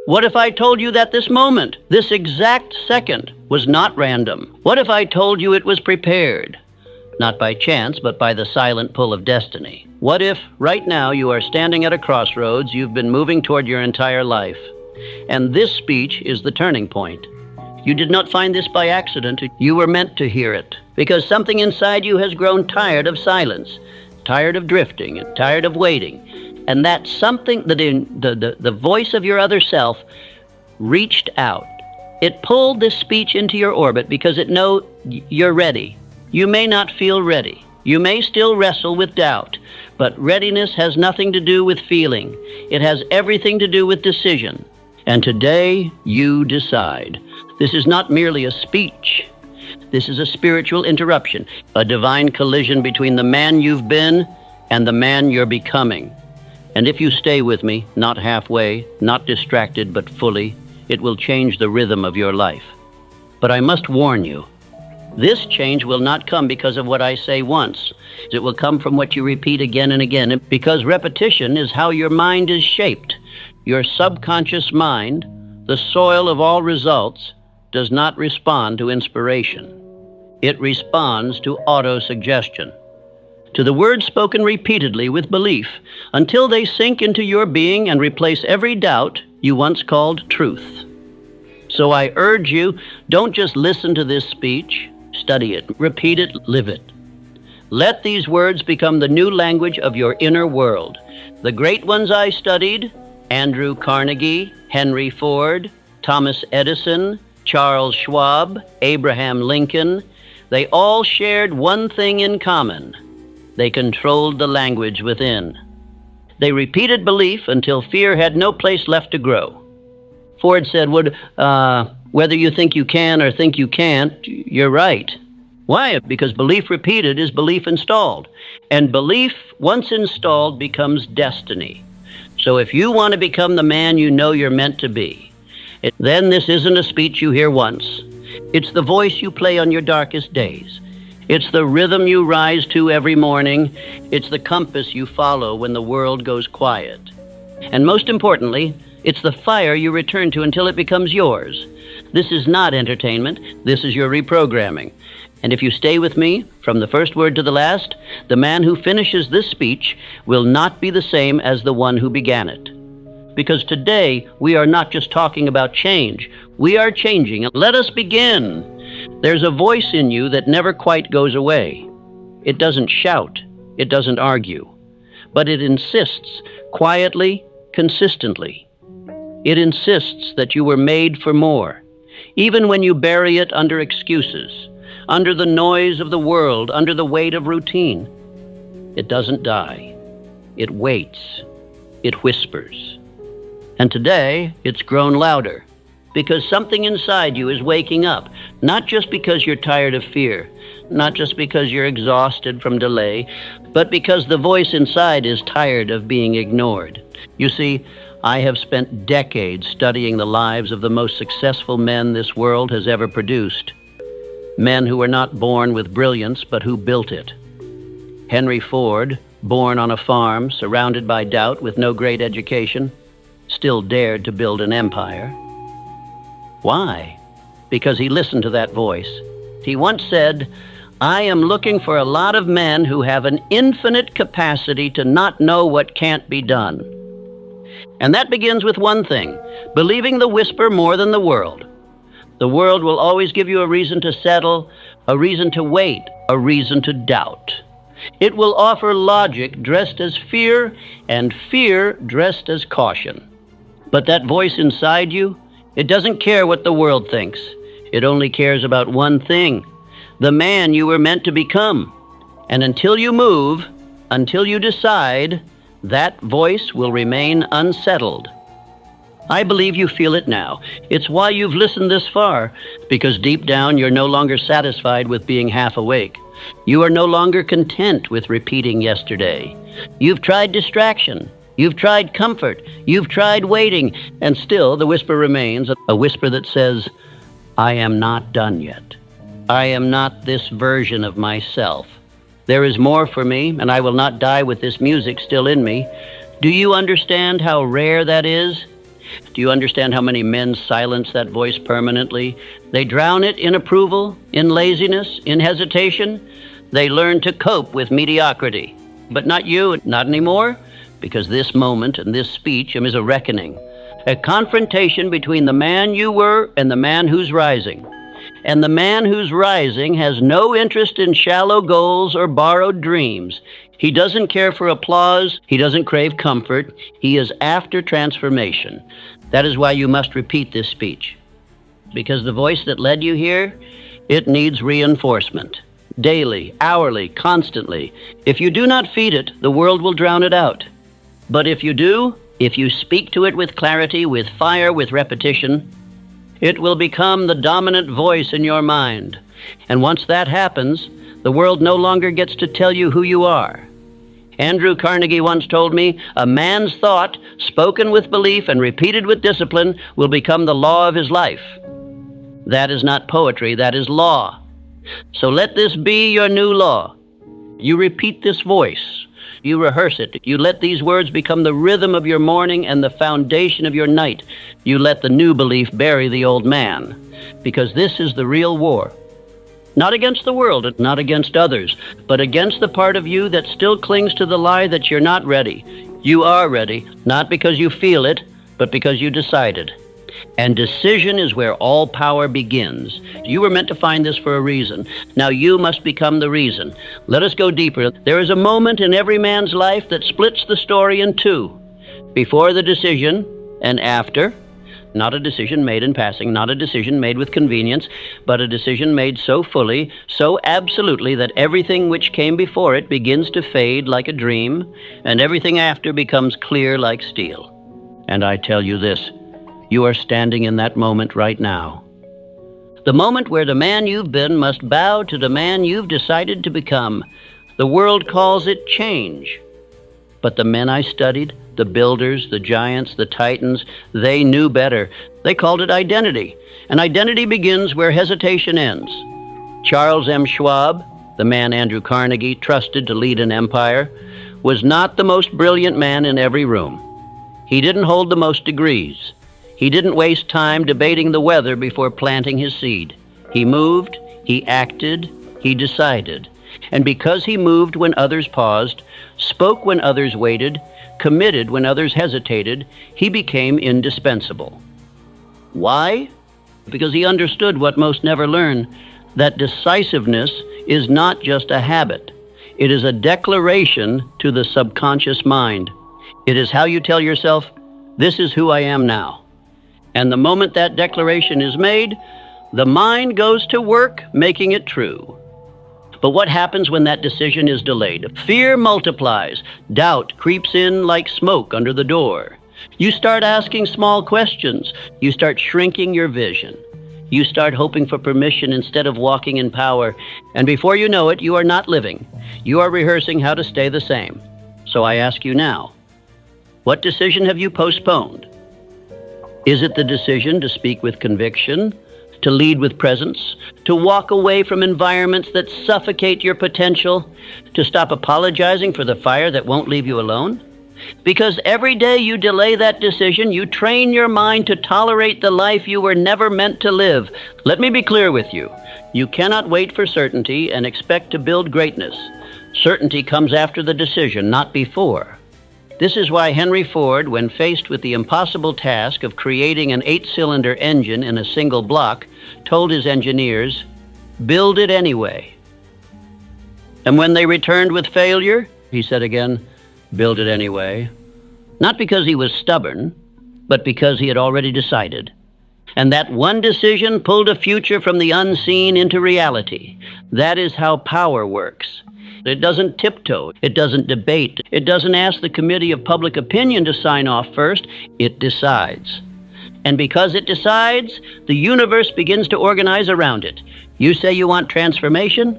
What if I told you that this moment, this exact second, was not random? What if I told you it was prepared? Not by chance, but by the silent pull of destiny. What if, right now, you are standing at a crossroads you've been moving toward your entire life, and this speech is the turning point? You did not find this by accident. You were meant to hear it, because something inside you has grown tired of silence, tired of drifting, and tired of waiting. And that something, the voice of your other self, reached out. It pulled this speech into your orbit because it knows you're ready. You may not feel ready. You may still wrestle with doubt, but readiness has nothing to do with feeling. It has everything to do with decision. And today, you decide. This is not merely a speech. This is a spiritual interruption, a divine collision between the man you've been and the man you're becoming. And if you stay with me, not halfway, not distracted, but fully, it will change the rhythm of your life. But I must warn you, this change will not come because of what I say once. It will come from what you repeat again and again, because repetition is how your mind is shaped. Your subconscious mind, the soil of all results, does not respond to inspiration. It responds to auto-suggestion, to the words spoken repeatedly with belief until they sink into your being and replace every doubt you once called truth. So I urge you, don't just listen to this speech. Study it, repeat it, live it. Let these words become the new language of your inner world. The great ones I studied, Andrew Carnegie, Henry Ford, Thomas Edison, Charles Schwab, Abraham Lincoln, they all shared one thing in common. They controlled the language within. They repeated belief until fear had no place left to grow. Ford said, whether you think you can or think you can't, you're right. Why? Because belief repeated is belief installed. And belief, once installed, becomes destiny. So if you want to become the man you know you're meant to be, then this isn't a speech you hear once. It's the voice you play on your darkest days. It's the rhythm you rise to every morning. It's the compass you follow when the world goes quiet. And most importantly, it's the fire you return to until it becomes yours. This is not entertainment. This is your reprogramming. And if you stay with me, from the first word to the last, the man who finishes this speech will not be the same as the one who began it. Because today, we are not just talking about change. We are changing. Let us begin. There's a voice in you that never quite goes away. It doesn't shout. It doesn't argue. But it insists, quietly, consistently. It insists that you were made for more, even when you bury it under excuses, under the noise of the world, under the weight of routine. It doesn't die. It waits. It whispers. And today, it's grown louder, because something inside you is waking up, not just because you're tired of fear, not just because you're exhausted from delay, but because the voice inside is tired of being ignored. You see, I have spent decades studying the lives of the most successful men this world has ever produced. Men who were not born with brilliance, but who built it. Henry Ford, born on a farm, surrounded by doubt with no great education, still dared to build an empire. Why? Because he listened to that voice. He once said, "I am looking for a lot of men who have an infinite capacity to not know what can't be done." And that begins with one thing, believing the whisper more than the world. The world will always give you a reason to settle, a reason to wait, a reason to doubt. It will offer logic dressed as fear and fear dressed as caution. But that voice inside you, it doesn't care what the world thinks. It only cares about one thing, the man you were meant to become. And until you move, until you decide, that voice will remain unsettled. I believe you feel it now. It's why you've listened this far, because deep down you're no longer satisfied with being half awake. You are no longer content with repeating yesterday. You've tried distraction. You've tried comfort. You've tried waiting. And still the whisper remains, a whisper that says, "I am not done yet. I am not this version of myself. There is more for me, and I will not die with this music still in me." Do you understand how rare that is? Do you understand how many men silence that voice permanently? They drown it in approval, in laziness, in hesitation. They learn to cope with mediocrity. But not you, not anymore, because this moment and this speech is a reckoning, a confrontation between the man you were and the man who's rising. And the man who's rising has no interest in shallow goals or borrowed dreams. He doesn't care for applause. He doesn't crave comfort. He is after transformation. That is why you must repeat this speech. Because the voice that led you here, it needs reinforcement. Daily, hourly, constantly. If you do not feed it, the world will drown it out. But if you do, if you speak to it with clarity, with fire, with repetition, it will become the dominant voice in your mind. And once that happens, the world no longer gets to tell you who you are. Andrew Carnegie once told me, a man's thought, spoken with belief and repeated with discipline, will become the law of his life. That is not poetry, that is law. So let this be your new law. You repeat this voice. You rehearse it. You let these words become the rhythm of your morning and the foundation of your night. You let the new belief bury the old man. Because this is the real war. Not against the world, not against others, but against the part of you that still clings to the lie that you're not ready. You are ready, not because you feel it, but because you decided. And decision is where all power begins. You were meant to find this for a reason. Now you must become the reason. Let us go deeper. There is a moment in every man's life that splits the story in two. Before the decision and after. Not a decision made in passing, not a decision made with convenience, but a decision made so fully, so absolutely that everything which came before it begins to fade like a dream, and everything after becomes clear like steel. And I tell you this, you are standing in that moment right now. The moment where the man you've been must bow to the man you've decided to become. The world calls it change. But the men I studied, the builders, the giants, the titans, they knew better. They called it identity. And identity begins where hesitation ends. Charles M. Schwab, the man Andrew Carnegie trusted to lead an empire, was not the most brilliant man in every room. He didn't hold the most degrees. He didn't waste time debating the weather before planting his seed. He moved, he acted, he decided. And because he moved when others paused, spoke when others waited, committed when others hesitated, he became indispensable. Why? Because he understood what most never learn, that decisiveness is not just a habit. It is a declaration to the subconscious mind. It is how you tell yourself, this is who I am now. And the moment that declaration is made, the mind goes to work making it true. But what happens when that decision is delayed? Fear multiplies. Doubt creeps in like smoke under the door. You start asking small questions. You start shrinking your vision. You start hoping for permission instead of walking in power. And before you know it, you are not living. You are rehearsing how to stay the same. So I ask you now, what decision have you postponed? Is it the decision to speak with conviction, to lead with presence, to walk away from environments that suffocate your potential, to stop apologizing for the fire that won't leave you alone? Because every day you delay that decision, you train your mind to tolerate the life you were never meant to live. Let me be clear with you. You cannot wait for certainty and expect to build greatness. Certainty comes after the decision, not before. This is why Henry Ford, when faced with the impossible task of creating an 8-cylinder engine in a single block, told his engineers, "Build it anyway." And when they returned with failure, he said again, "Build it anyway." Not because he was stubborn, but because he had already decided. And that one decision pulled a future from the unseen into reality. That is how power works. It doesn't tiptoe. It doesn't debate. It doesn't ask the committee of public opinion to sign off first. It decides. And because it decides, the universe begins to organize around it. You say you want transformation?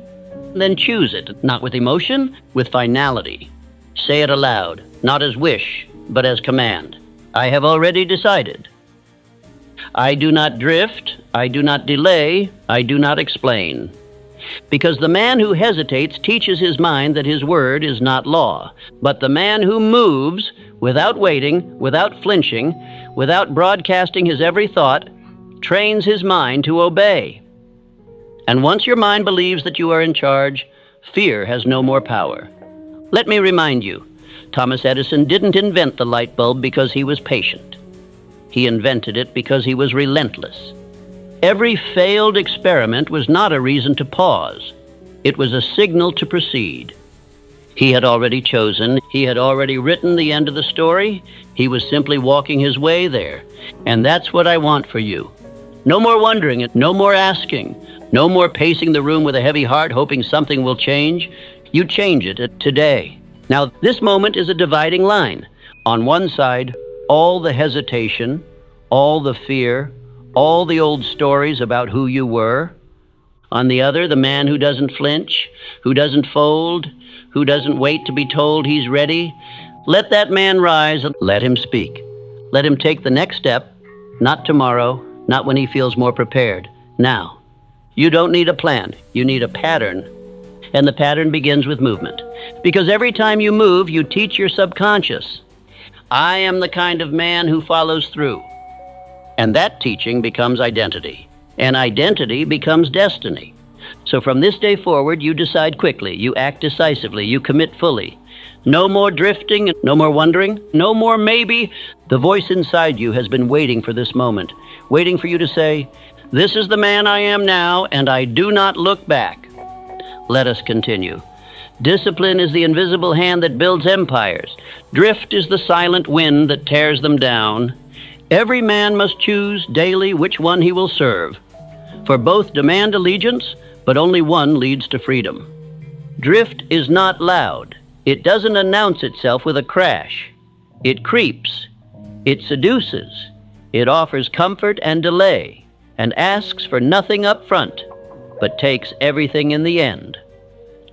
Then choose it, not with emotion, with finality. Say it aloud, not as wish, but as command. I have already decided. I do not drift. I do not delay. I do not explain. Because the man who hesitates teaches his mind that his word is not law. But the man who moves, without waiting, without flinching, without broadcasting his every thought, trains his mind to obey. And once your mind believes that you are in charge, fear has no more power. Let me remind you, Thomas Edison didn't invent the light bulb because he was patient. He invented it because he was relentless. Every failed experiment was not a reason to pause. It was a signal to proceed. He had already chosen. He had already written the end of the story. He was simply walking his way there. And that's what I want for you. No more wondering, no more asking, no more pacing the room with a heavy heart hoping something will change. You change it today. Now, this moment is a dividing line. On one side, all the hesitation, all the fear, all the old stories about who you were. On the other, the man who doesn't flinch, who doesn't fold, who doesn't wait to be told he's ready. Let that man rise and let him speak. Let him take the next step, not tomorrow, not when he feels more prepared. Now, you don't need a plan. You need a pattern. And the pattern begins with movement. Because every time you move, you teach your subconscious, I am the kind of man who follows through. And that teaching becomes identity. And identity becomes destiny. So from this day forward, you decide quickly, you act decisively, you commit fully. No more drifting, no more wondering, no more maybe. The voice inside you has been waiting for this moment, waiting for you to say, this is the man I am now, and I do not look back. Let us continue. Discipline is the invisible hand that builds empires. Drift is the silent wind that tears them down. Every man must choose daily which one he will serve. For both demand allegiance, but only one leads to freedom. Drift is not loud. It doesn't announce itself with a crash. It creeps. It seduces. It offers comfort and delay, and asks for nothing up front, but takes everything in the end.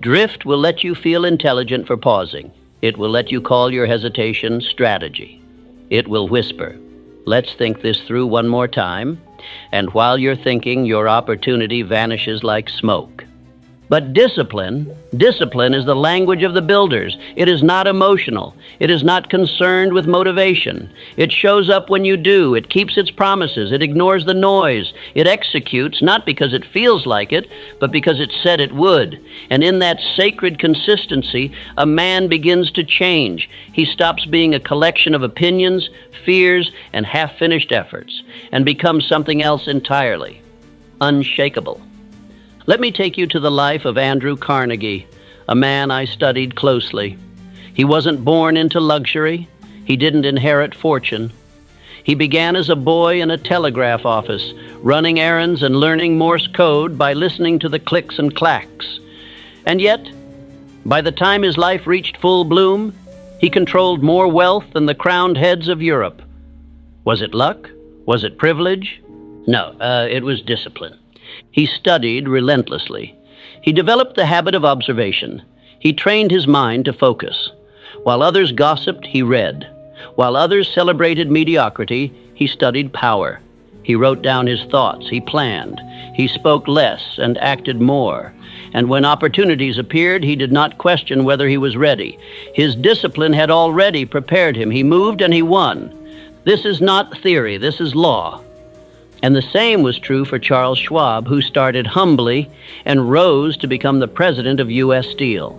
Drift will let you feel intelligent for pausing. It will let you call your hesitation strategy. It will whisper, let's think this through one more time, and while you're thinking, your opportunity vanishes like smoke. But discipline is the language of the builders. It is not emotional. It is not concerned with motivation. It shows up when you do. It keeps its promises. It ignores the noise. It executes, not because it feels like it, but because it said it would. And in that sacred consistency, a man begins to change. He stops being a collection of opinions, fears, and half-finished efforts, and becomes something else entirely, unshakable. Let me take you to the life of Andrew Carnegie, a man I studied closely. He wasn't born into luxury. He didn't inherit fortune. He began as a boy in a telegraph office, running errands and learning Morse code by listening to the clicks and clacks. And yet, by the time his life reached full bloom, he controlled more wealth than the crowned heads of Europe. Was it luck? Was it privilege? No, it was discipline. He studied relentlessly. He developed the habit of observation. He trained his mind to focus. While others gossiped, he read. While others celebrated mediocrity, he studied power. He wrote down his thoughts. He planned. He spoke less and acted more. And when opportunities appeared, he did not question whether he was ready. His discipline had already prepared him. He moved and he won. This is not theory. This is law. And the same was true for Charles Schwab, who started humbly and rose to become the president of U.S. Steel.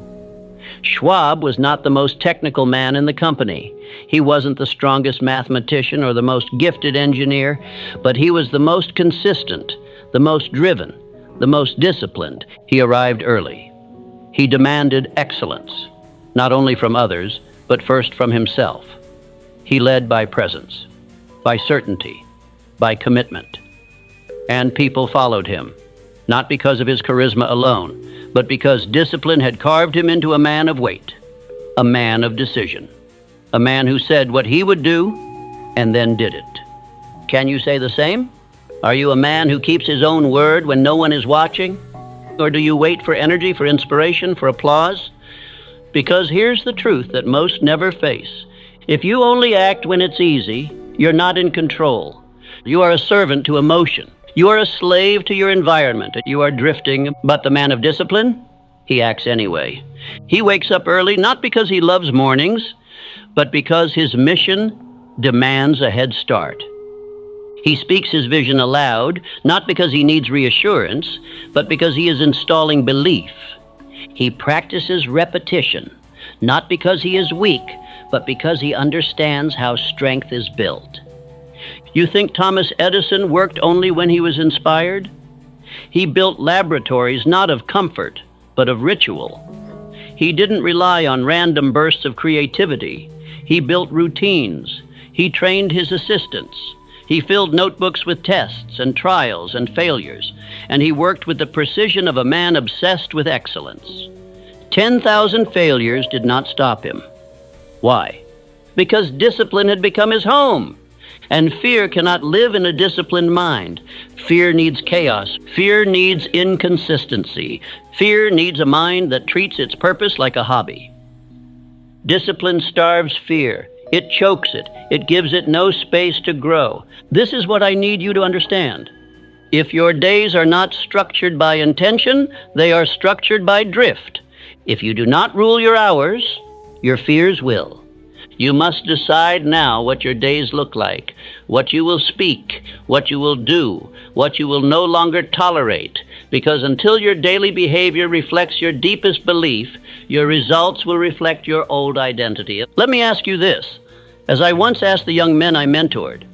Schwab was not the most technical man in the company. He wasn't the strongest mathematician or the most gifted engineer, but he was the most consistent, the most driven, the most disciplined. He arrived early. He demanded excellence, not only from others, but first from himself. He led by presence, by certainty, by commitment. And people followed him, not because of his charisma alone, but because discipline had carved him into a man of weight, a man of decision, a man who said what he would do and then did it. Can you say the same? Are you a man who keeps his own word when no one is watching? Or do you wait for energy, for inspiration, for applause? Because here's the truth that most never face. If you only act when it's easy, you're not in control. You are a servant to emotion. You are a slave to your environment. You are drifting, but the man of discipline, he acts anyway. He wakes up early not because he loves mornings, but because his mission demands a head start. He speaks his vision aloud, not because he needs reassurance, but because he is installing belief. He practices repetition, not because he is weak, but because he understands how strength is built. You think Thomas Edison worked only when he was inspired? He built laboratories not of comfort, but of ritual. He didn't rely on random bursts of creativity. He built routines. He trained his assistants. He filled notebooks with tests and trials and failures, and he worked with the precision of a man obsessed with excellence. 10,000 failures did not stop him. Why? Because discipline had become his home. And fear cannot live in a disciplined mind. Fear needs chaos. Fear needs inconsistency. Fear needs a mind that treats its purpose like a hobby. Discipline starves fear. It chokes it. It gives it no space to grow. This is what I need you to understand. If your days are not structured by intention, they are structured by drift. If you do not rule your hours, your fears will. You must decide now what your days look like, what you will speak, what you will do, what you will no longer tolerate, because until your daily behavior reflects your deepest belief, your results will reflect your old identity. Let me ask you this, as I once asked the young men I mentored,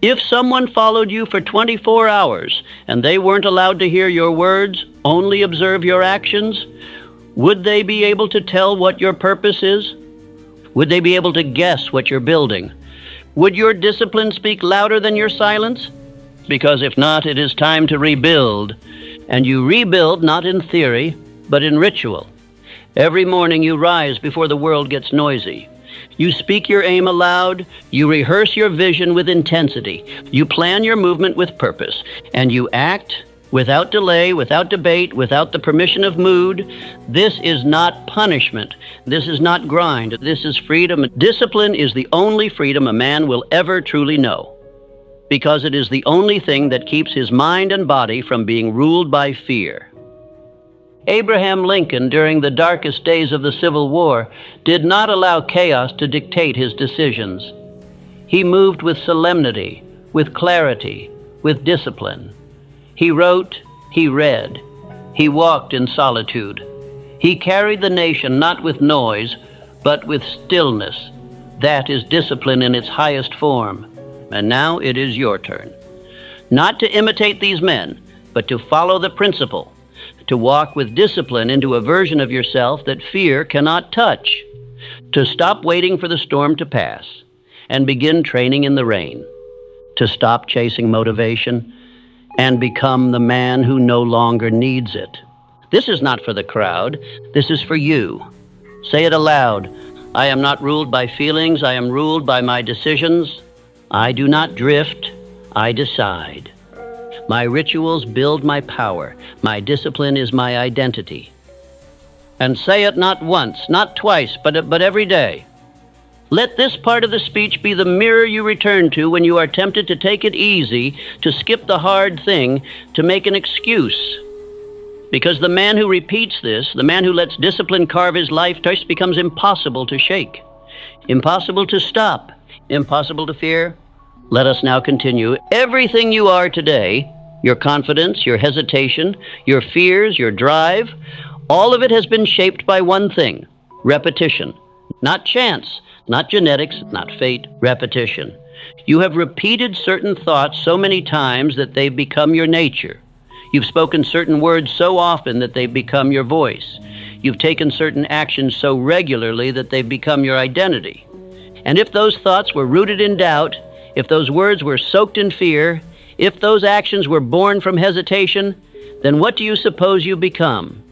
if someone followed you for 24 hours and they weren't allowed to hear your words, only observe your actions, would they be able to tell what your purpose is? Would they be able to guess what you're building? Would your discipline speak louder than your silence? Because if not, it is time to rebuild. And you rebuild not in theory, but in ritual. Every morning you rise before the world gets noisy. You speak your aim aloud. You rehearse your vision with intensity. You plan your movement with purpose. And you act without delay, without debate, without the permission of mood. This is not punishment. This is not grind. This is freedom. Discipline is the only freedom a man will ever truly know, because it is the only thing that keeps his mind and body from being ruled by fear. Abraham Lincoln, during the darkest days of the Civil War, did not allow chaos to dictate his decisions. He moved with solemnity, with clarity, with discipline. He wrote, he read, he walked in solitude. He carried the nation not with noise, but with stillness. That is discipline in its highest form. And now it is your turn. Not to imitate these men, but to follow the principle, to walk with discipline into a version of yourself that fear cannot touch, to stop waiting for the storm to pass and begin training in the rain, to stop chasing motivation and become the man who no longer needs it. This is not for the crowd. This is for you. Say it aloud. I am not ruled by feelings. I am ruled by my decisions. I do not drift. I decide. My rituals build my power. My discipline is my identity. And say it not once, not twice, but every day. Let this part of the speech be the mirror you return to when you are tempted to take it easy, to skip the hard thing, to make an excuse. Because the man who repeats this, the man who lets discipline carve his life, just becomes impossible to shake, impossible to stop, impossible to fear. Let us now continue. Everything you are today, your confidence, your hesitation, your fears, your drive, all of it has been shaped by one thing: repetition. Not chance, not genetics, not fate, repetition. You have repeated certain thoughts so many times that they've become your nature. You've spoken certain words so often that they've become your voice. You've taken certain actions so regularly that they've become your identity. And if those thoughts were rooted in doubt, if those words were soaked in fear, if those actions were born from hesitation, then what do you suppose you become?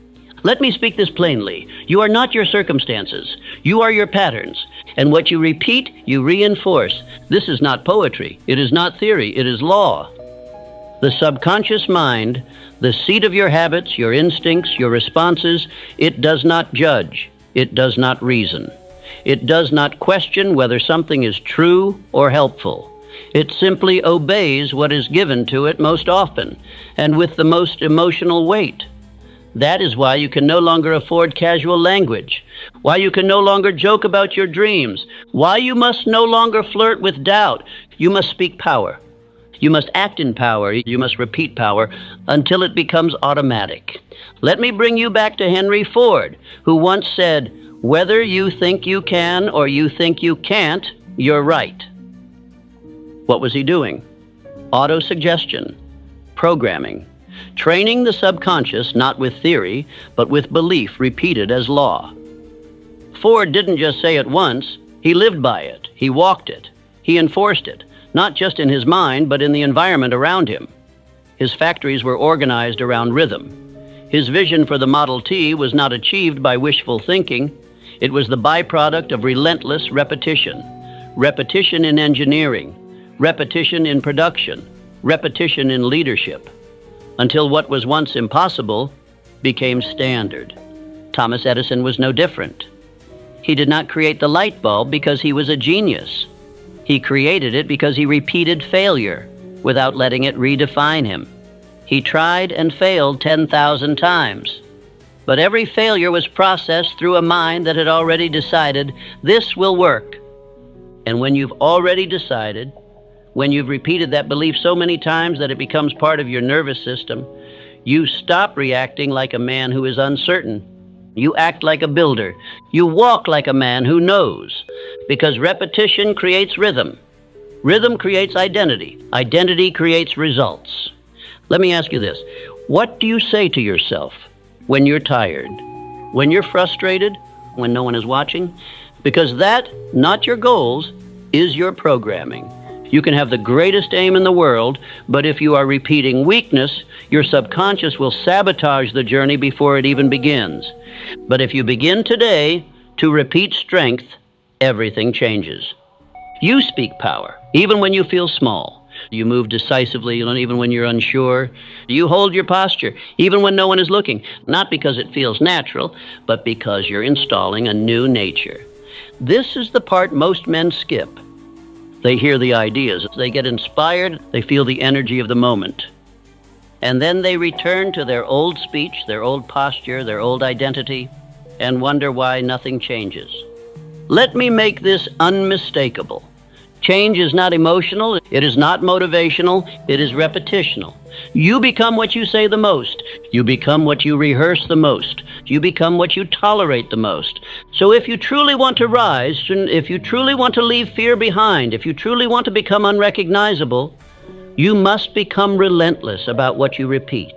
Let me speak this plainly. You are not your circumstances. You are your patterns. And what you repeat, you reinforce. This is not poetry. It is not theory. It is law. The subconscious mind, the seat of your habits, your instincts, your responses, it does not judge. It does not reason. It does not question whether something is true or helpful. It simply obeys what is given to it most often, and with the most emotional weight. That is why you can no longer afford casual language, why you can no longer joke about your dreams, why you must no longer flirt with doubt. You must speak power. You must act in power. You must repeat power until it becomes automatic. Let me bring you back to Henry Ford, who once said, "Whether you think you can or you think you can't, you're right." What was he doing? Autosuggestion, programming, training the subconscious not with theory, but with belief repeated as law. Ford didn't just say it once, he lived by it, he walked it, he enforced it, not just in his mind, but in the environment around him. His factories were organized around rhythm. His vision for the Model T was not achieved by wishful thinking. It was the byproduct of relentless repetition. Repetition in engineering, repetition in production, repetition in leadership, until what was once impossible became standard. Thomas Edison was no different. He did not create the light bulb because he was a genius. He created it because he repeated failure without letting it redefine him. He tried and failed 10,000 times. But every failure was processed through a mind that had already decided, this will work. And when you've already decided, when you've repeated that belief so many times that it becomes part of your nervous system, you stop reacting like a man who is uncertain. You act like a builder. You walk like a man who knows, because repetition creates rhythm. Rhythm creates identity. Identity creates results. Let me ask you this. What do you say to yourself when you're tired, when you're frustrated, when no one is watching? Because that, not your goals, is your programming. You can have the greatest aim in the world, but if you are repeating weakness, your subconscious will sabotage the journey before it even begins. But if you begin today to repeat strength, everything changes. You speak power, even when you feel small. You move decisively, even when you're unsure. You hold your posture, even when no one is looking, not because it feels natural, but because you're installing a new nature. This is the part most men skip. They hear the ideas, they get inspired, they feel the energy of the moment. And then they return to their old speech, their old posture, their old identity, and wonder why nothing changes. Let me make this unmistakable. Change is not emotional, it is not motivational, it is repetitional. You become what you say the most. You become what you rehearse the most. You become what you tolerate the most. So if you truly want to rise, if you truly want to leave fear behind, if you truly want to become unrecognizable, you must become relentless about what you repeat.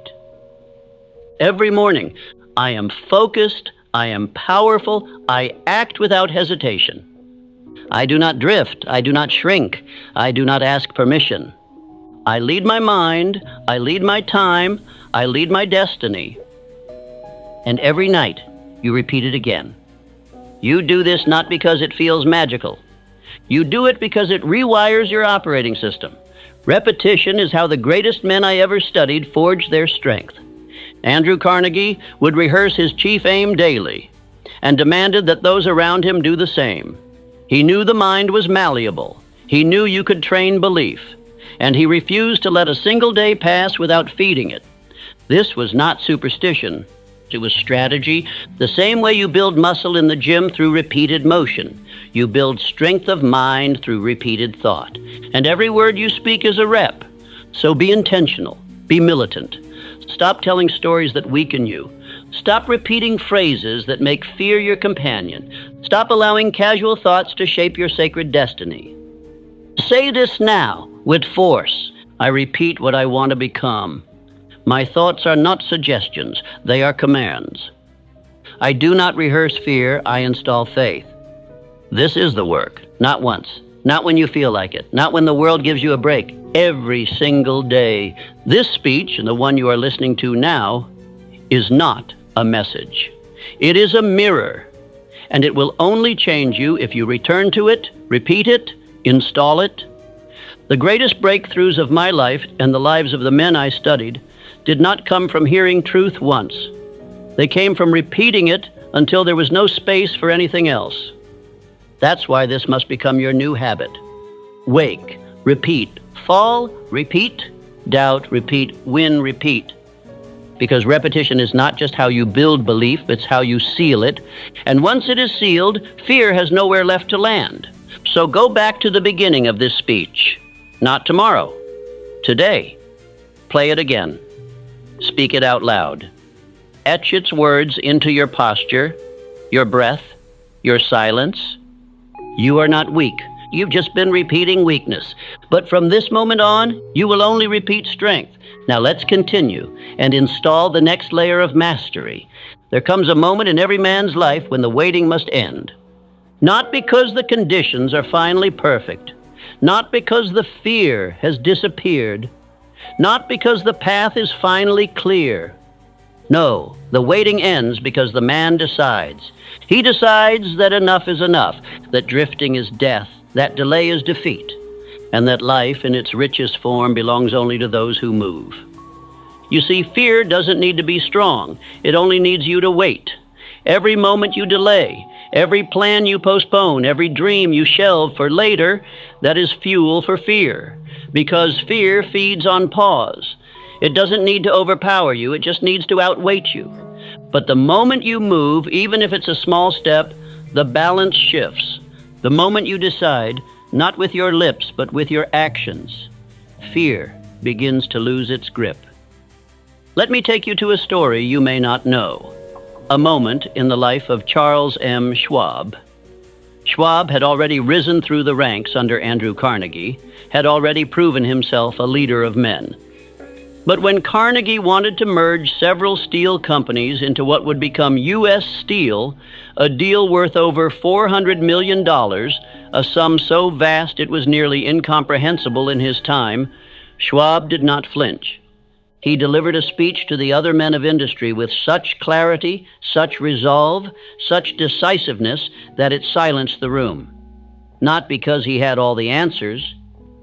Every morning, I am focused, I am powerful, I act without hesitation. I do not drift, I do not shrink, I do not ask permission. I lead my mind, I lead my time, I lead my destiny. And every night, you repeat it again. You do this not because it feels magical. You do it because it rewires your operating system. Repetition is how the greatest men I ever studied forged their strength. Andrew Carnegie would rehearse his chief aim daily and demanded that those around him do the same. He knew the mind was malleable. He knew you could train belief. And he refused to let a single day pass without feeding it. This was not superstition. It was strategy. The same way you build muscle in the gym through repeated motion. You build strength of mind through repeated thought. And every word you speak is a rep. So be intentional. Be militant. Stop telling stories that weaken you. Stop repeating phrases that make fear your companion. Stop allowing casual thoughts to shape your sacred destiny. Say this now with force. I repeat what I want to become. My thoughts are not suggestions, they are commands. I do not rehearse fear, I install faith. This is the work, not once, not when you feel like it, not when the world gives you a break. Every single day. This speech, and the one you are listening to now, is not a message. It is a mirror, and it will only change you if you return to it, repeat it, install it. The greatest breakthroughs of my life and the lives of the men I studied did not come from hearing truth once. They came from repeating it until there was no space for anything else. That's why this must become your new habit. Wake, Repeat. Fall, repeat. Doubt, repeat. Win, repeat. Because repetition is not just how you build belief, it's how you seal it. And once it is sealed, fear has nowhere left to land. So go back to the beginning of this speech. Not tomorrow. Today. Play it again. Speak it out loud. Etch its words into your posture, your breath, your silence. You are not weak. You've just been repeating weakness. But from this moment on, you will only repeat strength. Now let's continue and install the next layer of mastery. There comes a moment in every man's life when the waiting must end. Not because the conditions are finally perfect. Not because the fear has disappeared. Not because the path is finally clear. No, the waiting ends because the man decides. He decides that enough is enough, that drifting is death, that delay is defeat, and that life in its richest form belongs only to those who move. You see, fear doesn't need to be strong. It only needs you to wait. Every moment you delay, every plan you postpone, every dream you shelve for later, that is fuel for fear. Because fear feeds on pause. It doesn't need to overpower you, it just needs to outweight you. But the moment you move, even if it's a small step, the balance shifts. The moment you decide, not with your lips, but with your actions, fear begins to lose its grip. Let me take you to a story you may not know. A moment in the life of Charles M. Schwab. Schwab had already risen through the ranks under Andrew Carnegie, had already proven himself a leader of men. But when Carnegie wanted to merge several steel companies into what would become U.S. Steel, a deal worth over $400 million, a sum so vast it was nearly incomprehensible in his time, Schwab did not flinch. He delivered a speech to the other men of industry with such clarity, such resolve, such decisiveness that it silenced the room. Not because he had all the answers,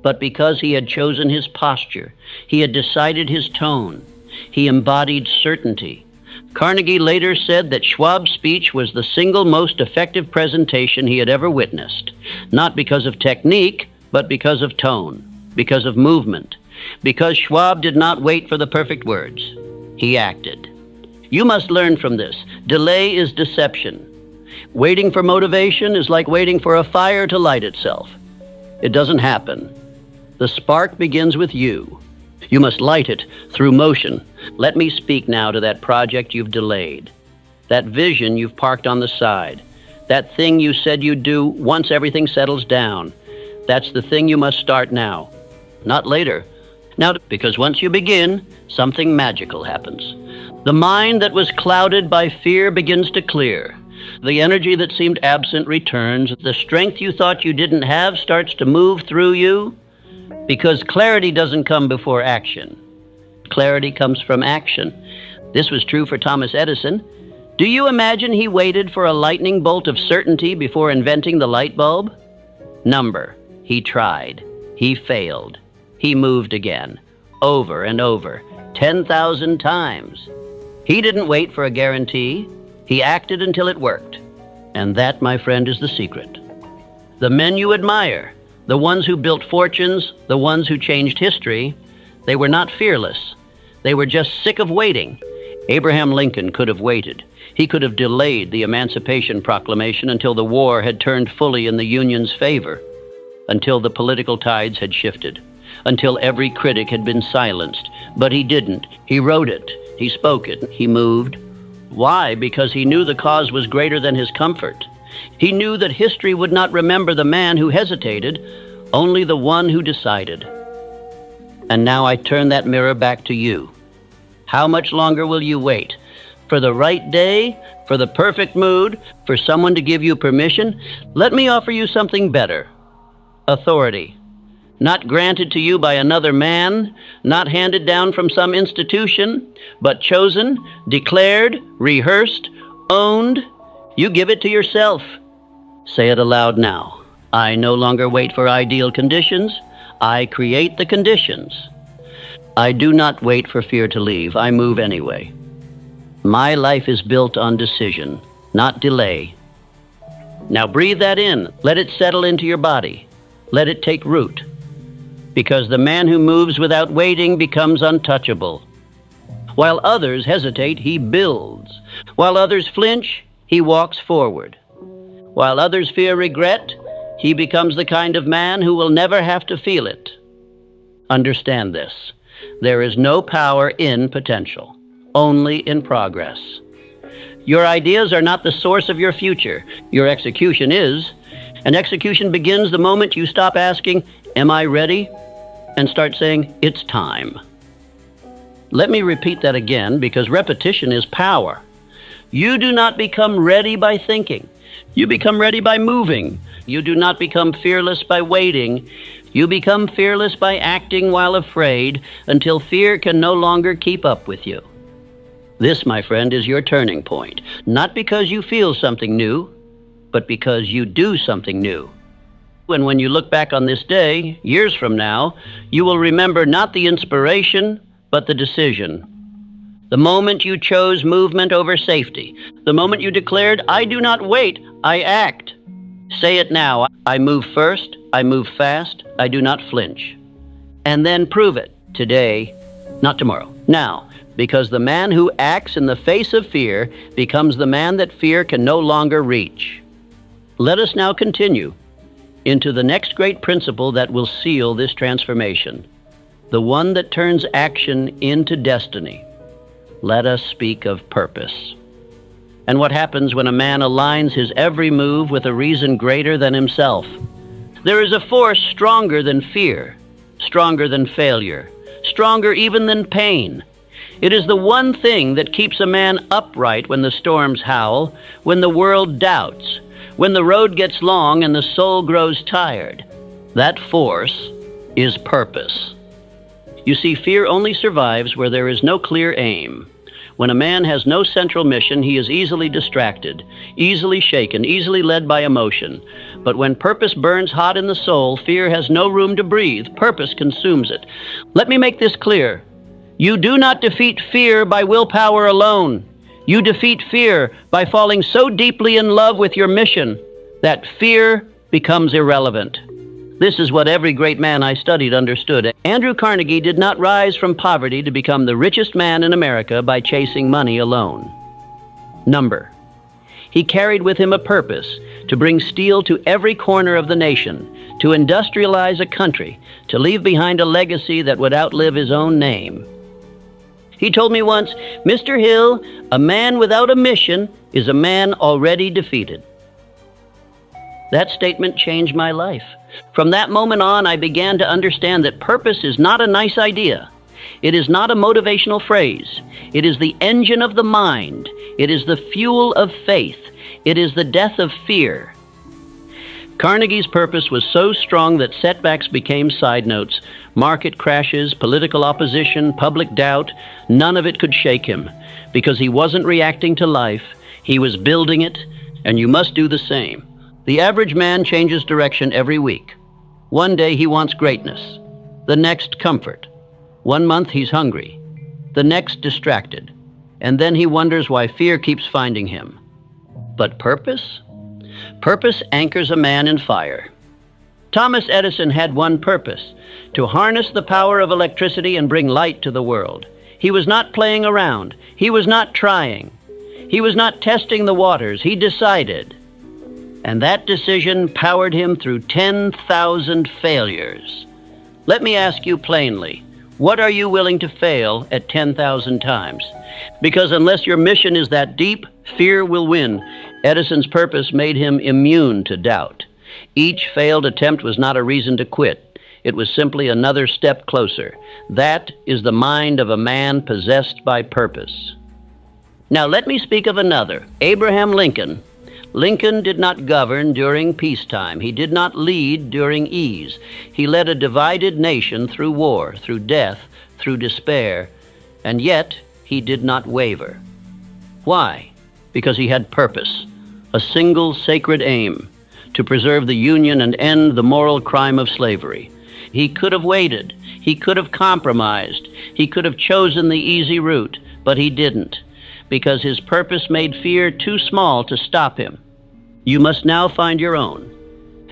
but because he had chosen his posture. He had decided his tone. He embodied certainty. Carnegie later said that Schwab's speech was the single most effective presentation he had ever witnessed, not because of technique, but because of tone, because of movement, because Schwab did not wait for the perfect words. He acted. You must learn from this. Delay is deception. Waiting for motivation is like waiting for a fire to light itself. It doesn't happen. The spark begins with you. You must light it through motion. Let me speak now to that project you've delayed, that vision you've parked on the side, that thing you said you'd do once everything settles down. That's the thing you must start now, not later. Now, because once you begin, something magical happens. The mind that was clouded by fear begins to clear. The energy that seemed absent returns. The strength you thought you didn't have starts to move through you. Because clarity doesn't come before action. Clarity comes from action. This was true for Thomas Edison. Do you imagine he waited for a lightning bolt of certainty before inventing the light bulb? Number. He tried. He failed. He moved again. Over and over. 10,000 times. He didn't wait for a guarantee. He acted until it worked. And that, my friend, is the secret. The men you admire, the ones who built fortunes, the ones who changed history, they were not fearless. They were just sick of waiting. Abraham Lincoln could have waited. He could have delayed the Emancipation Proclamation until the war had turned fully in the Union's favor, until the political tides had shifted, until every critic had been silenced. But he didn't. He wrote it. He spoke it. He moved. Why? Because he knew the cause was greater than his comfort. He knew that history would not remember the man who hesitated, only the one who decided. And now I turn that mirror back to you. How much longer will you wait? For the right day? For the perfect mood? For someone to give you permission? Let me offer you something better. Authority. Not granted to you by another man, not handed down from some institution, but chosen, declared, rehearsed, owned. You give it to yourself. Say it aloud now. I no longer wait for ideal conditions. I create the conditions. I do not wait for fear to leave. I move anyway. My life is built on decision, not delay. Now breathe that in. Let it settle into your body. Let it take root. because the man who moves without waiting becomes untouchable. While others hesitate, he builds. While others flinch, he walks forward. While others fear regret, he becomes the kind of man who will never have to feel it. Understand this. There is no power in potential, only in progress. Your ideas are not the source of your future. Your execution is, and execution begins the moment you stop asking, "Am I ready?" and start saying, "It's time." Let me repeat that again, because repetition is power. You do not become ready by thinking. You become ready by moving. You do not become fearless by waiting. You become fearless by acting while afraid until fear can no longer keep up with you. This, my friend, is your turning point, not because you feel something new, but because you do something new. And when you look back on this day, years from now, you will remember not the inspiration, but the decision. The moment you chose movement over safety. The moment you declared, "I do not wait, I act." Say it now. I move first, I move fast, I do not flinch. And then prove it today, not tomorrow. Now, because the man who acts in the face of fear becomes the man that fear can no longer reach. Let us now continue into the next great principle that will seal this transformation, the one that turns action into destiny. Let us speak of purpose. And what happens when a man aligns his every move with a reason greater than himself? There is a force stronger than fear, stronger than failure, stronger even than pain. It is the one thing that keeps a man upright when the storms howl, when the world doubts, when the road gets long and the soul grows tired. That force is purpose. You see, fear only survives where there is no clear aim. When a man has no central mission, he is easily distracted, easily shaken, easily led by emotion. But when purpose burns hot in the soul, fear has no room to breathe. Purpose consumes it. Let me make this clear. You do not defeat fear by willpower alone. You defeat fear by falling so deeply in love with your mission that fear becomes irrelevant. This is what every great man I studied understood. Andrew Carnegie did not rise from poverty to become the richest man in America by chasing money alone. Number. He carried with him a purpose to bring steel to every corner of the nation, to industrialize a country, to leave behind a legacy that would outlive his own name. He told me once, "Mr. Hill, a man without a mission is a man already defeated." That statement changed my life. From that moment on, I began to understand that purpose is not a nice idea. It is not a motivational phrase. It is the engine of the mind. It is the fuel of faith. It is the death of fear. Carnegie's purpose was so strong that setbacks became side notes. Market crashes, political opposition, public doubt, none of it could shake him, because he wasn't reacting to life. He was building it, and you must do the same. The average man changes direction every week. One day he wants greatness, the next comfort. 1 month he's hungry, the next distracted, and then he wonders why fear keeps finding him. But purpose? Purpose anchors a man in fire. Thomas Edison had one purpose: to harness the power of electricity and bring light to the world. He was not playing around. He was not trying. He was not testing the waters. He decided. And that decision powered him through 10,000 failures. Let me ask you plainly, what are you willing to fail at 10,000 times? Because unless your mission is that deep, fear will win. Edison's purpose made him immune to doubt. Each failed attempt was not a reason to quit. It was simply another step closer. That is the mind of a man possessed by purpose. Now let me speak of another, Abraham Lincoln. Lincoln did not govern during peacetime. He did not lead during ease. He led a divided nation through war, through death, through despair, and yet he did not waver. Why? Because he had purpose, a single sacred aim, to preserve the Union and end the moral crime of slavery. He could have waited. He could have compromised. He could have chosen the easy route, but he didn't, because his purpose made fear too small to stop him. You must now find your own.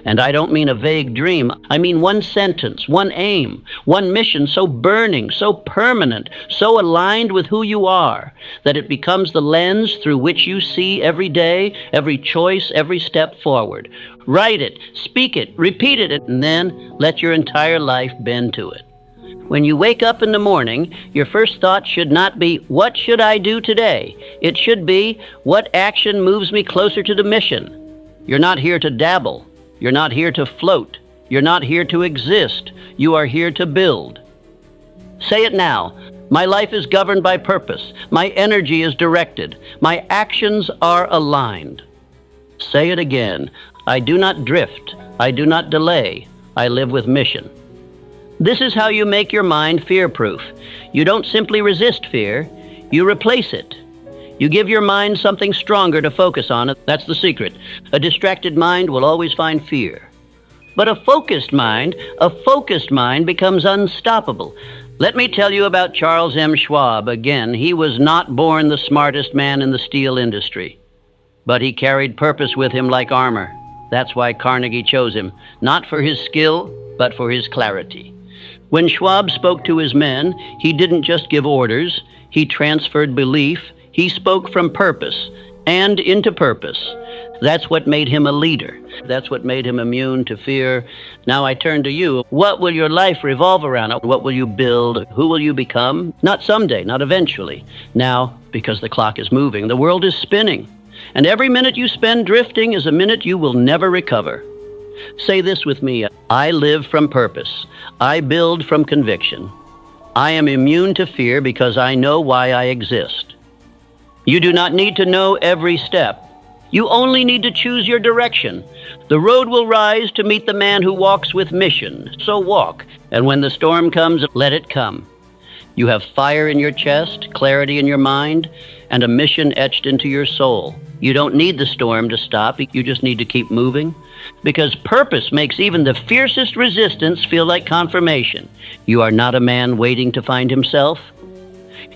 And I don't mean a vague dream. I mean one sentence, one aim, one mission so burning, so permanent, so aligned with who you are, that it becomes the lens through which you see every day, every choice, every step forward. Write it, speak it, repeat it, and then let your entire life bend to it. When you wake up in the morning, your first thought should not be, what should I do today? It should be, what action moves me closer to the mission? You're not here to dabble. You're not here to float. You're not here to exist. You are here to build. Say it now. My life is governed by purpose. My energy is directed. My actions are aligned. Say it again. I do not drift. I do not delay. I live with mission. This is how you make your mind fear-proof. You don't simply resist fear. You replace it. You give your mind something stronger to focus on. That's the secret. A distracted mind will always find fear. But a focused mind becomes unstoppable. Let me tell you about Charles M. Schwab again. He was not born the smartest man in the steel industry, but he carried purpose with him like armor. That's why Carnegie chose him, not for his skill, but for his clarity. When Schwab spoke to his men, he didn't just give orders. He transferred belief. He spoke from purpose and into purpose. That's what made him a leader. That's what made him immune to fear. Now I turn to you. What will your life revolve around? What will you build? Who will you become? Not someday, not eventually. Now, because the clock is moving, the world is spinning. And every minute you spend drifting is a minute you will never recover. Say this with me. I live from purpose. I build from conviction. I am immune to fear because I know why I exist. You do not need to know every step. You only need to choose your direction. The road will rise to meet the man who walks with mission. So walk, and when the storm comes, let it come. You have fire in your chest, clarity in your mind, and a mission etched into your soul. You don't need the storm to stop. You just need to keep moving. Because purpose makes even the fiercest resistance feel like confirmation. You are not a man waiting to find himself.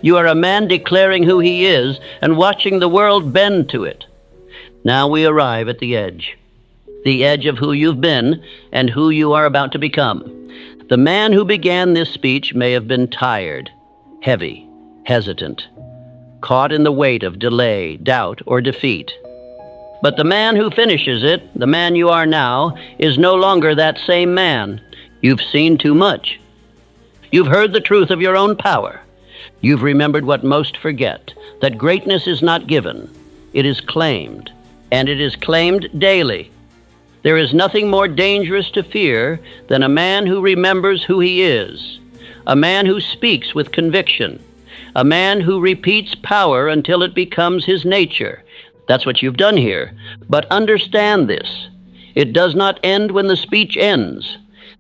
You are a man declaring who he is and watching the world bend to it. Now we arrive at the edge of who you've been and who you are about to become. The man who began this speech may have been tired, heavy, hesitant, caught in the weight of delay, doubt, or defeat. But the man who finishes it, the man you are now, is no longer that same man. You've seen too much. You've heard the truth of your own power. You've remembered what most forget, that greatness is not given, it is claimed, and it is claimed daily. There is nothing more dangerous to fear than a man who remembers who he is, a man who speaks with conviction, a man who repeats power until it becomes his nature. That's what you've done here. But understand this. It does not end when the speech ends.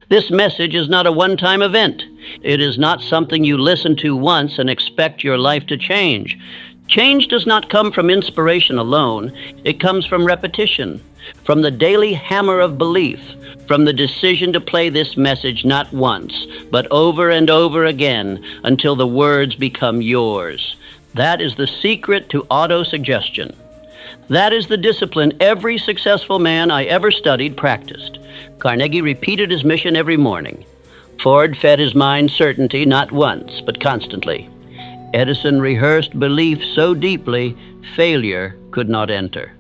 This message is not a one-time event. It is not something you listen to once and expect your life to change. Change does not come from inspiration alone. It comes from repetition, from the daily hammer of belief, from the decision to play this message not once, but over and over again until the words become yours. That is the secret to auto-suggestion. That is the discipline every successful man I ever studied practiced. Carnegie repeated his mission every morning. Ford fed his mind certainty not once, but constantly. Edison rehearsed belief so deeply, failure could not enter.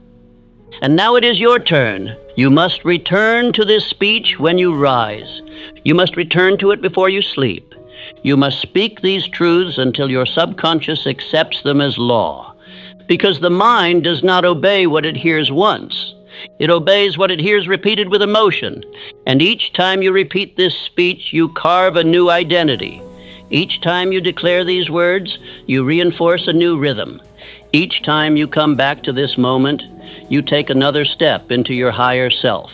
And now it is your turn. You must return to this speech when you rise. You must return to it before you sleep. You must speak these truths until your subconscious accepts them as law. Because the mind does not obey what it hears once. It obeys what it hears repeated with emotion. And each time you repeat this speech, you carve a new identity. Each time you declare these words, you reinforce a new rhythm. Each time you come back to this moment, you take another step into your higher self.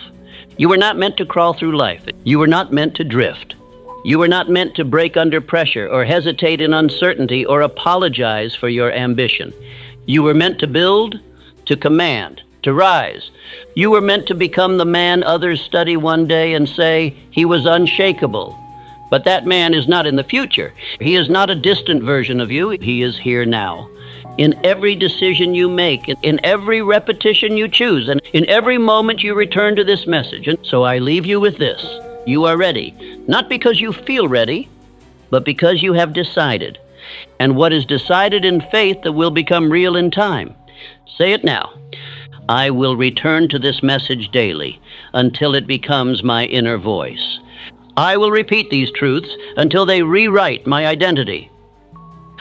You were not meant to crawl through life. You were not meant to drift. You were not meant to break under pressure or hesitate in uncertainty or apologize for your ambition. You were meant to build, to command, to rise. You were meant to become the man others study one day and say he was unshakable. But that man is not in the future. He is not a distant version of you. He is here now. in every decision you make, in every repetition you choose, and in every moment you return to this message. And so I leave you with this. You are ready, not because you feel ready, but because you have decided. And what is decided in faith that will become real in time. Say it now. I will return to this message daily until it becomes my inner voice. I will repeat these truths until they rewrite my identity.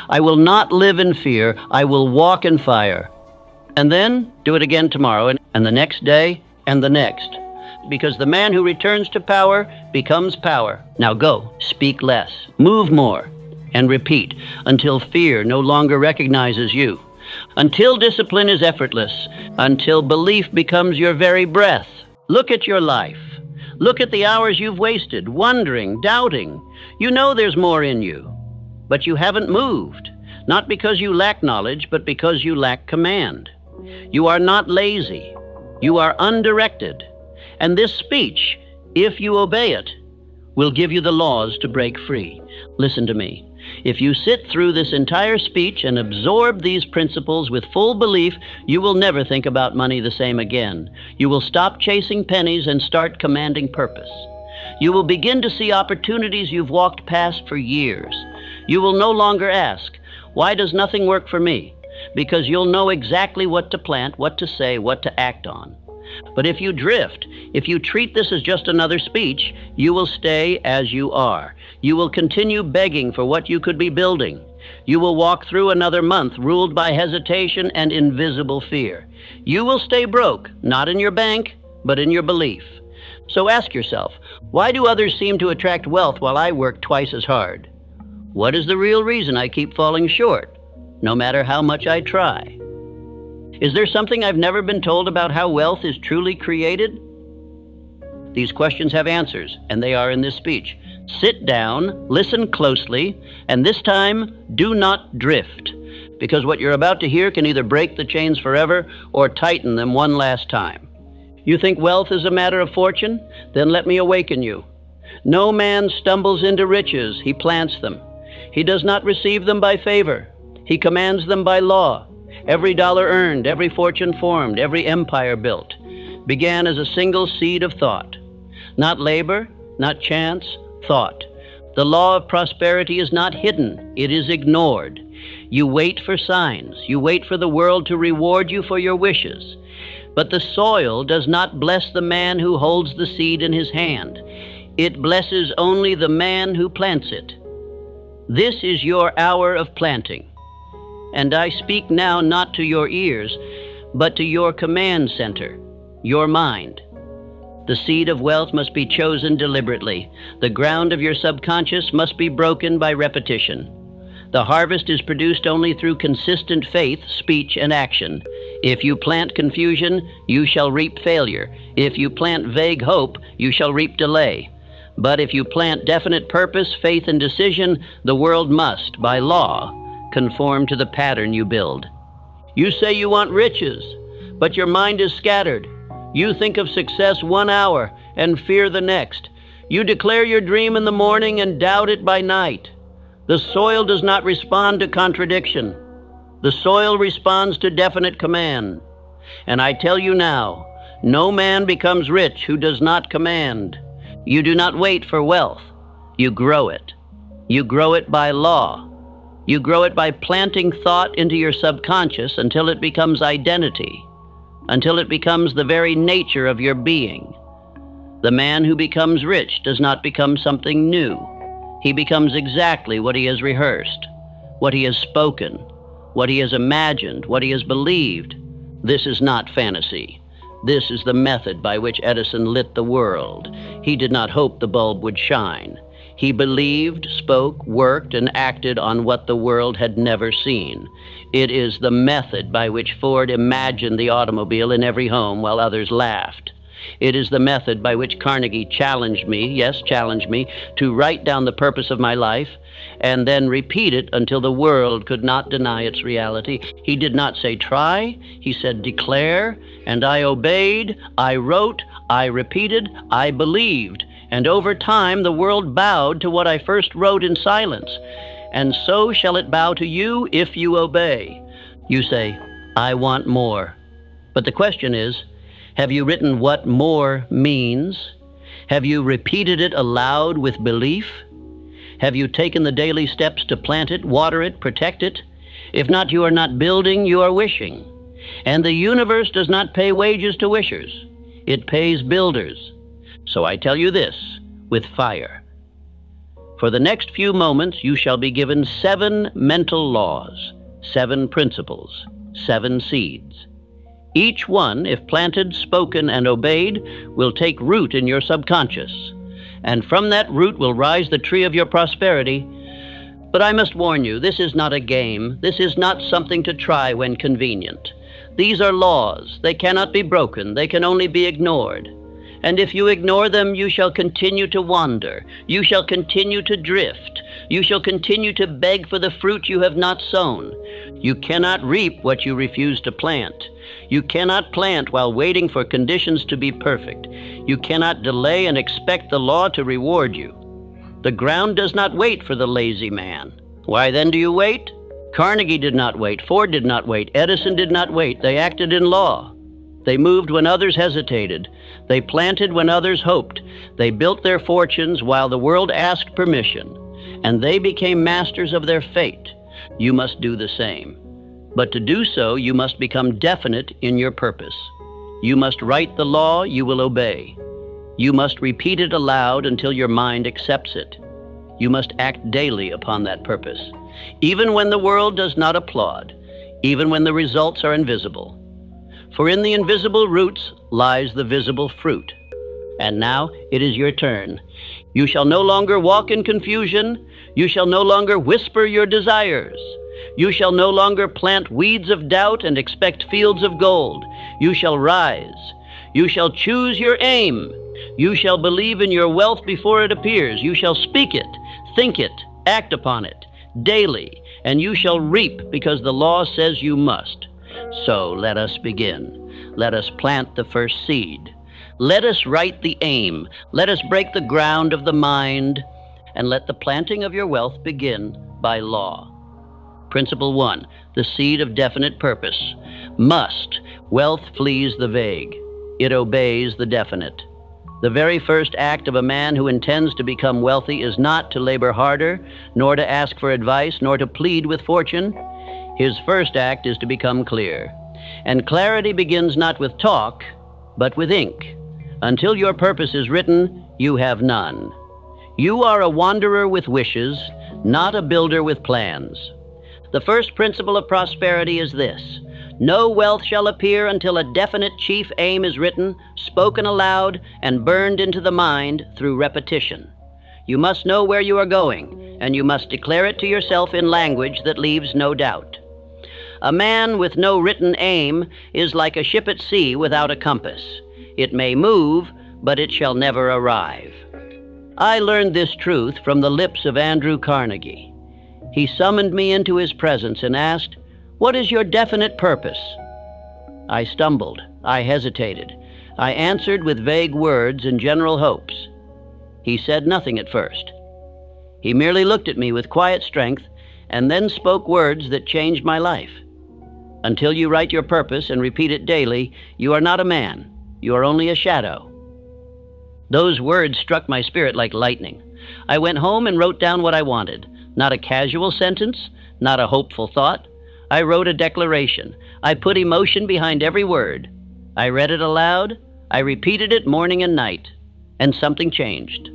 I will not live in fear. I will walk in fire. And then do it again tomorrow, and the next day, and the next. Because the man who returns to power becomes power. Now go, speak less, move more, and repeat until fear no longer recognizes you. Until discipline is effortless, until belief becomes your very breath. Look at your life. Look at the hours you've wasted, wondering, doubting. You know there's more in you, but you haven't moved, not because you lack knowledge, but because you lack command. You are not lazy. You are undirected. And this speech, if you obey it, will give you the laws to break free. Listen to me. If you sit through this entire speech and absorb these principles with full belief, you will never think about money the same again. You will stop chasing pennies and start commanding purpose. You will begin to see opportunities you've walked past for years. You will no longer ask, why does nothing work for me? Because you'll know exactly what to plant, what to say, what to act on. But if you drift, if you treat this as just another speech, you will stay as you are. You will continue begging for what you could be building. You will walk through another month ruled by hesitation and invisible fear. You will stay broke, not in your bank, but in your belief. So ask yourself, why do others seem to attract wealth while I work twice as hard? What is the real reason I keep falling short, no matter how much I try? Is there something I've never been told about how wealth is truly created? These questions have answers, and they are in this speech. Sit down, listen closely, and this time, do not drift, because what you're about to hear can either break the chains forever or tighten them one last time. You think wealth is a matter of fortune? Then let me awaken you. No man stumbles into riches, he plants them. He does not receive them by favor. He commands them by law. Every dollar earned, every fortune formed, every empire built, began as a single seed of thought. Not labor, not chance, thought. The law of prosperity is not hidden, it is ignored. You wait for signs, you wait for the world to reward you for your wishes. But the soil does not bless the man who holds the seed in his hand. It blesses only the man who plants it. This is your hour of planting. And I speak now not to your ears, but to your command center, your mind. The seed of wealth must be chosen deliberately. The ground of your subconscious must be broken by repetition. The harvest is produced only through consistent faith, speech, and action. If you plant confusion, you shall reap failure. If you plant vague hope, you shall reap delay. But if you plant definite purpose, faith, and decision, the world must, by law, conform to the pattern you build. You say you want riches, but your mind is scattered. You think of success 1 hour and fear the next. You declare your dream in the morning and doubt it by night. The soil does not respond to contradiction. The soil responds to definite command. And I tell you now, no man becomes rich who does not command. You do not wait for wealth. You grow it. You grow it by law. You grow it by planting thought into your subconscious until it becomes identity, until it becomes the very nature of your being. The man who becomes rich does not become something new. He becomes exactly what he has rehearsed, what he has spoken, what he has imagined, what he has believed. This is not fantasy. This is the method by which Edison lit the world. He did not hope the bulb would shine. He believed, spoke, worked, and acted on what the world had never seen. It is the method by which Ford imagined the automobile in every home while others laughed. It is the method by which Carnegie challenged me, yes, challenged me, to write down the purpose of my life and then repeat it until the world could not deny its reality. He did not say try, he said declare, and I obeyed, I wrote, I repeated, I believed. And over time, the world bowed to what I first wrote in silence. And so shall it bow to you if you obey. You say, I want more. But the question is, have you written what more means? Have you repeated it aloud with belief? Have you taken the daily steps to plant it, water it, protect it? If not, you are not building, you are wishing. And the universe does not pay wages to wishers. It pays builders. So I tell you this, with fire. For the next few moments, you shall be given 7 mental laws, 7 principles, 7 seeds. Each one, if planted, spoken, and obeyed, will take root in your subconscious. And from that root will rise the tree of your prosperity. But I must warn you, this is not a game. This is not something to try when convenient. These are laws. They cannot be broken. They can only be ignored. And if you ignore them, you shall continue to wander. You shall continue to drift. You shall continue to beg for the fruit you have not sown. You cannot reap what you refuse to plant. You cannot plant while waiting for conditions to be perfect. You cannot delay and expect the law to reward you. The ground does not wait for the lazy man. Why then do you wait? Carnegie did not wait. Ford did not wait. Edison did not wait. They acted in law. They moved when others hesitated. They planted when others hoped. They built their fortunes while the world asked permission. And they became masters of their fate. You must do the same. But to do so, you must become definite in your purpose. You must write the law you will obey. You must repeat it aloud until your mind accepts it. You must act daily upon that purpose, even when the world does not applaud, even when the results are invisible. For in the invisible roots lies the visible fruit. And now it is your turn. You shall no longer walk in confusion. You shall no longer whisper your desires. You shall no longer plant weeds of doubt and expect fields of gold. You shall rise. You shall choose your aim. You shall believe in your wealth before it appears. You shall speak it, think it, act upon it daily, and you shall reap because the law says you must. So let us begin. Let us plant the first seed. Let us write the aim. Let us break the ground of the mind, and let the planting of your wealth begin by law. Principle 1, the seed of definite purpose. Must. Wealth flees the vague. It obeys the definite. The very first act of a man who intends to become wealthy is not to labor harder, nor to ask for advice, nor to plead with fortune. His first act is to become clear. And clarity begins not with talk, but with ink. Until your purpose is written, you have none. You are a wanderer with wishes, not a builder with plans. The first principle of prosperity is this: no wealth shall appear until a definite chief aim is written, spoken aloud, and burned into the mind through repetition. You must know where you are going, and you must declare it to yourself in language that leaves no doubt. A man with no written aim is like a ship at sea without a compass. It may move, but it shall never arrive. I learned this truth from the lips of Andrew Carnegie. He summoned me into his presence and asked, "What is your definite purpose?" I stumbled. I hesitated. I answered with vague words and general hopes. He said nothing at first. He merely looked at me with quiet strength and then spoke words that changed my life. Until you write your purpose and repeat it daily, you are not a man. You are only a shadow. Those words struck my spirit like lightning. I went home and wrote down what I wanted. Not a casual sentence, not a hopeful thought. I wrote a declaration. I put emotion behind every word. I read it aloud. I repeated it morning and night. And something changed.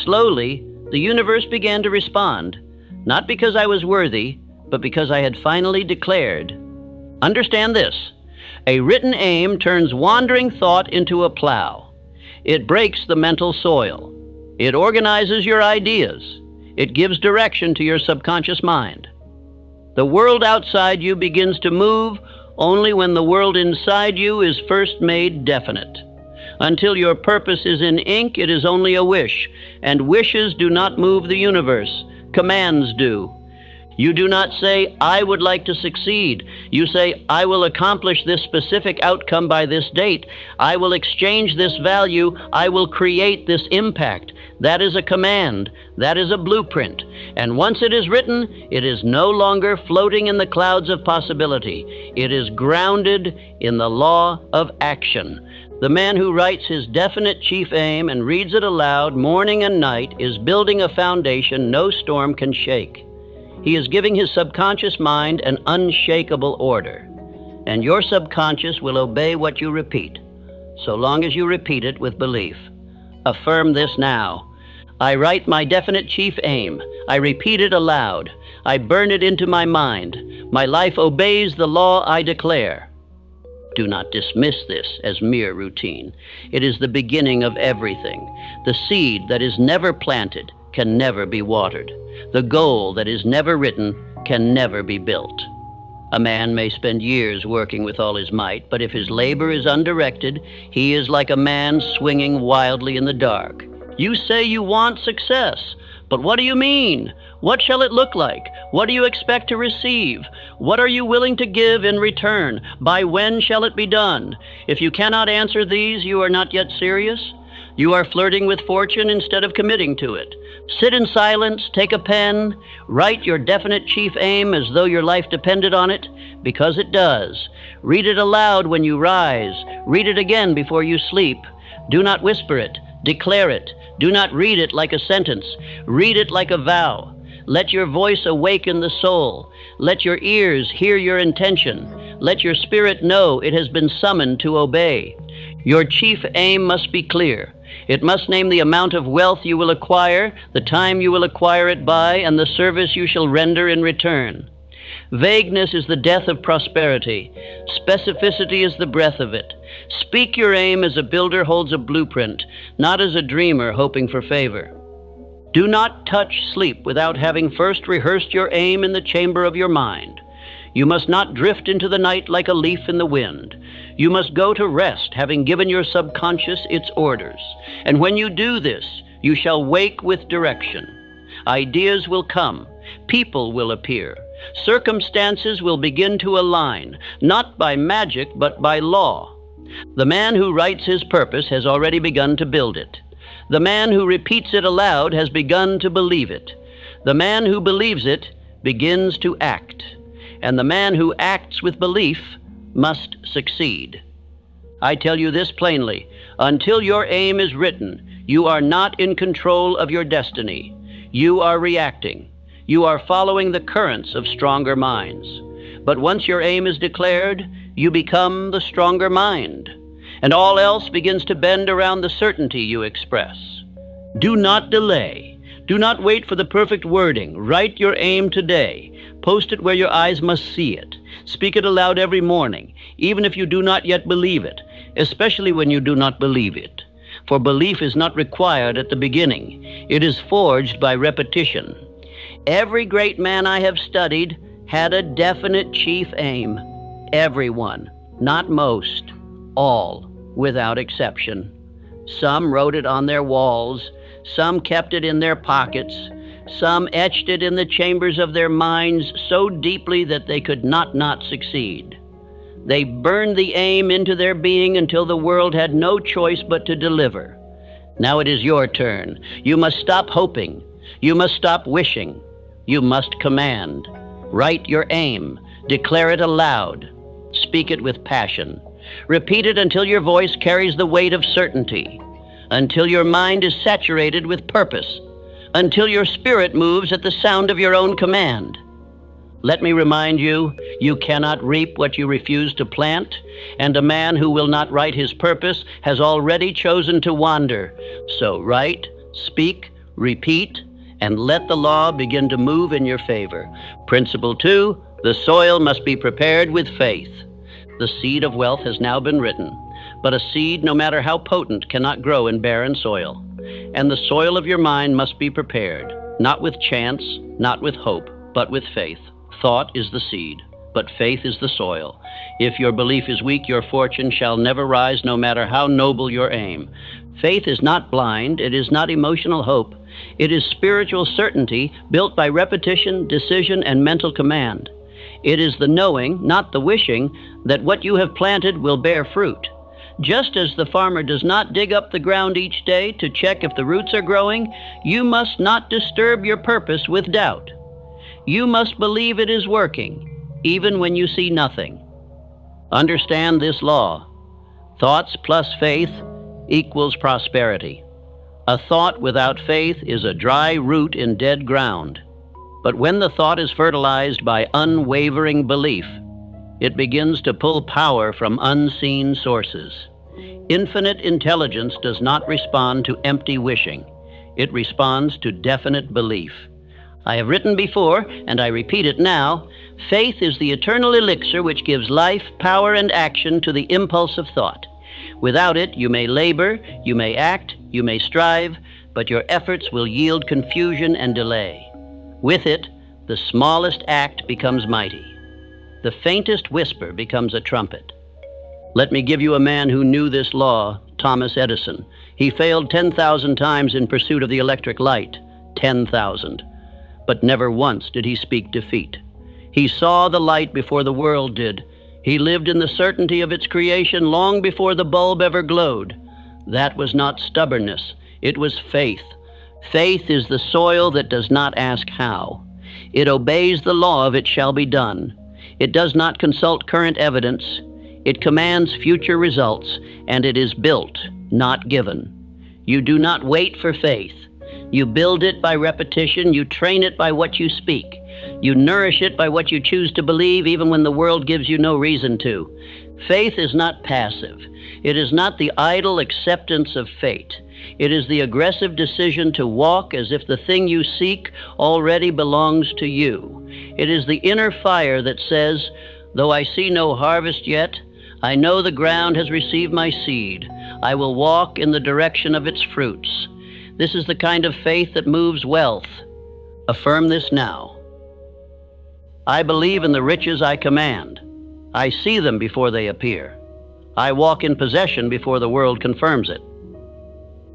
Slowly, the universe began to respond, not because I was worthy, but because I had finally declared. Understand this: a written aim turns wandering thought into a plow. It breaks the mental soil. It organizes your ideas. It gives direction to your subconscious mind. The world outside you begins to move only when the world inside you is first made definite. Until your purpose is in ink, it is only a wish, and wishes do not move the universe. Commands do. You do not say, I would like to succeed. You say, I will accomplish this specific outcome by this date. I will exchange this value. I will create this impact. That is a command. That is a blueprint. And once it is written, it is no longer floating in the clouds of possibility. It is grounded in the law of action. The man who writes his definite chief aim and reads it aloud morning and night is building a foundation no storm can shake. He is giving his subconscious mind an unshakable order. And your subconscious will obey what you repeat, so long as you repeat it with belief. Affirm this now. I write my definite chief aim. I repeat it aloud. I burn it into my mind. My life obeys the law I declare. Do not dismiss this as mere routine. It is the beginning of everything. The seed that is never planted can never be watered. The goal that is never written can never be built. A man may spend years working with all his might, but if his labor is undirected, he is like a man swinging wildly in the dark. You say you want success, but what do you mean? What shall it look like? What do you expect to receive? What are you willing to give in return? By when shall it be done? If you cannot answer these, you are not yet serious. You are flirting with fortune instead of committing to it. Sit in silence, take a pen, write your definite chief aim as though your life depended on it, because it does. Read it aloud when you rise. Read it again before you sleep. Do not whisper it. Declare it. Do not read it like a sentence. Read it like a vow. Let your voice awaken the soul. Let your ears hear your intention. Let your spirit know it has been summoned to obey. Your chief aim must be clear. It must name the amount of wealth you will acquire, the time you will acquire it by, and the service you shall render in return. Vagueness is the death of prosperity. Specificity is the breath of it. Speak your aim as a builder holds a blueprint, not as a dreamer hoping for favor. Do not touch sleep without having first rehearsed your aim in the chamber of your mind. You must not drift into the night like a leaf in the wind. You must go to rest, having given your subconscious its orders. And when you do this, you shall wake with direction. Ideas will come. People will appear. Circumstances will begin to align, not by magic, but by law. The man who writes his purpose has already begun to build it. The man who repeats it aloud has begun to believe it. The man who believes it begins to act. And the man who acts with belief must succeed. I tell you this plainly, until your aim is written, you are not in control of your destiny. You are reacting. You are following the currents of stronger minds. But once your aim is declared, you become the stronger mind, and all else begins to bend around the certainty you express. Do not delay. Do not wait for the perfect wording. Write your aim today. Post it where your eyes must see it. Speak it aloud every morning, even if you do not yet believe it, especially when you do not believe it. For belief is not required at the beginning. It is forged by repetition. Every great man I have studied had a definite chief aim. Everyone, not most, all, without exception. Some wrote it on their walls. Some kept it in their pockets. Some etched it in the chambers of their minds so deeply that they could not succeed. They burned the aim into their being until the world had no choice but to deliver. Now it is your turn. You must stop hoping. You must stop wishing. You must command. Write your aim. Declare it aloud. Speak it with passion. Repeat it until your voice carries the weight of certainty, until your mind is saturated with purpose, until your spirit moves at the sound of your own command. Let me remind you, you cannot reap what you refuse to plant, and a man who will not write his purpose has already chosen to wander. So write, speak, repeat, and let the law begin to move in your favor. Principle 2, the soil must be prepared with faith. The seed of wealth has now been written, but a seed, no matter how potent, cannot grow in barren soil. And the soil of your mind must be prepared, not with chance, not with hope, but with faith. Thought is the seed, but faith is the soil. If your belief is weak, your fortune shall never rise, no matter how noble your aim. Faith is not blind. It is not emotional hope. It is spiritual certainty built by repetition, decision, and mental command. It is the knowing, not the wishing, that what you have planted will bear fruit. Just as the farmer does not dig up the ground each day to check if the roots are growing, you must not disturb your purpose with doubt. You must believe it is working, even when you see nothing. Understand this law. Thoughts plus faith equals prosperity. A thought without faith is a dry root in dead ground. But when the thought is fertilized by unwavering belief, it begins to pull power from unseen sources. Infinite intelligence does not respond to empty wishing. It responds to definite belief. I have written before, and I repeat it now, faith is the eternal elixir which gives life, power, and action to the impulse of thought. Without it, you may labor, you may act, you may strive, but your efforts will yield confusion and delay. With it, the smallest act becomes mighty. The faintest whisper becomes a trumpet. Let me give you a man who knew this law, Thomas Edison. He failed 10,000 times in pursuit of the electric light, 10,000. But never once did he speak defeat. He saw the light before the world did. He lived in the certainty of its creation long before the bulb ever glowed. That was not stubbornness, it was faith. Faith is the soil that does not ask how. It obeys the law of it shall be done. It does not consult current evidence. It commands future results, and it is built, not given. You do not wait for faith. You build it by repetition. You train it by what you speak. You nourish it by what you choose to believe, even when the world gives you no reason to. Faith is not passive. It is not the idle acceptance of fate. It is the aggressive decision to walk as if the thing you seek already belongs to you. It is the inner fire that says, though I see no harvest yet, I know the ground has received my seed. I will walk in the direction of its fruits. This is the kind of faith that moves wealth. Affirm this now. I believe in the riches I command. I see them before they appear. I walk in possession before the world confirms it.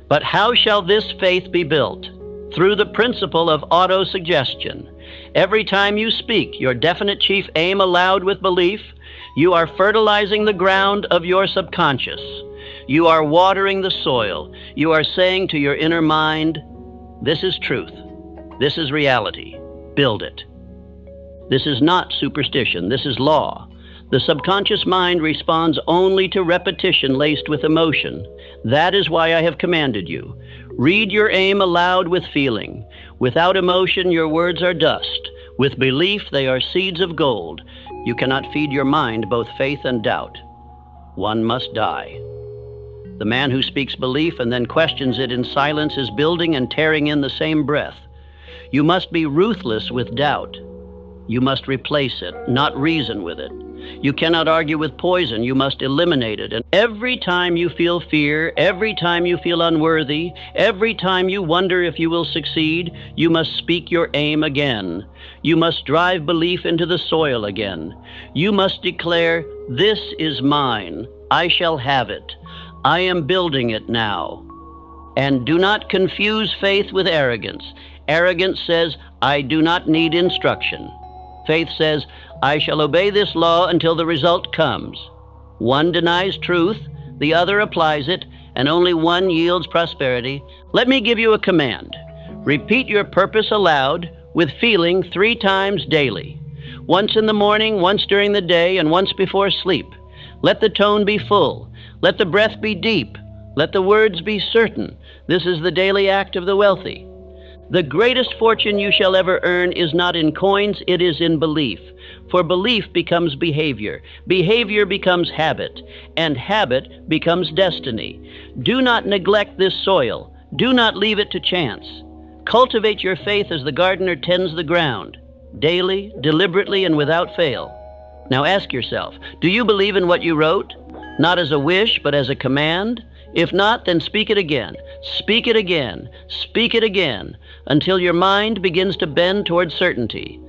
But how shall this faith be built? Through the principle of auto-suggestion. Every time you speak your definite chief aim aloud with belief, you are fertilizing the ground of your subconscious. You are watering the soil. You are saying to your inner mind, this is truth. This is reality. Build it. This is not superstition. This is law. The subconscious mind responds only to repetition laced with emotion. That is why I have commanded you. Read your aim aloud with feeling. Without emotion, your words are dust. With belief, they are seeds of gold. You cannot feed your mind both faith and doubt. One must die. The man who speaks belief and then questions it in silence is building and tearing in the same breath. You must be ruthless with doubt. You must replace it, not reason with it. You cannot argue with poison. You must eliminate it. And every time you feel fear, every time you feel unworthy, every time you wonder if you will succeed, you must speak your aim again. You must drive belief into the soil again. You must declare, this is mine. I shall have it. I am building it now. And do not confuse faith with arrogance. Arrogance says, I do not need instruction. Faith says, I shall obey this law until the result comes. One denies truth, the other applies it, and only one yields prosperity. Let me give you a command. Repeat your purpose aloud with feeling 3 times daily. Once in the morning, once during the day, and once before sleep. Let the tone be full. Let the breath be deep. Let the words be certain. This is the daily act of the wealthy. The greatest fortune you shall ever earn is not in coins, it is in belief. For belief becomes behavior. Behavior becomes habit. And habit becomes destiny. Do not neglect this soil. Do not leave it to chance. Cultivate your faith as the gardener tends the ground, daily, deliberately, and without fail. Now ask yourself, do you believe in what you wrote? Not as a wish, but as a command? If not, then speak it again. Speak it again. Speak it again, until your mind begins to bend toward certainty,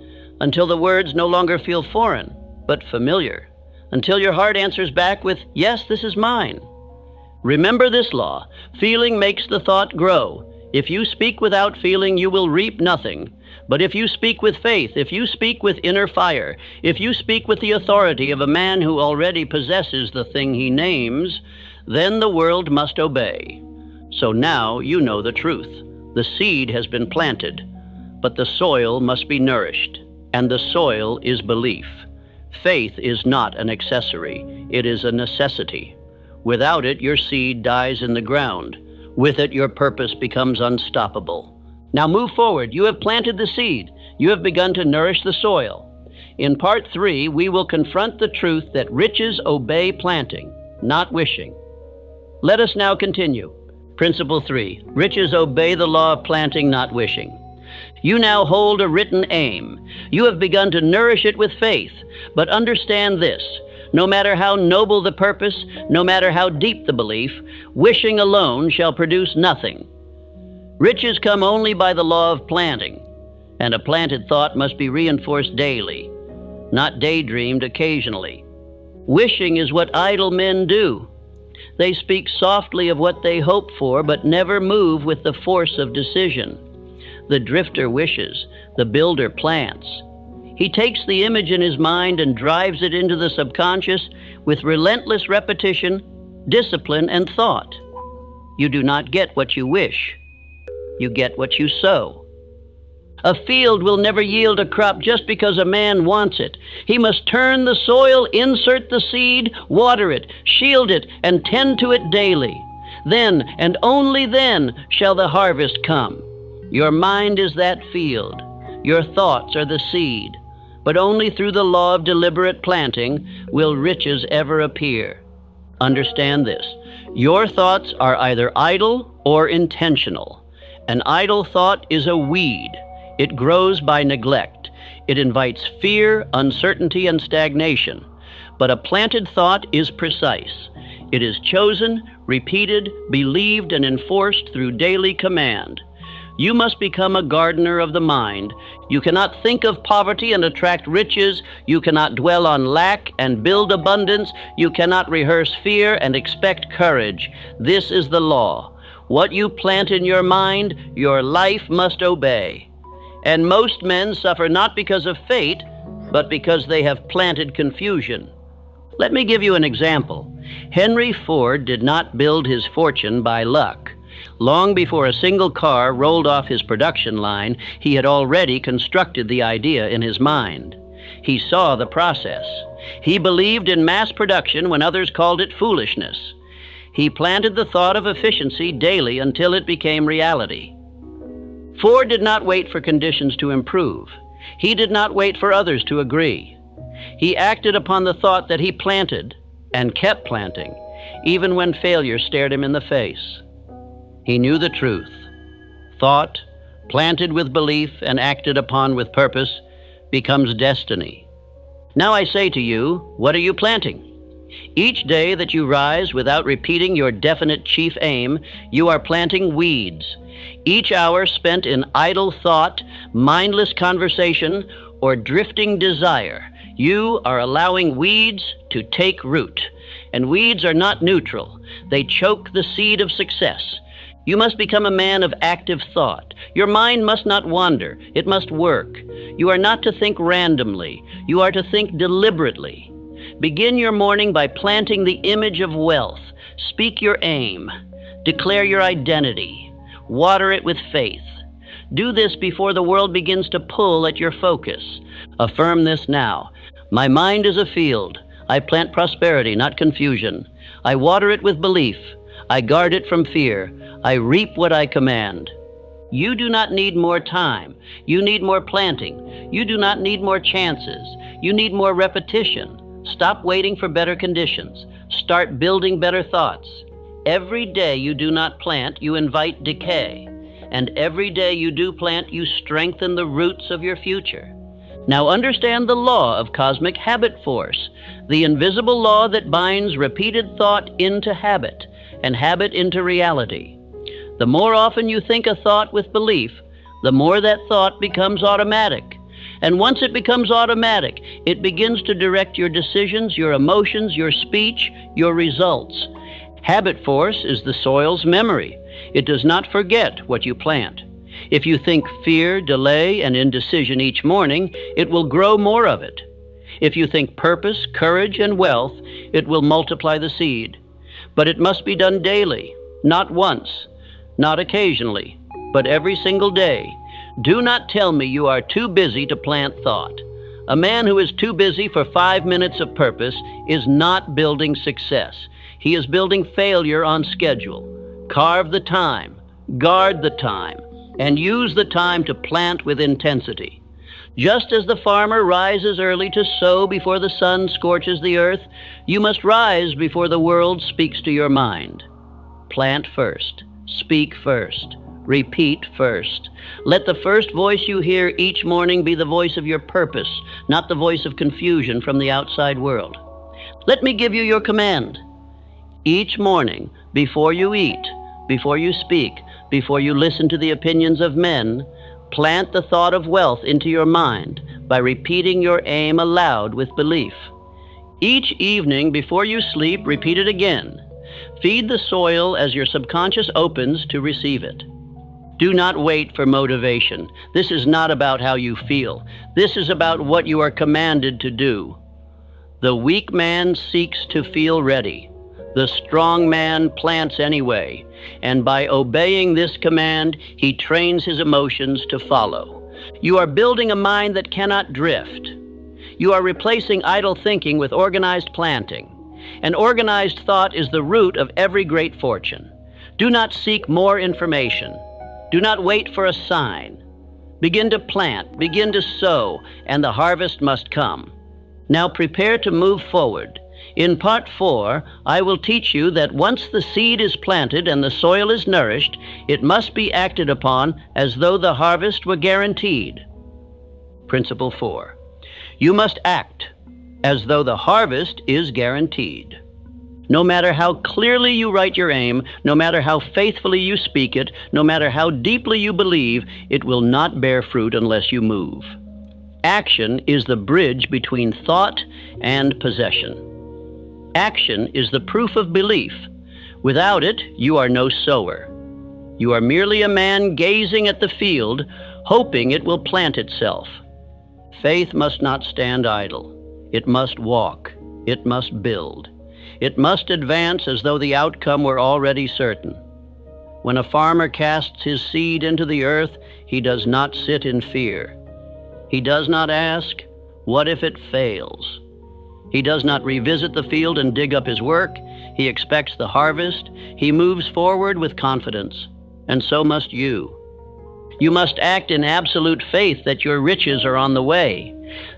until the words no longer feel foreign, but familiar, until your heart answers back with, yes, this is mine. Remember this law. Feeling makes the thought grow. If you speak without feeling, you will reap nothing. But if you speak with faith, if you speak with inner fire, if you speak with the authority of a man who already possesses the thing he names, then the world must obey. So now you know the truth. The seed has been planted, but the soil must be nourished, and the soil is belief. Faith is not an accessory, it is a necessity. Without it, your seed dies in the ground. With it, your purpose becomes unstoppable. Now move forward. You have planted the seed. You have begun to nourish the soil. In part 3, we will confront the truth that riches obey planting, not wishing. Let us now continue. Principle 3, riches obey the law of planting, not wishing. You now hold a written aim. You have begun to nourish it with faith. But understand this. No matter how noble the purpose, no matter how deep the belief, wishing alone shall produce nothing. Riches come only by the law of planting, and a planted thought must be reinforced daily, not daydreamed occasionally. Wishing is what idle men do. They speak softly of what they hope for, but never move with the force of decision. The drifter wishes, the builder plants. He takes the image in his mind and drives it into the subconscious with relentless repetition, discipline, and thought. You do not get what you wish. You get what you sow. A field will never yield a crop just because a man wants it. He must turn the soil, insert the seed, water it, shield it, and tend to it daily. Then, and only then, shall the harvest come. Your mind is that field. Your thoughts are the seed. But only through the law of deliberate planting will riches ever appear. Understand this. Your thoughts are either idle or intentional. An idle thought is a weed. It grows by neglect. It invites fear, uncertainty, and stagnation. But a planted thought is precise. It is chosen, repeated, believed, and enforced through daily command. You must become a gardener of the mind. You cannot think of poverty and attract riches. You cannot dwell on lack and build abundance. You cannot rehearse fear and expect courage. This is the law. What you plant in your mind, your life must obey. And most men suffer not because of fate, but because they have planted confusion. Let me give you an example. Henry Ford did not build his fortune by luck. Long before a single car rolled off his production line, he had already constructed the idea in his mind. He saw the process. He believed in mass production when others called it foolishness. He planted the thought of efficiency daily until it became reality. Ford did not wait for conditions to improve. He did not wait for others to agree. He acted upon the thought that he planted and kept planting, even when failure stared him in the face. He knew the truth. Thought, planted with belief and acted upon with purpose, becomes destiny. Now I say to you, what are you planting? Each day that you rise without repeating your definite chief aim, you are planting weeds. Each hour spent in idle thought, mindless conversation, or drifting desire, you are allowing weeds to take root. And weeds are not neutral. They choke the seed of success. You must become a man of active thought. Your mind must not wander. It must work. You are not to think randomly. You are to think deliberately. Begin your morning by planting the image of wealth. Speak your aim. Declare your identity. Water it with faith. Do this before the world begins to pull at your focus. Affirm this now. My mind is a field. I plant prosperity, not confusion. I water it with belief. I guard it from fear. I reap what I command. You do not need more time. You need more planting. You do not need more chances. You need more repetition. Stop waiting for better conditions. Start building better thoughts. Every day you do not plant, you invite decay. And every day you do plant, you strengthen the roots of your future. Now understand the law of cosmic habit force, the invisible law that binds repeated thought into habit and habit into reality. The more often you think a thought with belief, the more that thought becomes automatic. And once it becomes automatic, it begins to direct your decisions, your emotions, your speech, your results. Habit force is the soil's memory. It does not forget what you plant. If you think fear, delay, and indecision each morning, it will grow more of it. If you think purpose, courage, and wealth, it will multiply the seed. But it must be done daily, not once, not occasionally, but every single day. Do not tell me you are too busy to plant thought. A man who is too busy for 5 minutes of purpose is not building success. He is building failure on schedule. Carve the time, guard the time, and use the time to plant with intensity. Just as the farmer rises early to sow before the sun scorches the earth, you must rise before the world speaks to your mind. Plant first, speak first, repeat first. Let the first voice you hear each morning be the voice of your purpose, not the voice of confusion from the outside world. Let me give you your command. Each morning, before you eat, before you speak, before you listen to the opinions of men, plant the thought of wealth into your mind by repeating your aim aloud with belief. Each evening before you sleep, repeat it again. Feed the soil as your subconscious opens to receive it. Do not wait for motivation. This is not about how you feel. This is about what you are commanded to do. The weak man seeks to feel ready. The strong man plants anyway, and by obeying this command, he trains his emotions to follow. You are building a mind that cannot drift. You are replacing idle thinking with organized planting. And organized thought is the root of every great fortune. Do not seek more information. Do not wait for a sign. Begin to plant, begin to sow, and the harvest must come. Now prepare to move forward. In Part 4, I will teach you that once the seed is planted and the soil is nourished, it must be acted upon as though the harvest were guaranteed. Principle 4. You must act as though the harvest is guaranteed. No matter how clearly you write your aim, no matter how faithfully you speak it, no matter how deeply you believe, it will not bear fruit unless you move. Action is the bridge between thought and possession. Action is the proof of belief. Without it, you are no sower. You are merely a man gazing at the field, hoping it will plant itself. Faith must not stand idle. It must walk. It must build. It must advance as though the outcome were already certain. When a farmer casts his seed into the earth, he does not sit in fear. He does not ask, "What if it fails?" He does not revisit the field and dig up his work. He expects the harvest. He moves forward with confidence. And so must you. You must act in absolute faith that your riches are on the way,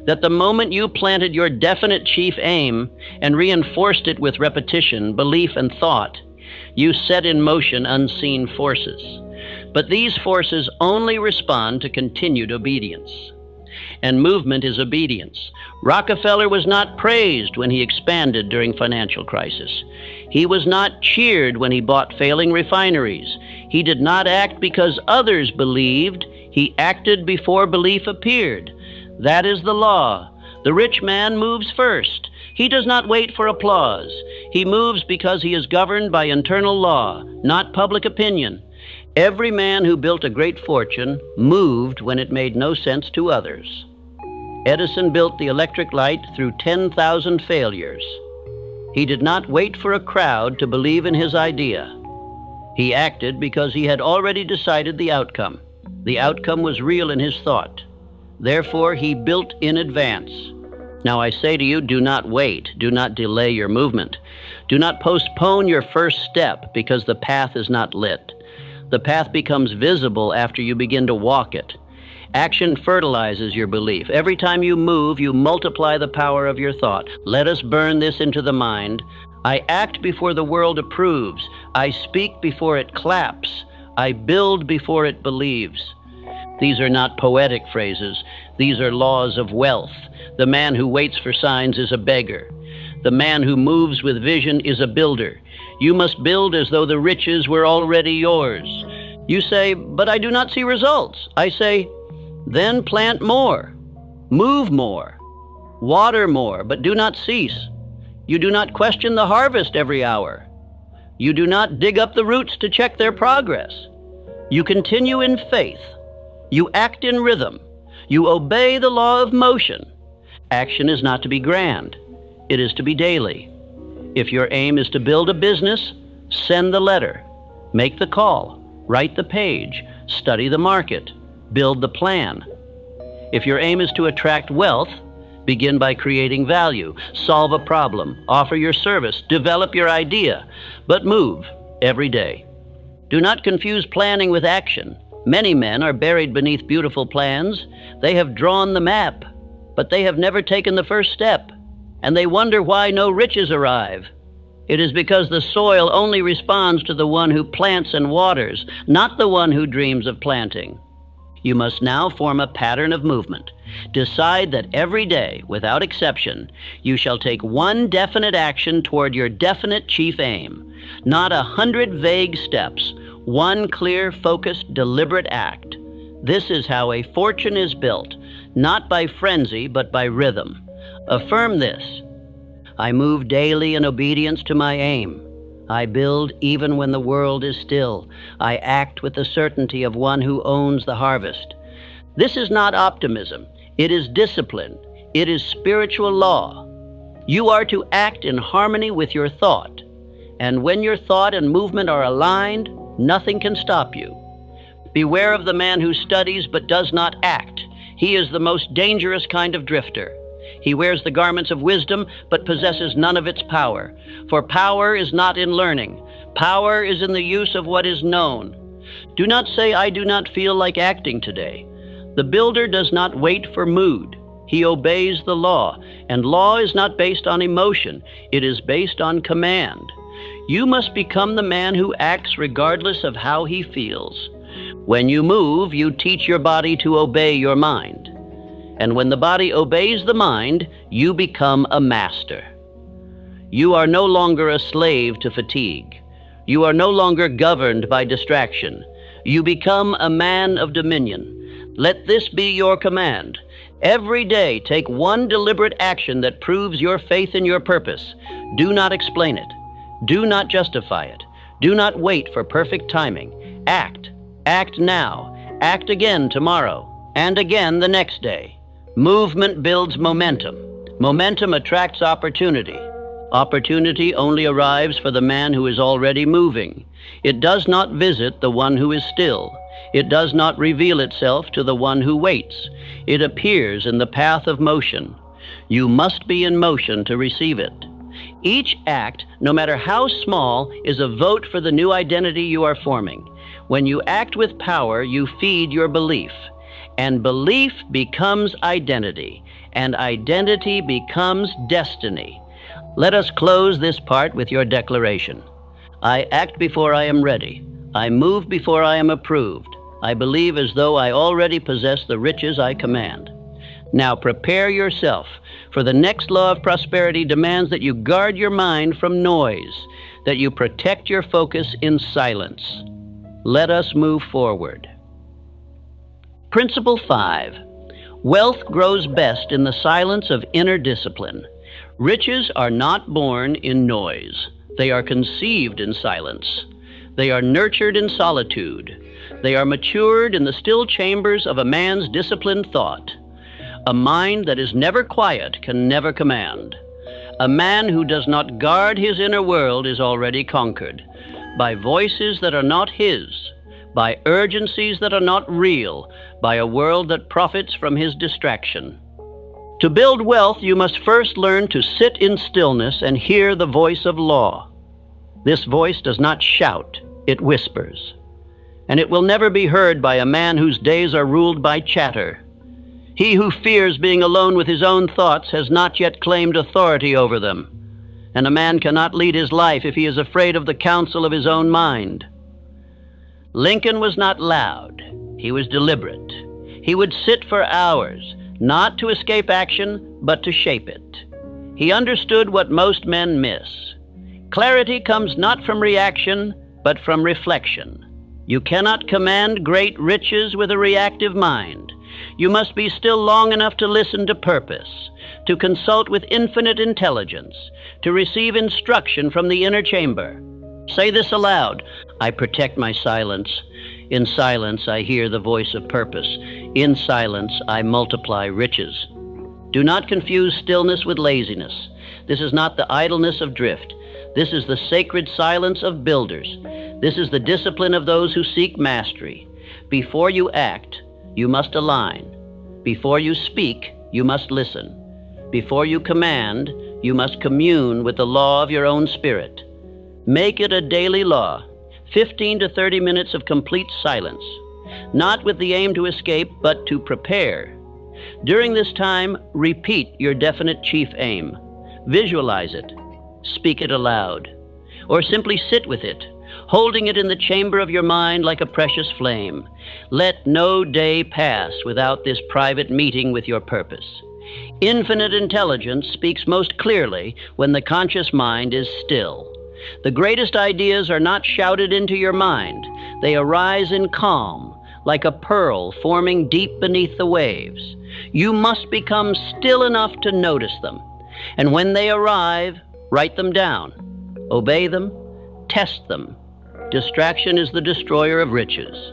that the moment you planted your definite chief aim and reinforced it with repetition, belief, and thought, you set in motion unseen forces. But these forces only respond to continued obedience. And movement is obedience. Rockefeller was not praised when he expanded during financial crisis. He was not cheered when he bought failing refineries. He did not act because others believed. He acted before belief appeared. That is the law. The rich man moves first. He does not wait for applause. He moves because he is governed by internal law, not public opinion. Every man who built a great fortune moved when it made no sense to others. Edison built the electric light through 10,000 failures. He did not wait for a crowd to believe in his idea. He acted because he had already decided the outcome. The outcome was real in his thought. Therefore, he built in advance. Now I say to you, do not wait. Do not delay your movement. Do not postpone your first step because the path is not lit. The path becomes visible after you begin to walk it. Action fertilizes your belief. Every time you move, you multiply the power of your thought. Let us burn this into the mind. I act before the world approves. I speak before it claps. I build before it believes. These are not poetic phrases. These are laws of wealth. The man who waits for signs is a beggar. The man who moves with vision is a builder. You must build as though the riches were already yours. You say, "But I do not see results." I say, then plant more, move more, water more, but do not cease. You do not question the harvest every hour. You do not dig up the roots to check their progress. You continue in faith. You act in rhythm. You obey the law of motion. Action is not to be grand. It is to be daily. If your aim is to build a business, send the letter, make the call, write the page, study the market, build the plan. If your aim is to attract wealth, begin by creating value, solve a problem, offer your service, develop your idea, but move every day. Do not confuse planning with action. Many men are buried beneath beautiful plans. They have drawn the map, but they have never taken the first step, and they wonder why no riches arrive. It is because the soil only responds to the one who plants and waters, not the one who dreams of planting. You must now form a pattern of movement. Decide that every day, without exception, you shall take one definite action toward your definite chief aim, not 100 vague steps, one clear, focused, deliberate act. This is how a fortune is built, not by frenzy, but by rhythm. Affirm this. I move daily in obedience to my aim. I build even when the world is still. I act with the certainty of one who owns the harvest. This is not optimism. It is discipline. It is spiritual law. You are to act in harmony with your thought. And when your thought and movement are aligned, nothing can stop you. Beware of the man who studies but does not act. He is the most dangerous kind of drifter. He wears the garments of wisdom, but possesses none of its power. For power is not in learning. Power is in the use of what is known. Do not say, I do not feel like acting today. The builder does not wait for mood. He obeys the law, and law is not based on emotion. It is based on command. You must become the man who acts regardless of how he feels. When you move, you teach your body to obey your mind. And when the body obeys the mind, you become a master. You are no longer a slave to fatigue. You are no longer governed by distraction. You become a man of dominion. Let this be your command. Every day, take one deliberate action that proves your faith in your purpose. Do not explain it. Do not justify it. Do not wait for perfect timing. Act. Act now. Act again tomorrow, and again the next day. Movement builds momentum. Momentum attracts opportunity. Opportunity only arrives for the man who is already moving. It does not visit the one who is still. It does not reveal itself to the one who waits. It appears in the path of motion. You must be in motion to receive it. Each act, no matter how small, is a vote for the new identity you are forming. When you act with power, you feed your belief. And belief becomes identity, and identity becomes destiny. Let us close this part with your declaration. I act before I am ready. I move before I am approved. I believe as though I already possess the riches I command. Now prepare yourself, for the next law of prosperity demands that you guard your mind from noise, that you protect your focus in silence. Let us move forward. Principle 5. Wealth grows best in the silence of inner discipline. Riches are not born in noise. They are conceived in silence. They are nurtured in solitude. They are matured in the still chambers of a man's disciplined thought. A mind that is never quiet can never command. A man who does not guard his inner world is already conquered by voices that are not his, by urgencies that are not real, by a world that profits from his distraction. To build wealth, you must first learn to sit in stillness and hear the voice of law. This voice does not shout, it whispers. And it will never be heard by a man whose days are ruled by chatter. He who fears being alone with his own thoughts has not yet claimed authority over them. And a man cannot lead his life if he is afraid of the counsel of his own mind. Lincoln was not loud. He was deliberate. He would sit for hours, not to escape action, but to shape it. He understood what most men miss. Clarity comes not from reaction, but from reflection. You cannot command great riches with a reactive mind. You must be still long enough to listen to purpose, to consult with infinite intelligence, to receive instruction from the inner chamber. Say this aloud. I protect my silence. In silence, I hear the voice of purpose. In silence, I multiply riches. Do not confuse stillness with laziness. This is not the idleness of drift. This is the sacred silence of builders. This is the discipline of those who seek mastery. Before you act, you must align. Before you speak, you must listen. Before you command, you must commune with the law of your own spirit. Make it a daily law, 15 to 30 minutes of complete silence, not with the aim to escape, but to prepare. During this time, repeat your definite chief aim. Visualize it. Speak it aloud. Or simply sit with it, holding it in the chamber of your mind like a precious flame. Let no day pass without this private meeting with your purpose. Infinite intelligence speaks most clearly when the conscious mind is still. The greatest ideas are not shouted into your mind. They arise in calm, like a pearl forming deep beneath the waves. You must become still enough to notice them. And when they arrive, write them down. Obey them. Test them. Distraction is the destroyer of riches.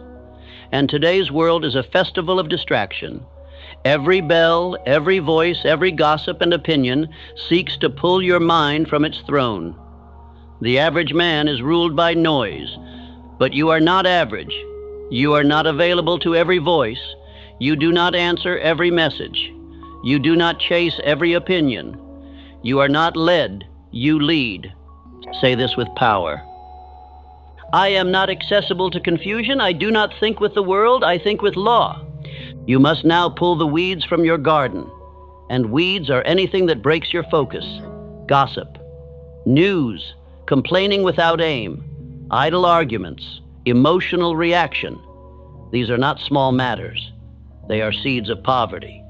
And today's world is a festival of distraction. Every bell, every voice, every gossip and opinion seeks to pull your mind from its throne. The average man is ruled by noise, but you are not average. You are not available to every voice. You do not answer every message. You do not chase every opinion. You are not led, you lead. Say this with power. I am not accessible to confusion. I do not think with the world. I think with law. You must now pull the weeds from your garden. And weeds are anything that breaks your focus. Gossip, news, complaining without aim, idle arguments, emotional reaction. These are not small matters. They are seeds of poverty.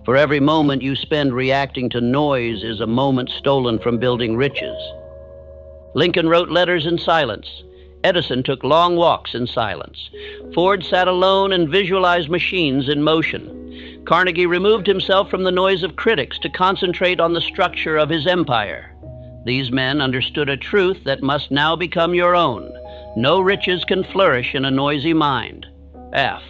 For every moment you spend reacting to noise is a moment stolen from building riches. Lincoln wrote letters in silence. Edison took long walks in silence. Ford sat alone and visualized machines in motion. Carnegie removed himself from the noise of critics to concentrate on the structure of his empire. These men understood a truth that must now become your own. No riches can flourish in a noisy mind. F.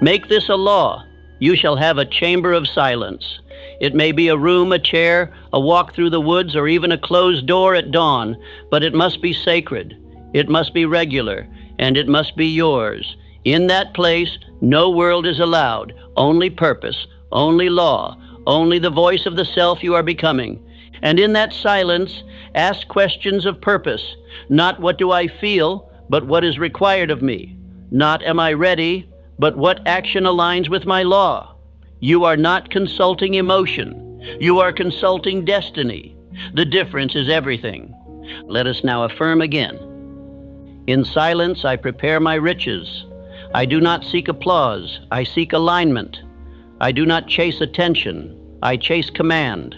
Make this a law. You shall have a chamber of silence. It may be a room, a chair, a walk through the woods, or even a closed door at dawn, but it must be sacred. It must be regular, and it must be yours. In that place, no world is allowed, only purpose, only law, only the voice of the self you are becoming. And in that silence, ask questions of purpose, not what do I feel, but what is required of me. Not am I ready, but what action aligns with my law. You are not consulting emotion. You are consulting destiny. The difference is everything. Let us now affirm again. In silence, I prepare my riches. I do not seek applause. I seek alignment. I do not chase attention. I chase command.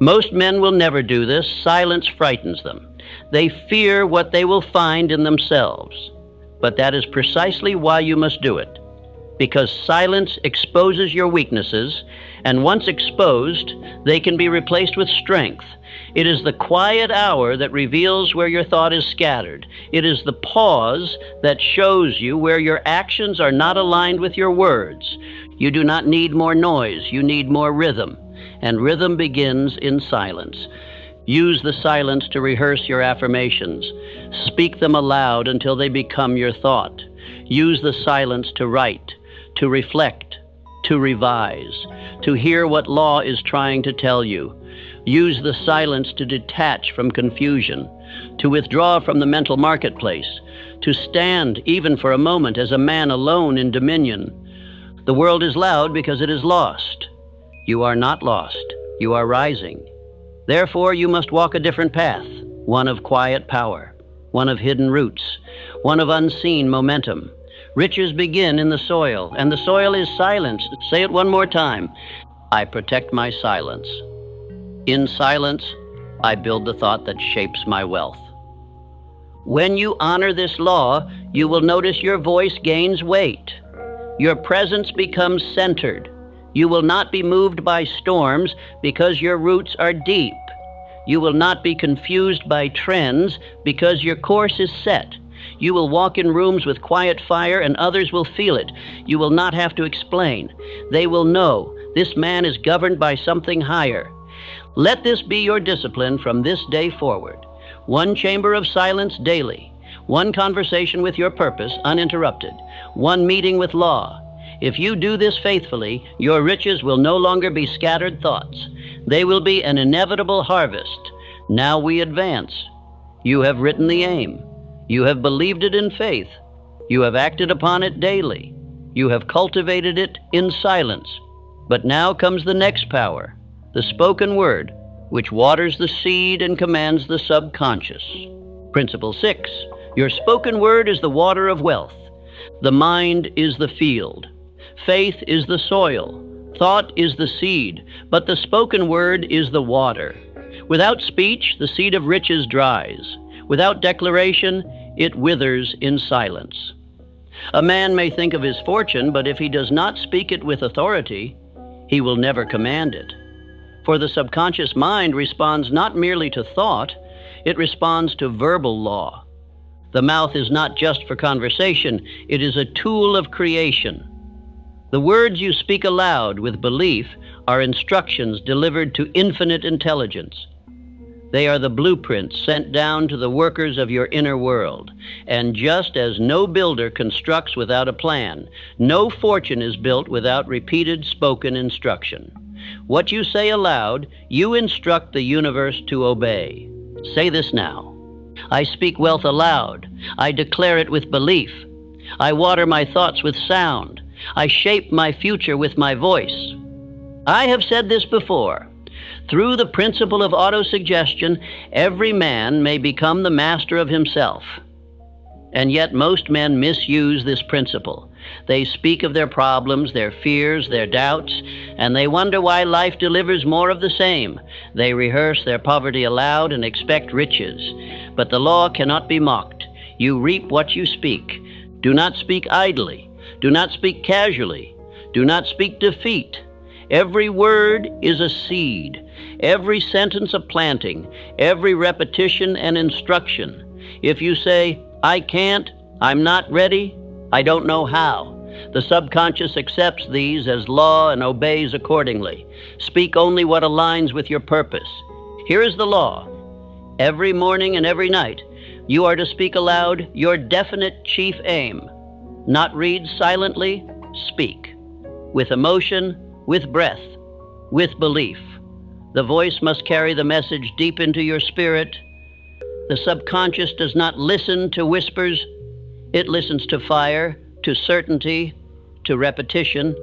Most men will never do this. Silence frightens them. They fear what they will find in themselves. But that is precisely why you must do it. Because silence exposes your weaknesses, and once exposed, they can be replaced with strength. It is the quiet hour that reveals where your thought is scattered. It is the pause that shows you where your actions are not aligned with your words. You do not need more noise. You need more rhythm. And rhythm begins in silence. Use the silence to rehearse your affirmations. Speak them aloud until they become your thought. Use the silence to write, to reflect, to revise, to hear what law is trying to tell you. Use the silence to detach from confusion, to withdraw from the mental marketplace, to stand even for a moment as a man alone in dominion. The world is loud because it is lost. You are not lost. You are rising. Therefore, you must walk a different path, one of quiet power, one of hidden roots, one of unseen momentum. Riches begin in the soil, and the soil is silence. Say it one more time. I protect my silence. In silence, I build the thought that shapes my wealth. When you honor this law, you will notice your voice gains weight. Your presence becomes centered. You will not be moved by storms because your roots are deep. You will not be confused by trends because your course is set. You will walk in rooms with quiet fire and others will feel it. You will not have to explain. They will know this man is governed by something higher. Let this be your discipline from this day forward. One chamber of silence daily. One conversation with your purpose uninterrupted. One meeting with law. If you do this faithfully, your riches will no longer be scattered thoughts. They will be an inevitable harvest. Now we advance. You have written the aim. You have believed it in faith. You have acted upon it daily. You have cultivated it in silence. But now comes the next power, the spoken word, which waters the seed and commands the subconscious. Principle 6. Your spoken word is the water of wealth. The mind is the field. Faith is the soil. Thought is the seed. But the spoken word is the water. Without speech, the seed of riches dries. Without declaration, it withers in silence. A man may think of his fortune, but if he does not speak it with authority, he will never command it. For the subconscious mind responds not merely to thought, it responds to verbal law. The mouth is not just for conversation, it is a tool of creation. The words you speak aloud with belief are instructions delivered to infinite intelligence. They are the blueprints sent down to the workers of your inner world. And just as no builder constructs without a plan, no fortune is built without repeated spoken instruction. What you say aloud, you instruct the universe to obey. Say this now. I speak wealth aloud. I declare it with belief. I water my thoughts with sound. I shape my future with my voice. I have said this before. Through the principle of autosuggestion, every man may become the master of himself. And yet most men misuse this principle. They speak of their problems, their fears, their doubts, and they wonder why life delivers more of the same. They rehearse their poverty aloud and expect riches. But the law cannot be mocked. You reap what you speak. Do not speak idly. Do not speak casually. Do not speak defeat. Every word is a seed. Every sentence a planting. Every repetition an instruction. If you say, I can't, I'm not ready, I don't know how, the subconscious accepts these as law and obeys accordingly. Speak only what aligns with your purpose. Here is the law. Every morning and every night, you are to speak aloud your definite chief aim. Not read silently, speak. With emotion, with breath, with belief. The voice must carry the message deep into your spirit. The subconscious does not listen to whispers. It listens to fire, to certainty, to repetition.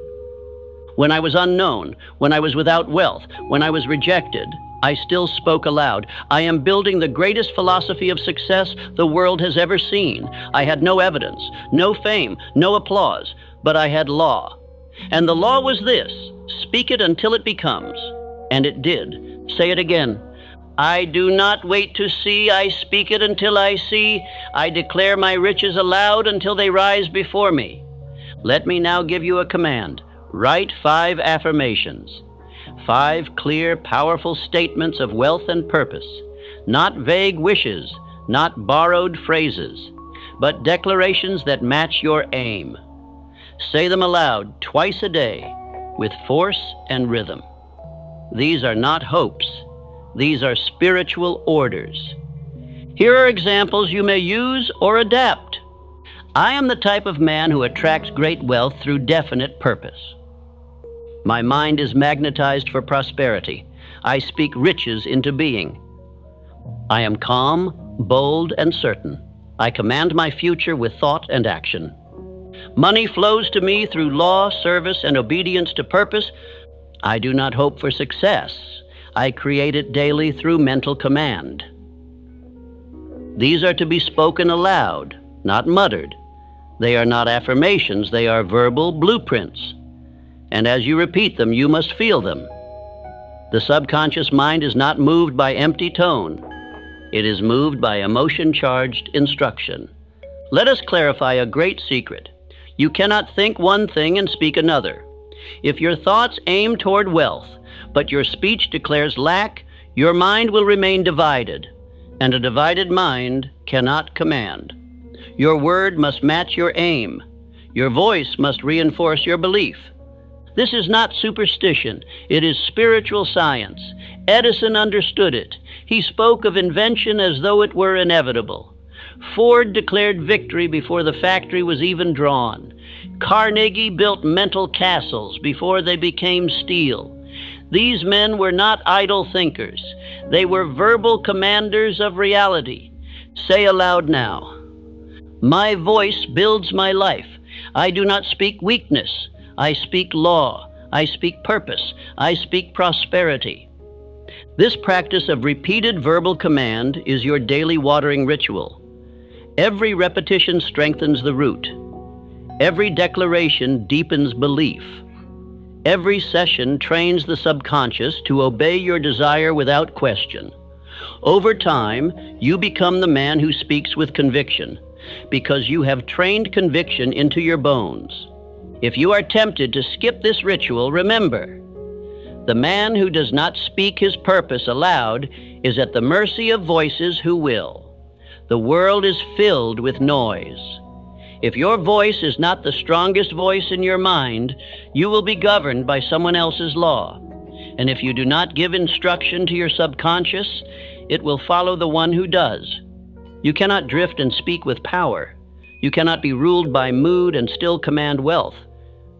When I was unknown, when I was without wealth, when I was rejected, I still spoke aloud. I am building the greatest philosophy of success the world has ever seen. I had no evidence, no fame, no applause, but I had law. And the law was this: speak it until it becomes. And it did. Say it again. I do not wait to see, I speak it until I see. I declare my riches aloud until they rise before me. Let me now give you a command. Write 5 affirmations. 5 clear, powerful statements of wealth and purpose. Not vague wishes, not borrowed phrases, but declarations that match your aim. Say them aloud twice a day with force and rhythm. These are not hopes. These are spiritual orders. Here are examples you may use or adapt. I am the type of man who attracts great wealth through definite purpose. My mind is magnetized for prosperity. I speak riches into being. I am calm, bold, and certain. I command my future with thought and action. Money flows to me through law, service, and obedience to purpose. I do not hope for success. I create it daily through mental command. These are to be spoken aloud, not muttered. They are not affirmations, they are verbal blueprints. And as you repeat them, you must feel them. The subconscious mind is not moved by empty tone. It is moved by emotion-charged instruction. Let us clarify a great secret. You cannot think one thing and speak another. If your thoughts aim toward wealth, but your speech declares lack, Your mind will remain divided, and a divided mind cannot command. Your word must match your aim. Your voice must reinforce your belief. This is not superstition. It is spiritual science. Edison understood it. He spoke of invention as though it were inevitable. Ford declared victory before the factory was even drawn. Carnegie built mental castles before they became steel. These men were not idle thinkers. They were verbal commanders of reality. Say aloud now, "My voice builds my life. I do not speak weakness. I speak law. I speak purpose. I speak prosperity." This practice of repeated verbal command is your daily watering ritual. Every repetition strengthens the root. Every declaration deepens belief. Every session trains the subconscious to obey your desire without question. Over time, you become the man who speaks with conviction, because you have trained conviction into your bones. If you are tempted to skip this ritual, remember, the man who does not speak his purpose aloud is at the mercy of voices who will. The world is filled with noise. If your voice is not the strongest voice in your mind, you will be governed by someone else's law. And if you do not give instruction to your subconscious, it will follow the one who does. You cannot drift and speak with power. You cannot be ruled by mood and still command wealth.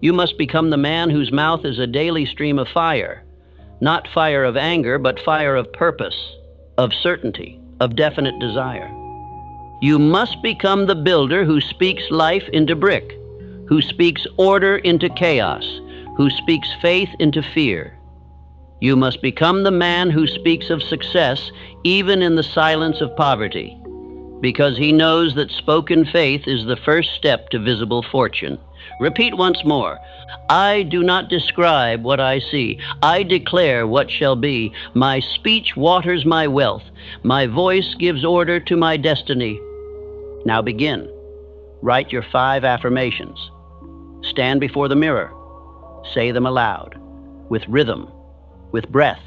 You must become the man whose mouth is a daily stream of fire. Not fire of anger, but fire of purpose, of certainty, of definite desire. You must become the builder who speaks life into brick, who speaks order into chaos, who speaks faith into fear. You must become the man who speaks of success even in the silence of poverty, because he knows that spoken faith is the first step to visible fortune. Repeat once more. I do not describe what I see. I declare what shall be. My speech waters my wealth. My voice gives order to my destiny. Now begin. Write your 5 affirmations. Stand before the mirror. Say them aloud, with rhythm, with breath,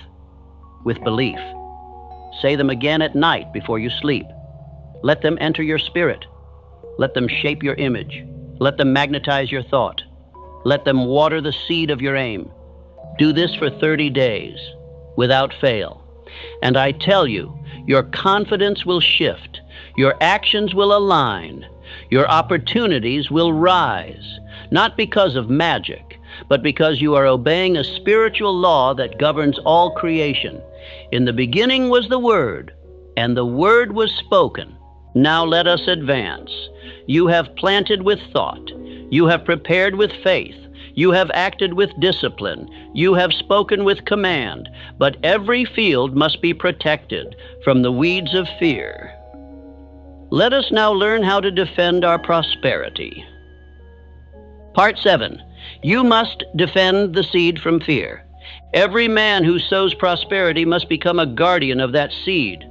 with belief. Say them again at night before you sleep. Let them enter your spirit. Let them shape your image. Let them magnetize your thought. Let them water the seed of your aim. Do this for 30 days, without fail. And I tell you, your confidence will shift. Your actions will align. Your opportunities will rise, not because of magic, but because you are obeying a spiritual law that governs all creation. In the beginning was the Word, and the Word was spoken. Now let us advance. You have planted with thought. You have prepared with faith. You have acted with discipline. You have spoken with command. But every field must be protected from the weeds of fear. Let us now learn how to defend our prosperity. Part 7. You must defend the seed from fear. Every man who sows prosperity must become a guardian of that seed.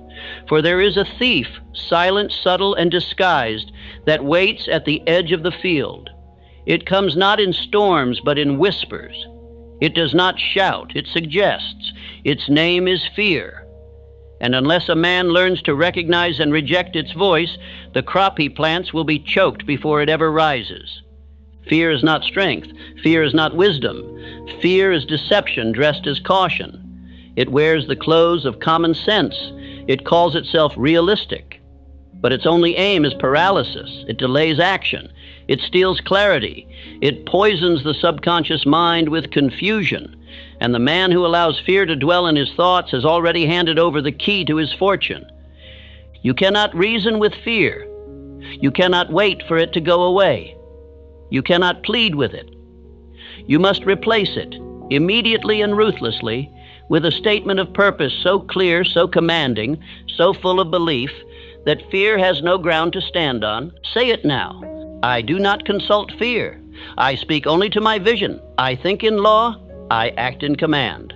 For there is a thief, silent, subtle, and disguised, that waits at the edge of the field. It comes not in storms, but in whispers. It does not shout, it suggests. Its name is fear. And unless a man learns to recognize and reject its voice, the crop he plants will be choked before it ever rises. Fear is not strength. Fear is not wisdom. Fear is deception dressed as caution. It wears the clothes of common sense. It calls itself realistic. But its only aim is paralysis. It delays action. It steals clarity. It poisons the subconscious mind with confusion. And the man who allows fear to dwell in his thoughts has already handed over the key to his fortune. You cannot reason with fear. You cannot wait for it to go away. You cannot plead with it. You must replace it, immediately and ruthlessly, with a statement of purpose so clear, so commanding, so full of belief, that fear has no ground to stand on. Say it now. I do not consult fear. I speak only to my vision. I think in law. I act in command.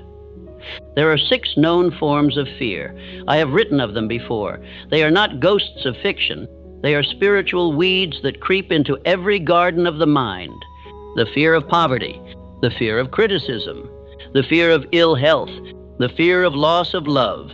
There are 6 known forms of fear. I have written of them before. They are not ghosts of fiction. They are spiritual weeds that creep into every garden of the mind. The fear of poverty, the fear of criticism, the fear of ill health, the fear of loss of love,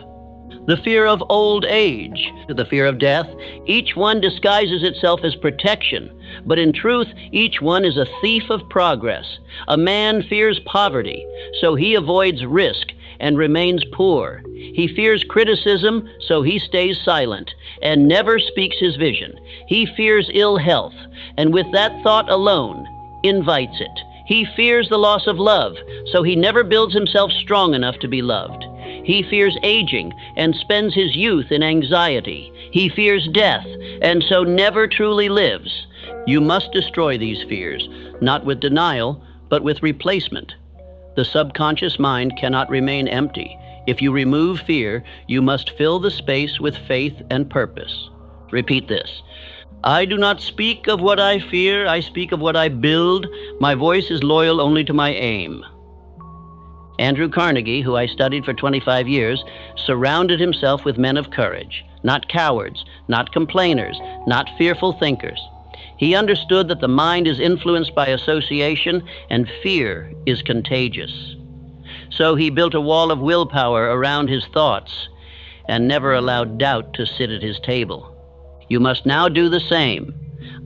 the fear of old age, the fear of death. Each one disguises itself as protection, but in truth, each one is a thief of progress. A man fears poverty, so he avoids risk and remains poor. He fears criticism, so he stays silent and never speaks his vision. He fears ill health, and with that thought alone, invites it. He fears the loss of love, so he never builds himself strong enough to be loved. He fears aging and spends his youth in anxiety. He fears death and so never truly lives. You must destroy these fears, not with denial, but with replacement. The subconscious mind cannot remain empty. If you remove fear, you must fill the space with faith and purpose. Repeat this. I do not speak of what I fear, I speak of what I build. My voice is loyal only to my aim. Andrew Carnegie, who I studied for 25 years, surrounded himself with men of courage, not cowards, not complainers, not fearful thinkers. He understood that the mind is influenced by association and fear is contagious. So he built a wall of willpower around his thoughts and never allowed doubt to sit at his table. You must now do the same.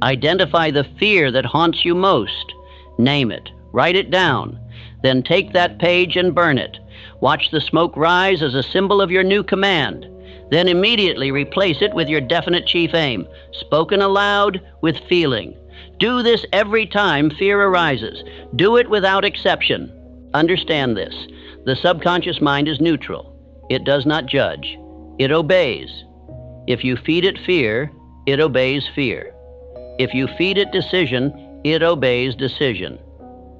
Identify the fear that haunts you most. Name it. Write it down. Then take that page and burn it. Watch the smoke rise as a symbol of your new command. Then immediately replace it with your definite chief aim, spoken aloud with feeling. Do this every time fear arises. Do it without exception. Understand this. The subconscious mind is neutral. It does not judge. It obeys. If you feed it fear, it obeys fear. If you feed it decision, it obeys decision.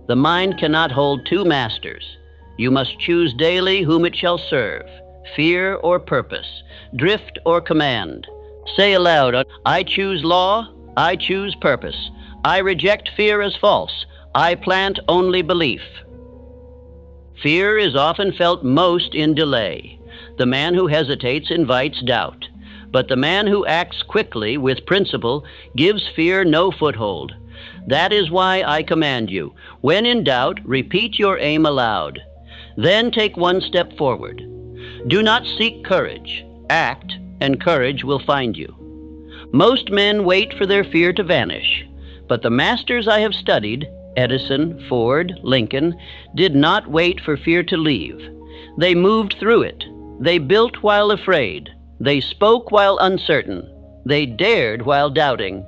The mind cannot hold two masters. You must choose daily whom it shall serve, fear or purpose, drift or command. Say aloud, I choose law, I choose purpose. I reject fear as false. I plant only belief. Fear is often felt most in delay. The man who hesitates invites doubt. But the man who acts quickly with principle gives fear no foothold. That is why I command you, when in doubt, repeat your aim aloud. Then take one step forward. Do not seek courage. Act, and courage will find you. Most men wait for their fear to vanish, but the masters I have studied, Edison, Ford, Lincoln, did not wait for fear to leave. They moved through it. They built while afraid. They spoke while uncertain. They dared while doubting.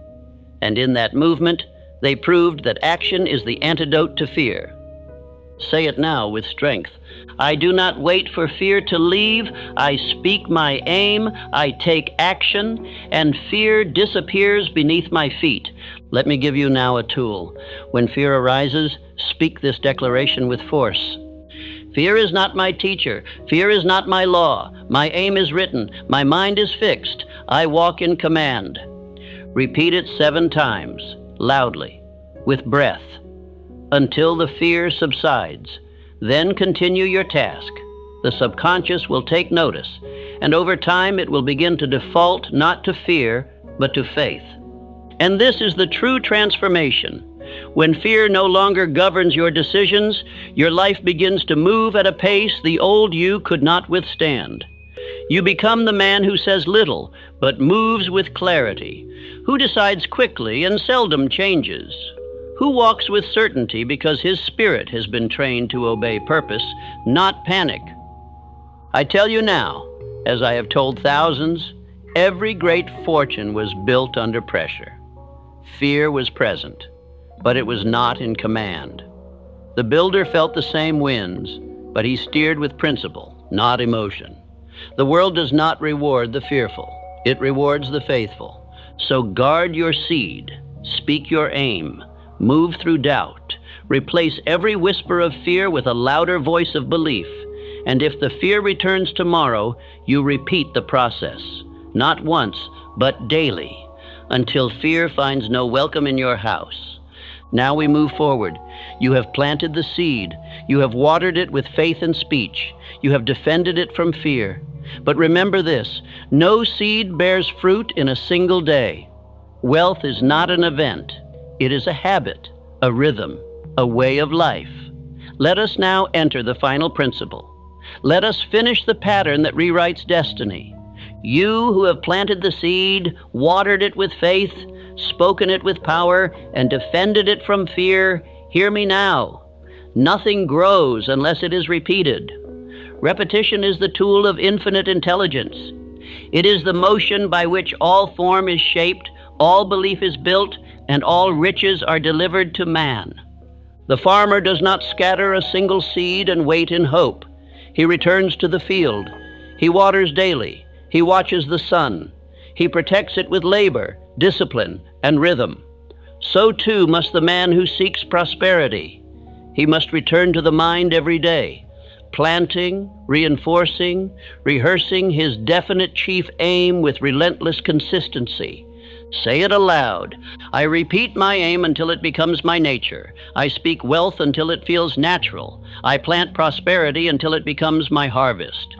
And in that movement, they proved that action is the antidote to fear. Say it now with strength. I do not wait for fear to leave. I speak my aim. I take action, and fear disappears beneath my feet. Let me give you now a tool. When fear arises, speak this declaration with force. Fear is not my teacher. Fear is not my law. My aim is written. My mind is fixed. I walk in command. Repeat it 7 times, loudly, with breath, until the fear subsides. Then continue your task. The subconscious will take notice, and over time it will begin to default not to fear, but to faith. And this is the true transformation. When fear no longer governs your decisions, your life begins to move at a pace the old you could not withstand. You become the man who says little, but moves with clarity, who decides quickly and seldom changes, who walks with certainty because his spirit has been trained to obey purpose, not panic. I tell you now, as I have told thousands, every great fortune was built under pressure. Fear was present, but it was not in command. The builder felt the same winds, but he steered with principle, not emotion. The world does not reward the fearful. It rewards the faithful. So guard your seed, speak your aim, move through doubt, replace every whisper of fear with a louder voice of belief. And if the fear returns tomorrow, you repeat the process, not once, but daily, until fear finds no welcome in your house. Now we move forward. You have planted the seed. You have watered it with faith and speech. You have defended it from fear. But remember this, no seed bears fruit in a single day. Wealth is not an event. It is a habit, a rhythm, a way of life. Let us now enter the final principle. Let us finish the pattern that rewrites destiny. You who have planted the seed, watered it with faith, spoken it with power, and defended it from fear, hear me now. Nothing grows unless it is repeated. Repetition is the tool of infinite intelligence. It is the motion by which all form is shaped, all belief is built, and all riches are delivered to man. The farmer does not scatter a single seed and wait in hope. He returns to the field. He waters daily. He watches the sun. He protects it with labor, discipline, and rhythm. So too must the man who seeks prosperity. He must return to the mind every day, planting, reinforcing, rehearsing his definite chief aim with relentless consistency. Say it aloud. I repeat my aim until it becomes my nature. I speak wealth until it feels natural. I plant prosperity until it becomes my harvest.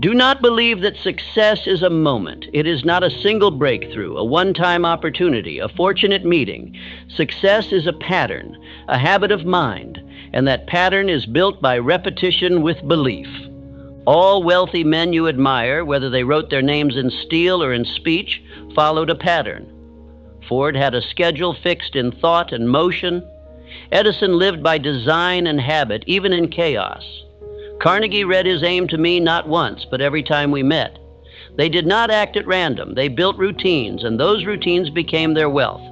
Do not believe that success is a moment. It is not a single breakthrough, a one-time opportunity, a fortunate meeting. Success is a pattern, a habit of mind, and that pattern is built by repetition with belief. All wealthy men you admire, whether they wrote their names in steel or in speech, followed a pattern. Ford had a schedule fixed in thought and motion. Edison lived by design and habit, even in chaos. Carnegie read his aim to me not once, but every time we met. They did not act at random. They built routines, and those routines became their wealth.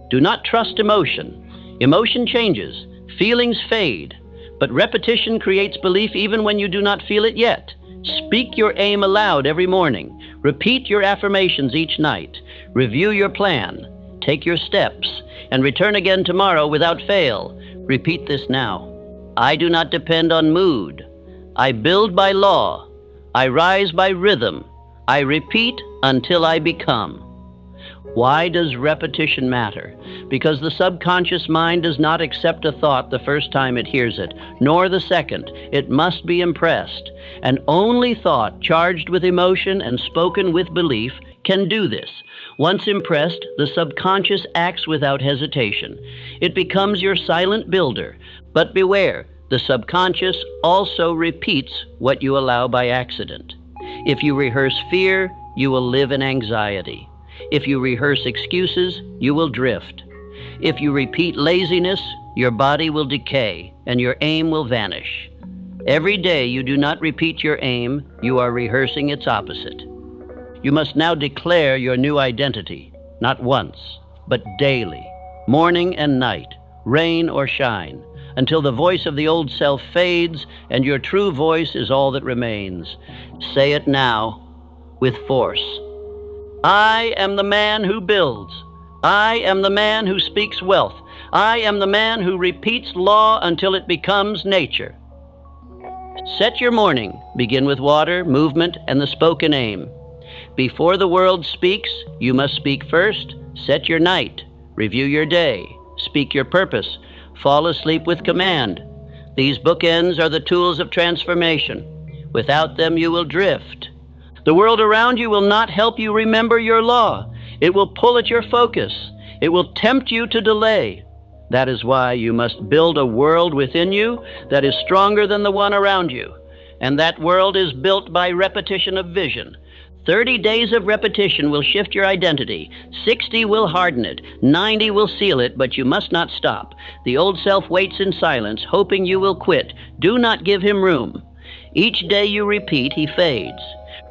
Do not trust emotion. Emotion changes. Feelings fade. But repetition creates belief even when you do not feel it yet. Speak your aim aloud every morning. Repeat your affirmations each night. Review your plan. Take your steps. And return again tomorrow without fail. Repeat this now. I do not depend on mood. I build by law. I rise by rhythm. I repeat until I become. Why does repetition matter? Because the subconscious mind does not accept a thought the first time it hears it, nor the second. It must be impressed. And only thought charged with emotion and spoken with belief can do this. Once impressed, the subconscious acts without hesitation. It becomes your silent builder. But beware, the subconscious also repeats what you allow by accident. If you rehearse fear, you will live in anxiety. If you rehearse excuses, you will drift. If you repeat laziness, your body will decay and your aim will vanish. Every day you do not repeat your aim, you are rehearsing its opposite. You must now declare your new identity, not once, but daily, morning and night, rain or shine, until the voice of the old self fades and your true voice is all that remains. Say it now with force. I am the man who builds. I am the man who speaks wealth. I am the man who repeats law until it becomes nature. Set your morning. Begin with water, movement, and the spoken aim. Before the world speaks, you must speak first. Set your night. Review your day. Speak your purpose. Fall asleep with command. These bookends are the tools of transformation. Without them, you will drift. The world around you will not help you remember your law. It will pull at your focus. It will tempt you to delay. That is why you must build a world within you that is stronger than the one around you. And that world is built by repetition of vision. 30 days of repetition will shift your identity. 60 will harden it. 90 will seal it, but you must not stop. The old self waits in silence, hoping you will quit. Do not give him room. Each day you repeat, he fades.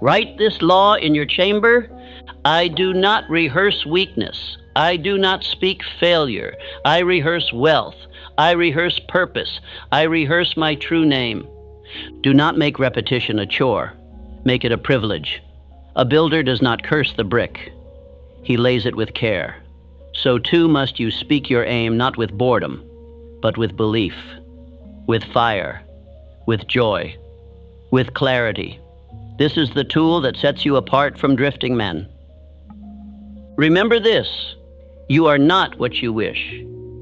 Write this law in your chamber. I do not rehearse weakness. I do not speak failure. I rehearse wealth. I rehearse purpose. I rehearse my true name. Do not make repetition a chore. Make it a privilege. A builder does not curse the brick. He lays it with care. So too must you speak your aim not with boredom, but with belief, with fire, with joy, with clarity. This is the tool that sets you apart from drifting men. Remember this, you are not what you wish.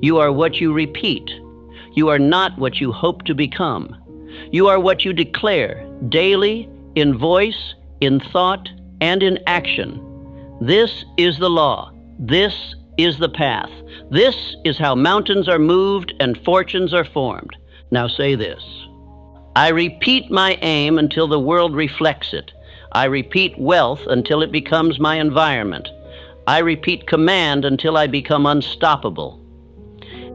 You are what you repeat. You are not what you hope to become. You are what you declare daily, in voice, in thought, and in action. This is the law. This is the path. This is how mountains are moved and fortunes are formed. Now say this. I repeat my aim until the world reflects it. I repeat wealth until it becomes my environment. I repeat command until I become unstoppable.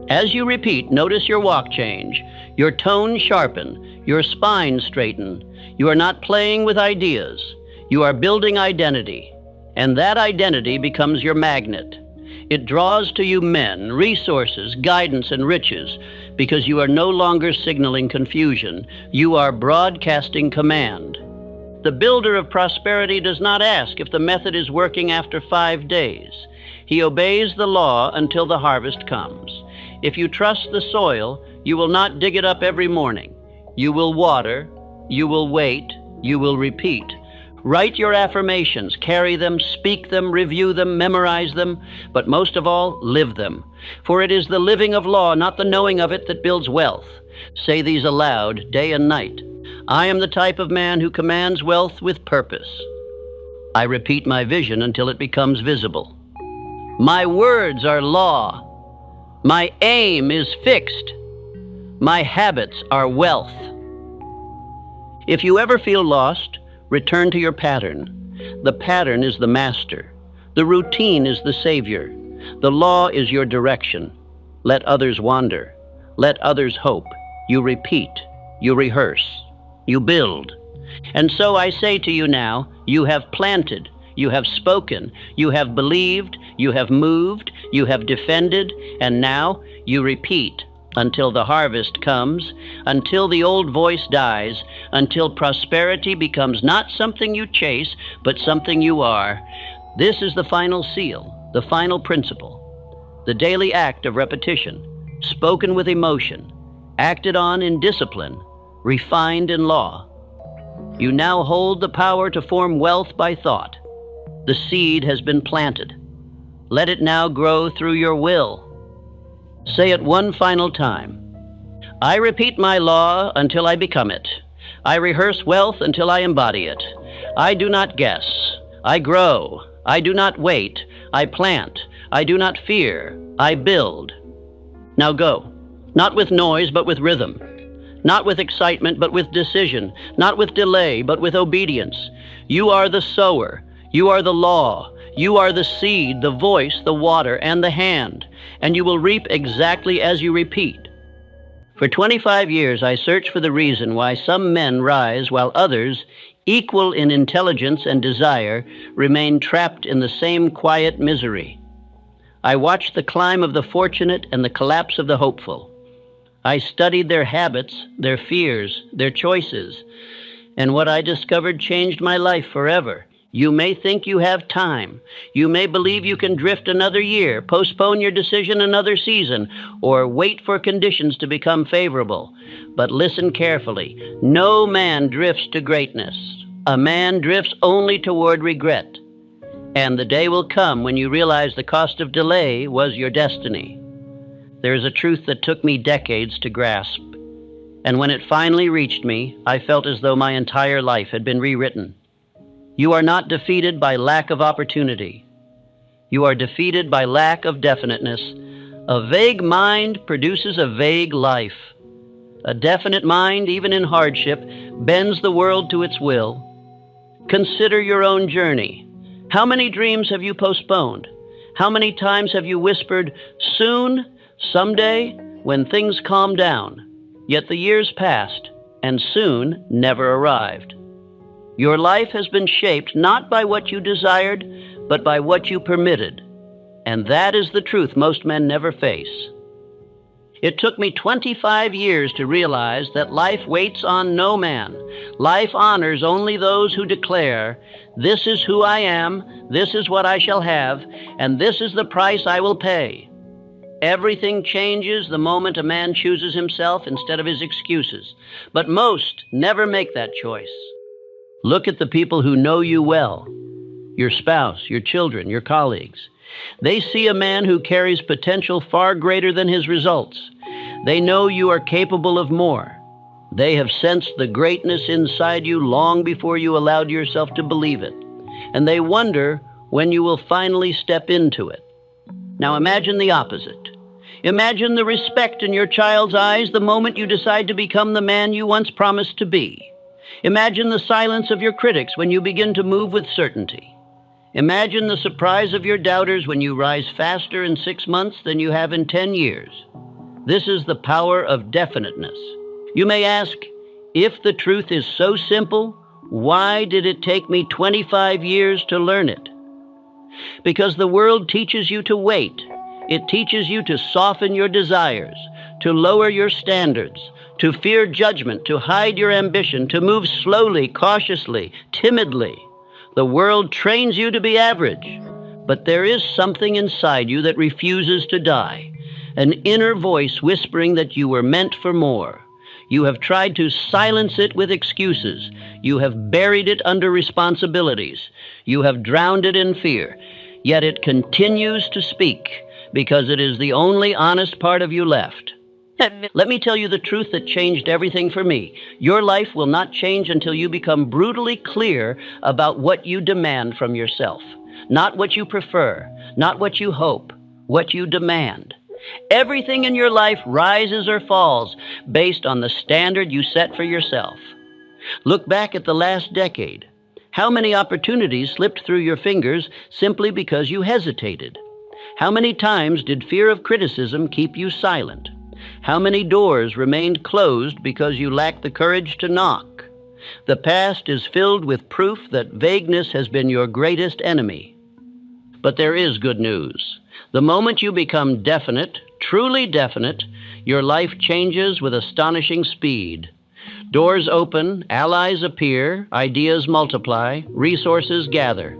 As you repeat, notice your walk change, your tone sharpen, your spine straighten. You are not playing with ideas. You are building identity, and that identity becomes your magnet. It draws to you men, resources, guidance, and riches, because you are no longer signaling confusion. You are broadcasting command. The builder of prosperity does not ask if the method is working after 5 days. He obeys the law until the harvest comes. If you trust the soil, you will not dig it up every morning. You will water, you will wait, you will repeat. Write your affirmations, carry them, speak them, review them, memorize them, but most of all, live them. For it is the living of law, not the knowing of it, that builds wealth. Say these aloud, day and night. I am the type of man who commands wealth with purpose. I repeat my vision until it becomes visible. My words are law. My aim is fixed. My habits are wealth. If you ever feel lost, return to your pattern. The pattern is the master. The routine is the savior. The law is your direction. Let others wander. Let others hope. You repeat. You rehearse. You build. And so I say to you now, you have planted. You have spoken. You have believed. You have moved. You have defended. And now you repeat. Until the harvest comes, until the old voice dies, until prosperity becomes not something you chase, but something you are. This is the final seal, the final principle, the daily act of repetition, spoken with emotion, acted on in discipline, refined in law. You now hold the power to form wealth by thought. The seed has been planted. Let it now grow through your will. Say it one final time. I repeat my law until I become it. I rehearse wealth until I embody it. I do not guess. I grow. I do not wait. I plant. I do not fear. I build. Now go. Not with noise, but with rhythm. Not with excitement, but with decision. Not with delay, but with obedience. You are the sower. You are the law. You are the seed, the voice, the water, and the hand, and you will reap exactly as you repeat. For 25 years, I searched for the reason why some men rise while others, equal in intelligence and desire, remain trapped in the same quiet misery. I watched the climb of the fortunate and the collapse of the hopeful. I studied their habits, their fears, their choices, and what I discovered changed my life forever. You may think you have time. You may believe you can drift another year, postpone your decision another season, or wait for conditions to become favorable. But listen carefully. No man drifts to greatness. A man drifts only toward regret. And the day will come when you realize the cost of delay was your destiny. There is a truth that took me decades to grasp. And when it finally reached me, I felt as though my entire life had been rewritten. You are not defeated by lack of opportunity. You are defeated by lack of definiteness. A vague mind produces a vague life. A definite mind, even in hardship, bends the world to its will. Consider your own journey. How many dreams have you postponed? How many times have you whispered, soon, someday, when things calm down? Yet the years passed, and soon never arrived. Your life has been shaped not by what you desired, but by what you permitted. And that is the truth most men never face. It took me 25 years to realize that life waits on no man. Life honors only those who declare, this is who I am, this is what I shall have, and this is the price I will pay. Everything changes the moment a man chooses himself instead of his excuses. But most never make that choice. Look at the people who know you well, your spouse, your children, your colleagues. They see a man who carries potential far greater than his results. They know you are capable of more. They have sensed the greatness inside you long before you allowed yourself to believe it. And they wonder when you will finally step into it. Now imagine the opposite. Imagine the respect in your child's eyes the moment you decide to become the man you once promised to be. Imagine the silence of your critics when you begin to move with certainty. Imagine the surprise of your doubters when you rise faster in 6 months than you have in 10 years. This is the power of definiteness. You may ask, if the truth is so simple, why did it take me 25 years to learn it? Because the world teaches you to wait. It teaches you to soften your desires, to lower your standards, to fear judgment, to hide your ambition, to move slowly, cautiously, timidly. The world trains you to be average, but there is something inside you that refuses to die, an inner voice whispering that you were meant for more. You have tried to silence it with excuses. You have buried it under responsibilities. You have drowned it in fear, yet it continues to speak, because it is the only honest part of you left. Let me tell you the truth that changed everything for me. Your life will not change until you become brutally clear about what you demand from yourself. Not what you prefer, not what you hope, what you demand. Everything in your life rises or falls based on the standard you set for yourself. Look back at the last decade. How many opportunities slipped through your fingers simply because you hesitated? How many times did fear of criticism keep you silent? How many doors remained closed because you lacked the courage to knock? The past is filled with proof that vagueness has been your greatest enemy. But there is good news. The moment you become definite, truly definite, your life changes with astonishing speed. Doors open, allies appear, ideas multiply, resources gather.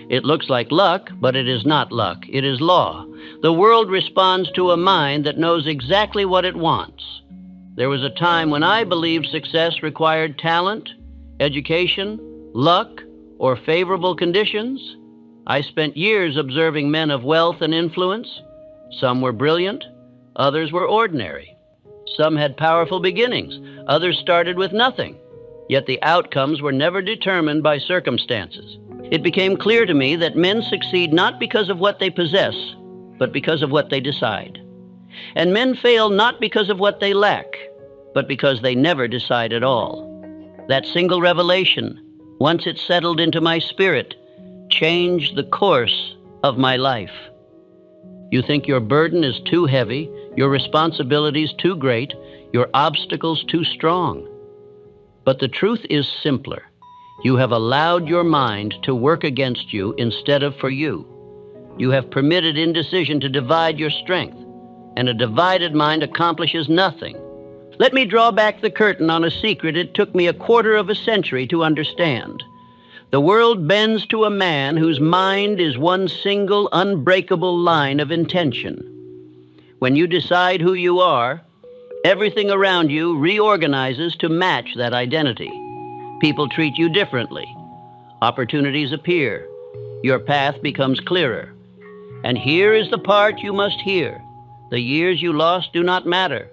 It looks like luck, but it is not luck. It is law. The world responds to a mind that knows exactly what it wants. There was a time when I believed success required talent, education, luck, or favorable conditions. I spent years observing men of wealth and influence. Some were brilliant, others were ordinary. Some had powerful beginnings, others started with nothing. Yet the outcomes were never determined by circumstances. It became clear to me that men succeed not because of what they possess, but because of what they decide. And men fail not because of what they lack, but because they never decide at all. That single revelation, once it settled into my spirit, changed the course of my life. You think your burden is too heavy, your responsibilities too great, your obstacles too strong. But the truth is simpler. You have allowed your mind to work against you instead of for you. You have permitted indecision to divide your strength, and a divided mind accomplishes nothing. Let me draw back the curtain on a secret it took me 1/4 of a century to understand. The world bends to a man whose mind is one single, unbreakable line of intention. When you decide who you are, everything around you reorganizes to match that identity. People treat you differently. Opportunities appear. Your path becomes clearer. And here is the part you must hear. The years you lost do not matter.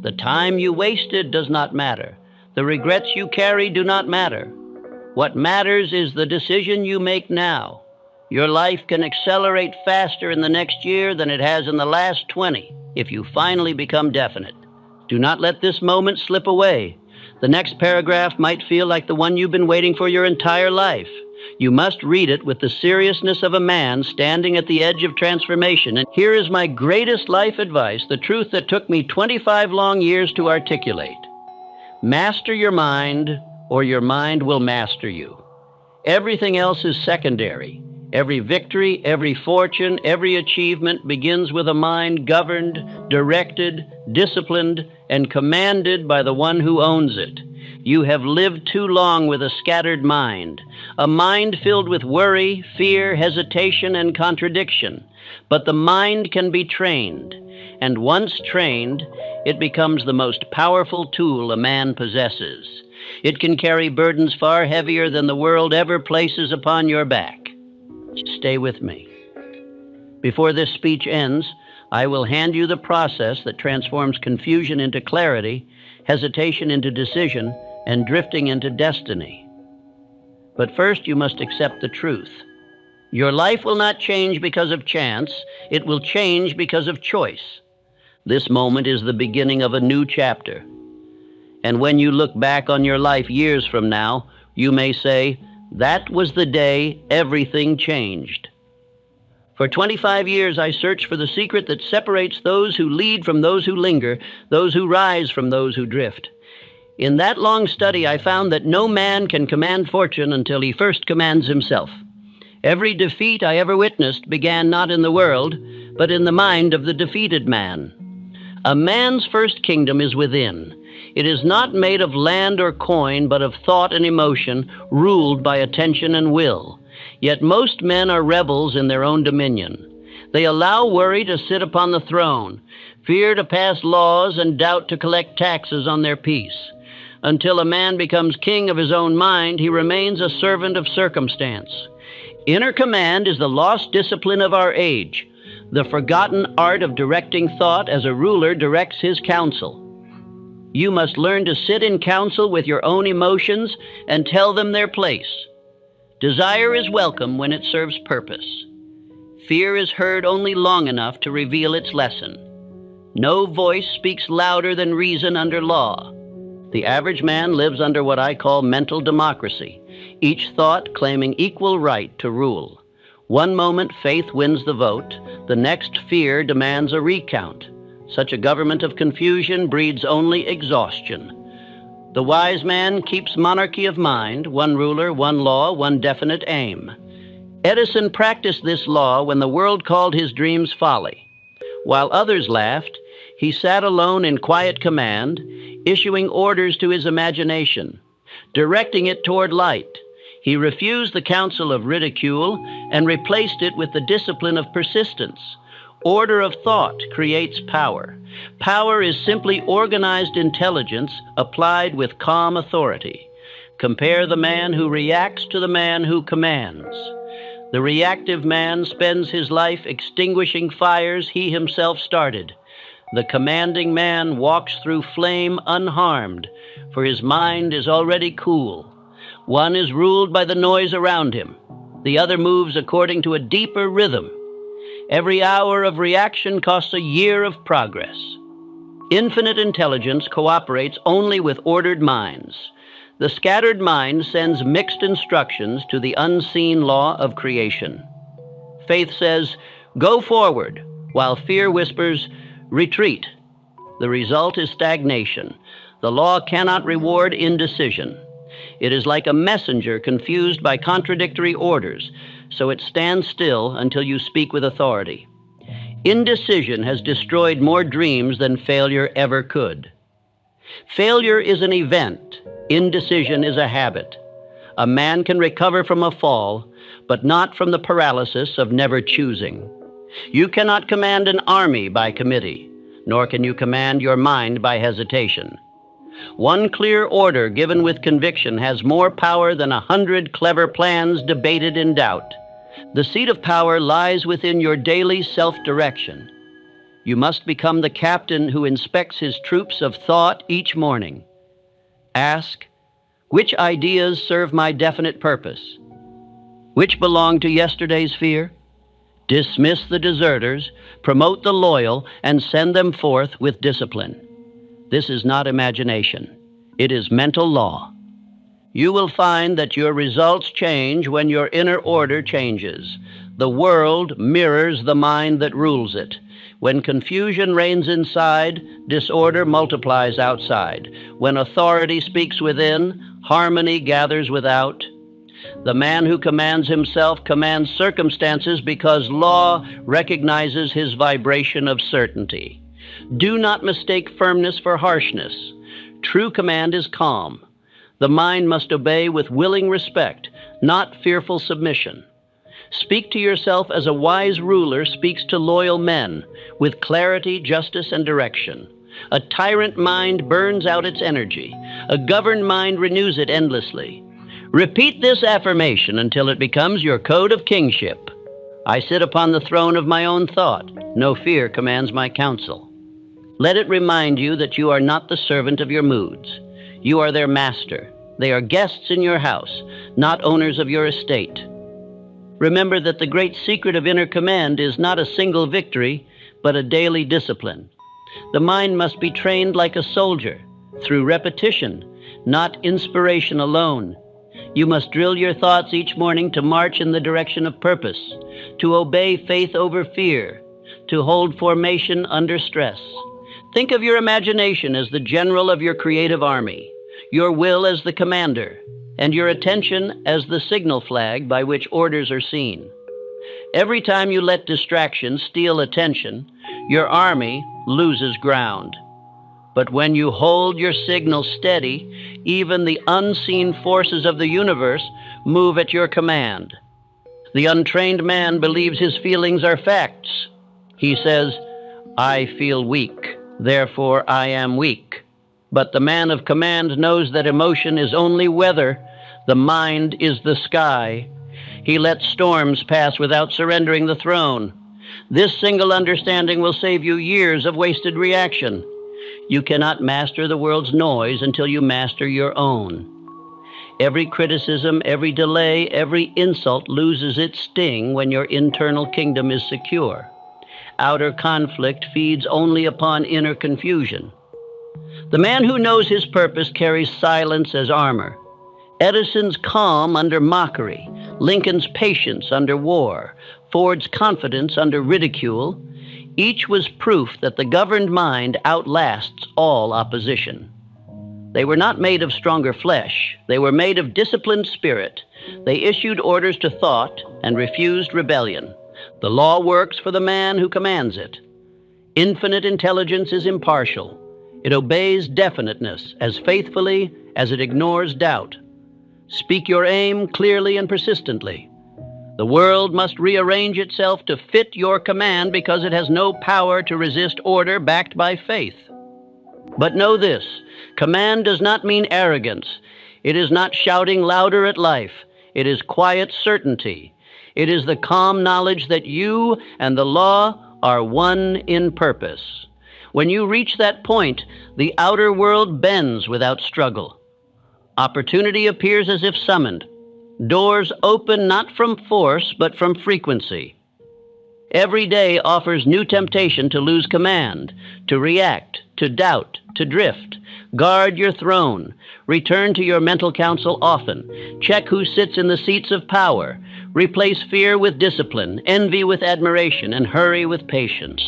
The time you wasted does not matter. The regrets you carry do not matter. What matters is the decision you make now. Your life can accelerate faster in the next year than it has in the last 20 if you finally become definite. Do not let this moment slip away. The next paragraph might feel like the one you've been waiting for your entire life. You must read it with the seriousness of a man standing at the edge of transformation. And here is my greatest life advice, the truth that took me 25 long years to articulate. Master your mind, or your mind will master you. Everything else is secondary. Every victory, every fortune, every achievement begins with a mind governed, directed, disciplined, and commanded by the one who owns it. You have lived too long with a scattered mind, a mind filled with worry, fear, hesitation, and contradiction. But the mind can be trained, and once trained, it becomes the most powerful tool a man possesses. It can carry burdens far heavier than the world ever places upon your back. Stay with me. Before this speech ends, I will hand you the process that transforms confusion into clarity, hesitation into decision, and drifting into destiny. But first, you must accept the truth. Your life will not change because of chance. It will change because of choice. This moment is the beginning of a new chapter. And when you look back on your life years from now, you may say, that was the day everything changed. For 25 years, I searched for the secret that separates those who lead from those who linger, those who rise from those who drift. In that long study, I found that no man can command fortune until he first commands himself. Every defeat I ever witnessed began not in the world, but in the mind of the defeated man. A man's first kingdom is within. It is not made of land or coin, but of thought and emotion, ruled by attention and will. Yet most men are rebels in their own dominion. They allow worry to sit upon the throne, fear to pass laws, and doubt to collect taxes on their peace. Until a man becomes king of his own mind, he remains a servant of circumstance. Inner command is the lost discipline of our age, the forgotten art of directing thought as a ruler directs his counsel. You must learn to sit in counsel with your own emotions and tell them their place. Desire is welcome when it serves purpose. Fear is heard only long enough to reveal its lesson. No voice speaks louder than reason under law. The average man lives under what I call mental democracy, each thought claiming equal right to rule. One moment faith wins the vote, the next fear demands a recount. Such a government of confusion breeds only exhaustion. The wise man keeps monarchy of mind, one ruler, one law, one definite aim. Edison practiced this law when the world called his dreams folly. While others laughed, he sat alone in quiet command, issuing orders to his imagination, directing it toward light. He refused the counsel of ridicule and replaced it with the discipline of persistence. Order of thought creates power. Power is simply organized intelligence applied with calm authority. Compare the man who reacts to the man who commands. The reactive man spends his life extinguishing fires he himself started. The commanding man walks through flame unharmed, for his mind is already cool. One is ruled by the noise around him. The other moves according to a deeper rhythm. Every hour of reaction costs a year of progress. Infinite intelligence cooperates only with ordered minds. The scattered mind sends mixed instructions to the unseen law of creation. Faith says, "Go forward," while fear whispers, "Retreat." The result is stagnation. The law cannot reward indecision. It is like a messenger confused by contradictory orders, so it stands still until you speak with authority. Indecision has destroyed more dreams than failure ever could. Failure is an event. Indecision is a habit. A man can recover from a fall, but not from the paralysis of never choosing. You cannot command an army by committee, nor can you command your mind by hesitation. One clear order given with conviction has more power than 100 clever plans debated in doubt. The seat of power lies within your daily self-direction. You must become the captain who inspects his troops of thought each morning. Ask, which ideas serve my definite purpose? Which belong to yesterday's fear? Dismiss the deserters, promote the loyal, and send them forth with discipline. This is not imagination. It is mental law. You will find that your results change when your inner order changes. The world mirrors the mind that rules it. When confusion reigns inside, disorder multiplies outside. When authority speaks within, harmony gathers without. The man who commands himself commands circumstances because law recognizes his vibration of certainty. Do not mistake firmness for harshness. True command is calm. The mind must obey with willing respect, not fearful submission. Speak to yourself as a wise ruler speaks to loyal men, with clarity, justice, and direction. A tyrant mind burns out its energy. A governed mind renews it endlessly. Repeat this affirmation until it becomes your code of kingship. I sit upon the throne of my own thought. No fear commands my counsel. Let it remind you that you are not the servant of your moods. You are their master. They are guests in your house, not owners of your estate. Remember that the great secret of inner command is not a single victory, but a daily discipline. The mind must be trained like a soldier, through repetition, not inspiration alone. You must drill your thoughts each morning to march in the direction of purpose, to obey faith over fear, to hold formation under stress. Think of your imagination as the general of your creative army, your will as the commander, and your attention as the signal flag by which orders are seen. Every time you let distraction steal attention, your army loses ground. But when you hold your signal steady, even the unseen forces of the universe move at your command. The untrained man believes his feelings are facts. He says, "I feel weak, therefore I am weak." But the man of command knows that emotion is only weather, the mind is the sky. He lets storms pass without surrendering the throne. This single understanding will save you years of wasted reaction. You cannot master the world's noise until you master your own. Every criticism, every delay, every insult loses its sting when your internal kingdom is secure. Outer conflict feeds only upon inner confusion. The man who knows his purpose carries silence as armor. Edison's calm under mockery, Lincoln's patience under war, Ford's confidence under ridicule, each was proof that the governed mind outlasts all opposition. They were not made of stronger flesh. They were made of disciplined spirit. They issued orders to thought and refused rebellion. The law works for the man who commands it. Infinite intelligence is impartial. It obeys definiteness as faithfully as it ignores doubt. Speak your aim clearly and persistently. The world must rearrange itself to fit your command because it has no power to resist order backed by faith. But know this, command does not mean arrogance. It is not shouting louder at life. It is quiet certainty. It is the calm knowledge that you and the law are one in purpose. When you reach that point, the outer world bends without struggle. Opportunity appears as if summoned. Doors open not from force, but from frequency. Every day offers new temptation to lose command, to react, to doubt, to drift. Guard your throne. Return to your mental council often. Check who sits in the seats of power. Replace fear with discipline, envy with admiration, and hurry with patience.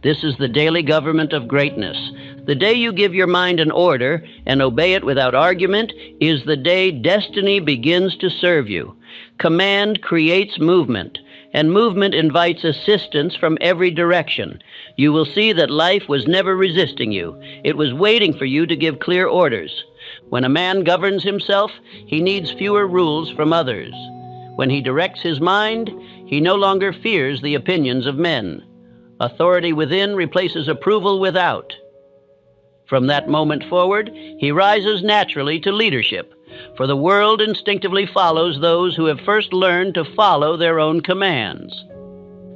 This is the daily government of greatness. The day you give your mind an order and obey it without argument is the day destiny begins to serve you. Command creates movement, and movement invites assistance from every direction. You will see that life was never resisting you. It was waiting for you to give clear orders. When a man governs himself, he needs fewer rules from others. When he directs his mind, he no longer fears the opinions of men. Authority within replaces approval without. From that moment forward, he rises naturally to leadership, for the world instinctively follows those who have first learned to follow their own commands.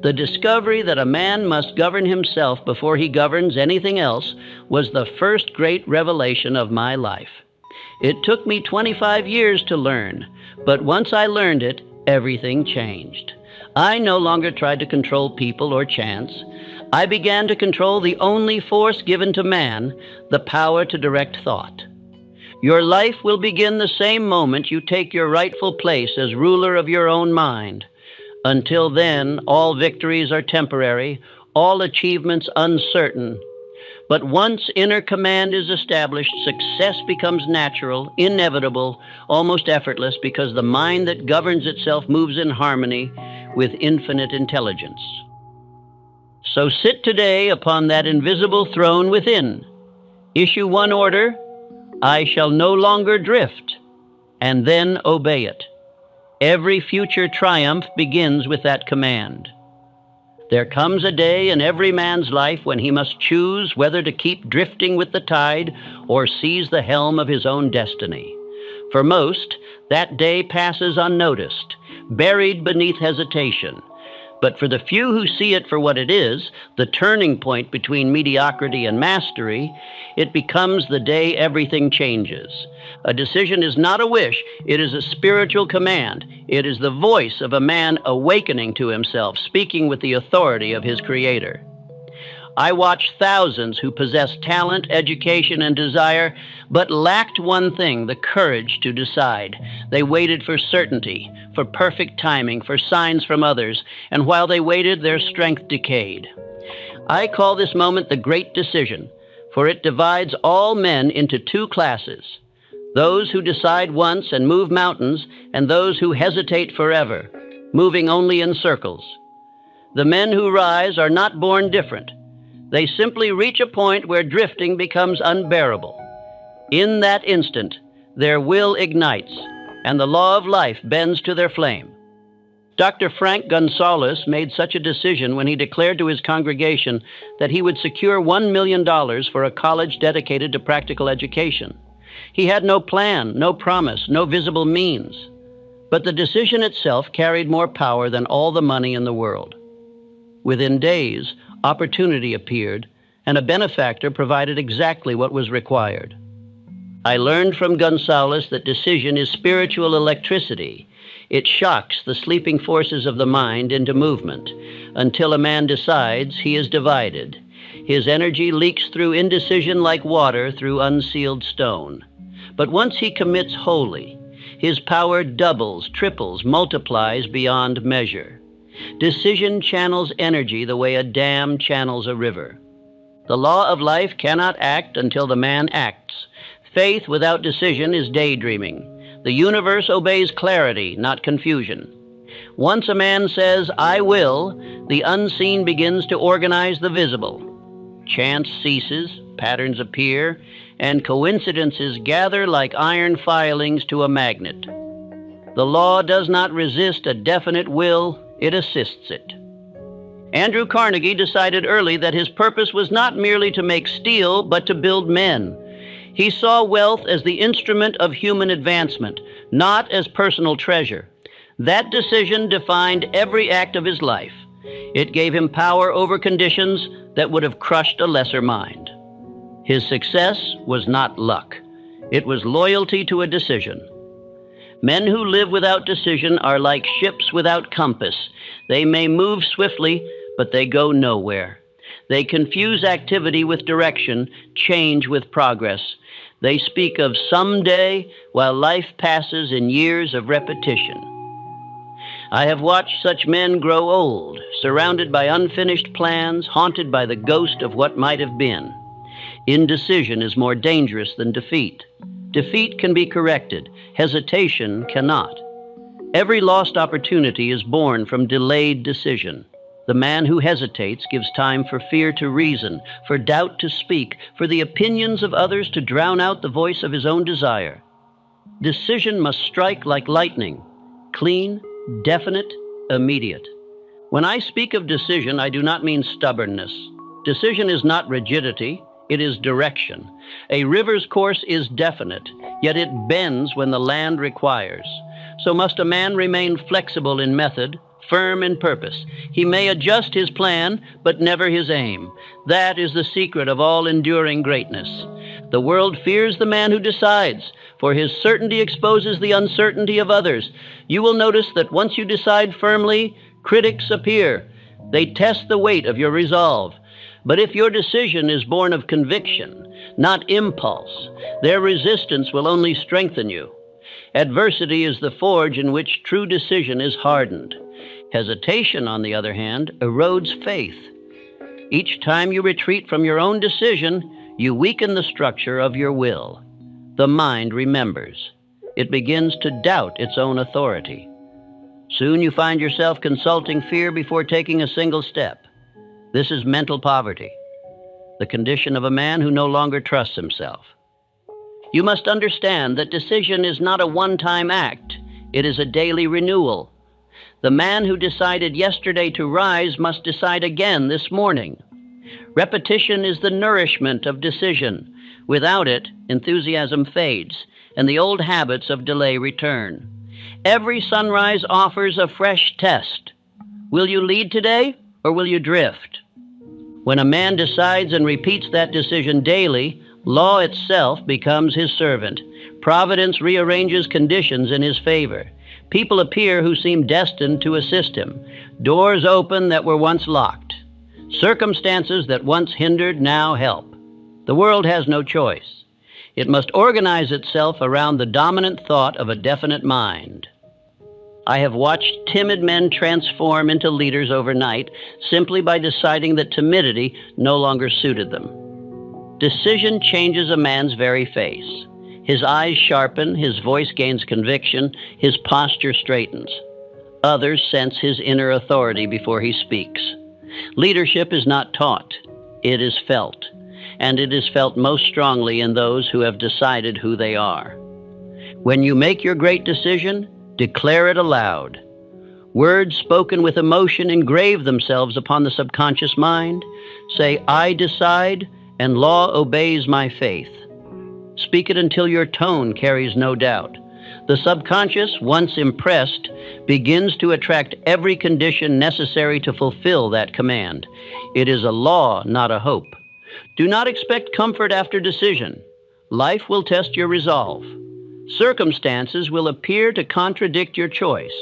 The discovery that a man must govern himself before he governs anything else was the first great revelation of my life. It took me 25 years to learn, but once I learned it, everything changed. I no longer tried to control people or chance. I began to control the only force given to man, the power to direct thought. Your life will begin the same moment you take your rightful place as ruler of your own mind. Until then, all victories are temporary, all achievements uncertain. But once inner command is established, success becomes natural, inevitable, almost effortless, because the mind that governs itself moves in harmony with infinite intelligence. So sit today upon that invisible throne within. Issue one order, I shall no longer drift, and then obey it. Every future triumph begins with that command. There comes a day in every man's life when he must choose whether to keep drifting with the tide or seize the helm of his own destiny. For most, that day passes unnoticed, buried beneath hesitation. But for the few who see it for what it is, the turning point between mediocrity and mastery, it becomes the day everything changes. A decision is not a wish, it is a spiritual command. It is the voice of a man awakening to himself, speaking with the authority of his Creator. I watched thousands who possessed talent, education, and desire, but lacked one thing, the courage to decide. They waited for certainty, for perfect timing, for signs from others, and while they waited, their strength decayed. I call this moment the Great Decision, for it divides all men into two classes: those who decide once and move mountains, and those who hesitate forever, moving only in circles. The men who rise are not born different. They simply reach a point where drifting becomes unbearable. In that instant, their will ignites, and the law of life bends to their flame. Dr. Frank Gonzalez made such a decision when he declared to his congregation that he would secure $1 million for a college dedicated to practical education. He had no plan, no promise, no visible means. But the decision itself carried more power than all the money in the world. Within days, opportunity appeared, and a benefactor provided exactly what was required. I learned from Gonzalez that decision is spiritual electricity. It shocks the sleeping forces of the mind into movement. Until a man decides, he is divided. His energy leaks through indecision like water through unsealed stone. But once he commits wholly, his power doubles, triples, multiplies beyond measure. Decision channels energy the way a dam channels a river. The law of life cannot act until the man acts. Faith without decision is daydreaming. The universe obeys clarity, not confusion. Once a man says, "I will," the unseen begins to organize the visible. Chance ceases, patterns appear, and coincidences gather like iron filings to a magnet. The law does not resist a definite will, it assists it. Andrew Carnegie decided early that his purpose was not merely to make steel, but to build men. He saw wealth as the instrument of human advancement, not as personal treasure. That decision defined every act of his life. It gave him power over conditions that would have crushed a lesser mind. His success was not luck. It was loyalty to a decision. Men who live without decision are like ships without compass. They may move swiftly, but they go nowhere. They confuse activity with direction, change with progress. They speak of someday while life passes in years of repetition. I have watched such men grow old, surrounded by unfinished plans, haunted by the ghost of what might have been. Indecision is more dangerous than defeat. Defeat can be corrected. Hesitation cannot. Every lost opportunity is born from delayed decision. The man who hesitates gives time for fear to reason, for doubt to speak, for the opinions of others to drown out the voice of his own desire. Decision must strike like lightning, clean, definite, immediate. When I speak of decision, I do not mean stubbornness. Decision is not rigidity, it is direction. A river's course is definite, yet it bends when the land requires. So must a man remain flexible in method, firm in purpose. He may adjust his plan, but never his aim. That is the secret of all enduring greatness. The world fears the man who decides, for his certainty exposes the uncertainty of others. You will notice that once you decide firmly, critics appear. They test the weight of your resolve. But if your decision is born of conviction, not impulse, their resistance will only strengthen you. Adversity is the forge in which true decision is hardened. Hesitation, on the other hand, erodes faith. Each time you retreat from your own decision, you weaken the structure of your will. The mind remembers. It begins to doubt its own authority. Soon you find yourself consulting fear before taking a single step. This is mental poverty, the condition of a man who no longer trusts himself. You must understand that decision is not a one-time act. It is a daily renewal. The man who decided yesterday to rise must decide again this morning. Repetition is the nourishment of decision. Without it, enthusiasm fades, and the old habits of delay return. Every sunrise offers a fresh test. Will you lead today, or will you drift? When a man decides and repeats that decision daily, law itself becomes his servant. Providence rearranges conditions in his favor. People appear who seem destined to assist him. Doors open that were once locked. Circumstances that once hindered now help. The world has no choice. It must organize itself around the dominant thought of a definite mind. I have watched timid men transform into leaders overnight simply by deciding that timidity no longer suited them. Decision changes a man's very face. His eyes sharpen, his voice gains conviction, his posture straightens. Others sense his inner authority before he speaks. Leadership is not taught, it is felt, and it is felt most strongly in those who have decided who they are. When you make your great decision, declare it aloud. Words spoken with emotion engrave themselves upon the subconscious mind. Say, I decide, and law obeys my faith. Speak it until your tone carries no doubt. The subconscious, once impressed, begins to attract every condition necessary to fulfill that command. It is a law, not a hope. Do not expect comfort after decision. Life will test your resolve. Circumstances will appear to contradict your choice.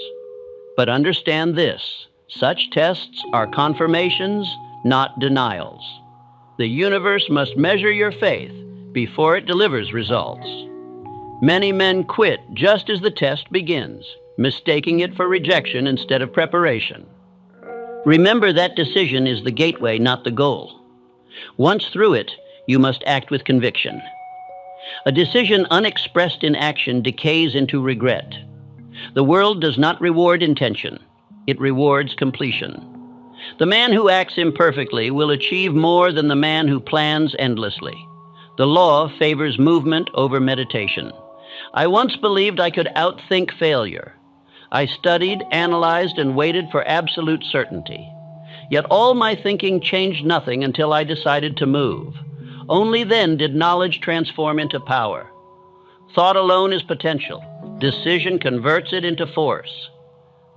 But understand this, such tests are confirmations, not denials. The universe must measure your faith before it delivers results. Many men quit just as the test begins, mistaking it for rejection instead of preparation. Remember that decision is the gateway, not the goal. Once through it, you must act with conviction. A decision unexpressed in action decays into regret. The world does not reward intention. It rewards completion. The man who acts imperfectly will achieve more than the man who plans endlessly. The law favors movement over meditation. I once believed I could outthink failure. I studied, analyzed, and waited for absolute certainty. Yet all my thinking changed nothing until I decided to move. Only then did knowledge transform into power. Thought alone is potential. Decision converts it into force.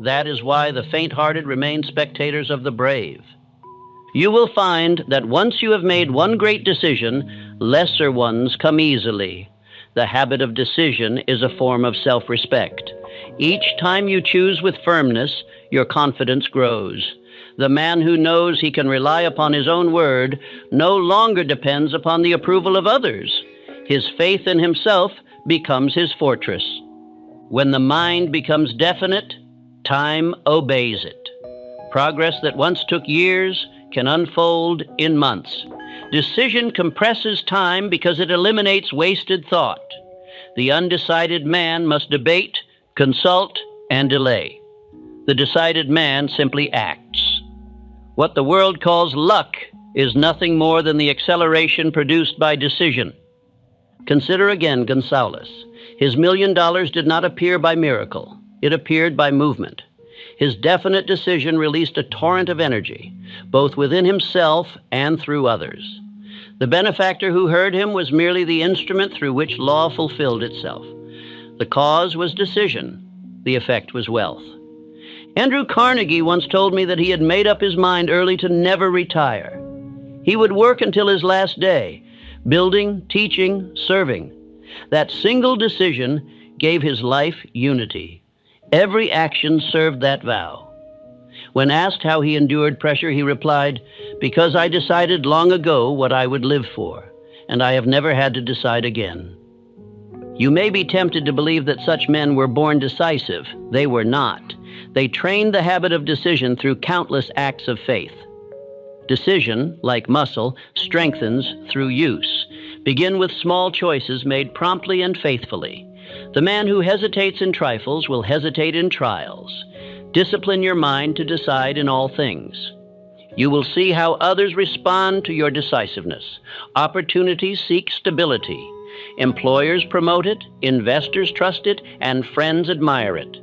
That is why the faint-hearted remain spectators of the brave. You will find that once you have made one great decision, lesser ones come easily. The habit of decision is a form of self-respect. Each time you choose with firmness, your confidence grows. The man who knows he can rely upon his own word no longer depends upon the approval of others. His faith in himself becomes his fortress. When the mind becomes definite, time obeys it. Progress that once took years can unfold in months. Decision compresses time because it eliminates wasted thought. The undecided man must debate, consult, and delay. The decided man simply acts. What the world calls luck is nothing more than the acceleration produced by decision. Consider again Gonzalez. His $1 million did not appear by miracle. It appeared by movement. His definite decision released a torrent of energy, both within himself and through others. The benefactor who heard him was merely the instrument through which law fulfilled itself. The cause was decision. The effect was wealth. Andrew Carnegie once told me that he had made up his mind early to never retire. He would work until his last day, building, teaching, serving. That single decision gave his life unity. Every action served that vow. When asked how he endured pressure, he replied, "Because I decided long ago what I would live for, and I have never had to decide again." You may be tempted to believe that such men were born decisive. They were not. They trained the habit of decision through countless acts of faith. Decision, like muscle, strengthens through use. Begin with small choices made promptly and faithfully. The man who hesitates in trifles will hesitate in trials. Discipline your mind to decide in all things. You will see how others respond to your decisiveness. Opportunities seek stability. Employers promote it, investors trust it, and friends admire it.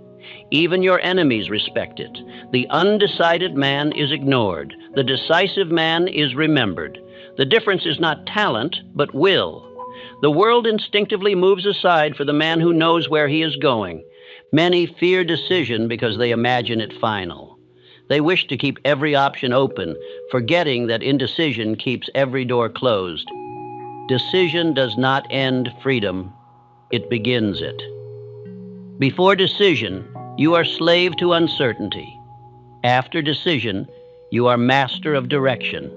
Even your enemies respect it. The undecided man is ignored. The decisive man is remembered. The difference is not talent, but will. The world instinctively moves aside for the man who knows where he is going. Many fear decision because they imagine it final. They wish to keep every option open, forgetting that indecision keeps every door closed. Decision does not end freedom, it begins it. Before decision, you are slave to uncertainty. After decision, You are master of direction.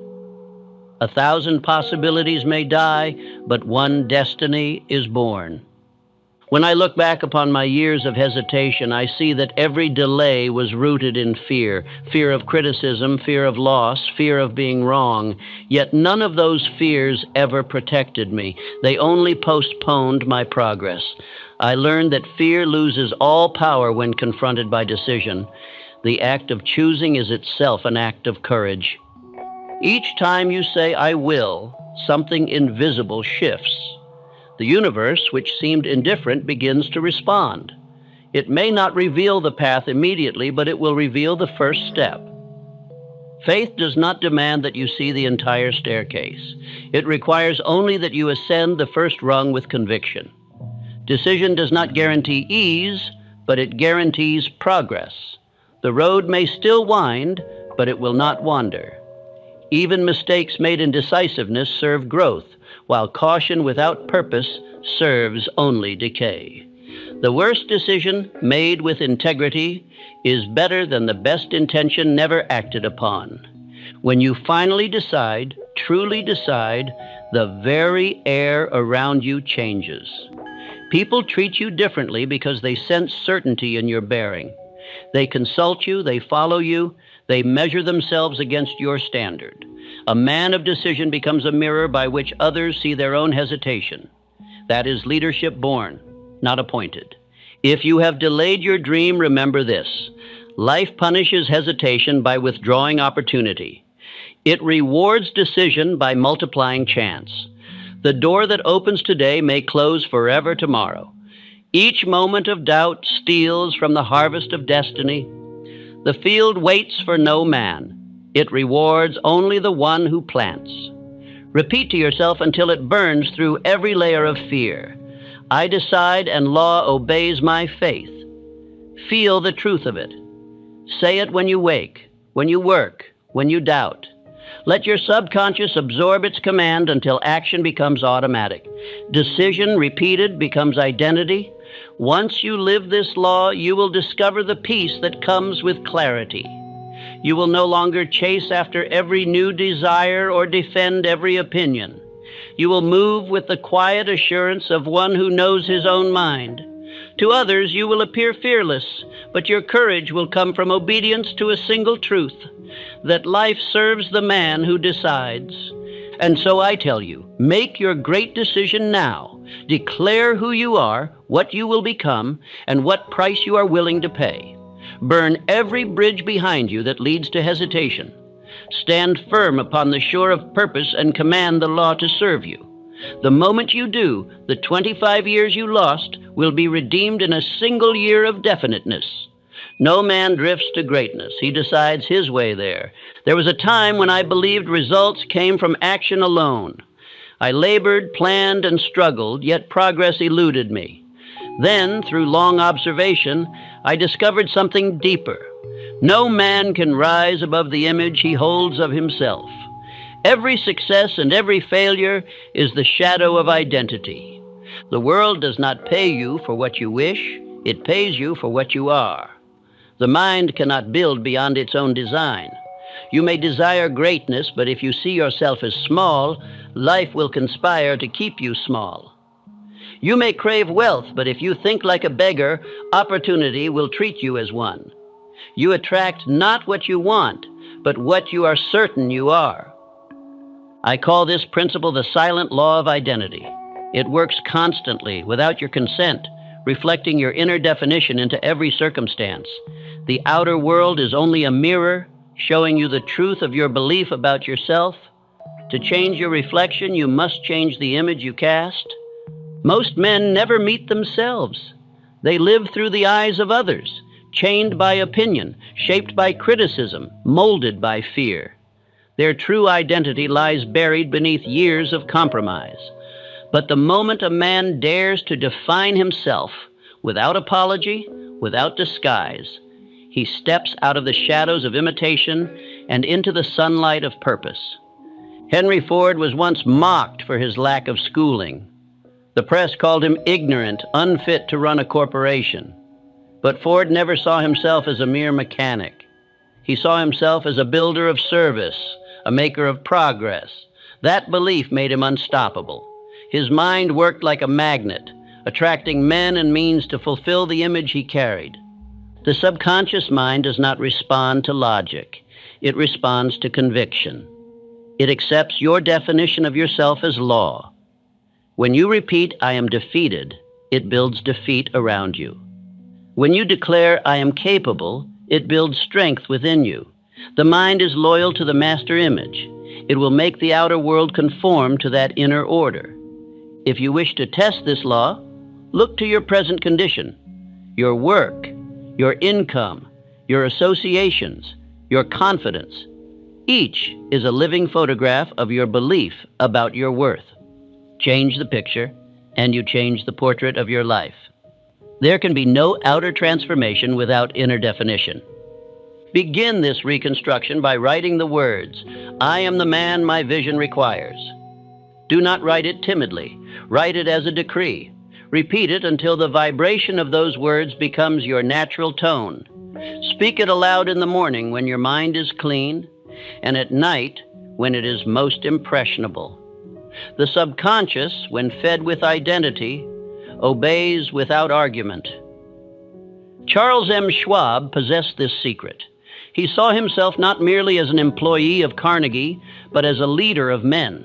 1,000 possibilities may die, but one destiny is born. When I look back upon my years of hesitation, I see that every delay was rooted in fear. Fear of criticism, fear of loss, fear of being wrong. Yet none of those fears ever protected me. They only postponed my progress. I learned that fear loses all power when confronted by decision. The act of choosing is itself an act of courage. Each time you say, "I will," something invisible shifts. The universe, which seemed indifferent, begins to respond. It may not reveal the path immediately, but it will reveal the first step. Faith does not demand that you see the entire staircase. It requires only that you ascend the first rung with conviction. Decision does not guarantee ease, but it guarantees progress. The road may still wind, but it will not wander. Even mistakes made in decisiveness serve growth, while caution without purpose serves only decay. The worst decision made with integrity is better than the best intention never acted upon. When you finally decide, truly decide, the very air around you changes. People treat you differently because they sense certainty in your bearing. They consult you, they follow you, they measure themselves against your standard. A man of decision becomes a mirror by which others see their own hesitation. That is leadership born, not appointed. If you have delayed your dream, remember this: life punishes hesitation by withdrawing opportunity. It rewards decision by multiplying chance. The door that opens today may close forever tomorrow. Each moment of doubt steals from the harvest of destiny. The field waits for no man. It rewards only the one who plants. Repeat to yourself until it burns through every layer of fear: I decide, and law obeys my faith. Feel the truth of it. Say it when you wake, when you work, when you doubt. Let your subconscious absorb its command until action becomes automatic. Decision repeated becomes identity. Once you live this law, you will discover the peace that comes with clarity. You will no longer chase after every new desire or defend every opinion. You will move with the quiet assurance of one who knows his own mind. To others, you will appear fearless, but your courage will come from obedience to a single truth: that life serves the man who decides. And so I tell you, make your great decision now. Declare who you are, what you will become, and what price you are willing to pay. Burn every bridge behind you that leads to hesitation. Stand firm upon the shore of purpose and command the law to serve you. The moment you do, the 25 years you lost will be redeemed in a single year of definiteness. No man drifts to greatness. He decides his way there. There was a time when I believed results came from action alone. I labored, planned, and struggled, yet progress eluded me. Then, through long observation, I discovered something deeper. No man can rise above the image he holds of himself. Every success and every failure is the shadow of identity. The world does not pay you for what you wish, it pays you for what you are. The mind cannot build beyond its own design. You may desire greatness, but if you see yourself as small, life will conspire to keep you small. You may crave wealth, but if you think like a beggar, opportunity will treat you as one. You attract not what you want, but what you are certain you are. I call this principle the silent law of identity. It works constantly, without your consent, reflecting your inner definition into every circumstance. The outer world is only a mirror, showing you the truth of your belief about yourself. To change your reflection, you must change the image you cast. Most men never meet themselves. They live through the eyes of others, chained by opinion, shaped by criticism, molded by fear. Their true identity lies buried beneath years of compromise. But the moment a man dares to define himself without apology, without disguise, he steps out of the shadows of imitation and into the sunlight of purpose. Henry Ford was once mocked for his lack of schooling. The press called him ignorant, unfit to run a corporation. But Ford never saw himself as a mere mechanic. He saw himself as a builder of service, a maker of progress. That belief made him unstoppable. His mind worked like a magnet, attracting men and means to fulfill the image he carried. The subconscious mind does not respond to logic. It responds to conviction. It accepts your definition of yourself as law. When you repeat, "I am defeated," it builds defeat around you. When you declare, "I am capable," it builds strength within you. The mind is loyal to the master image. It will make the outer world conform to that inner order. If you wish to test this law, look to your present condition, your work, your income, your associations, your confidence. Each is a living photograph of your belief about your worth. Change the picture, and you change the portrait of your life. There can be no outer transformation without inner definition. Begin this reconstruction by writing the words, "I am the man my vision requires." Do not write it timidly. Write it as a decree. Repeat it until the vibration of those words becomes your natural tone. Speak it aloud in the morning when your mind is clean, and at night when it is most impressionable. The subconscious, when fed with identity, obeys without argument. Charles M. Schwab possessed this secret. He saw himself not merely as an employee of Carnegie, but as a leader of men.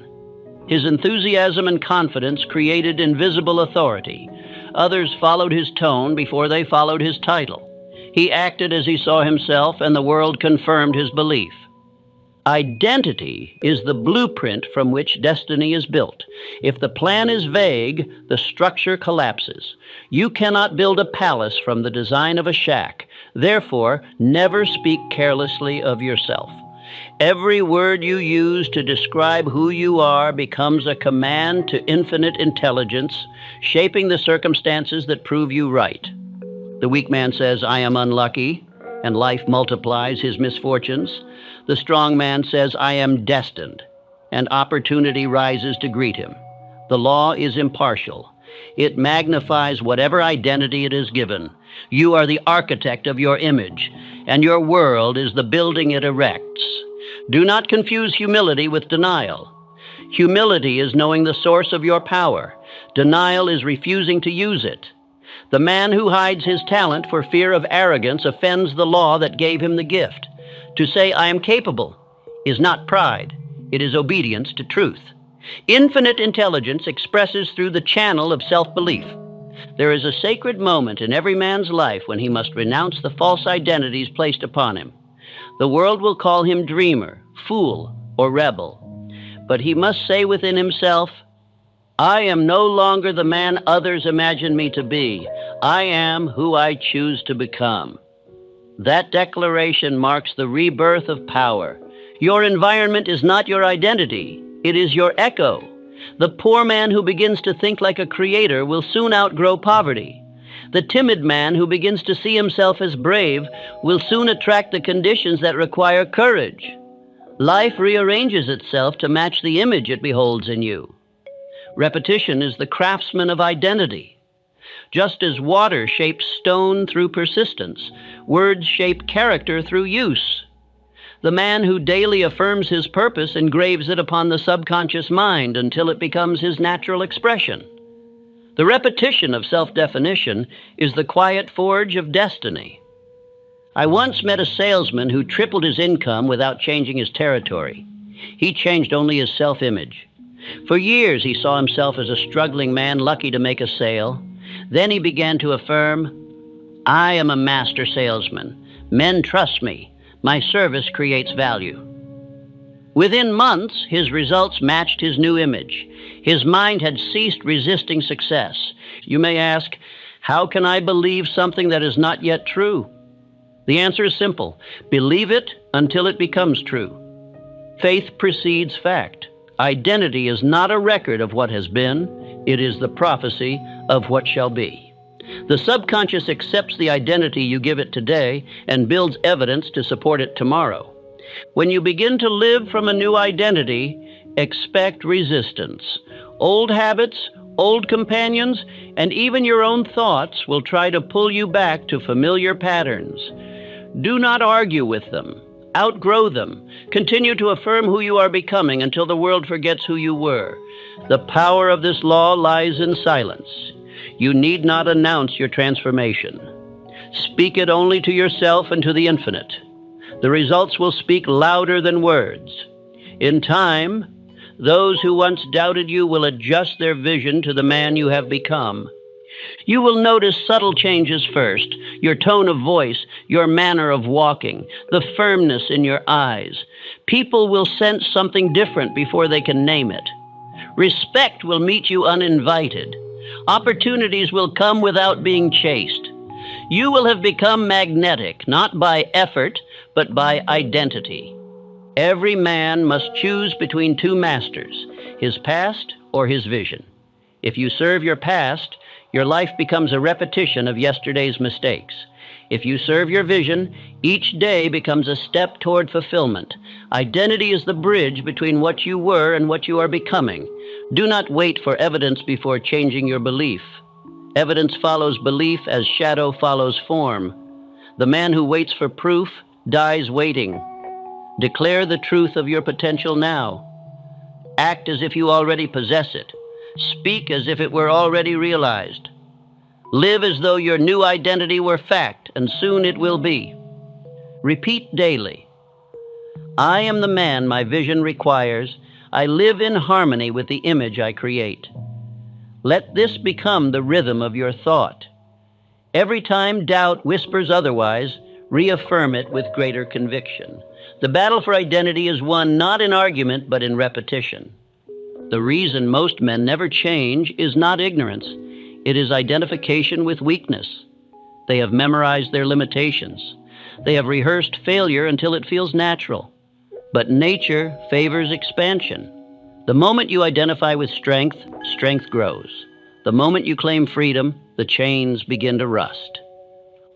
His enthusiasm and confidence created invisible authority. Others followed his tone before they followed his title. He acted as he saw himself, and the world confirmed his belief. Identity is the blueprint from which destiny is built. If the plan is vague, the structure collapses. You cannot build a palace from the design of a shack. Therefore, never speak carelessly of yourself. Every word you use to describe who you are becomes a command to infinite intelligence, shaping the circumstances that prove you right. The weak man says, "I am unlucky," and life multiplies his misfortunes. The strong man says, "I am destined," and opportunity rises to greet him. The law is impartial. It magnifies whatever identity it is given. You are the architect of your image, and your world is the building it erects. Do not confuse humility with denial. Humility is knowing the source of your power. Denial is refusing to use it. The man who hides his talent for fear of arrogance offends the law that gave him the gift. To say, "I am capable," is not pride. It is obedience to truth. Infinite intelligence expresses through the channel of self-belief. There is a sacred moment in every man's life when he must renounce the false identities placed upon him. The world will call him dreamer, fool, or rebel. But he must say within himself, "I am no longer the man others imagine me to be. I am who I choose to become." That declaration marks the rebirth of power. Your environment is not your identity. It is your echo. The poor man who begins to think like a creator will soon outgrow poverty. The timid man who begins to see himself as brave will soon attract the conditions that require courage. Life rearranges itself to match the image it beholds in you. Repetition is the craftsman of identity. Just as water shapes stone through persistence, words shape character through use. The man who daily affirms his purpose engraves it upon the subconscious mind until it becomes his natural expression. The repetition of self-definition is the quiet forge of destiny. I once met a salesman who tripled his income without changing his territory. He changed only his self-image. For years, he saw himself as a struggling man lucky to make a sale. Then he began to affirm, "I am a master salesman. Men trust me. My service creates value." Within months, his results matched his new image. His mind had ceased resisting success. You may ask, how can I believe something that is not yet true? The answer is simple. Believe it until it becomes true. Faith precedes fact. Identity is not a record of what has been. It is the prophecy of what shall be. The subconscious accepts the identity you give it today and builds evidence to support it tomorrow. When you begin to live from a new identity, expect resistance. Old habits, old companions, and even your own thoughts will try to pull you back to familiar patterns. Do not argue with them. Outgrow them. Continue to affirm who you are becoming until the world forgets who you were. The power of this law lies in silence. You need not announce your transformation. Speak it only to yourself and to the infinite. The results will speak louder than words. In time, those who once doubted you will adjust their vision to the man you have become. You will notice subtle changes first, your tone of voice, your manner of walking, the firmness in your eyes. People will sense something different before they can name it. Respect will meet you uninvited. Opportunities will come without being chased. You will have become magnetic, not by effort, but by identity. Every man must choose between two masters, his past or his vision. If you serve your past, your life becomes a repetition of yesterday's mistakes. If you serve your vision, each day becomes a step toward fulfillment. Identity is the bridge between what you were and what you are becoming. Do not wait for evidence before changing your belief. Evidence follows belief as shadow follows form. The man who waits for proof dies waiting. Declare the truth of your potential now. Act as if you already possess it. Speak as if it were already realized. Live as though your new identity were fact, and soon it will be. Repeat daily. I am the man my vision requires. I live in harmony with the image I create. Let this become the rhythm of your thought. Every time doubt whispers otherwise, reaffirm it with greater conviction. The battle for identity is won not in argument, but in repetition. The reason most men never change is not ignorance. It is identification with weakness. They have memorized their limitations. They have rehearsed failure until it feels natural. But nature favors expansion. The moment you identify with strength, strength grows. The moment you claim freedom, the chains begin to rust.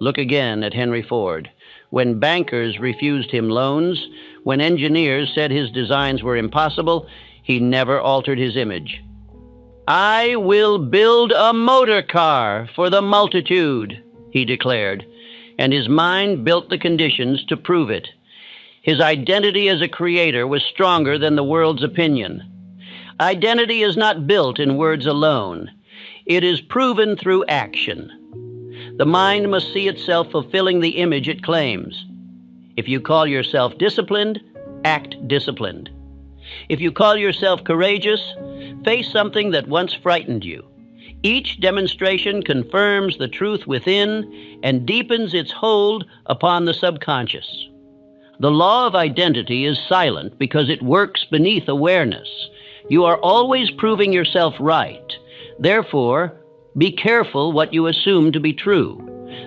Look again at Henry Ford. When bankers refused him loans, when engineers said his designs were impossible, he never altered his image. I will build a motor car for the multitude, he declared, and his mind built the conditions to prove it. His identity as a creator was stronger than the world's opinion. Identity is not built in words alone. It is proven through action. The mind must see itself fulfilling the image it claims. If you call yourself disciplined, act disciplined. If you call yourself courageous, face something that once frightened you. Each demonstration confirms the truth within and deepens its hold upon the subconscious. The law of identity is silent because it works beneath awareness. You are always proving yourself right. Therefore, be careful what you assume to be true.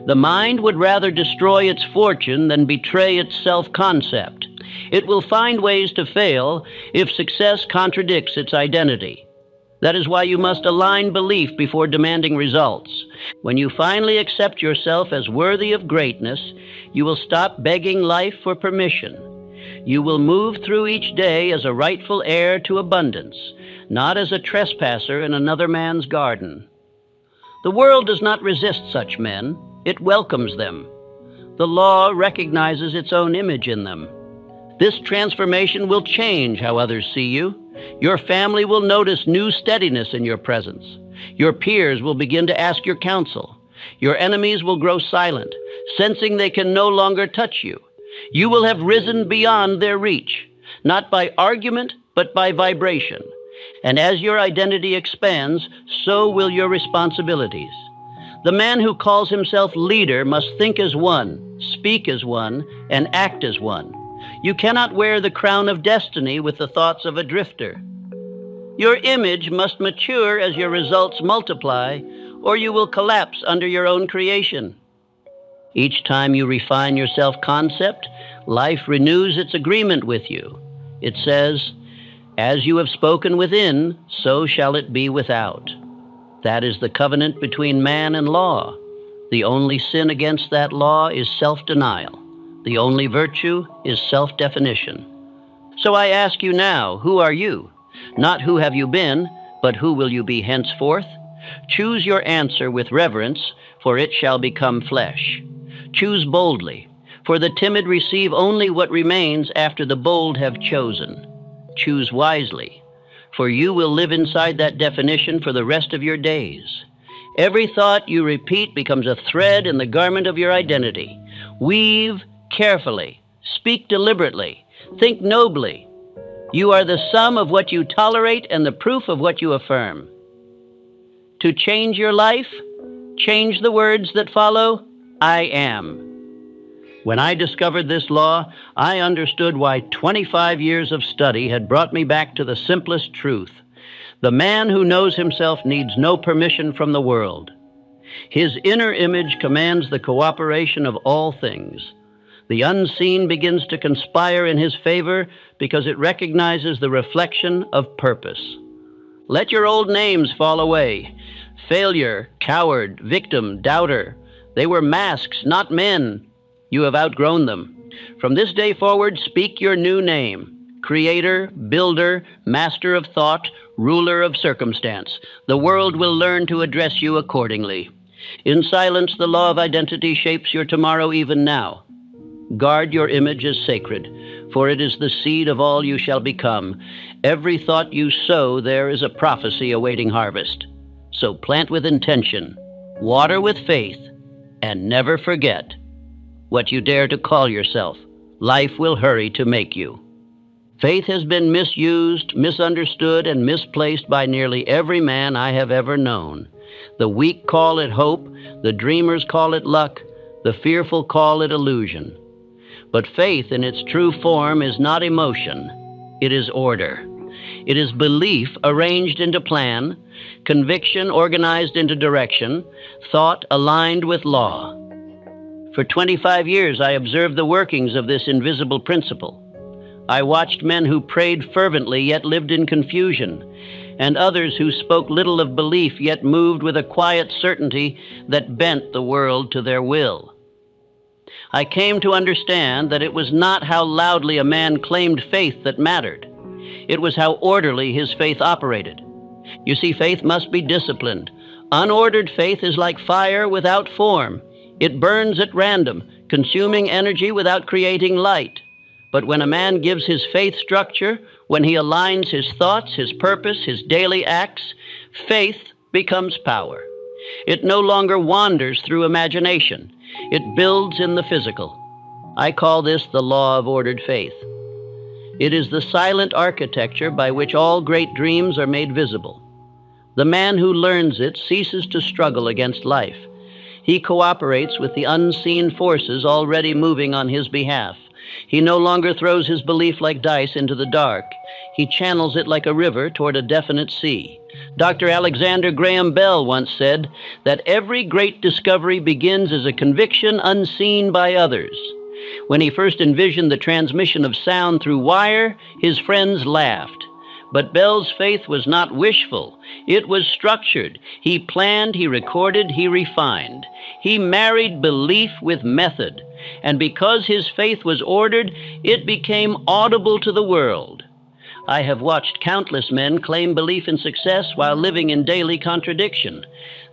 The mind would rather destroy its fortune than betray its self-concept. It will find ways to fail if success contradicts its identity. That is why you must align belief before demanding results. When you finally accept yourself as worthy of greatness, you will stop begging life for permission. You will move through each day as a rightful heir to abundance, not as a trespasser in another man's garden. The world does not resist such men. It welcomes them. The law recognizes its own image in them. This transformation will change how others see you. Your family will notice new steadiness in your presence. Your peers will begin to ask your counsel. Your enemies will grow silent, sensing they can no longer touch you. You will have risen beyond their reach, not by argument, but by vibration. And as your identity expands, so will your responsibilities. The man who calls himself leader must think as one, speak as one, and act as one. You cannot wear the crown of destiny with the thoughts of a drifter. Your image must mature as your results multiply, or you will collapse under your own creation. Each time you refine your self-concept, life renews its agreement with you. It says, "As you have spoken within, so shall it be without." That is the covenant between man and law. The only sin against that law is self-denial. The only virtue is self-definition. So I ask you now, who are you? Not who have you been, but who will you be henceforth? Choose your answer with reverence, for it shall become flesh. Choose boldly, For the timid receive only what remains after the bold have chosen. Choose wisely, for you will live inside that definition for the rest of your days. Every thought you repeat becomes a thread in the garment of your identity. Weave carefully, speak deliberately, think nobly. You are the sum of what you tolerate and the proof of what you affirm. To change your life, change the words that follow, I am. When I discovered this law, I understood why 25 years of study had brought me back to the simplest truth. The man who knows himself needs no permission from the world. His inner image commands the cooperation of all things. The unseen begins to conspire in his favor because it recognizes the reflection of purpose. Let your old names fall away. Failure, coward, victim, doubter. They were masks, not men. You have outgrown them. From this day forward, speak your new name. Creator, builder, master of thought, ruler of circumstance. The world will learn to address you accordingly. In silence, the law of identity shapes your tomorrow even now. Guard your image as sacred, for it is the seed of all you shall become. Every thought you sow, there is a prophecy awaiting harvest. So plant with intention, water with faith, and never forget what you dare to call yourself. Life will hurry to make you. Faith has been misused, misunderstood, and misplaced by nearly every man I have ever known. The weak call it hope, the dreamers call it luck, the fearful call it illusion. But faith in its true form is not emotion, it is order. It is belief arranged into plan, conviction organized into direction, thought aligned with law. For 25 years I observed the workings of this invisible principle. I watched men who prayed fervently yet lived in confusion, and others who spoke little of belief yet moved with a quiet certainty that bent the world to their will. I came to understand that it was not how loudly a man claimed faith that mattered. It was how orderly his faith operated. You see, faith must be disciplined. Unordered faith is like fire without form. It burns at random, consuming energy without creating light. But when a man gives his faith structure, when he aligns his thoughts, his purpose, his daily acts, faith becomes power. It no longer wanders through imagination. It builds in the physical. I call this the law of ordered faith. It is the silent architecture by which all great dreams are made visible. The man who learns it ceases to struggle against life. He cooperates with the unseen forces already moving on his behalf. He no longer throws his belief like dice into the dark. He channels it like a river toward a definite sea. Dr. Alexander Graham Bell once said that every great discovery begins as a conviction unseen by others. When he first envisioned the transmission of sound through wire, his friends laughed. But Bell's faith was not wishful. It was structured. He planned, he recorded, he refined. He married belief with method. And because his faith was ordered, it became audible to the world. I have watched countless men claim belief in success while living in daily contradiction.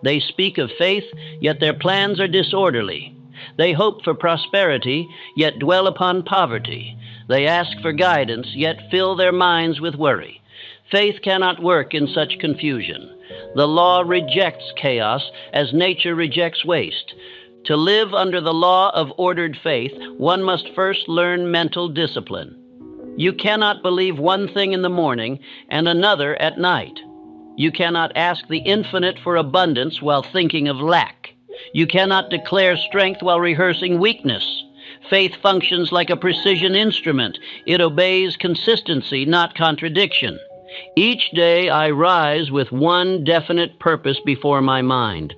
They speak of faith, yet their plans are disorderly. They hope for prosperity, yet dwell upon poverty. They ask for guidance, yet fill their minds with worry. Faith cannot work in such confusion. The law rejects chaos as nature rejects waste. To live under the law of ordered faith, one must first learn mental discipline. You cannot believe one thing in the morning and another at night. You cannot ask the infinite for abundance while thinking of lack. You cannot declare strength while rehearsing weakness. Faith functions like a precision instrument. It obeys consistency, not contradiction. Each day I rise with one definite purpose before my mind.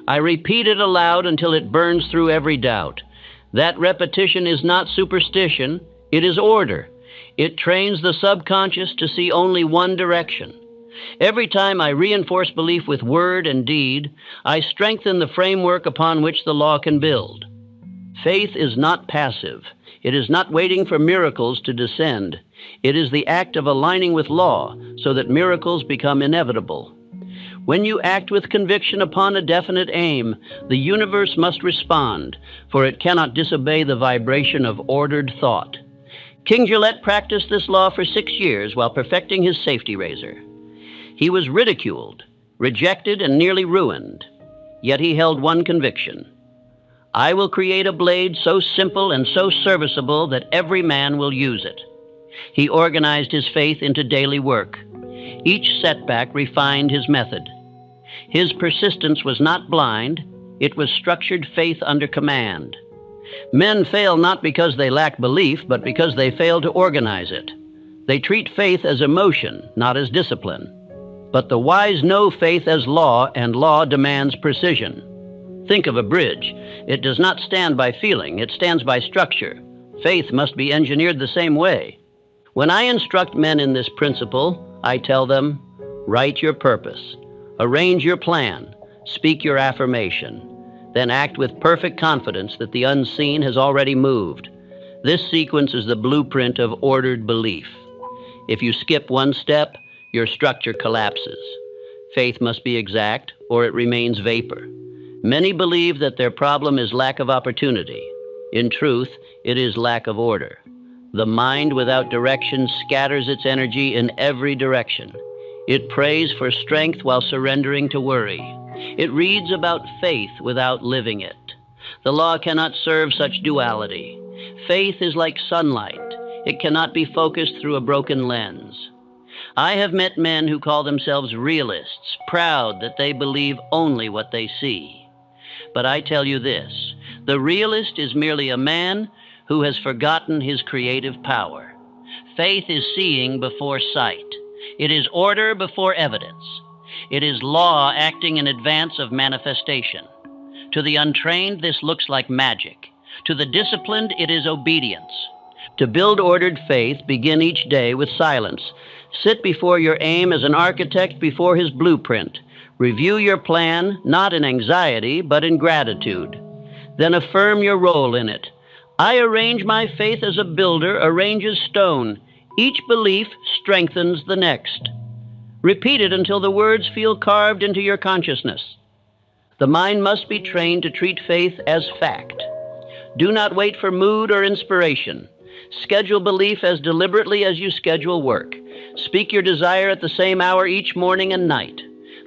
I repeat it aloud until it burns through every doubt. That repetition is not superstition, it is order. It trains the subconscious to see only one direction. Every time I reinforce belief with word and deed, I strengthen the framework upon which the law can build. Faith is not passive. It is not waiting for miracles to descend. It is the act of aligning with law so that miracles become inevitable. When you act with conviction upon a definite aim, the universe must respond, for it cannot disobey the vibration of ordered thought. King Gillette practiced this law for 6 years while perfecting his safety razor. He was ridiculed, rejected, and nearly ruined. Yet he held one conviction: I will create a blade so simple and so serviceable that every man will use it. He organized his faith into daily work. Each setback refined his method. His persistence was not blind, it was structured faith under command. Men fail not because they lack belief, but because they fail to organize it. They treat faith as emotion, not as discipline. But the wise know faith as law, and law demands precision. Think of a bridge. It does not stand by feeling, it stands by structure. Faith must be engineered the same way. When I instruct men in this principle, I tell them, write your purpose, arrange your plan, speak your affirmation, then act with perfect confidence that the unseen has already moved. This sequence is the blueprint of ordered belief. If you skip one step, your structure collapses. Faith must be exact, or it remains vapor. Many believe that their problem is lack of opportunity. In truth, it is lack of order. The mind without direction scatters its energy in every direction. It prays for strength while surrendering to worry. It reads about faith without living it. The law cannot serve such duality. Faith is like sunlight. It cannot be focused through a broken lens. I have met men who call themselves realists, proud that they believe only what they see. But I tell you this, the realist is merely a man who has forgotten his creative power. Faith is seeing before sight. It is order before evidence. It is law acting in advance of manifestation. To the untrained, this looks like magic. To the disciplined, it is obedience. To build ordered faith, begin each day with silence. Sit before your aim as an architect before his blueprint. Review your plan, not in anxiety, but in gratitude. Then affirm your role in it. I arrange my faith as a builder arranges stone. Each belief strengthens the next. Repeat it until the words feel carved into your consciousness. The mind must be trained to treat faith as fact. Do not wait for mood or inspiration. Schedule belief as deliberately as you schedule work. Speak your desire at the same hour each morning and night.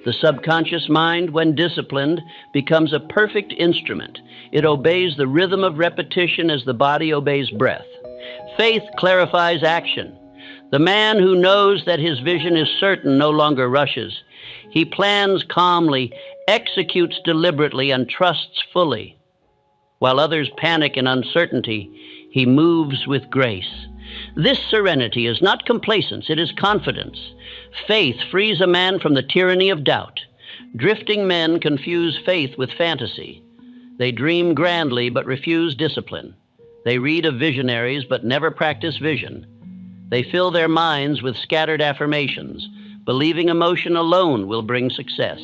The subconscious mind, when disciplined, becomes a perfect instrument. It obeys the rhythm of repetition as the body obeys breath. Faith clarifies action. The man who knows that his vision is certain no longer rushes. He plans calmly, executes deliberately, and trusts fully. While others panic in uncertainty, he moves with grace. This serenity is not complacence, it is confidence. Faith frees a man from the tyranny of doubt. Drifting men confuse faith with fantasy. They dream grandly but refuse discipline. They read of visionaries but never practice vision. They fill their minds with scattered affirmations, believing emotion alone will bring success.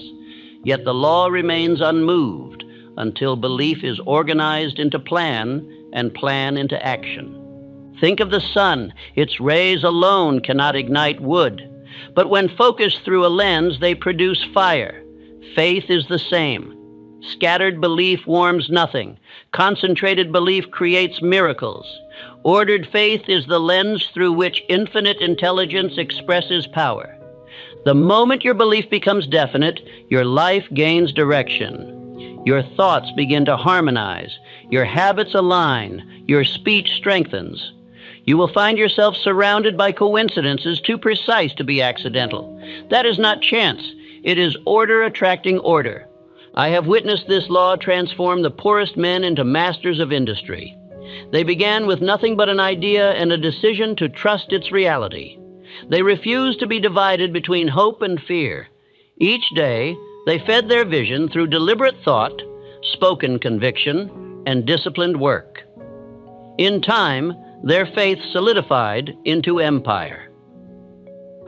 Yet the law remains unmoved until belief is organized into plan and plan into action. Think of the sun. Its rays alone cannot ignite wood. But when focused through a lens, they produce fire. Faith is the same. Scattered belief warms nothing. Concentrated belief creates miracles. Ordered faith is the lens through which infinite intelligence expresses power. The moment your belief becomes definite, your life gains direction. Your thoughts begin to harmonize. Your habits align. Your speech strengthens. You will find yourself surrounded by coincidences too precise to be accidental. That is not chance. It is order attracting order. I have witnessed this law transform the poorest men into masters of industry. They began with nothing but an idea and a decision to trust its reality. They refused to be divided between hope and fear. Each day, they fed their vision through deliberate thought, spoken conviction, and disciplined work. In time, their faith solidified into empire.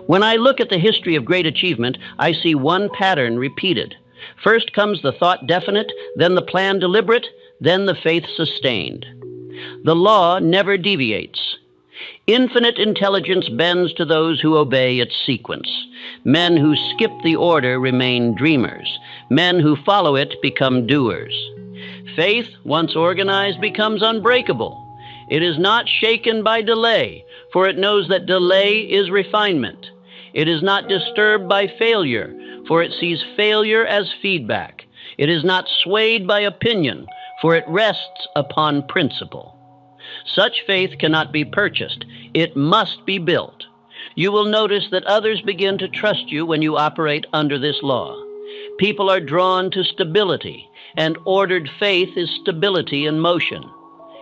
When I look at the history of great achievement, I see one pattern repeated. First comes the thought definite, then the plan deliberate, then the faith sustained. The law never deviates. Infinite intelligence bends to those who obey its sequence. Men who skip the order remain dreamers. Men who follow it become doers. Faith, once organized, becomes unbreakable. It is not shaken by delay, for it knows that delay is refinement. It is not disturbed by failure, for it sees failure as feedback. It is not swayed by opinion, for it rests upon principle. Such faith cannot be purchased. It must be built. You will notice that others begin to trust you when you operate under this law. People are drawn to stability, and ordered faith is stability in motion.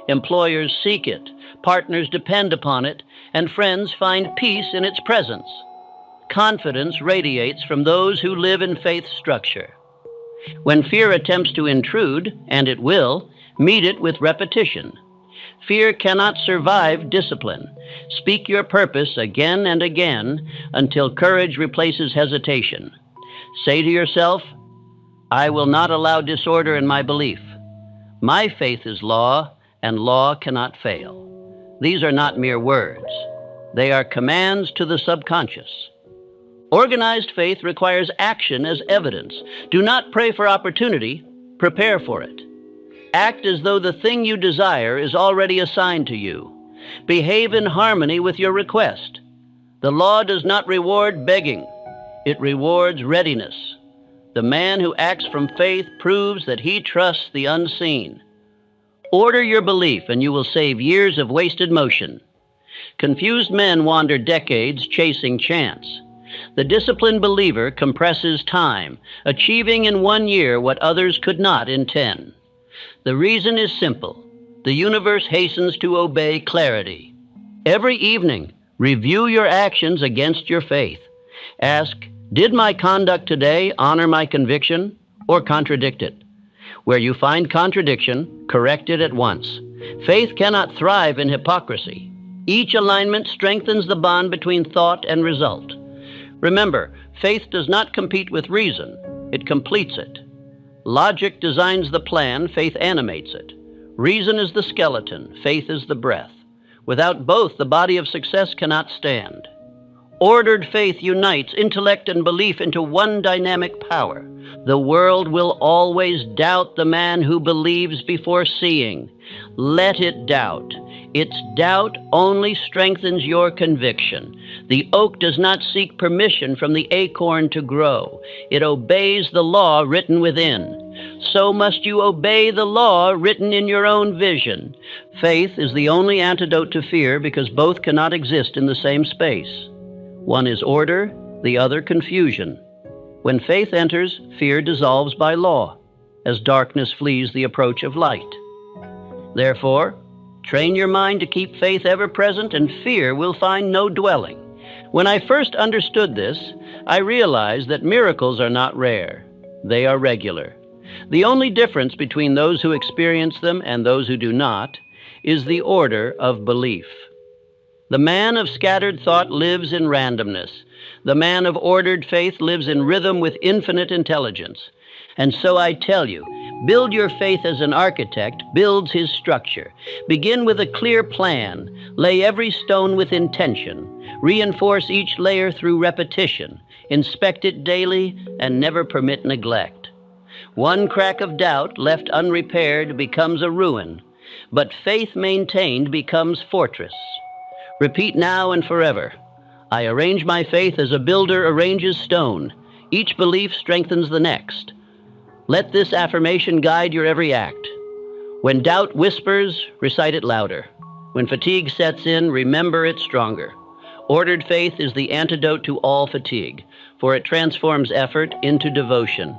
Employers seek it, partners depend upon it, and friends find peace in its presence. Confidence radiates from those who live in faith structure. When fear attempts to intrude, and it will, meet it with repetition. Fear cannot survive discipline. Speak your purpose again and again until courage replaces hesitation. Say to yourself, I will not allow disorder in my belief. My faith is law, and law cannot fail. These are not mere words. They are commands to the subconscious. Organized faith requires action as evidence. Do not pray for opportunity, prepare for it. Act as though the thing you desire is already assigned to you. Behave in harmony with your request. The law does not reward begging. It rewards readiness. The man who acts from faith proves that he trusts the unseen. Order your belief and you will save years of wasted motion. Confused men wander decades chasing chance. The disciplined believer compresses time, achieving in 1 year what others could not in 10. The reason is simple. The universe hastens to obey clarity. Every evening, review your actions against your faith. Ask, did my conduct today honor my conviction or contradict it? Where you find contradiction, correct it at once. Faith cannot thrive in hypocrisy. Each alignment strengthens the bond between thought and result. Remember, faith does not compete with reason. It completes it. Logic designs the plan, faith animates it. Reason is the skeleton, faith is the breath. Without both, the body of success cannot stand. Ordered faith unites intellect and belief into one dynamic power. The world will always doubt the man who believes before seeing. Let it doubt. Its doubt only strengthens your conviction. The oak does not seek permission from the acorn to grow. It obeys the law written within. So must you obey the law written in your own vision. Faith is the only antidote to fear because both cannot exist in the same space. One is order, the other confusion. When faith enters, fear dissolves by law, as darkness flees the approach of light. Therefore, train your mind to keep faith ever present, and fear will find no dwelling. When I first understood this, I realized that miracles are not rare. They are regular. The only difference between those who experience them and those who do not is the order of belief. The man of scattered thought lives in randomness. The man of ordered faith lives in rhythm with infinite intelligence. And so I tell you, build your faith as an architect builds his structure. Begin with a clear plan. Lay every stone with intention. Reinforce each layer through repetition. Inspect it daily and never permit neglect. One crack of doubt left unrepaired becomes a ruin, but faith maintained becomes fortress. Repeat now and forever. I arrange my faith as a builder arranges stone. Each belief strengthens the next. Let this affirmation guide your every act. When doubt whispers, recite it louder. When fatigue sets in, remember it stronger. Ordered faith is the antidote to all fatigue, for it transforms effort into devotion.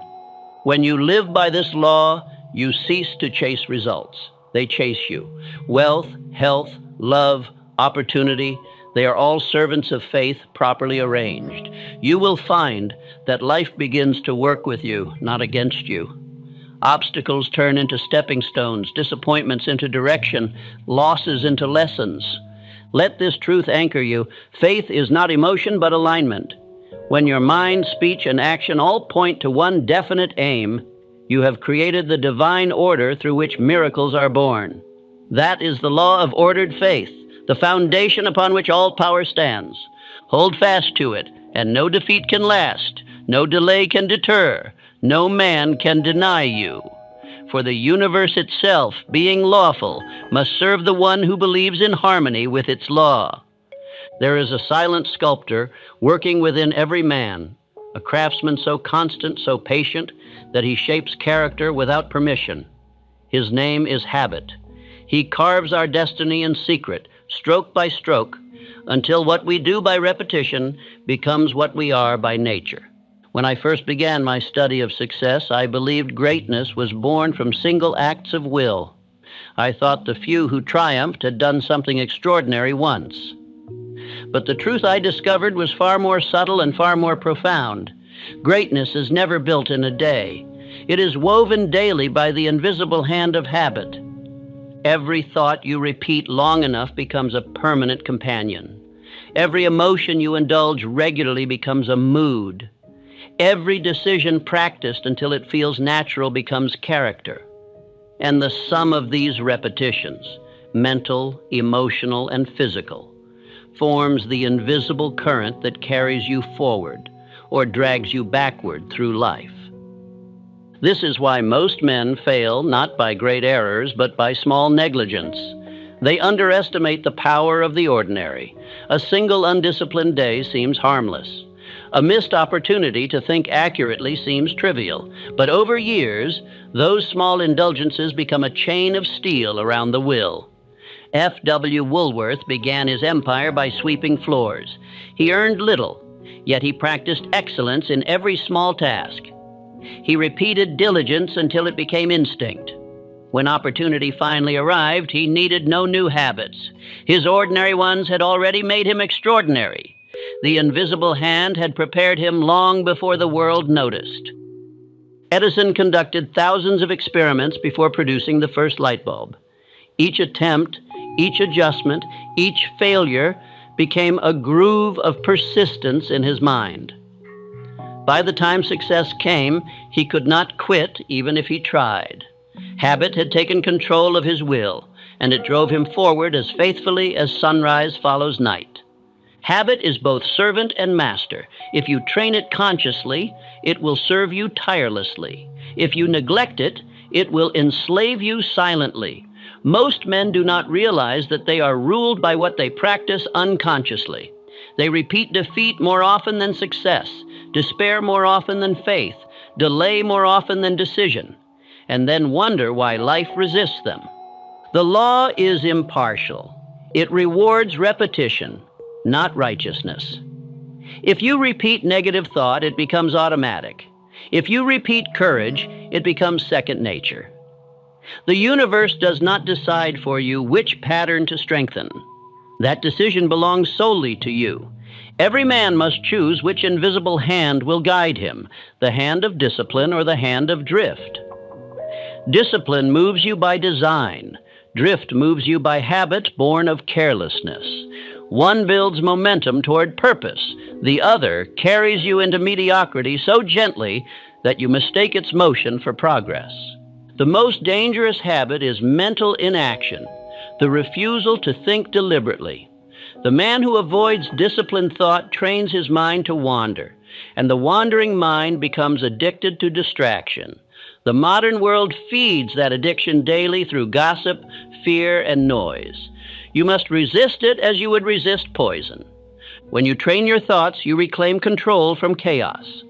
When you live by this law, you cease to chase results. They chase you. Wealth, health, love, opportunity, they are all servants of faith properly arranged. You will find that life begins to work with you, not against you. Obstacles turn into stepping stones, disappointments into direction, losses into lessons. Let this truth anchor you. Faith is not emotion, but alignment. When your mind, speech, and action all point to one definite aim, you have created the divine order through which miracles are born. That is the law of ordered faith, the foundation upon which all power stands. Hold fast to it, and no defeat can last, no delay can deter, no man can deny you. For the universe itself, being lawful, must serve the one who believes in harmony with its law. There is a silent sculptor working within every man, a craftsman so constant, so patient, that he shapes character without permission. His name is habit. He carves our destiny in secret, stroke by stroke, until what we do by repetition becomes what we are by nature. When I first began my study of success, I believed greatness was born from single acts of will. I thought the few who triumphed had done something extraordinary once. But the truth I discovered was far more subtle and far more profound. Greatness is never built in a day. It is woven daily by the invisible hand of habit. Every thought you repeat long enough becomes a permanent companion. Every emotion you indulge regularly becomes a mood. Every decision practiced until it feels natural becomes character. And the sum of these repetitions, mental, emotional, and physical, forms the invisible current that carries you forward or drags you backward through life. This is why most men fail not by great errors, but by small negligence. They underestimate the power of the ordinary. A single undisciplined day seems harmless. A missed opportunity to think accurately seems trivial, but over years, those small indulgences become a chain of steel around the will. F.W. Woolworth began his empire by sweeping floors. He earned little, yet he practiced excellence in every small task. He repeated diligence until it became instinct. When opportunity finally arrived, he needed no new habits. His ordinary ones had already made him extraordinary. The invisible hand had prepared him long before the world noticed. Edison conducted thousands of experiments before producing the first light bulb. Each attempt, each adjustment, each failure became a groove of persistence in his mind. By the time success came, he could not quit even if he tried. Habit had taken control of his will, and it drove him forward as faithfully as sunrise follows night. Habit is both servant and master. If you train it consciously, it will serve you tirelessly. If you neglect it, it will enslave you silently. Most men do not realize that they are ruled by what they practice unconsciously. They repeat defeat more often than success, despair more often than faith, delay more often than decision, and then wonder why life resists them. The law is impartial. It rewards repetition, not righteousness. If you repeat negative thought, it becomes automatic. If you repeat courage, it becomes second nature. The universe does not decide for you which pattern to strengthen. That decision belongs solely to you. Every man must choose which invisible hand will guide him, the hand of discipline or the hand of drift. Discipline moves you by design. Drift moves you by habit born of carelessness. One builds momentum toward purpose. The other carries you into mediocrity so gently that you mistake its motion for progress. The most dangerous habit is mental inaction, the refusal to think deliberately. The man who avoids disciplined thought trains his mind to wander, and the wandering mind becomes addicted to distraction. The modern world feeds that addiction daily through gossip, fear, and noise. You must resist it as you would resist poison. When you train your thoughts, you reclaim control from chaos.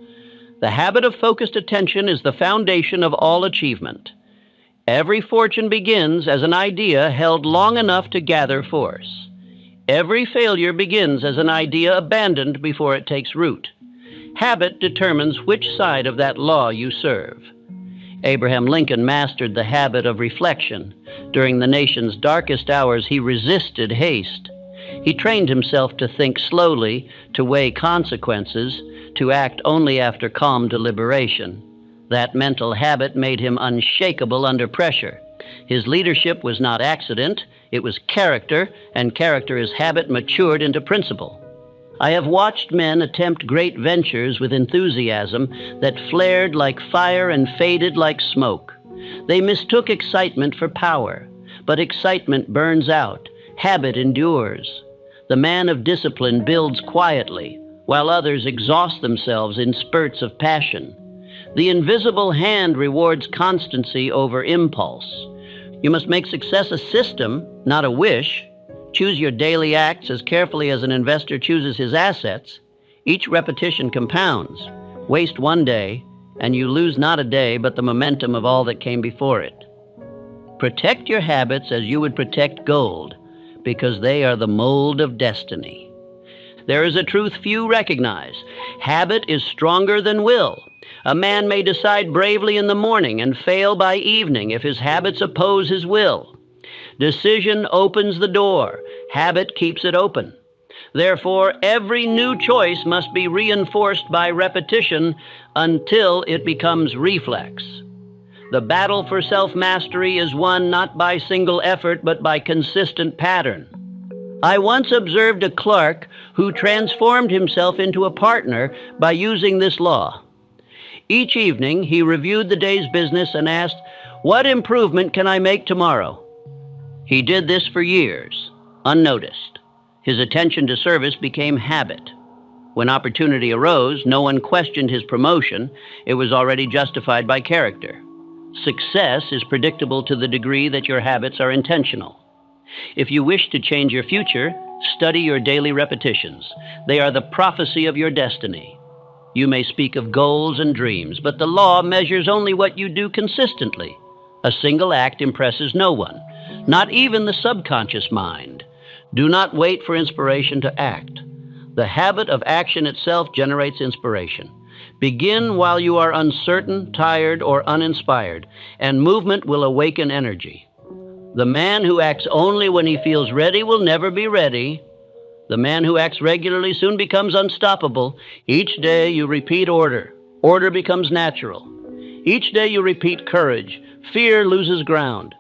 The habit of focused attention is the foundation of all achievement. Every fortune begins as an idea held long enough to gather force. Every failure begins as an idea abandoned before it takes root. Habit determines which side of that law you serve. Abraham Lincoln mastered the habit of reflection. During the nation's darkest hours, he resisted haste. He trained himself to think slowly, to weigh consequences, to act only after calm deliberation. That mental habit made him unshakable under pressure. His leadership was not accident, it was character, and character is habit matured into principle. I have watched men attempt great ventures with enthusiasm that flared like fire and faded like smoke. They mistook excitement for power, but excitement burns out, Habit endures. The man of discipline builds quietly, while others exhaust themselves in spurts of passion. The invisible hand rewards constancy over impulse. You must make success a system, not a wish. Choose your daily acts as carefully as an investor chooses his assets. Each repetition compounds. Waste one day, and you lose not a day but the momentum of all that came before it. Protect your habits as you would protect gold, because they are the mold of destiny. There is a truth few recognize. Habit is stronger than will. A man may decide bravely in the morning and fail by evening if his habits oppose his will. Decision opens the door. Habit keeps it open. Therefore, every new choice must be reinforced by repetition until it becomes reflex. The battle for self-mastery is won not by single effort, but by consistent pattern. I once observed a clerk who transformed himself into a partner by using this law. Each evening, he reviewed the day's business and asked, "What improvement can I make tomorrow?" He did this for years, unnoticed. His attention to service became habit. When opportunity arose, no one questioned his promotion. It was already justified by character. Success is predictable to the degree that your habits are intentional. If you wish to change your future, study your daily repetitions. They are the prophecy of your destiny. You may speak of goals and dreams, but the law measures only what you do consistently. A single act impresses no one, not even the subconscious mind. Do not wait for inspiration to act. The habit of action itself generates inspiration. Begin while you are uncertain, tired, or uninspired, and movement will awaken energy. The man who acts only when he feels ready will never be ready. The man who acts regularly soon becomes unstoppable. Each day you repeat order. Order becomes natural. Each day you repeat courage. Fear loses ground.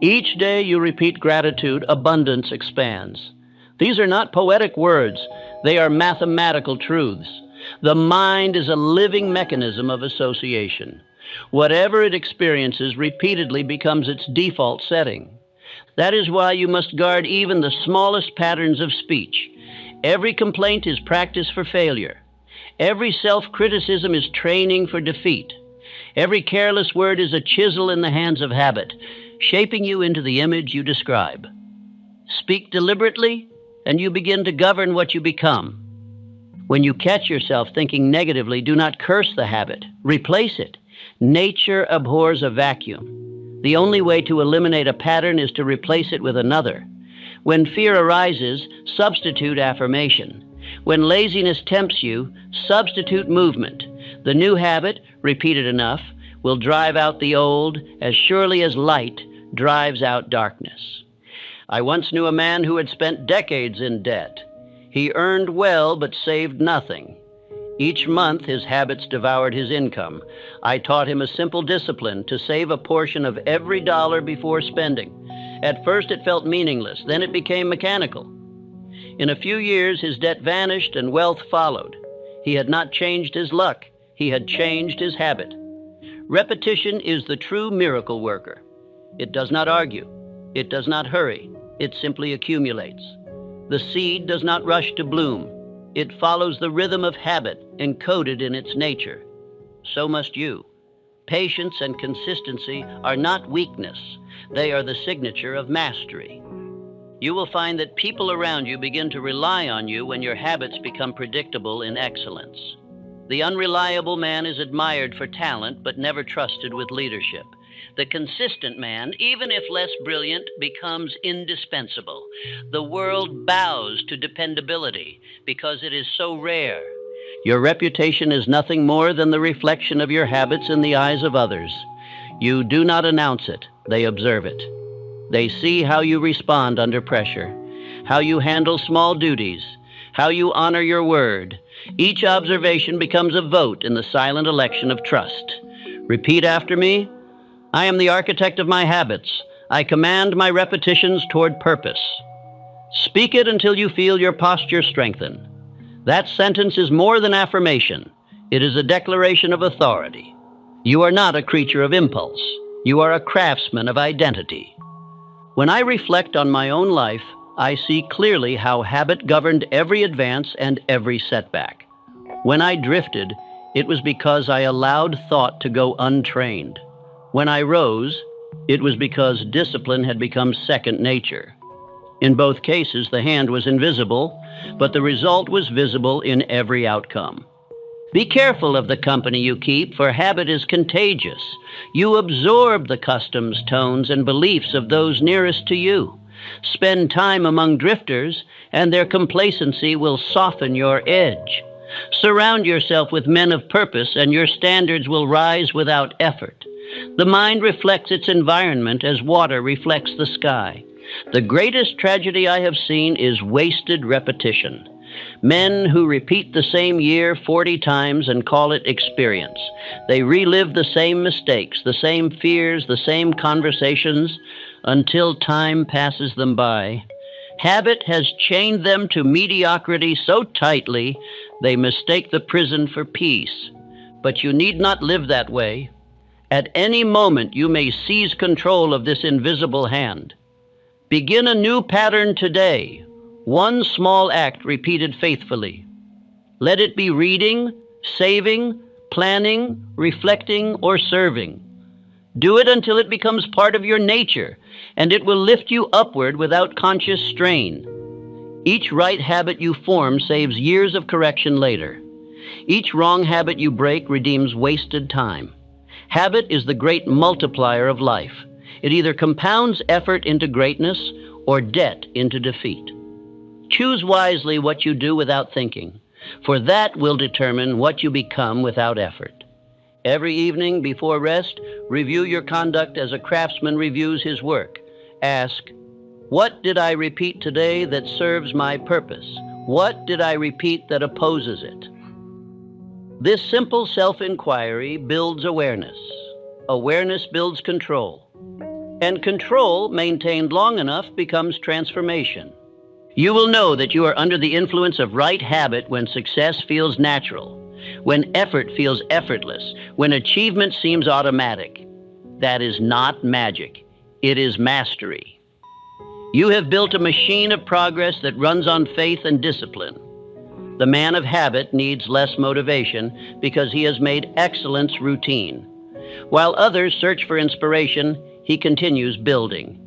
Each day you repeat gratitude. Abundance expands. These are not poetic words. They are mathematical truths. The mind is a living mechanism of association. Whatever it experiences repeatedly becomes its default setting. That is why you must guard even the smallest patterns of speech. Every complaint is practice for failure. Every self-criticism is training for defeat. Every careless word is a chisel in the hands of habit, shaping you into the image you describe. Speak deliberately, and you begin to govern what you become. When you catch yourself thinking negatively, do not curse the habit. Replace it. Nature abhors a vacuum. The only way to eliminate a pattern is to replace it with another. When fear arises, substitute affirmation. When laziness tempts you, substitute movement. The new habit, repeated enough, will drive out the old as surely as light drives out darkness. I once knew a man who had spent decades in debt. He earned well but saved nothing. Each month his habits devoured his income. I taught him a simple discipline to save a portion of every dollar before spending. At first it felt meaningless, then it became mechanical. In a few years his debt vanished and wealth followed. He had not changed his luck, he had changed his habit. Repetition is the true miracle worker. It does not argue, it does not hurry, it simply accumulates. The seed does not rush to bloom. It follows the rhythm of habit encoded in its nature. So must you. Patience and consistency are not weakness. They are the signature of mastery. You will find that people around you begin to rely on you when your habits become predictable in excellence. The unreliable man is admired for talent but never trusted with leadership. The consistent man, even if less brilliant, becomes indispensable. The world bows to dependability because it is so rare. Your reputation is nothing more than the reflection of your habits in the eyes of others. You do not announce it, they observe it. They see how you respond under pressure, how you handle small duties, how you honor your word. Each observation becomes a vote in the silent election of trust. Repeat after me. I am the architect of my habits. I command my repetitions toward purpose. Speak it until you feel your posture strengthen. That sentence is more than affirmation. It is a declaration of authority. You are not a creature of impulse. You are a craftsman of identity. When I reflect on my own life, I see clearly how habit governed every advance and every setback. When I drifted, it was because I allowed thought to go untrained. When I rose, it was because discipline had become second nature. In both cases, the hand was invisible, but the result was visible in every outcome. Be careful of the company you keep, for habit is contagious. You absorb the customs, tones, and beliefs of those nearest to you. Spend time among drifters, and their complacency will soften your edge. Surround yourself with men of purpose, and your standards will rise without effort. The mind reflects its environment as water reflects the sky. The greatest tragedy I have seen is wasted repetition. Men who repeat the same year 40 times and call it experience. They relive the same mistakes, the same fears, the same conversations, until time passes them by. Habit has chained them to mediocrity so tightly they mistake the prison for peace. But you need not live that way. At any moment you may seize control of this invisible hand. Begin a new pattern today, one small act repeated faithfully. Let it be reading, saving, planning, reflecting, or serving. Do it until it becomes part of your nature, and it will lift you upward without conscious strain. Each right habit you form saves years of correction later. Each wrong habit you break redeems wasted time. Habit is the great multiplier of life. It either compounds effort into greatness or debt into defeat. Choose wisely what you do without thinking, for that will determine what you become without effort. Every evening before rest, review your conduct as a craftsman reviews his work. Ask, what did I repeat today that serves my purpose? What did I repeat that opposes it? This simple self-inquiry builds awareness. Awareness builds control. And control, maintained long enough, becomes transformation. You will know that you are under the influence of right habit when success feels natural, when effort feels effortless, when achievement seems automatic. That is not magic. It is mastery. You have built a machine of progress that runs on faith and discipline. The man of habit needs less motivation because he has made excellence routine. While others search for inspiration, he continues building.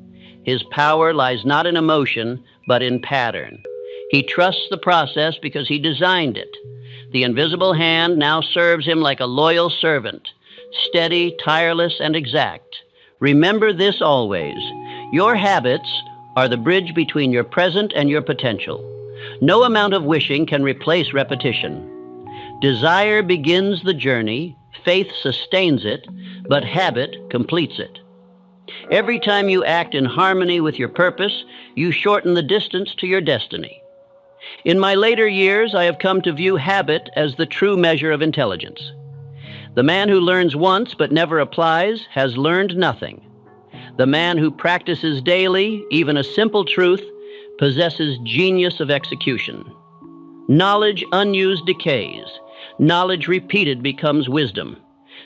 His power lies not in emotion, but in pattern. He trusts the process because he designed it. The invisible hand now serves him like a loyal servant, steady, tireless, and exact. Remember this always. Your habits are the bridge between your present and your potential. No amount of wishing can replace repetition. Desire begins the journey, faith sustains it, but habit completes it. Every time you act in harmony with your purpose, you shorten the distance to your destiny. In my later years, I have come to view habit as the true measure of intelligence. The man who learns once but never applies has learned nothing. The man who practices daily, even a simple truth, possesses genius of execution. Knowledge unused decays. Knowledge repeated becomes wisdom.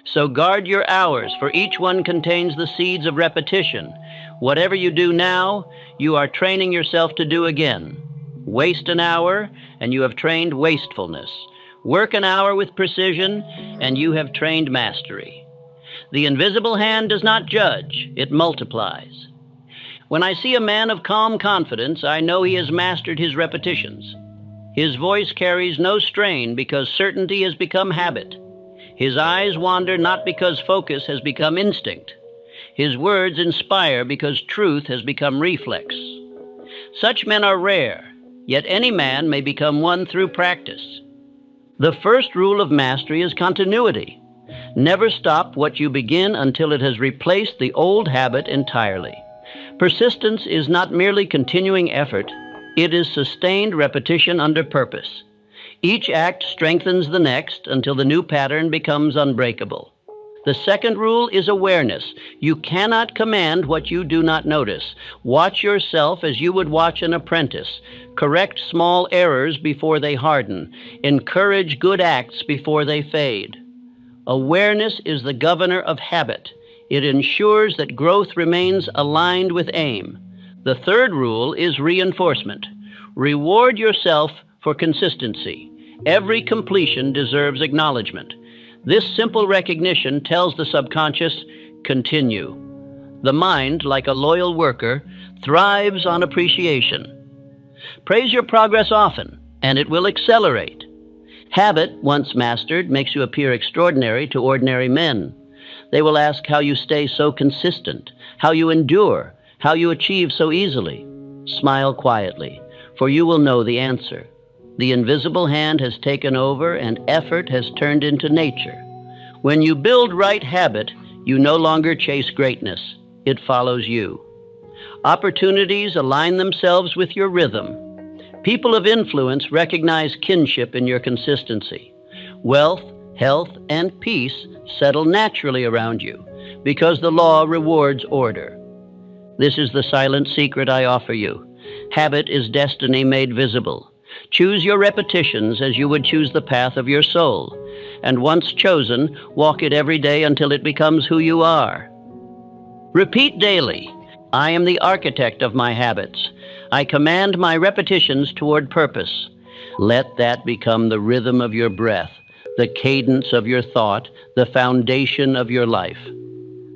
So guard your hours, for each one contains the seeds of repetition. Whatever you do now, you are training yourself to do again. Waste an hour, and you have trained wastefulness. Work an hour with precision, and you have trained mastery. The invisible hand does not judge, it multiplies. When I see a man of calm confidence, I know he has mastered his repetitions. His voice carries no strain because certainty has become habit. His eyes wander not because focus has become instinct. His words inspire because truth has become reflex. Such men are rare, yet any man may become one through practice. The first rule of mastery is continuity. Never stop what you begin until it has replaced the old habit entirely. Persistence is not merely continuing effort, it is sustained repetition under purpose. Each act strengthens the next until the new pattern becomes unbreakable. The second rule is awareness. You cannot command what you do not notice. Watch yourself as you would watch an apprentice. Correct small errors before they harden. Encourage good acts before they fade. Awareness is the governor of habit. It ensures that growth remains aligned with aim. The third rule is reinforcement. Reward yourself for consistency. Every completion deserves acknowledgement. This simple recognition tells the subconscious, continue. The mind, like a loyal worker, thrives on appreciation. Praise your progress often, and it will accelerate. Habit, once mastered, makes you appear extraordinary to ordinary men. They will ask how you stay so consistent, how you endure, how you achieve so easily. Smile quietly, for you will know the answer. The invisible hand has taken over and effort has turned into nature. When you build right habit, you no longer chase greatness. It follows you. Opportunities align themselves with your rhythm. People of influence recognize kinship in your consistency. Wealth, health, and peace settle naturally around you because the law rewards order. This is the silent secret I offer you. Habit is destiny made visible. Choose your repetitions as you would choose the path of your soul. And once chosen, walk it every day until it becomes who you are. Repeat daily. I am the architect of my habits. I command my repetitions toward purpose. Let that become the rhythm of your breath, the cadence of your thought, the foundation of your life.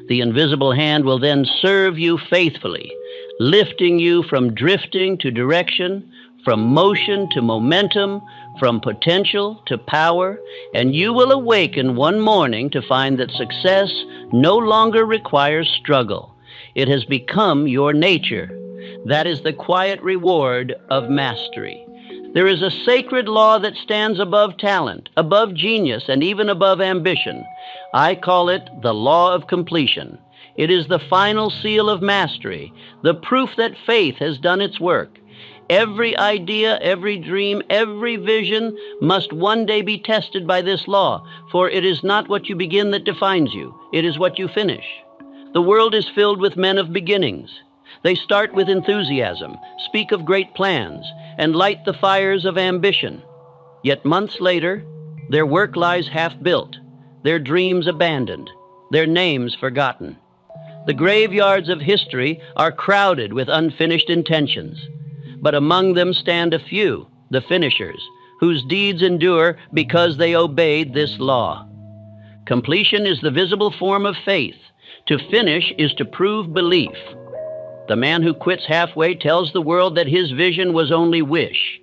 The invisible hand will then serve you faithfully, lifting you from drifting to direction, from motion to momentum, from potential to power, and you will awaken one morning to find that success no longer requires struggle. It has become your nature. That is the quiet reward of mastery. There is a sacred law that stands above talent, above genius, and even above ambition. I call it the law of completion. It is the final seal of mastery, the proof that faith has done its work. Every idea, every dream, every vision must one day be tested by this law, for it is not what you begin that defines you, it is what you finish. The world is filled with men of beginnings. They start with enthusiasm, speak of great plans, and light the fires of ambition. Yet months later, their work lies half-built, their dreams abandoned, their names forgotten. The graveyards of history are crowded with unfinished intentions. But among them stand a few, the finishers, whose deeds endure because they obeyed this law. Completion is the visible form of faith. To finish is to prove belief. The man who quits halfway tells the world that his vision was only wish.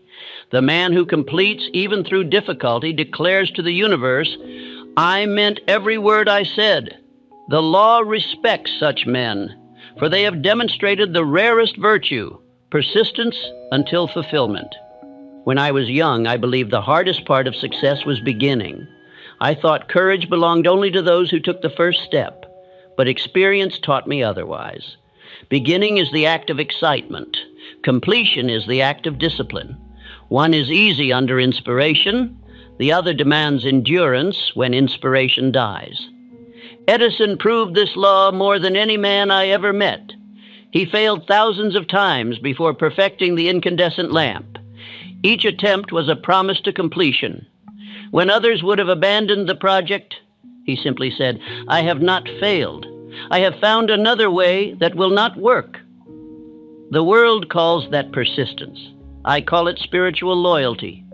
The man who completes even through difficulty declares to the universe, I meant every word I said. The law respects such men, for they have demonstrated the rarest virtue, persistence until fulfillment. When I was young, I believed the hardest part of success was beginning. I thought courage belonged only to those who took the first step, but experience taught me otherwise. Beginning is the act of excitement. Completion is the act of discipline. One is easy under inspiration. The other demands endurance when inspiration dies. Edison proved this law more than any man I ever met. He failed thousands of times before perfecting the incandescent lamp. Each attempt was a promise to completion. When others would have abandoned the project, he simply said, I have not failed. I have found another way that will not work. The world calls that persistence. I call it spiritual loyalty.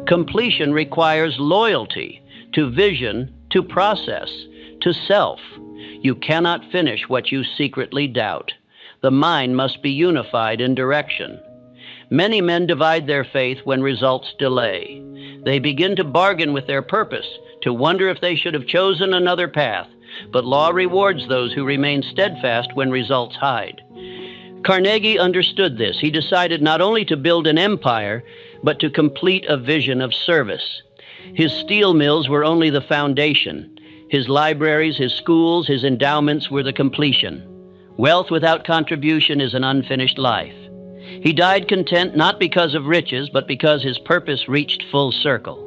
Completion requires loyalty to vision, to process, to self. You cannot finish what you secretly doubt. The mind must be unified in direction. Many men divide their faith when results delay. They begin to bargain with their purpose, to wonder if they should have chosen another path. But law rewards those who remain steadfast when results hide. Carnegie understood this. He decided not only to build an empire, but to complete a vision of service. His steel mills were only the foundation. His libraries, his schools, his endowments were the completion. Wealth without contribution is an unfinished life. He died content not because of riches, but because his purpose reached full circle.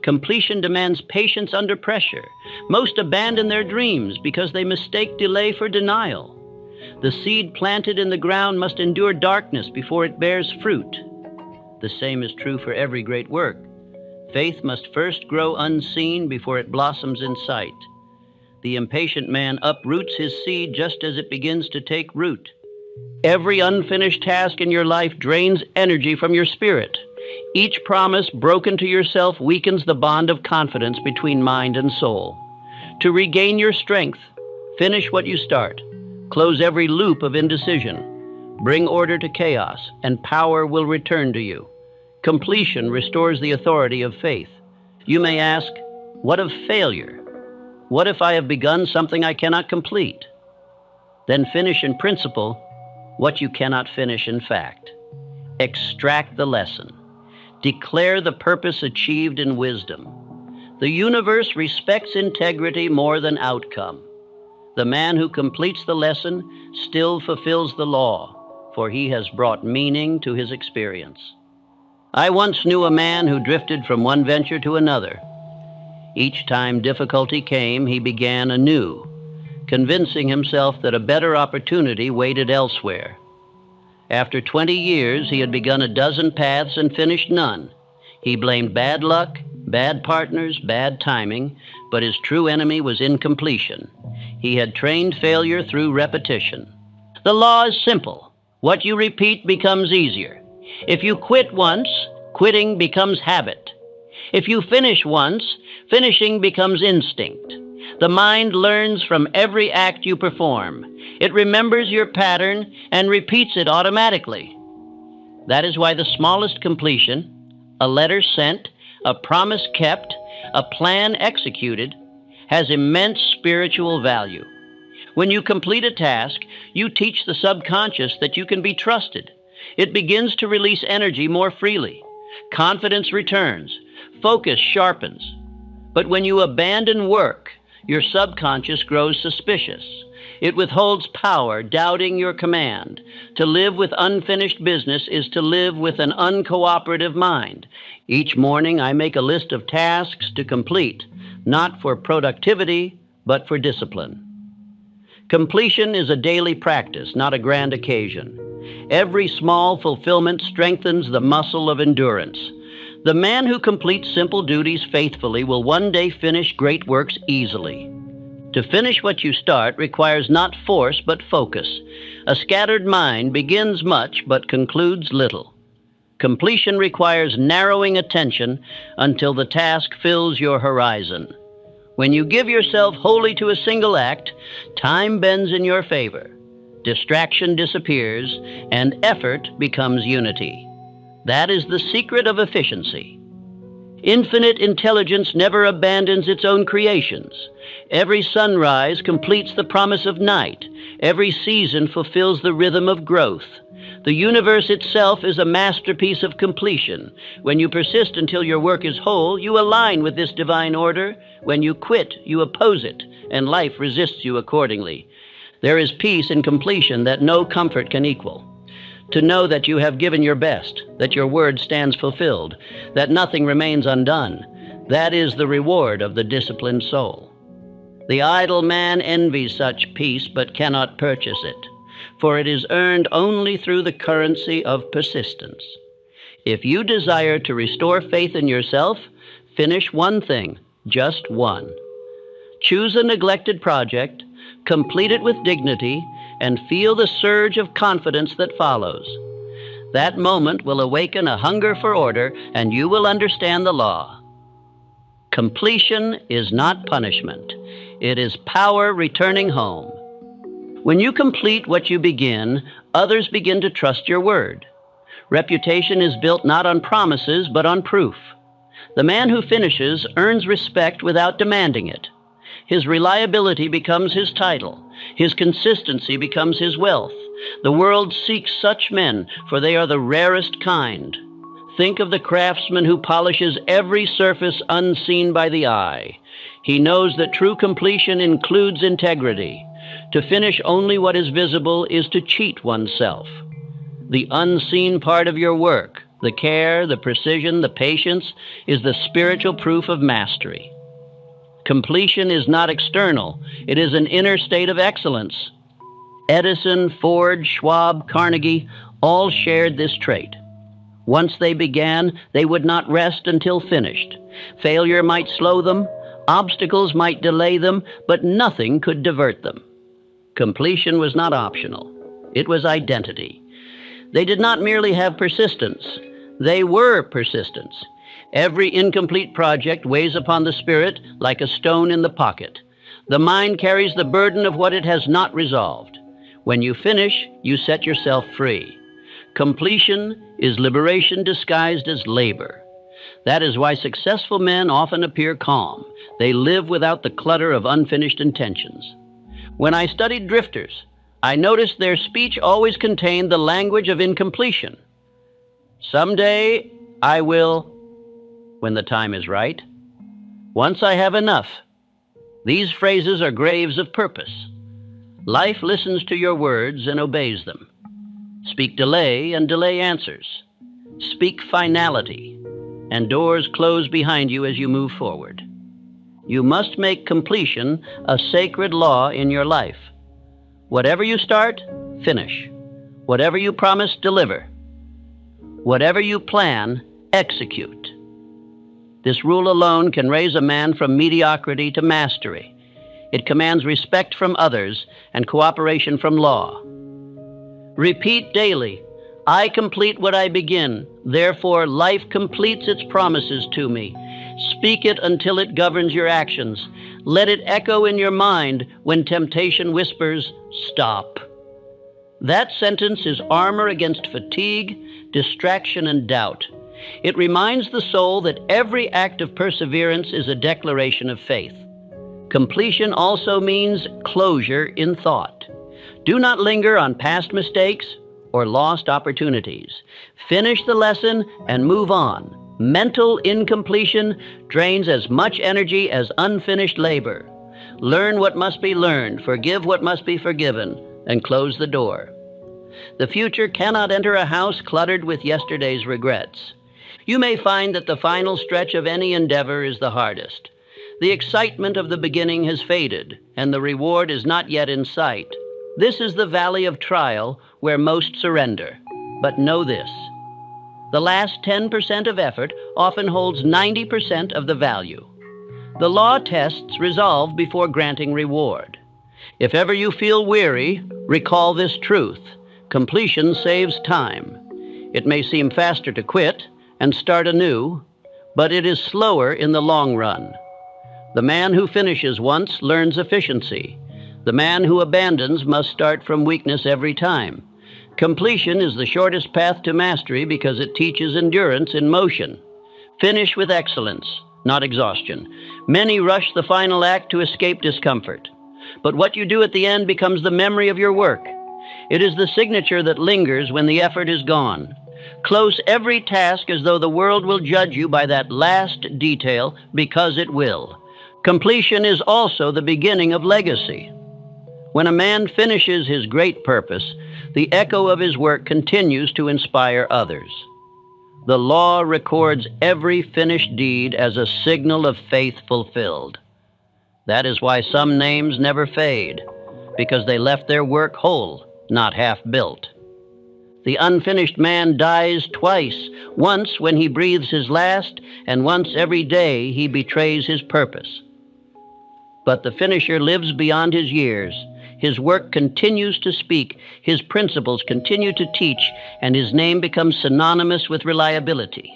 Completion demands patience under pressure. Most abandon their dreams because they mistake delay for denial. The seed planted in the ground must endure darkness before it bears fruit. The same is true for every great work. Faith must first grow unseen before it blossoms in sight. The impatient man uproots his seed just as it begins to take root. Every unfinished task in your life drains energy from your spirit. Each promise broken to yourself weakens the bond of confidence between mind and soul. To regain your strength, finish what you start. Close every loop of indecision. Bring order to chaos, and power will return to you. Completion restores the authority of faith. You may ask, what of failure? What if I have begun something I cannot complete? Then finish in principle what you cannot finish in fact. Extract the lesson. Declare the purpose achieved in wisdom. The universe respects integrity more than outcome. The man who completes the lesson still fulfills the law, for he has brought meaning to his experience. I once knew a man who drifted from one venture to another. Each time difficulty came, he began anew, convincing himself that a better opportunity waited elsewhere. After 20 years, he had begun a dozen paths and finished none. He blamed bad luck, bad partners, bad timing, but his true enemy was incompletion. He had trained failure through repetition. The law is simple. What you repeat becomes easier. If you quit once, quitting becomes habit. If you finish once, finishing becomes instinct. The mind learns from every act you perform. It remembers your pattern and repeats it automatically. That is why the smallest completion, a letter sent, a promise kept, a plan executed, has immense spiritual value. When you complete a task, you teach the subconscious that you can be trusted. It begins to release energy more freely. Confidence returns. Focus sharpens. But when you abandon work, your subconscious grows suspicious. It withholds power, doubting your command. To live with unfinished business is to live with an uncooperative mind. Each morning I make a list of tasks to complete, not for productivity, but for discipline. Completion is a daily practice, not a grand occasion. Every small fulfillment strengthens the muscle of endurance. The man who completes simple duties faithfully will one day finish great works easily. To finish what you start requires not force but focus. A scattered mind begins much but concludes little. Completion requires narrowing attention until the task fills your horizon. When you give yourself wholly to a single act, time bends in your favor. Distraction disappears, and effort becomes unity. That is the secret of efficiency. Infinite intelligence never abandons its own creations. Every sunrise completes the promise of night. Every season fulfills the rhythm of growth. The universe itself is a masterpiece of completion. When you persist until your work is whole, you align with this divine order. When you quit, you oppose it, and life resists you accordingly. There is peace in completion that no comfort can equal. To know that you have given your best, that your word stands fulfilled, that nothing remains undone, that is the reward of the disciplined soul. The idle man envies such peace but cannot purchase it, for it is earned only through the currency of persistence. If you desire to restore faith in yourself, finish one thing, just one. Choose a neglected project, complete it with dignity, and feel the surge of confidence that follows. That moment will awaken a hunger for order, and you will understand the law. Completion is not punishment. It is power returning home. When you complete what you begin, others begin to trust your word. Reputation is built not on promises, but on proof. The man who finishes earns respect without demanding it. His reliability becomes his title. His consistency becomes his wealth. The world seeks such men, for they are the rarest kind. Think of the craftsman who polishes every surface unseen by the eye. He knows that true completion includes integrity. To finish only what is visible is to cheat oneself. The unseen part of your work, the care, the precision, the patience, is the spiritual proof of mastery. Completion is not external. It is an inner state of excellence. Edison, Ford, Schwab, Carnegie all shared this trait. Once they began, they would not rest until finished. Failure might slow them, obstacles might delay them, but nothing could divert them. Completion was not optional. It was identity. They did not merely have persistence. They were persistence. Every incomplete project weighs upon the spirit like a stone in the pocket. The mind carries the burden of what it has not resolved. When you finish, you set yourself free. Completion is liberation disguised as labor. That is why successful men often appear calm. They live without the clutter of unfinished intentions. When I studied drifters, I noticed their speech always contained the language of incompletion. Someday I will, when the time is right. Once I have enough. These phrases are graves of purpose. Life listens to your words and obeys them. Speak delay and delay answers. Speak finality, and doors close behind you as you move forward. You must make completion a sacred law in your life. Whatever you start, finish. Whatever you promise, deliver. Whatever you plan, execute. This rule alone can raise a man from mediocrity to mastery. It commands respect from others and cooperation from law. Repeat daily, I complete what I begin, therefore life completes its promises to me. Speak it until it governs your actions. Let it echo in your mind when temptation whispers, stop. That sentence is armor against fatigue, distraction, and doubt. It reminds the soul that every act of perseverance is a declaration of faith. Completion also means closure in thought. Do not linger on past mistakes or lost opportunities. Finish the lesson and move on. Mental incompletion drains as much energy as unfinished labor. Learn what must be learned, forgive what must be forgiven, and close the door. The future cannot enter a house cluttered with yesterday's regrets. You may find that the final stretch of any endeavor is the hardest. The excitement of the beginning has faded, and the reward is not yet in sight. This is the valley of trial where most surrender. But know this, the last 10% of effort often holds 90% of the value. The law tests resolve before granting reward. If ever you feel weary, recall this truth. Completion saves time. It may seem faster to quit and start anew, but it is slower in the long run. The man who finishes once learns efficiency. The man who abandons must start from weakness every time. Completion is the shortest path to mastery because it teaches endurance in motion. Finish with excellence, not exhaustion. Many rush the final act to escape discomfort. But what you do at the end becomes the memory of your work. It is the signature that lingers when the effort is gone. Close every task as though the world will judge you by that last detail, because it will. Completion is also the beginning of legacy. When a man finishes his great purpose, the echo of his work continues to inspire others. The law records every finished deed as a signal of faith fulfilled. That is why some names never fade, because they left their work whole, not half-built. The unfinished man dies twice, once when he breathes his last, and once every day he betrays his purpose. But the finisher lives beyond his years. His work continues to speak, his principles continue to teach, and his name becomes synonymous with reliability.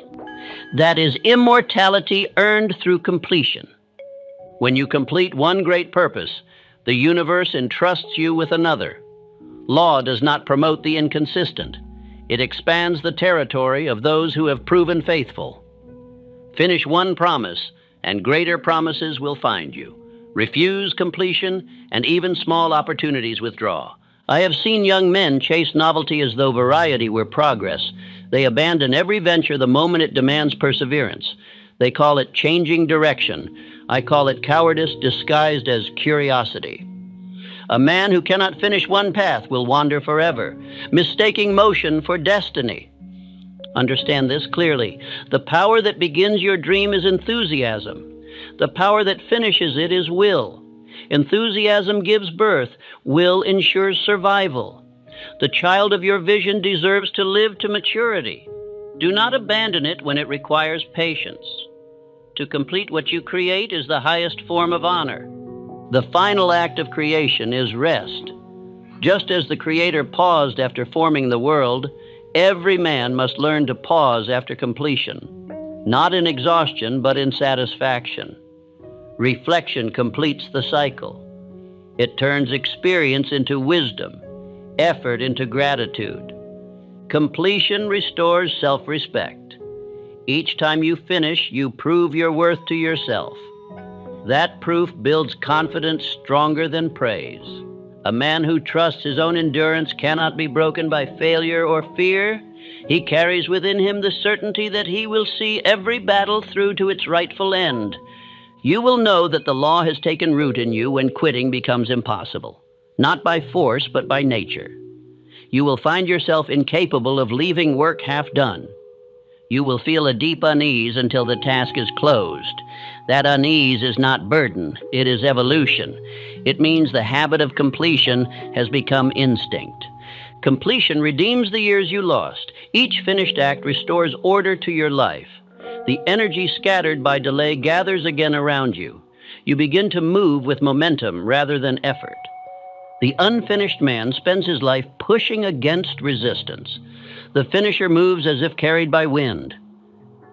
That is immortality earned through completion. When you complete one great purpose, the universe entrusts you with another. Law does not promote the inconsistent. It expands the territory of those who have proven faithful. Finish one promise, and greater promises will find you. Refuse completion, and even small opportunities withdraw. I have seen young men chase novelty as though variety were progress. They abandon every venture the moment it demands perseverance. They call it changing direction. I call it cowardice disguised as curiosity. A man who cannot finish one path will wander forever, mistaking motion for destiny. Understand this clearly. The power that begins your dream is enthusiasm. The power that finishes it is will. Enthusiasm gives birth. Will ensures survival. The child of your vision deserves to live to maturity. Do not abandon it when it requires patience. To complete what you create is the highest form of honor. The final act of creation is rest. Just as the Creator paused after forming the world, every man must learn to pause after completion, not in exhaustion, but in satisfaction. Reflection completes the cycle. It turns experience into wisdom, effort into gratitude. Completion restores self-respect. Each time you finish, you prove your worth to yourself. That proof builds confidence stronger than praise. A man who trusts his own endurance cannot be broken by failure or fear. He carries within him the certainty that he will see every battle through to its rightful end. You will know that the law has taken root in you when quitting becomes impossible, not by force, but by nature. You will find yourself incapable of leaving work half done. You will feel a deep unease until the task is closed. That unease is not burden, it is evolution. It means the habit of completion has become instinct. Completion redeems the years you lost. Each finished act restores order to your life. The energy scattered by delay gathers again around you. You begin to move with momentum rather than effort. The unfinished man spends his life pushing against resistance. The finisher moves as if carried by wind.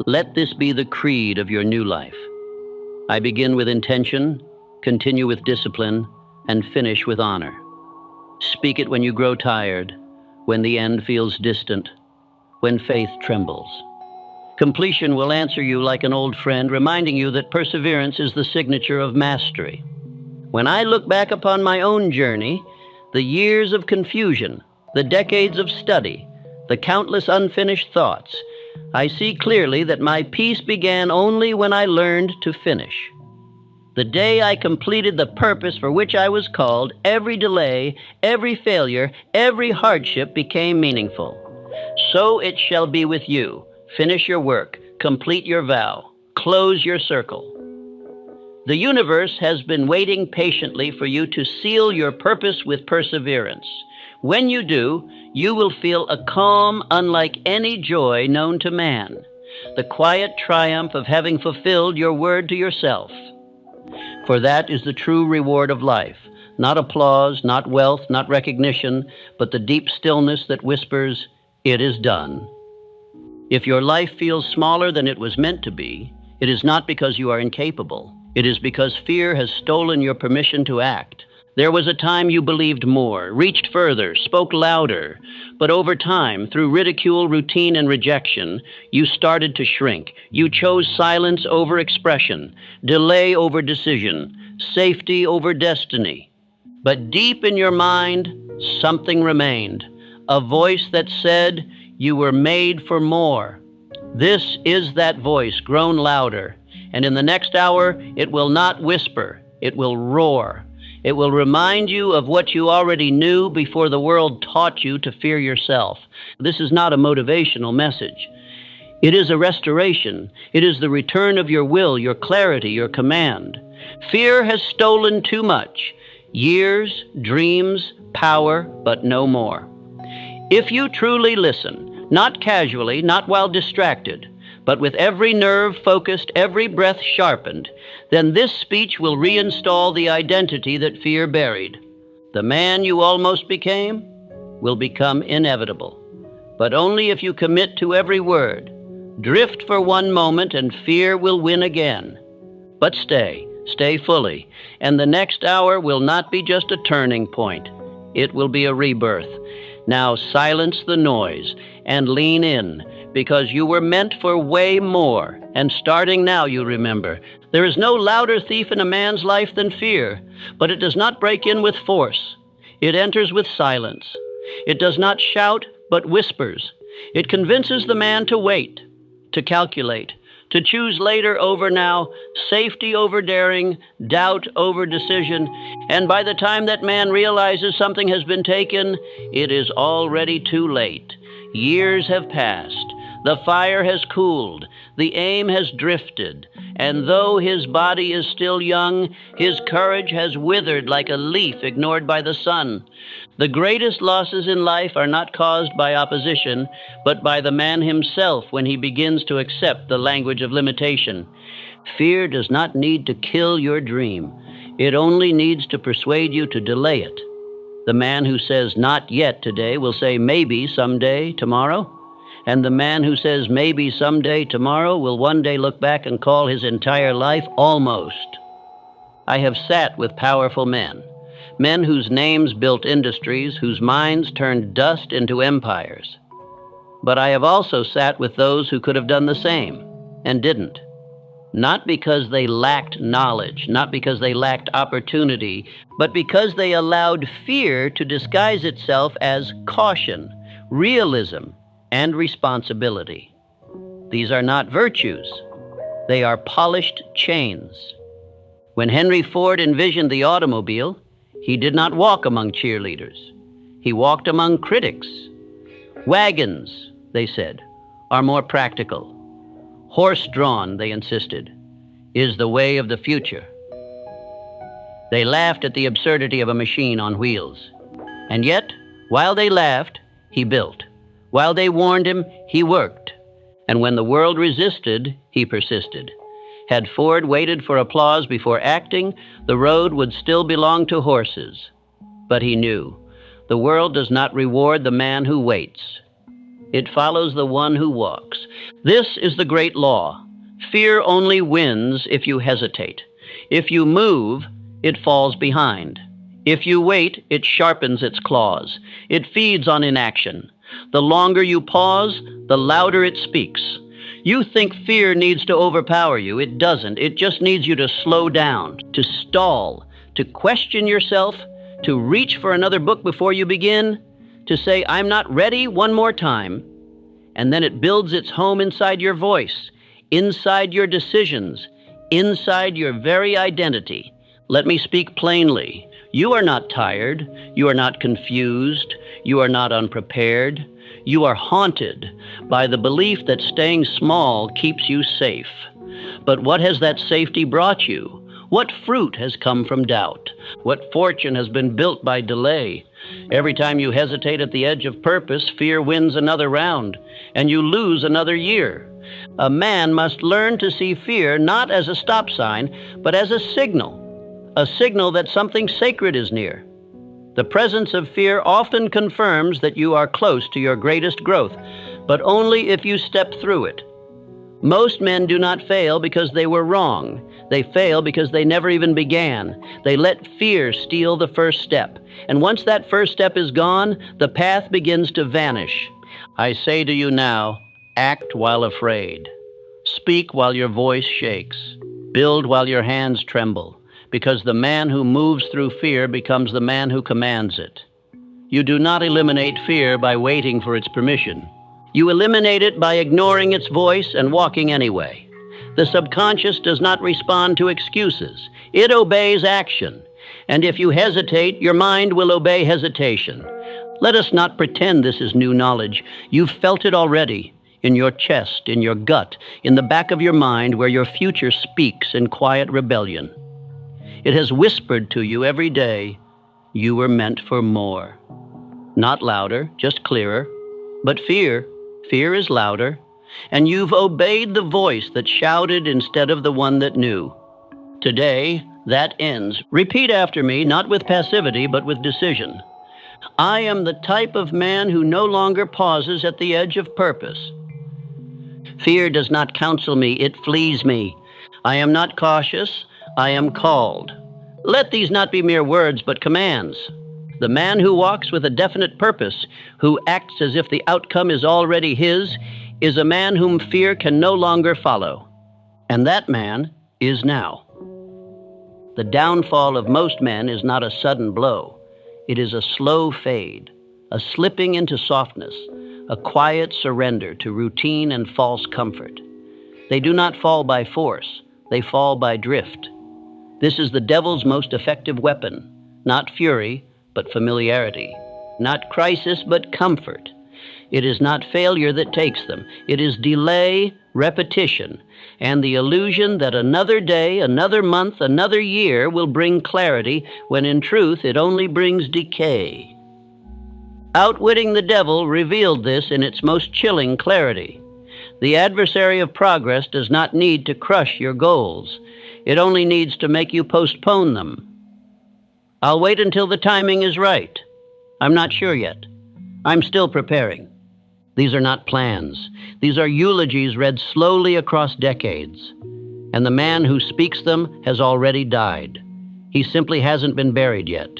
Let this be the creed of your new life. I begin with intention, continue with discipline, and finish with honor. Speak it when you grow tired, when the end feels distant, when faith trembles. Completion will answer you like an old friend, reminding you that perseverance is the signature of mastery. When I look back upon my own journey, the years of confusion, the decades of study, the countless unfinished thoughts, I see clearly that my peace began only when I learned to finish. The day I completed the purpose for which I was called, every delay, every failure, every hardship became meaningful. So it shall be with you. Finish your work, complete your vow, close your circle. The universe has been waiting patiently for you to seal your purpose with perseverance. When you do, you will feel a calm unlike any joy known to man, the quiet triumph of having fulfilled your word to yourself. For that is the true reward of life, not applause, not wealth, not recognition, but the deep stillness that whispers, "It is done." If your life feels smaller than it was meant to be, it is not because you are incapable. It is because fear has stolen your permission to act. There was a time you believed more, reached further, spoke louder, but over time, through ridicule, routine, and rejection, you started to shrink. You chose silence over expression, delay over decision, safety over destiny. But deep in your mind, something remained, a voice that said, "You were made for more." This is that voice grown louder, and in the next hour, it will not whisper, it will roar. It will remind you of what you already knew before the world taught you to fear yourself. This is not a motivational message. It is a restoration. It is the return of your will, your clarity, your command. Fear has stolen too much. Years, dreams, power, but no more. If you truly listen, not casually, not while distracted, but with every nerve focused, every breath sharpened, then this speech will reinstall the identity that fear buried. The man you almost became will become inevitable, but only if you commit to every word. Drift for one moment and fear will win again. But stay fully, and the next hour will not be just a turning point. It will be a rebirth. Now silence the noise and lean in, because you were meant for way more. And starting now, you remember, there is no louder thief in a man's life than fear, but it does not break in with force. It enters with silence. It does not shout, but whispers. It convinces the man to wait, to calculate, to choose later over now, safety over daring, doubt over decision. And by the time that man realizes something has been taken, it is already too late. Years have passed. The fire has cooled. The aim has drifted. And though his body is still young, his courage has withered like a leaf ignored by the sun. The greatest losses in life are not caused by opposition, but by the man himself when he begins to accept the language of limitation. Fear does not need to kill your dream. It only needs to persuade you to delay it. The man who says not yet today will say maybe someday tomorrow. And the man who says maybe someday tomorrow will one day look back and call his entire life almost. I have sat with powerful men, men whose names built industries, whose minds turned dust into empires. But I have also sat with those who could have done the same and didn't. Not because they lacked knowledge, not because they lacked opportunity, but because they allowed fear to disguise itself as caution, realism, and responsibility. These are not virtues. They are polished chains. When Henry Ford envisioned the automobile, he did not walk among cheerleaders. He walked among critics. Wagons, they said, are more practical. Horse-drawn, they insisted, is the way of the future. They laughed at the absurdity of a machine on wheels. And yet, while they laughed, he built. While they warned him, he worked. And when the world resisted, he persisted. Had Ford waited for applause before acting, the road would still belong to horses. But he knew, the world does not reward the man who waits. It follows the one who walks. This is the great law. Fear only wins if you hesitate. If you move, it falls behind. If you wait, it sharpens its claws. It feeds on inaction. The longer you pause, the louder it speaks. You think fear needs to overpower you. It doesn't. It just needs you to slow down, to stall, to question yourself, to reach for another book before you begin, to say, I'm not ready one more time. And then it builds its home inside your voice, inside your decisions, inside your very identity. Let me speak plainly. You are not tired. You are not confused. You are not unprepared. You are haunted by the belief that staying small keeps you safe. But what has that safety brought you? What fruit has come from doubt? What fortune has been built by delay? Every time you hesitate at the edge of purpose, fear wins another round, and you lose another year. A man must learn to see fear not as a stop sign, but as a signal that something sacred is near. The presence of fear often confirms that you are close to your greatest growth, but only if you step through it. Most men do not fail because they were wrong. They fail because they never even began. They let fear steal the first step. And once that first step is gone, the path begins to vanish. I say to you now, act while afraid. Speak while your voice shakes. Build while your hands tremble. Because the man who moves through fear becomes the man who commands it. You do not eliminate fear by waiting for its permission. You eliminate it by ignoring its voice and walking anyway. The subconscious does not respond to excuses. It obeys action. And if you hesitate, your mind will obey hesitation. Let us not pretend this is new knowledge. You've felt it already, in your chest, in your gut, in the back of your mind where your future speaks in quiet rebellion. It has whispered to you every day, you were meant for more. Not louder, just clearer. But fear is louder. And you've obeyed the voice that shouted instead of the one that knew. Today, that ends. Repeat after me, not with passivity, but with decision. I am the type of man who no longer pauses at the edge of purpose. Fear does not counsel me, it flees me. I am not cautious, I am called. Let these not be mere words, but commands. The man who walks with a definite purpose, who acts as if the outcome is already his, is a man whom fear can no longer follow. And that man is now. The downfall of most men is not a sudden blow. It is a slow fade, a slipping into softness, a quiet surrender to routine and false comfort. They do not fall by force, they fall by drift. This is the devil's most effective weapon, not fury, but familiarity, not crisis, but comfort. It is not failure that takes them. It is delay, repetition, and the illusion that another day, another month, another year will bring clarity, when in truth it only brings decay. Outwitting the Devil revealed this in its most chilling clarity. The adversary of progress does not need to crush your goals. It only needs to make you postpone them. I'll wait until the timing is right. I'm not sure yet. I'm still preparing. These are not plans. These are eulogies read slowly across decades. And the man who speaks them has already died. He simply hasn't been buried yet.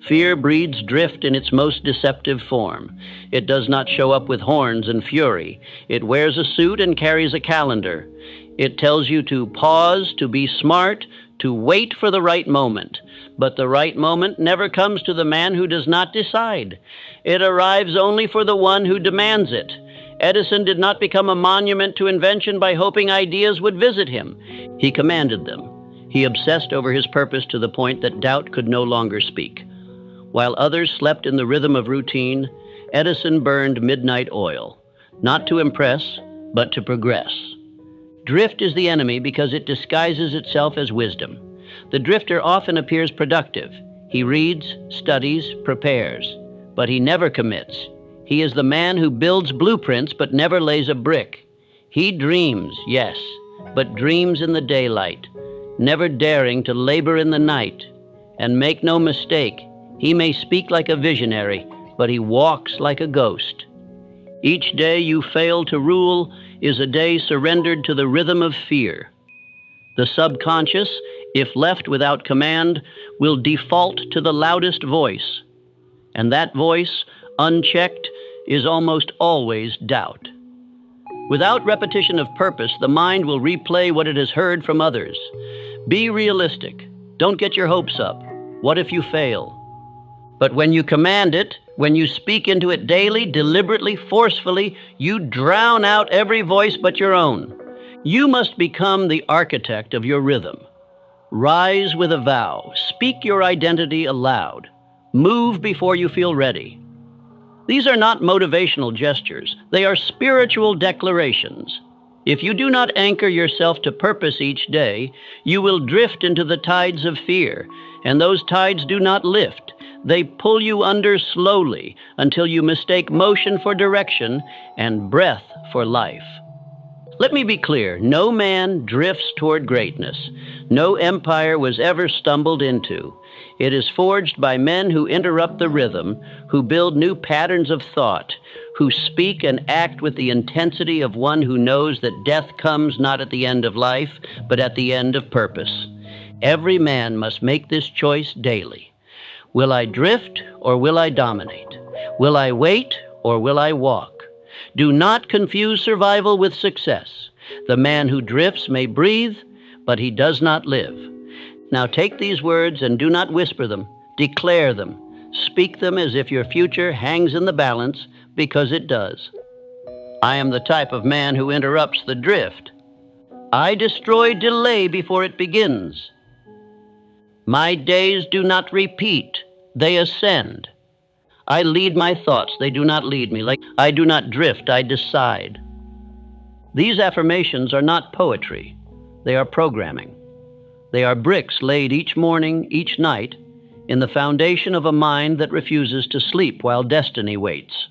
Fear breeds drift in its most deceptive form. It does not show up with horns and fury. It wears a suit and carries a calendar. It tells you to pause, to be smart, to wait for the right moment. But the right moment never comes to the man who does not decide. It arrives only for the one who demands it. Edison did not become a monument to invention by hoping ideas would visit him. He commanded them. He obsessed over his purpose to the point that doubt could no longer speak. While others slept in the rhythm of routine, Edison burned midnight oil, not to impress, but to progress. Drift is the enemy because it disguises itself as wisdom. The drifter often appears productive. He reads, studies, prepares, but he never commits. He is the man who builds blueprints but never lays a brick. He dreams, yes, but dreams in the daylight, never daring to labor in the night. And make no mistake, he may speak like a visionary, but he walks like a ghost. Each day you fail to rule is a day surrendered to the rhythm of fear. The subconscious, if left without command, will default to the loudest voice. And that voice, unchecked, is almost always doubt. Without repetition of purpose, the mind will replay what it has heard from others. Be realistic. Don't get your hopes up. What if you fail? But when you command it, when you speak into it daily, deliberately, forcefully, you drown out every voice but your own. You must become the architect of your rhythm. Rise with a vow. Speak your identity aloud. Move before you feel ready. These are not motivational gestures. They are spiritual declarations. If you do not anchor yourself to purpose each day, you will drift into the tides of fear, and those tides do not lift. They pull you under slowly until you mistake motion for direction and breath for life. Let me be clear, no man drifts toward greatness. No empire was ever stumbled into. It is forged by men who interrupt the rhythm, who build new patterns of thought, who speak and act with the intensity of one who knows that death comes not at the end of life, but at the end of purpose. Every man must make this choice daily. Will I drift or will I dominate? Will I wait or will I walk? Do not confuse survival with success. The man who drifts may breathe, but he does not live. Now take these words and do not whisper them. Declare them. Speak them as if your future hangs in the balance, because it does. I am the type of man who interrupts the drift. I destroy delay before it begins. My days do not repeat, they ascend. I lead my thoughts, they do not lead me. Like I do not drift, I decide. These affirmations are not poetry, they are programming. They are bricks laid each morning, each night, in the foundation of a mind that refuses to sleep while destiny waits.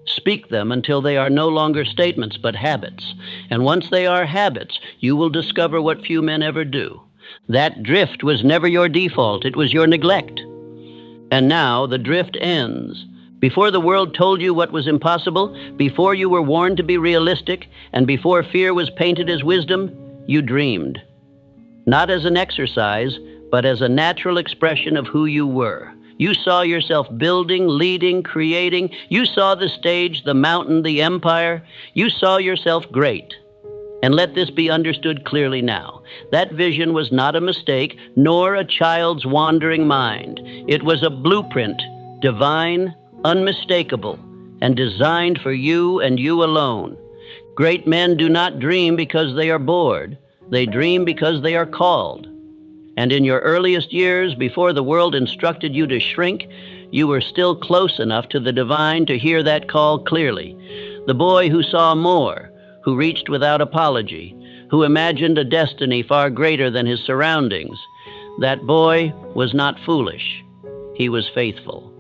Speak them until they are no longer statements but habits. And once they are habits, you will discover what few men ever do. That drift was never your default, it was your neglect. And now the drift ends. Before the world told you what was impossible, before you were warned to be realistic, and before fear was painted as wisdom, you dreamed. Not as an exercise, but as a natural expression of who you were. You saw yourself building, leading, creating. You saw the stage, the mountain, the empire. You saw yourself great. And let this be understood clearly now. That vision was not a mistake, nor a child's wandering mind. It was a blueprint, divine, unmistakable, and designed for you and you alone. Great men do not dream because they are bored. They dream because they are called. And in your earliest years, before the world instructed you to shrink, you were still close enough to the divine to hear that call clearly. The boy who saw more, who reached without apology, who imagined a destiny far greater than his surroundings. That boy was not foolish. He was faithful.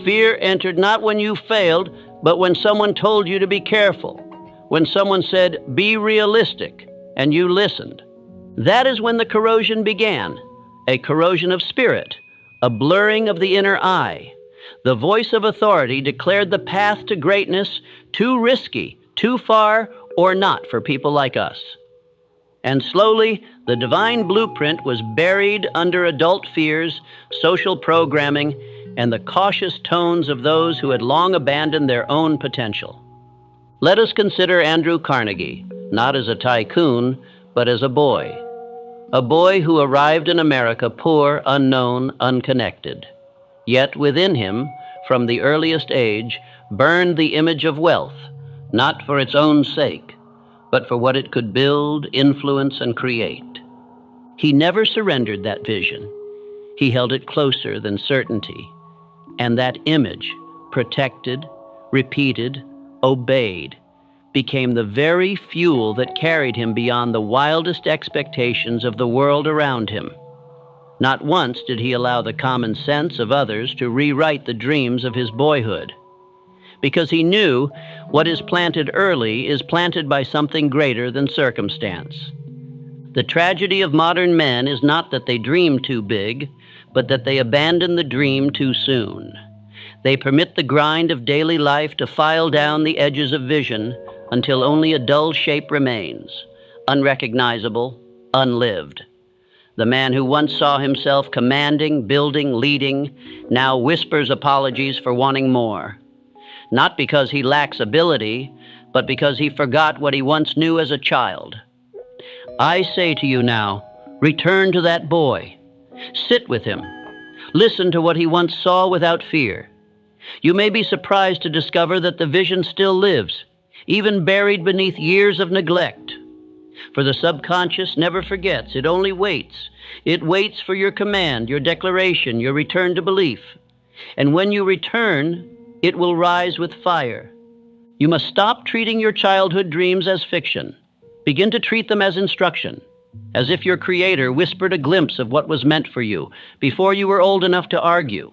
Fear entered not when you failed, but when someone told you to be careful, when someone said, be realistic, and you listened. That is when the corrosion began, a corrosion of spirit, a blurring of the inner eye. The voice of authority declared the path to greatness too risky, too far, or not for people like us. And slowly, the divine blueprint was buried under adult fears, social programming, and the cautious tones of those who had long abandoned their own potential. Let us consider Andrew Carnegie, not as a tycoon, but as a boy. A boy who arrived in America poor, unknown, unconnected. Yet within him, from the earliest age, burned the image of wealth, not for its own sake, but for what it could build, influence, and create. He never surrendered that vision. He held it closer than certainty. And that image, protected, repeated, obeyed, became the very fuel that carried him beyond the wildest expectations of the world around him. Not once did he allow the common sense of others to rewrite the dreams of his boyhood, because he knew what is planted early is planted by something greater than circumstance. The tragedy of modern men is not that they dream too big, but that they abandon the dream too soon. They permit the grind of daily life to file down the edges of vision until only a dull shape remains, unrecognizable, unlived. The man who once saw himself commanding, building, leading, now whispers apologies for wanting more. Not because he lacks ability, but because he forgot what he once knew as a child. I say to you now, return to that boy. Sit with him. Listen to what he once saw without fear. You may be surprised to discover that the vision still lives, even buried beneath years of neglect. For the subconscious never forgets, it only waits. It waits for your command, your declaration, your return to belief. And when you return, it will rise with fire. You must stop treating your childhood dreams as fiction. Begin to treat them as instruction, as if your Creator whispered a glimpse of what was meant for you before you were old enough to argue.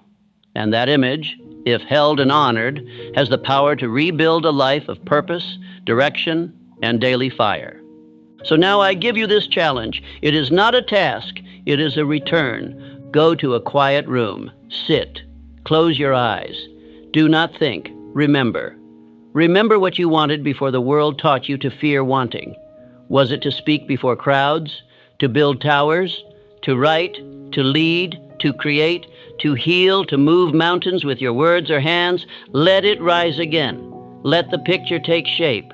And that image, if held and honored, has the power to rebuild a life of purpose, direction, and daily fire. So now I give you this challenge. It is not a task, it is a return. Go to a quiet room, sit, close your eyes. Do not think, remember. Remember what you wanted before the world taught you to fear wanting. Was it to speak before crowds, to build towers, to write, to lead, to create, to heal, to move mountains with your words or hands? Let it rise again. Let the picture take shape.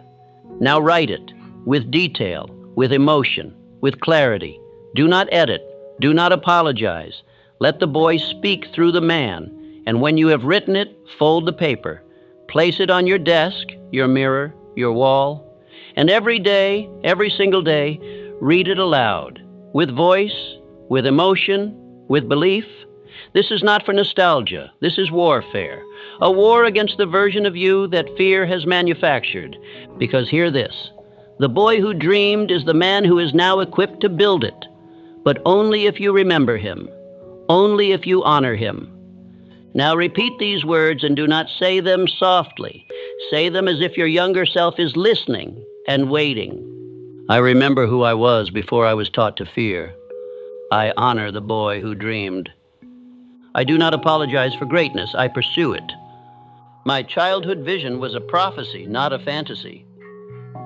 Now write it, with detail, with emotion, with clarity. Do not edit. Do not apologize. Let the boy speak through the man. And when you have written it, fold the paper. Place it on your desk, your mirror, your wall. And every day, every single day, read it aloud, with voice, with emotion, with belief. This is not for nostalgia. This is warfare. A war against the version of you that fear has manufactured. Because hear this, the boy who dreamed is the man who is now equipped to build it. But only if you remember him. Only if you honor him. Now repeat these words and do not say them softly. Say them as if your younger self is listening and waiting. I remember who I was before I was taught to fear. I honor the boy who dreamed. I do not apologize for greatness. I pursue it. My childhood vision was a prophecy, not a fantasy.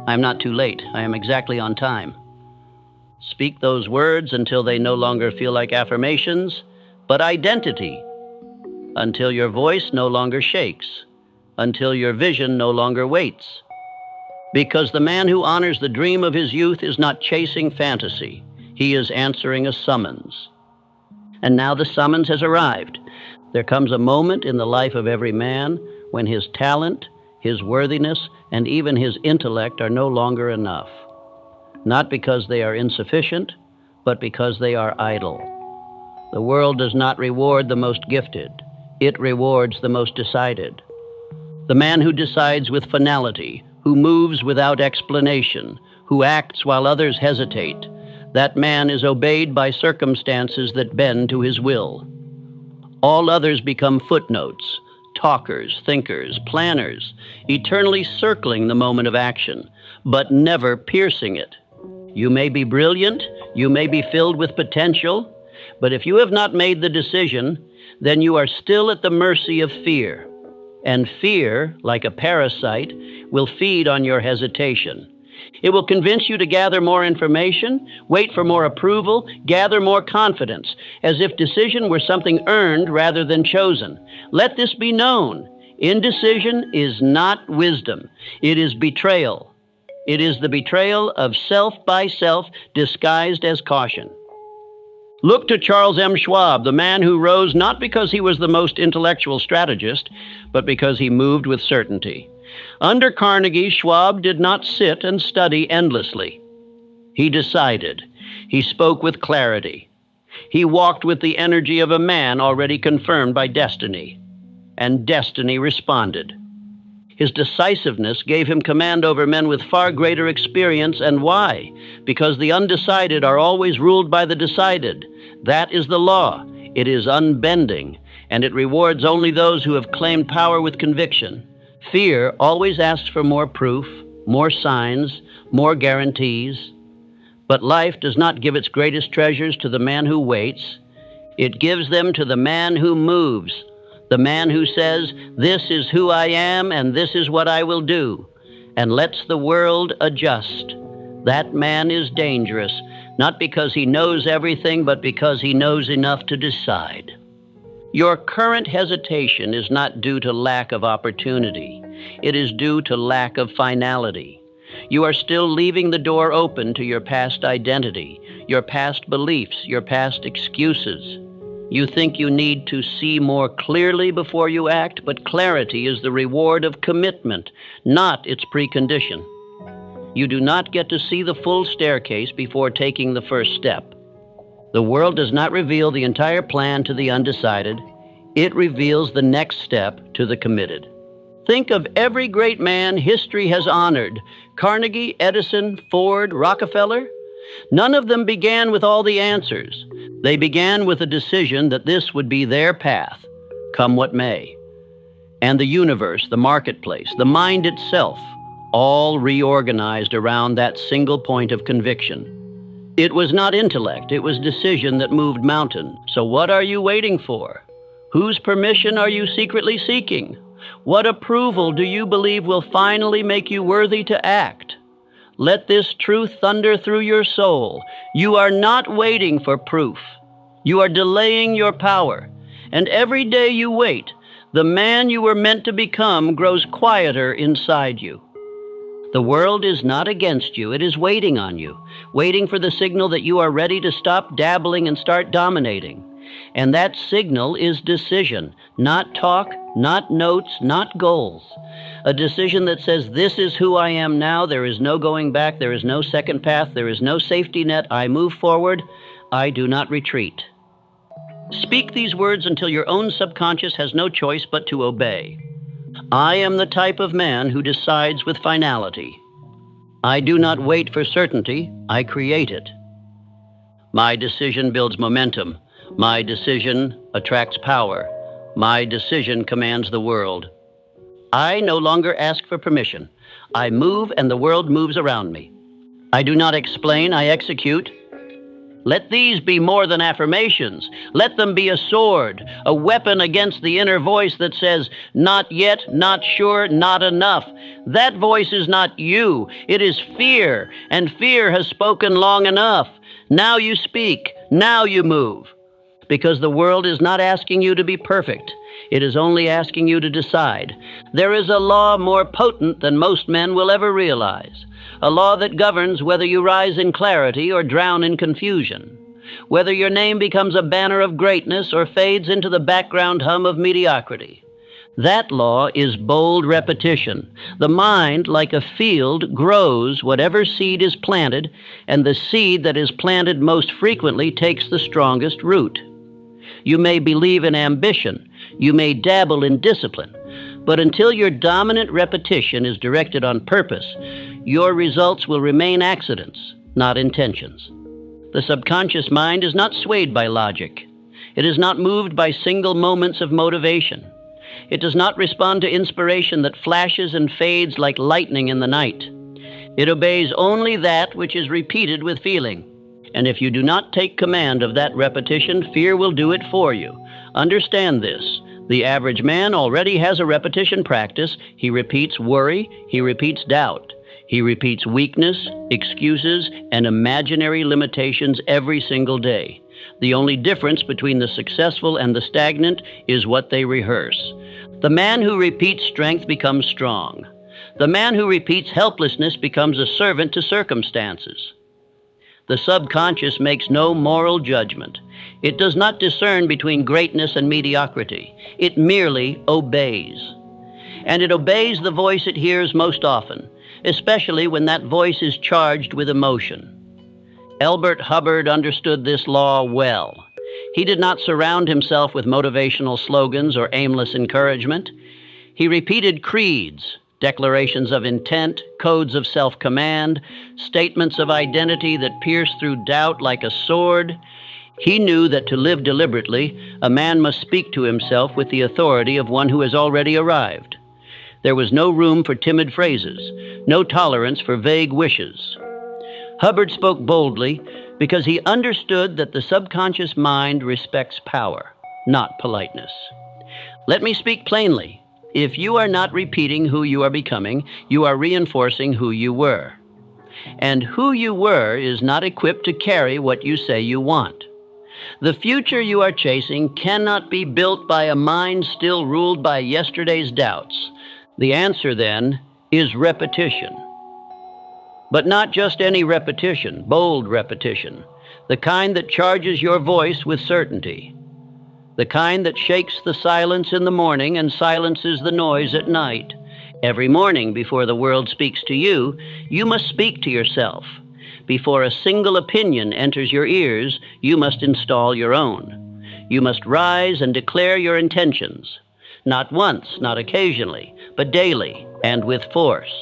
I am not too late. I am exactly on time. Speak those words until they no longer feel like affirmations, but identity. Until your voice no longer shakes, until your vision no longer waits. Because the man who honors the dream of his youth is not chasing fantasy. He is answering a summons. And now the summons has arrived. There comes a moment in the life of every man when his talent, his worthiness, and even his intellect are no longer enough. Not because they are insufficient, but because they are idle. The world does not reward the most gifted. It rewards the most decided. The man who decides with finality, who moves without explanation, who acts while others hesitate, that man is obeyed by circumstances that bend to his will. All others become footnotes, talkers, thinkers, planners, eternally circling the moment of action, but never piercing it. You may be brilliant, you may be filled with potential, but if you have not made the decision, then you are still at the mercy of fear. And fear, like a parasite, will feed on your hesitation. It will convince you to gather more information, wait for more approval, gather more confidence, as if decision were something earned rather than chosen. Let this be known. Indecision is not wisdom. It is betrayal. It is the betrayal of self by self disguised as caution. Look to Charles M. Schwab, the man who rose not because he was the most intellectual strategist, but because he moved with certainty. Under Carnegie, Schwab did not sit and study endlessly. He decided. He spoke with clarity. He walked with the energy of a man already confirmed by destiny. And destiny responded. His decisiveness gave him command over men with far greater experience. And why? Because the undecided are always ruled by the decided. That is the law. It is unbending, and it rewards only those who have claimed power with conviction. Fear always asks for more proof, more signs, more guarantees. But life does not give its greatest treasures to the man who waits. It gives them to the man who moves, the man who says, "This is who I am and this is what I will do," and lets the world adjust. That man is dangerous, not because he knows everything, but because he knows enough to decide. Your current hesitation is not due to lack of opportunity. It is due to lack of finality. You are still leaving the door open to your past identity, your past beliefs, your past excuses. You think you need to see more clearly before you act, but clarity is the reward of commitment, not its precondition. You do not get to see the full staircase before taking the first step. The world does not reveal the entire plan to the undecided. It reveals the next step to the committed. Think of every great man history has honored: Carnegie, Edison, Ford, Rockefeller. None of them began with all the answers. They began with a decision that this would be their path, come what may. And the universe, the marketplace, the mind itself, all reorganized around that single point of conviction. It was not intellect, it was decision that moved mountains. So what are you waiting for? Whose permission are you secretly seeking? What approval do you believe will finally make you worthy to act? Let this truth thunder through your soul. You are not waiting for proof. You are delaying your power. And every day you wait, the man you were meant to become grows quieter inside you. The world is not against you. It is waiting on you, waiting for the signal that you are ready to stop dabbling and start dominating. And that signal is decision, not talk, not notes, not goals. A decision that says, this is who I am now. There is no going back. There is no second path. There is no safety net. I move forward. I do not retreat. Speak these words until your own subconscious has no choice but to obey. I am the type of man who decides with finality. I do not wait for certainty. I create it. My decision builds momentum. My decision attracts power. My decision commands the world. I no longer ask for permission. I move and the world moves around me. I do not explain, I execute. Let these be more than affirmations. Let them be a sword, a weapon against the inner voice that says, not yet, not sure, not enough. That voice is not you. It is fear, and fear has spoken long enough. Now you speak. Now you move. Because the world is not asking you to be perfect. It is only asking you to decide. There is a law more potent than most men will ever realize. A law that governs whether you rise in clarity or drown in confusion. Whether your name becomes a banner of greatness or fades into the background hum of mediocrity. That law is bold repetition. The mind, like a field, grows whatever seed is planted, and the seed that is planted most frequently takes the strongest root. You may believe in ambition. You may dabble in discipline. But until your dominant repetition is directed on purpose, your results will remain accidents, not intentions. The subconscious mind is not swayed by logic. It is not moved by single moments of motivation. It does not respond to inspiration that flashes and fades like lightning in the night. It obeys only that which is repeated with feeling. And if you do not take command of that repetition, fear will do it for you. Understand this. The average man already has a repetition practice. He repeats worry, he repeats doubt. He repeats weakness, excuses, and imaginary limitations every single day. The only difference between the successful and the stagnant is what they rehearse. The man who repeats strength becomes strong. The man who repeats helplessness becomes a servant to circumstances. The subconscious makes no moral judgment. It does not discern between greatness and mediocrity. It merely obeys. And it obeys the voice it hears most often, especially when that voice is charged with emotion. Elbert Hubbard understood this law well. He did not surround himself with motivational slogans or aimless encouragement. He repeated creeds, declarations of intent, codes of self-command, statements of identity that pierce through doubt like a sword. He knew that to live deliberately, a man must speak to himself with the authority of one who has already arrived. There was no room for timid phrases, no tolerance for vague wishes. Hubbard spoke boldly because he understood that the subconscious mind respects power, not politeness. Let me speak plainly. If you are not repeating who you are becoming, you are reinforcing who you were. And who you were is not equipped to carry what you say you want. The future you are chasing cannot be built by a mind still ruled by yesterday's doubts. The answer, then, is repetition. But not just any repetition, bold repetition, the kind that charges your voice with certainty. The kind that shakes the silence in the morning and silences the noise at night. Every morning before the world speaks to you, you must speak to yourself. Before a single opinion enters your ears, you must install your own. You must rise and declare your intentions. Not once, not occasionally, but daily and with force.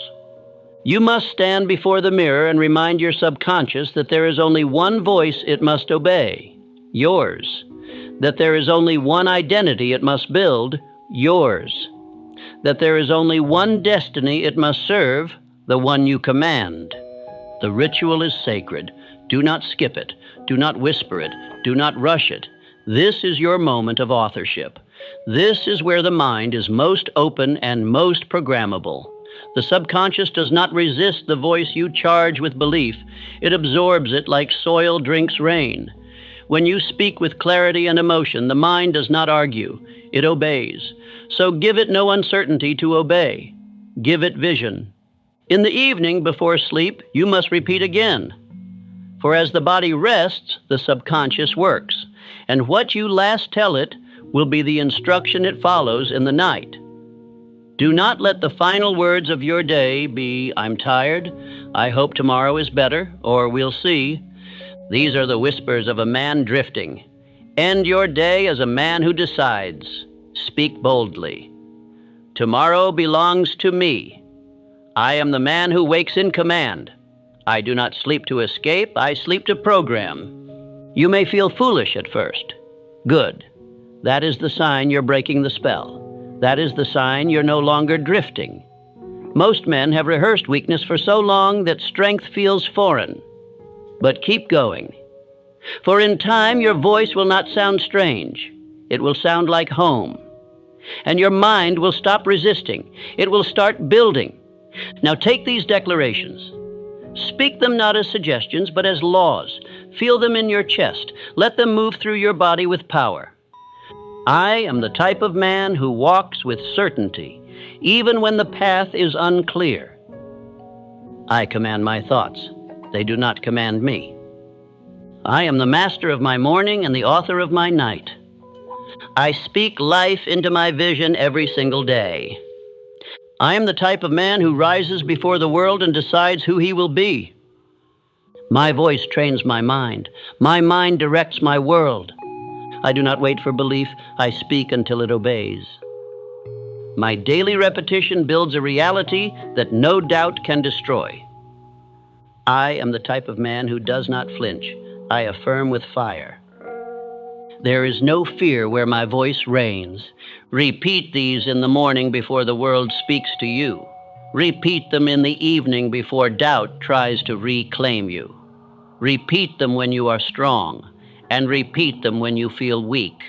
You must stand before the mirror and remind your subconscious that there is only one voice it must obey, yours. That there is only one identity it must build, yours. That there is only one destiny it must serve, the one you command. The ritual is sacred. Do not skip it. Do not whisper it. Do not rush it. This is your moment of authorship. This is where the mind is most open and most programmable. The subconscious does not resist the voice you charge with belief. It absorbs it like soil drinks rain. When you speak with clarity and emotion, the mind does not argue. It obeys. So give it no uncertainty to obey. Give it vision. In the evening before sleep, you must repeat again. For as the body rests, the subconscious works. And what you last tell it will be the instruction it follows in the night. Do not let the final words of your day be, "I'm tired," "I hope tomorrow is better," or "we'll see." These are the whispers of a man drifting. End your day as a man who decides. Speak boldly. Tomorrow belongs to me. I am the man who wakes in command. I do not sleep to escape, I sleep to program. You may feel foolish at first. Good. That is the sign you're breaking the spell. That is the sign you're no longer drifting. Most men have rehearsed weakness for so long that strength feels foreign. But keep going. For in time, your voice will not sound strange. It will sound like home. And your mind will stop resisting. It will start building. Now take these declarations. Speak them not as suggestions, but as laws. Feel them in your chest. Let them move through your body with power. I am the type of man who walks with certainty, even when the path is unclear. I command my thoughts. They do not command me. I am the master of my morning and the author of my night. I speak life into my vision every single day. I am the type of man who rises before the world and decides who he will be. My voice trains my mind. My mind directs my world. I do not wait for belief. I speak until it obeys. My daily repetition builds a reality that no doubt can destroy. I am the type of man who does not flinch. I affirm with fire. There is no fear where my voice reigns. Repeat these in the morning before the world speaks to you. Repeat them in the evening before doubt tries to reclaim you. Repeat them when you are strong, and repeat them when you feel weak.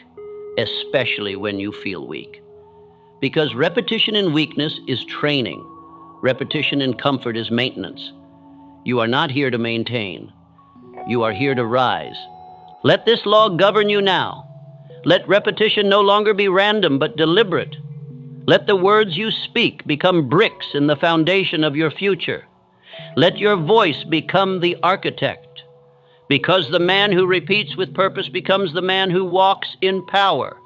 especially when you feel weak. Because repetition in weakness is training. Repetition in comfort is maintenance. You are not here to maintain. You are here to rise. Let this law govern you now. Let repetition no longer be random but deliberate. Let the words you speak become bricks in the foundation of your future. Let your voice become the architect. Because the man who repeats with purpose becomes the man who walks in power.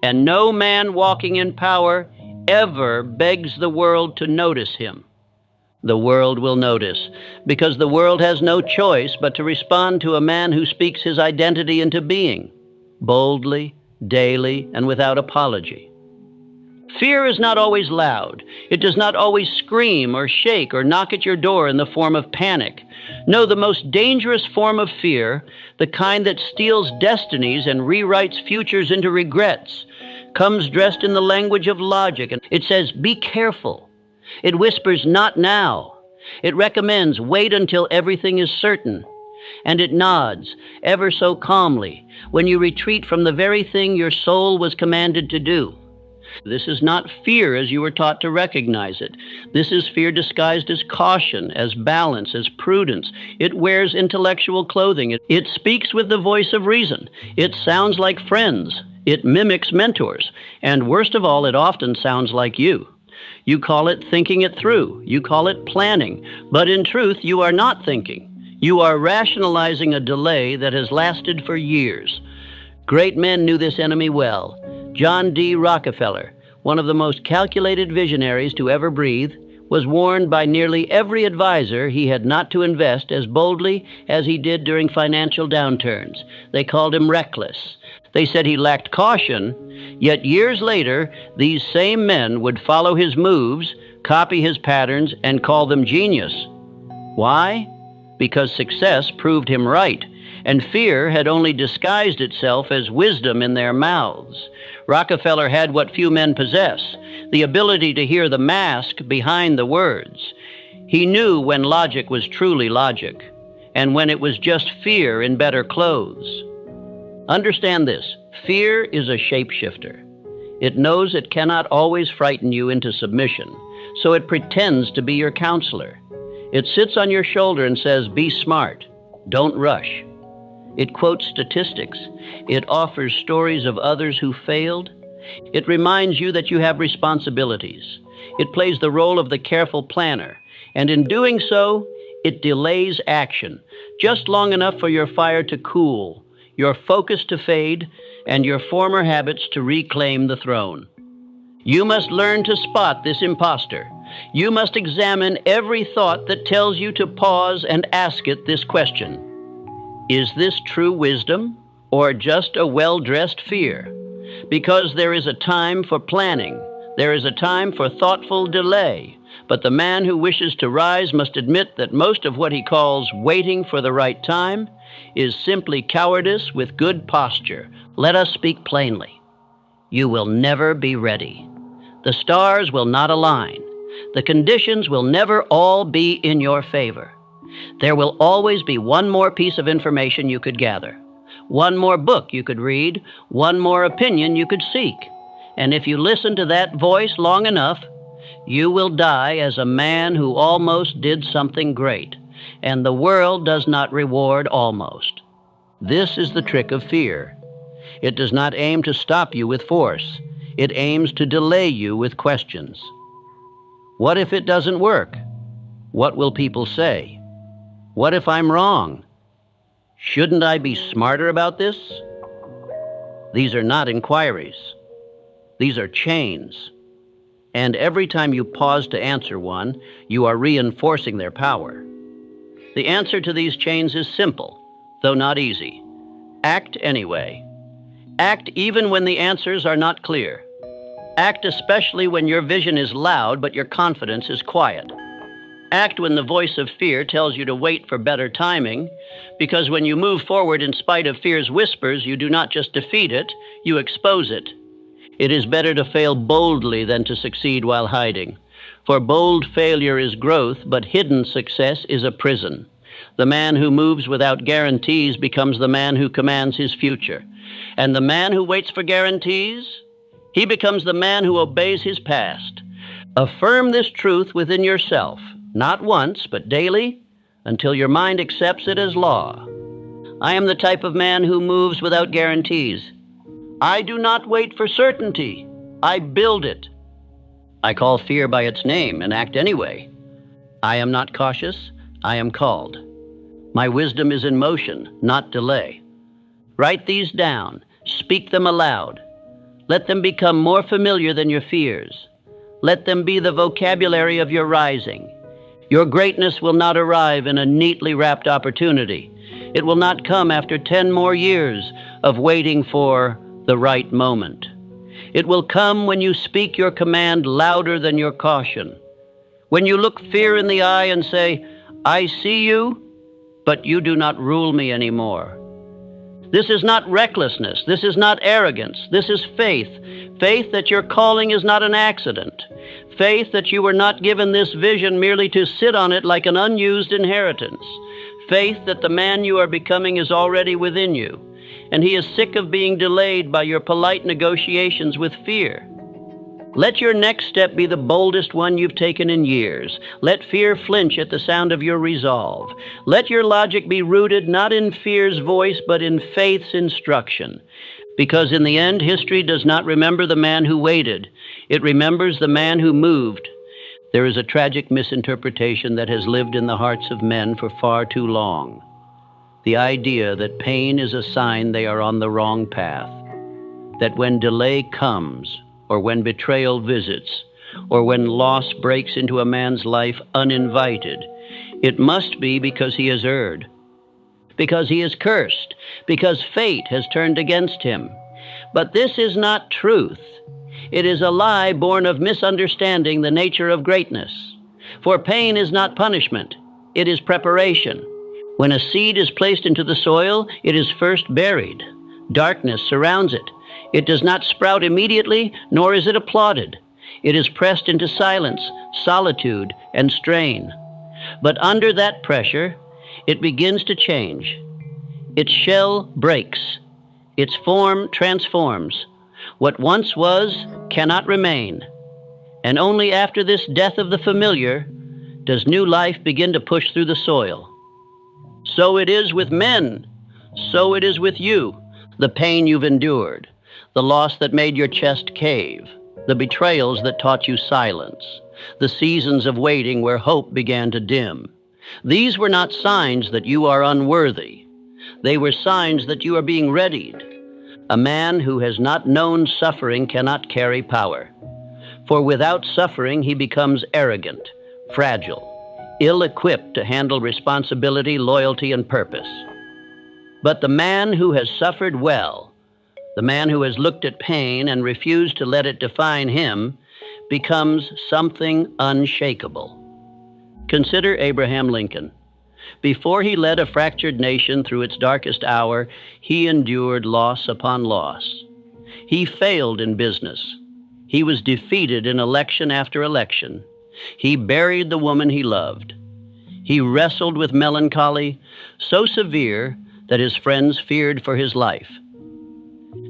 And no man walking in power ever begs the world to notice him. The world will notice, because the world has no choice but to respond to a man who speaks his identity into being, boldly, daily, and without apology. Fear is not always loud. It does not always scream or shake or knock at your door in the form of panic. No, the most dangerous form of fear, the kind that steals destinies and rewrites futures into regrets, comes dressed in the language of logic. And it says, be careful. It whispers, not now. It recommends, wait until everything is certain. And it nods, ever so calmly, when you retreat from the very thing your soul was commanded to do. This is not fear as you were taught to recognize it. This is fear disguised as caution, as balance, as prudence. It wears intellectual clothing. It speaks with the voice of reason. It sounds like friends. It mimics mentors. And worst of all, it often sounds like you. You call it thinking it through. You call it planning. But in truth, you are not thinking. You are rationalizing a delay that has lasted for years. Great men knew this enemy well. John D. Rockefeller, one of the most calculated visionaries to ever breathe, was warned by nearly every advisor he had not to invest as boldly as he did during financial downturns. They called him reckless. They said he lacked caution, yet years later, these same men would follow his moves, copy his patterns, and call them genius. Why? Because success proved him right, and fear had only disguised itself as wisdom in their mouths. Rockefeller had what few men possess, the ability to hear the mask behind the words. He knew when logic was truly logic, and when it was just fear in better clothes. Understand this, fear is a shapeshifter. It knows it cannot always frighten you into submission, so it pretends to be your counselor. It sits on your shoulder and says, be smart, don't rush. It quotes statistics. It offers stories of others who failed. It reminds you that you have responsibilities. It plays the role of the careful planner. And in doing so, it delays action, just long enough for your fire to cool, your focus to fade, and your former habits to reclaim the throne. You must learn to spot this imposter. You must examine every thought that tells you to pause and ask it this question. Is this true wisdom or just a well-dressed fear? Because there is a time for planning. There is a time for thoughtful delay. But the man who wishes to rise must admit that most of what he calls waiting for the right time is simply cowardice with good posture. Let us speak plainly. You will never be ready. The stars will not align. The conditions will never all be in your favor. There will always be one more piece of information you could gather, one more book you could read, one more opinion you could seek. And if you listen to that voice long enough, you will die as a man who almost did something great, and the world does not reward almost. This is the trick of fear. It does not aim to stop you with force. It aims to delay you with questions. What if it doesn't work? What will people say? What if I'm wrong? Shouldn't I be smarter about this? These are not inquiries. These are chains. And every time you pause to answer one, you are reinforcing their power. The answer to these chains is simple, though not easy. Act anyway. Act even when the answers are not clear. Act especially when your vision is loud but your confidence is quiet. Act when the voice of fear tells you to wait for better timing, because when you move forward in spite of fear's whispers, you do not just defeat it, you expose it. It is better to fail boldly than to succeed while hiding. For bold failure is growth, but hidden success is a prison. The man who moves without guarantees becomes the man who commands his future. And the man who waits for guarantees, he becomes the man who obeys his past. Affirm this truth within yourself, not once, but daily, until your mind accepts it as law. I am the type of man who moves without guarantees. I do not wait for certainty. I build it. I call fear by its name and act anyway. I am not cautious. I am called. My wisdom is in motion, not delay. Write these down. Speak them aloud. Let them become more familiar than your fears. Let them be the vocabulary of your rising. Your greatness will not arrive in a neatly wrapped opportunity. It will not come after 10 more years of waiting for the right moment. It will come when you speak your command louder than your caution. When you look fear in the eye and say, I see you, but you do not rule me anymore. This is not recklessness. This is not arrogance. This is faith. Faith that your calling is not an accident. Faith that you were not given this vision merely to sit on it like an unused inheritance. Faith that the man you are becoming is already within you, and he is sick of being delayed by your polite negotiations with fear. Let your next step be the boldest one you've taken in years. Let fear flinch at the sound of your resolve. Let your logic be rooted not in fear's voice, but in faith's instruction. Because in the end, history does not remember the man who waited. It remembers the man who moved. There is a tragic misinterpretation that has lived in the hearts of men for far too long. The idea that pain is a sign they are on the wrong path. That when delay comes, or when betrayal visits, or when loss breaks into a man's life uninvited, it must be because he has erred, because he is cursed, because fate has turned against him. But this is not truth. It is a lie born of misunderstanding the nature of greatness. For pain is not punishment, it is preparation. When a seed is placed into the soil, it is first buried. Darkness surrounds it. It does not sprout immediately, nor is it applauded. It is pressed into silence, solitude, and strain. But under that pressure, it begins to change. Its shell breaks. Its form transforms. What once was cannot remain. And only after this death of the familiar does new life begin to push through the soil. So it is with men. So it is with you. The pain you've endured. The loss that made your chest cave, the betrayals that taught you silence, the seasons of waiting where hope began to dim. These were not signs that you are unworthy. They were signs that you are being readied. A man who has not known suffering cannot carry power. For without suffering, he becomes arrogant, fragile, ill-equipped to handle responsibility, loyalty, and purpose. But the man who has suffered well, the man who has looked at pain and refused to let it define him, becomes something unshakable. Consider Abraham Lincoln. Before he led a fractured nation through its darkest hour, he endured loss upon loss. He failed in business. He was defeated in election after election. He buried the woman he loved. He wrestled with melancholy so severe that his friends feared for his life.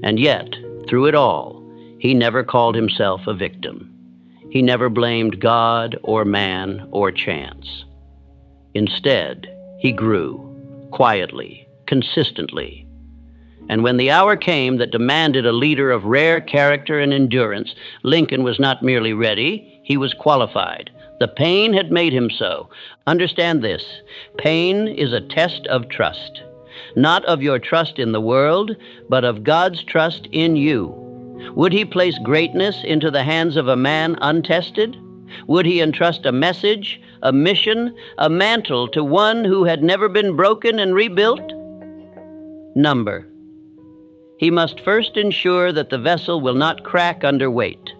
And yet, through it all, he never called himself a victim. He never blamed God or man or chance. Instead, he grew, quietly, consistently. And when the hour came that demanded a leader of rare character and endurance, Lincoln was not merely ready, he was qualified. The pain had made him so. Understand this, pain is a test of trust. Not of your trust in the world, but of God's trust in you. Would he place greatness into the hands of a man untested? Would he entrust a message, a mission, a mantle to one who had never been broken and rebuilt? Number. He must first ensure that the vessel will not crack under weight,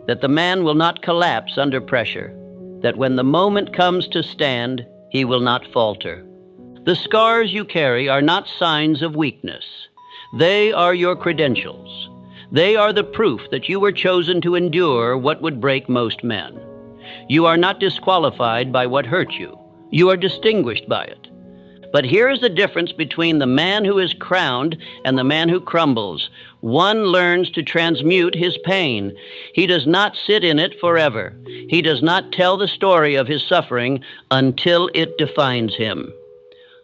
that the man will not collapse under pressure, that when the moment comes to stand, he will not falter. The scars you carry are not signs of weakness. They are your credentials. They are the proof that you were chosen to endure what would break most men. You are not disqualified by what hurt you. You are distinguished by it. But here is the difference between the man who is crowned and the man who crumbles. One learns to transmute his pain. He does not sit in it forever. He does not tell the story of his suffering until it defines him.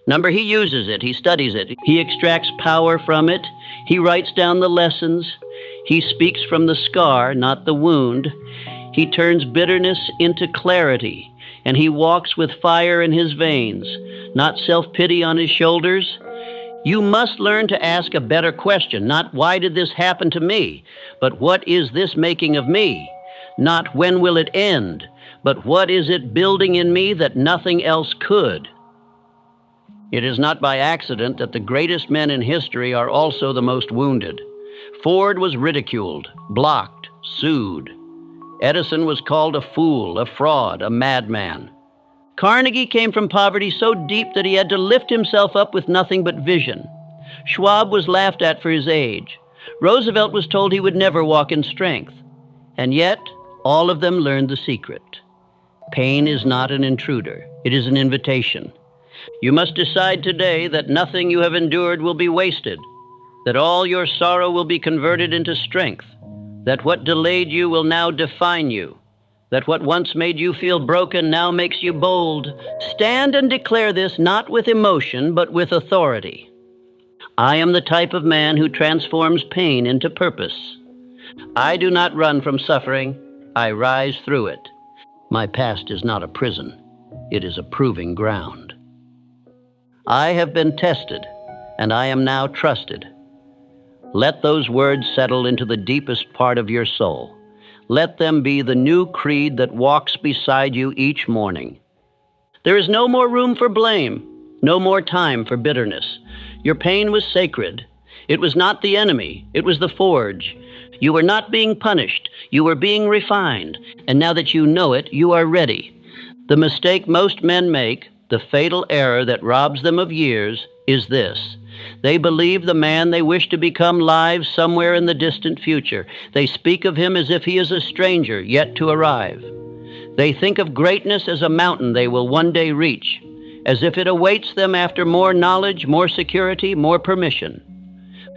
Number, he uses it, he studies it, he extracts power from it, he writes down the lessons, he speaks from the scar, not the wound. He turns bitterness into clarity, and he walks with fire in his veins, not self-pity on his shoulders. You must learn to ask a better question, not why did this happen to me, but what is this making of me? Not when will it end, but what is it building in me that nothing else could? It is not by accident that the greatest men in history are also the most wounded. Ford was ridiculed, blocked, sued. Edison was called a fool, a fraud, a madman. Carnegie came from poverty so deep that he had to lift himself up with nothing but vision. Schwab was laughed at for his age. Roosevelt was told he would never walk in strength. And yet, all of them learned the secret. Pain is not an intruder. It is an invitation. You must decide today that nothing you have endured will be wasted, that all your sorrow will be converted into strength, that what delayed you will now define you, that what once made you feel broken now makes you bold. Stand and declare this not with emotion, but with authority. I am the type of man who transforms pain into purpose. I do not run from suffering, I rise through it. My past is not a prison, it is a proving ground. I have been tested, and I am now trusted. Let those words settle into the deepest part of your soul. Let them be the new creed that walks beside you each morning. There is no more room for blame, no more time for bitterness. Your pain was sacred. It was not the enemy, it was the forge. You were not being punished, you were being refined, and now that you know it, you are ready. The mistake most men make, the fatal error that robs them of years, is this. They believe the man they wish to become lives somewhere in the distant future. They speak of him as if he is a stranger yet to arrive. They think of greatness as a mountain they will one day reach, as if it awaits them after more knowledge, more security, more permission.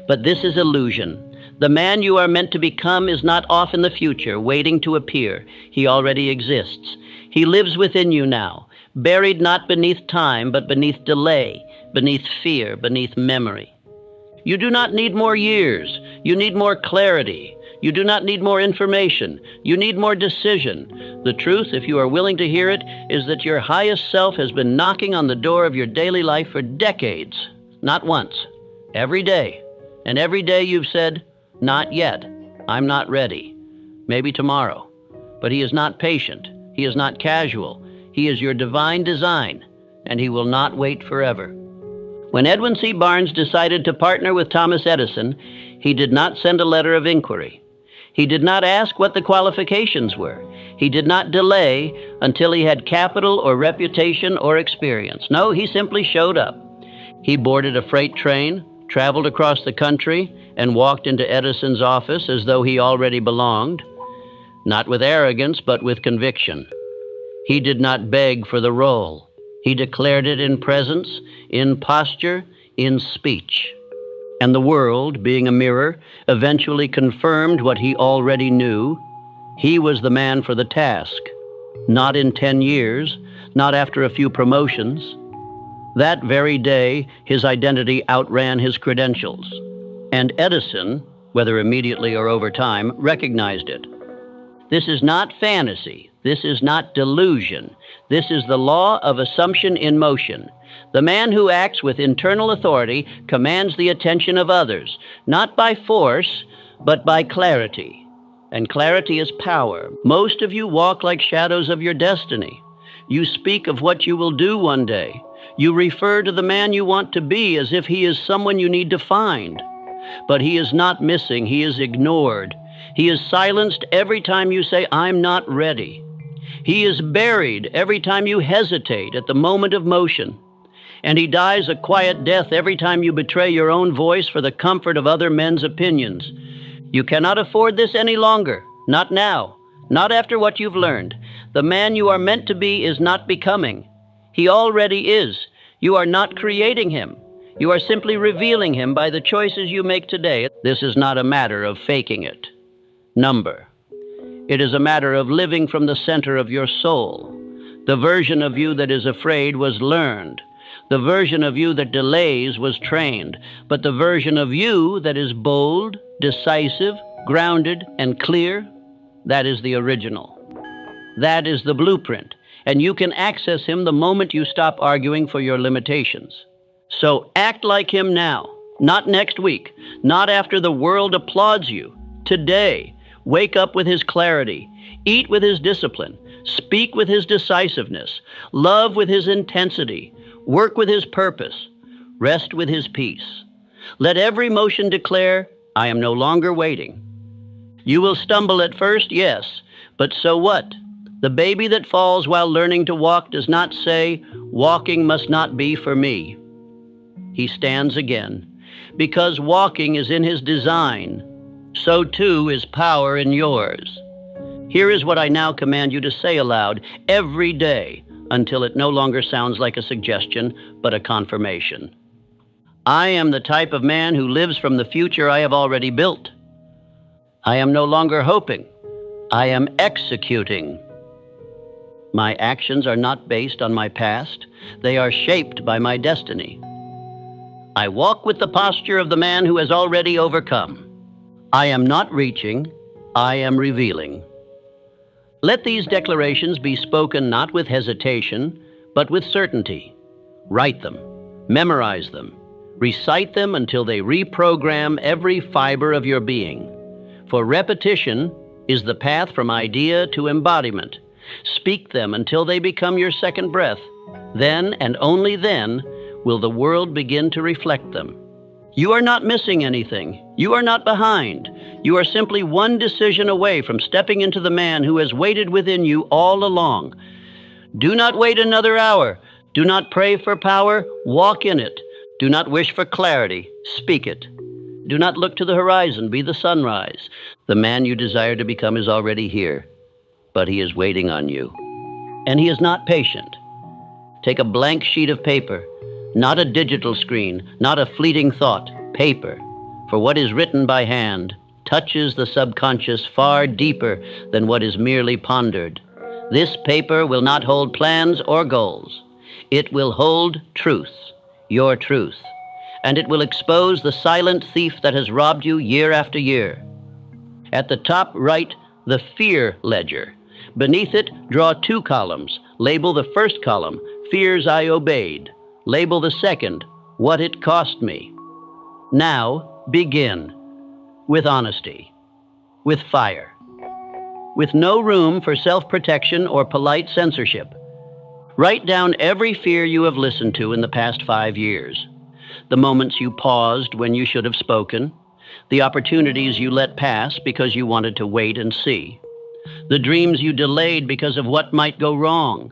But this is illusion. The man you are meant to become is not off in the future, waiting to appear. He already exists. He lives within you now, buried not beneath time, but beneath delay, beneath fear, beneath memory. You do not need more years. You need more clarity. You do not need more information. You need more decision. The truth, if you are willing to hear it, is that your highest self has been knocking on the door of your daily life for decades. Not once. Every day. And every day you've said, not yet. I'm not ready. Maybe tomorrow. But he is not patient. He is not casual. He is your divine design, and he will not wait forever. When Edwin C. Barnes decided to partner with Thomas Edison, he did not send a letter of inquiry. He did not ask what the qualifications were. He did not delay until he had capital or reputation or experience. No, he simply showed up. He boarded a freight train, traveled across the country, and walked into Edison's office as though he already belonged, not with arrogance, but with conviction. He did not beg for the role. He declared it in presence, in posture, in speech. And the world, being a mirror, eventually confirmed what he already knew. He was the man for the task. Not in 10 years, not after a few promotions. That very day, his identity outran his credentials. And Edison, whether immediately or over time, recognized it. This is not fantasy. This is not delusion. This is the law of assumption in motion. The man who acts with internal authority commands the attention of others, not by force, but by clarity. And clarity is power. Most of you walk like shadows of your destiny. You speak of what you will do one day. You refer to the man you want to be as if he is someone you need to find. But he is not missing. He is ignored. He is silenced every time you say, I'm not ready. He is buried every time you hesitate at the moment of motion. And he dies a quiet death every time you betray your own voice for the comfort of other men's opinions. You cannot afford this any longer. Not now. Not after what you've learned. The man you are meant to be is not becoming. He already is. You are not creating him. You are simply revealing him by the choices you make today. This is not a matter of faking it. Number. It is a matter of living from the center of your soul. The version of you that is afraid was learned. The version of you that delays was trained. But the version of you that is bold, decisive, grounded, and clear, that is the original. That is the blueprint. And you can access him the moment you stop arguing for your limitations. So act like him now, not next week, not after the world applauds you. Today, wake up with his clarity, eat with his discipline, speak with his decisiveness, love with his intensity, work with his purpose, rest with his peace. Let every motion declare, I am no longer waiting. You will stumble at first, yes, but so what? The baby that falls while learning to walk does not say, walking must not be for me. He stands again. Because walking is in his design, so too is power in yours. Here is what I now command you to say aloud every day until it no longer sounds like a suggestion, but a confirmation. I am the type of man who lives from the future I have already built. I am no longer hoping. I am executing. My actions are not based on my past. They are shaped by my destiny. I walk with the posture of the man who has already overcome. I am not reaching, I am revealing. Let these declarations be spoken not with hesitation, but with certainty. Write them, memorize them, recite them until they reprogram every fiber of your being. For repetition is the path from idea to embodiment. Speak them until they become your second breath. Then, and only then, will the world begin to reflect them. You are not missing anything. You are not behind. You are simply one decision away from stepping into the man who has waited within you all along. Do not wait another hour. Do not pray for power. Walk in it. Do not wish for clarity. Speak it. Do not look to the horizon. Be the sunrise. The man you desire to become is already here, but he is waiting on you. And he is not patient. Take a blank sheet of paper. Not a digital screen, not a fleeting thought, paper. For what is written by hand touches the subconscious far deeper than what is merely pondered. This paper will not hold plans or goals. It will hold truth, your truth, and it will expose the silent thief that has robbed you year after year. At the top, write the fear ledger. Beneath it, draw 2 columns. Label the first column, fears I obeyed. Label the second, what it cost me. Now, begin. With honesty. With fire. With no room for self-protection or polite censorship. Write down every fear you have listened to in the past 5 years. The moments you paused when you should have spoken. The opportunities you let pass because you wanted to wait and see. The dreams you delayed because of what might go wrong.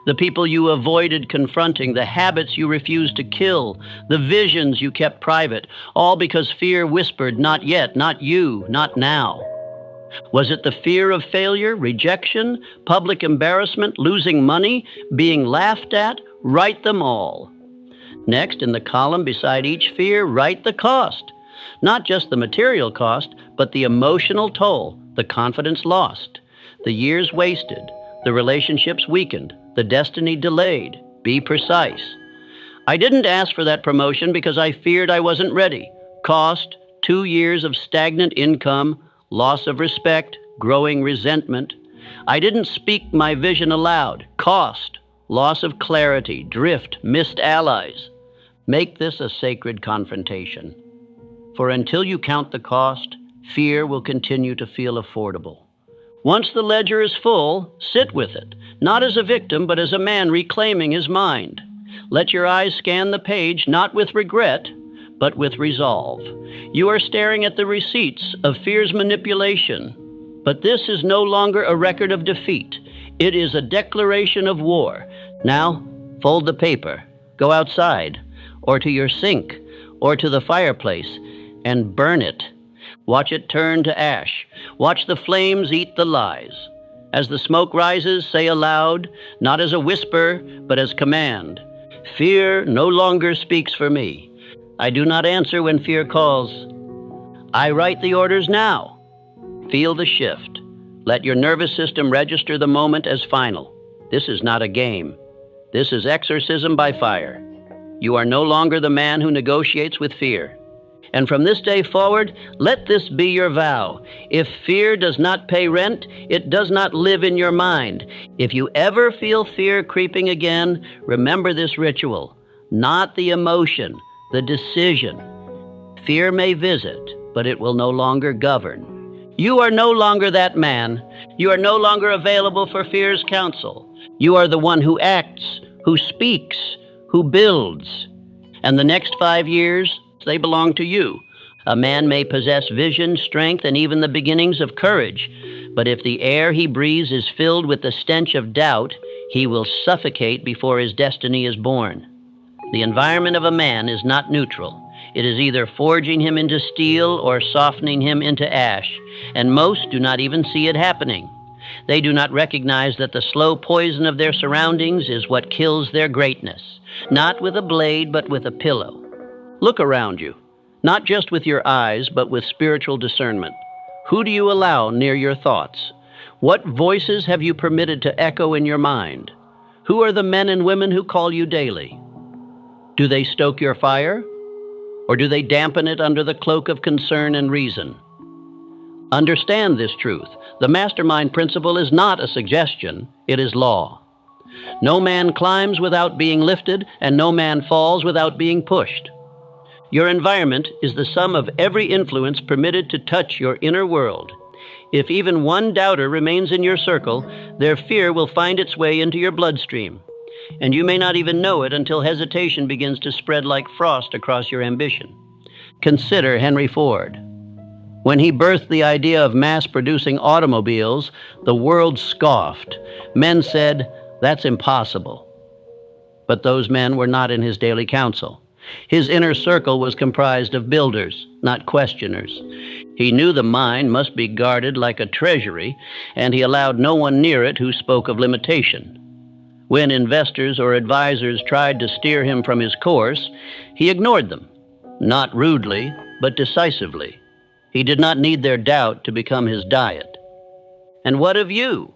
The people you avoided confronting, the habits you refused to kill, the visions you kept private, all because fear whispered, not yet, not you, not now. Was it the fear of failure, rejection, public embarrassment, losing money, being laughed at? Write them all. Next, in the column beside each fear, write the cost. Not just the material cost, but the emotional toll, the confidence lost, the years wasted, the relationships weakened, the destiny delayed. Be precise. I didn't ask for that promotion because I feared I wasn't ready. Cost, 2 years of stagnant income, loss of respect, growing resentment. I didn't speak my vision aloud. Cost, loss of clarity, drift, missed allies. Make this a sacred confrontation. For until you count the cost, fear will continue to feel affordable. Once the ledger is full, sit with it, not as a victim, but as a man reclaiming his mind. Let your eyes scan the page, not with regret, but with resolve. You are staring at the receipts of fear's manipulation, but this is no longer a record of defeat. It is a declaration of war. Now, fold the paper, go outside, or to your sink, or to the fireplace, and burn it. Watch it turn to ash. Watch the flames eat the lies. As the smoke rises, say aloud, not as a whisper, but as command. Fear no longer speaks for me. I do not answer when fear calls. I write the orders now. Feel the shift. Let your nervous system register the moment as final. This is not a game. This is exorcism by fire. You are no longer the man who negotiates with fear. And from this day forward, let this be your vow. If fear does not pay rent, it does not live in your mind. If you ever feel fear creeping again, remember this ritual. Not the emotion, the decision. Fear may visit, but it will no longer govern. You are no longer that man. You are no longer available for fear's counsel. You are the one who acts, who speaks, who builds. And the next 5 years, they belong to you. A man may possess vision, strength, and even the beginnings of courage, but if the air he breathes is filled with the stench of doubt, he will suffocate before his destiny is born. The environment of a man is not neutral. It is either forging him into steel or softening him into ash, and most do not even see it happening. They do not recognize that the slow poison of their surroundings is what kills their greatness, not with a blade, but with a pillow. Look around you, not just with your eyes, but with spiritual discernment. Who do you allow near your thoughts? What voices have you permitted to echo in your mind? Who are the men and women who call you daily? Do they stoke your fire? Or do they dampen it under the cloak of concern and reason? Understand this truth. The mastermind principle is not a suggestion, it is law. No man climbs without being lifted, and no man falls without being pushed. Your environment is the sum of every influence permitted to touch your inner world. If even one doubter remains in your circle, their fear will find its way into your bloodstream. And you may not even know it until hesitation begins to spread like frost across your ambition. Consider Henry Ford. When he birthed the idea of mass-producing automobiles, the world scoffed. Men said, "That's impossible." But those men were not in his daily council. His inner circle was comprised of builders, not questioners. He knew the mind must be guarded like a treasury, and he allowed no one near it who spoke of limitation. When investors or advisors tried to steer him from his course, he ignored them, not rudely, but decisively. He did not need their doubt to become his diet. And what of you?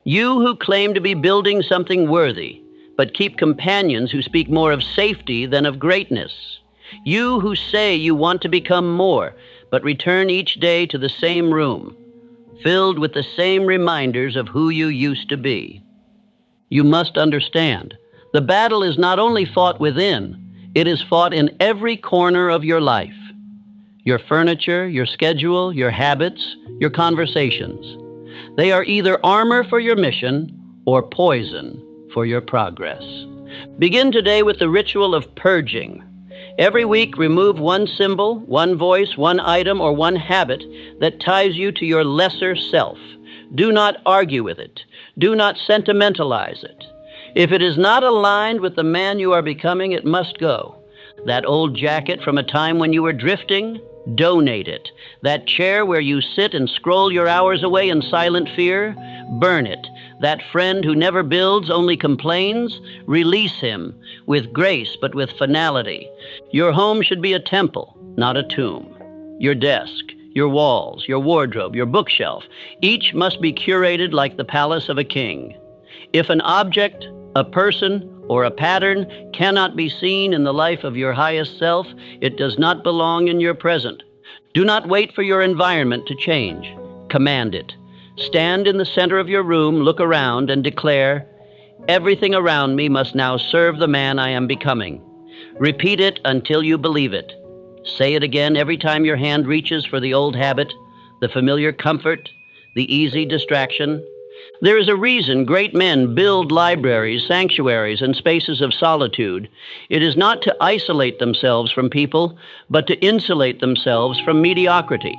You who claim to be building something worthy, but keep companions who speak more of safety than of greatness. You who say you want to become more, but return each day to the same room, filled with the same reminders of who you used to be. You must understand, the battle is not only fought within, it is fought in every corner of your life. Your furniture, your schedule, your habits, your conversations. They are either armor for your mission or poison for your progress. Begin today with the ritual of purging. Every week, remove one symbol, one voice, one item, or one habit that ties you to your lesser self. Do not argue with it. Do not sentimentalize it. If it is not aligned with the man you are becoming, it must go. That old jacket from a time when you were drifting, donate it. That chair where you sit and scroll your hours away in silent fear, burn it. That friend who never builds, only complains, release him, with grace but with finality. Your home should be a temple, not a tomb. Your desk, your walls, your wardrobe, your bookshelf, each must be curated like the palace of a king. If an object, a person, or a pattern cannot be seen in the life of your highest self, it does not belong in your present. Do not wait for your environment to change. Command it. Stand in the center of your room, look around, and declare, "Everything around me must now serve the man I am becoming." Repeat it until you believe it. Say it again every time your hand reaches for the old habit, the familiar comfort, the easy distraction. There is a reason great men build libraries, sanctuaries, and spaces of solitude. It is not to isolate themselves from people, but to insulate themselves from mediocrity.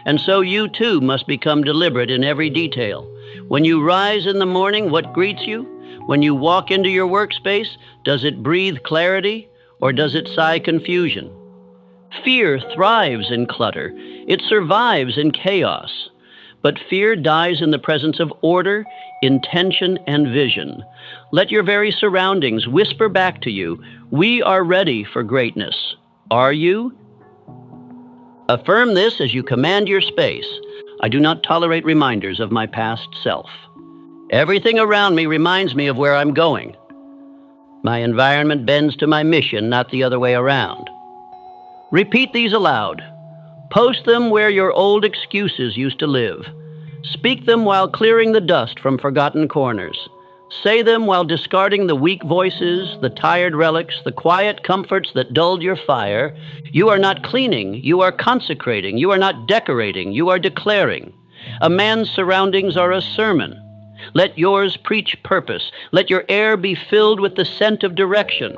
And so you too must become deliberate in every detail. When you rise in the morning, what greets you? When you walk into your workspace, does it breathe clarity or does it sigh confusion? Fear thrives in clutter. It survives in chaos. But fear dies in the presence of order, intention, and vision. Let your very surroundings whisper back to you, "We are ready for greatness." Are you? Affirm this as you command your space. I do not tolerate reminders of my past self. Everything around me reminds me of where I'm going. My environment bends to my mission, not the other way around. Repeat these aloud. Post them where your old excuses used to live. Speak them while clearing the dust from forgotten corners. Say them while discarding the weak voices, the tired relics, the quiet comforts that dulled your fire. You are not cleaning, you are consecrating. You are not decorating, you are declaring. A man's surroundings are a sermon. Let yours preach purpose. Let your air be filled with the scent of direction.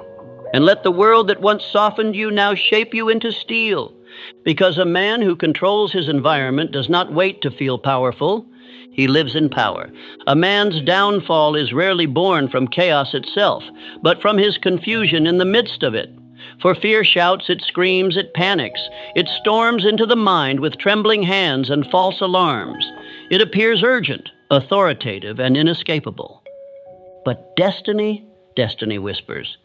And let the world that once softened you now shape you into steel. Because a man who controls his environment does not wait to feel powerful. He lives in power. A man's downfall is rarely born from chaos itself, but from his confusion in the midst of it. For fear shouts, it screams, it panics. It storms into the mind with trembling hands and false alarms. It appears urgent, authoritative, and inescapable. But destiny whispers.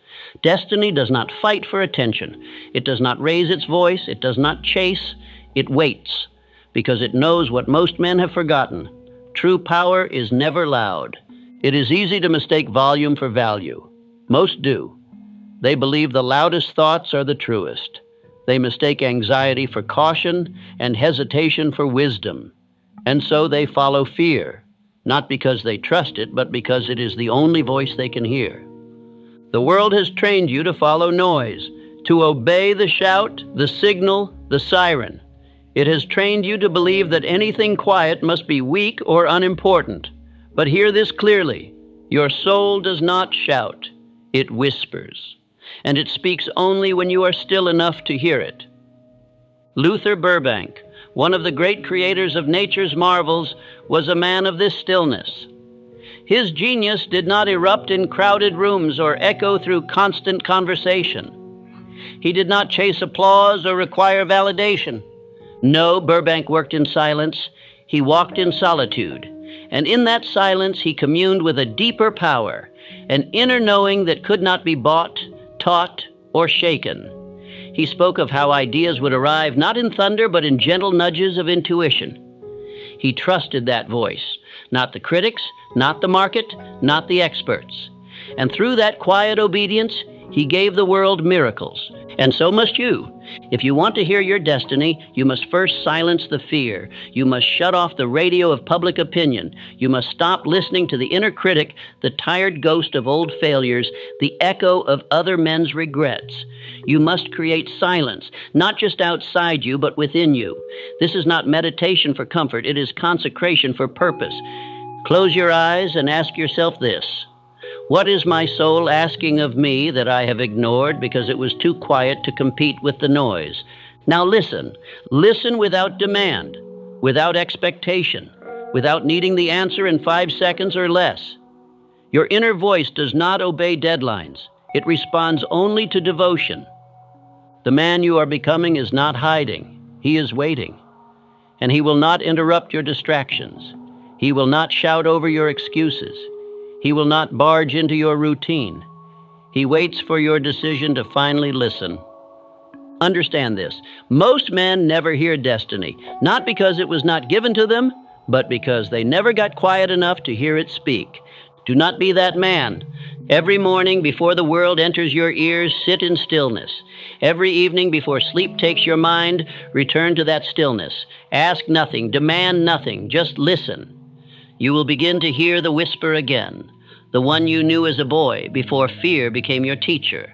Destiny does not fight for attention. It does not raise its voice. It does not chase. It waits, because it knows what most men have forgotten. True power is never loud. It is easy to mistake volume for value. Most do. They believe the loudest thoughts are the truest. They mistake anxiety for caution and hesitation for wisdom. And so they follow fear, not because they trust it, but because it is the only voice they can hear. The world has trained you to follow noise, to obey the shout, the signal, the siren. It has trained you to believe that anything quiet must be weak or unimportant. But hear this clearly. Your soul does not shout. It whispers. And it speaks only when you are still enough to hear it. Luther Burbank, one of the great creators of nature's marvels, was a man of this stillness. His genius did not erupt in crowded rooms or echo through constant conversation. He did not chase applause or require validation. No, Burbank worked in silence. He walked in solitude. And in that silence, he communed with a deeper power, an inner knowing that could not be bought, taught, or shaken. He spoke of how ideas would arrive not in thunder, but in gentle nudges of intuition. He trusted that voice, not the critics, not the market, not the experts. And through that quiet obedience, he gave the world miracles. And so must you. If you want to hear your destiny, you must first silence the fear. You must shut off the radio of public opinion. You must stop listening to the inner critic, the tired ghost of old failures, the echo of other men's regrets. You must create silence, not just outside you, but within you. This is not meditation for comfort. It is consecration for purpose. Close your eyes and ask yourself this. What is my soul asking of me that I have ignored because it was too quiet to compete with the noise? Now listen. Listen without demand, without expectation, without needing the answer in 5 seconds or less. Your inner voice does not obey deadlines. It responds only to devotion. The man you are becoming is not hiding. He is waiting. And he will not interrupt your distractions. He will not shout over your excuses. He will not barge into your routine. He waits for your decision to finally listen. Understand this. Most men never hear destiny, not because it was not given to them, but because they never got quiet enough to hear it speak. Do not be that man. Every morning before the world enters your ears, sit in stillness. Every evening before sleep takes your mind, return to that stillness. Ask nothing, demand nothing, just listen. You will begin to hear the whisper again, the one you knew as a boy before fear became your teacher.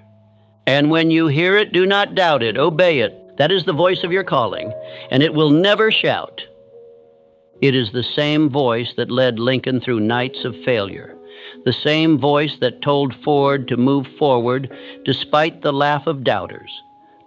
And when you hear it, do not doubt it, obey it. That is the voice of your calling, and it will never shout. It is the same voice that led Lincoln through nights of failure, the same voice that told Ford to move forward despite the laugh of doubters,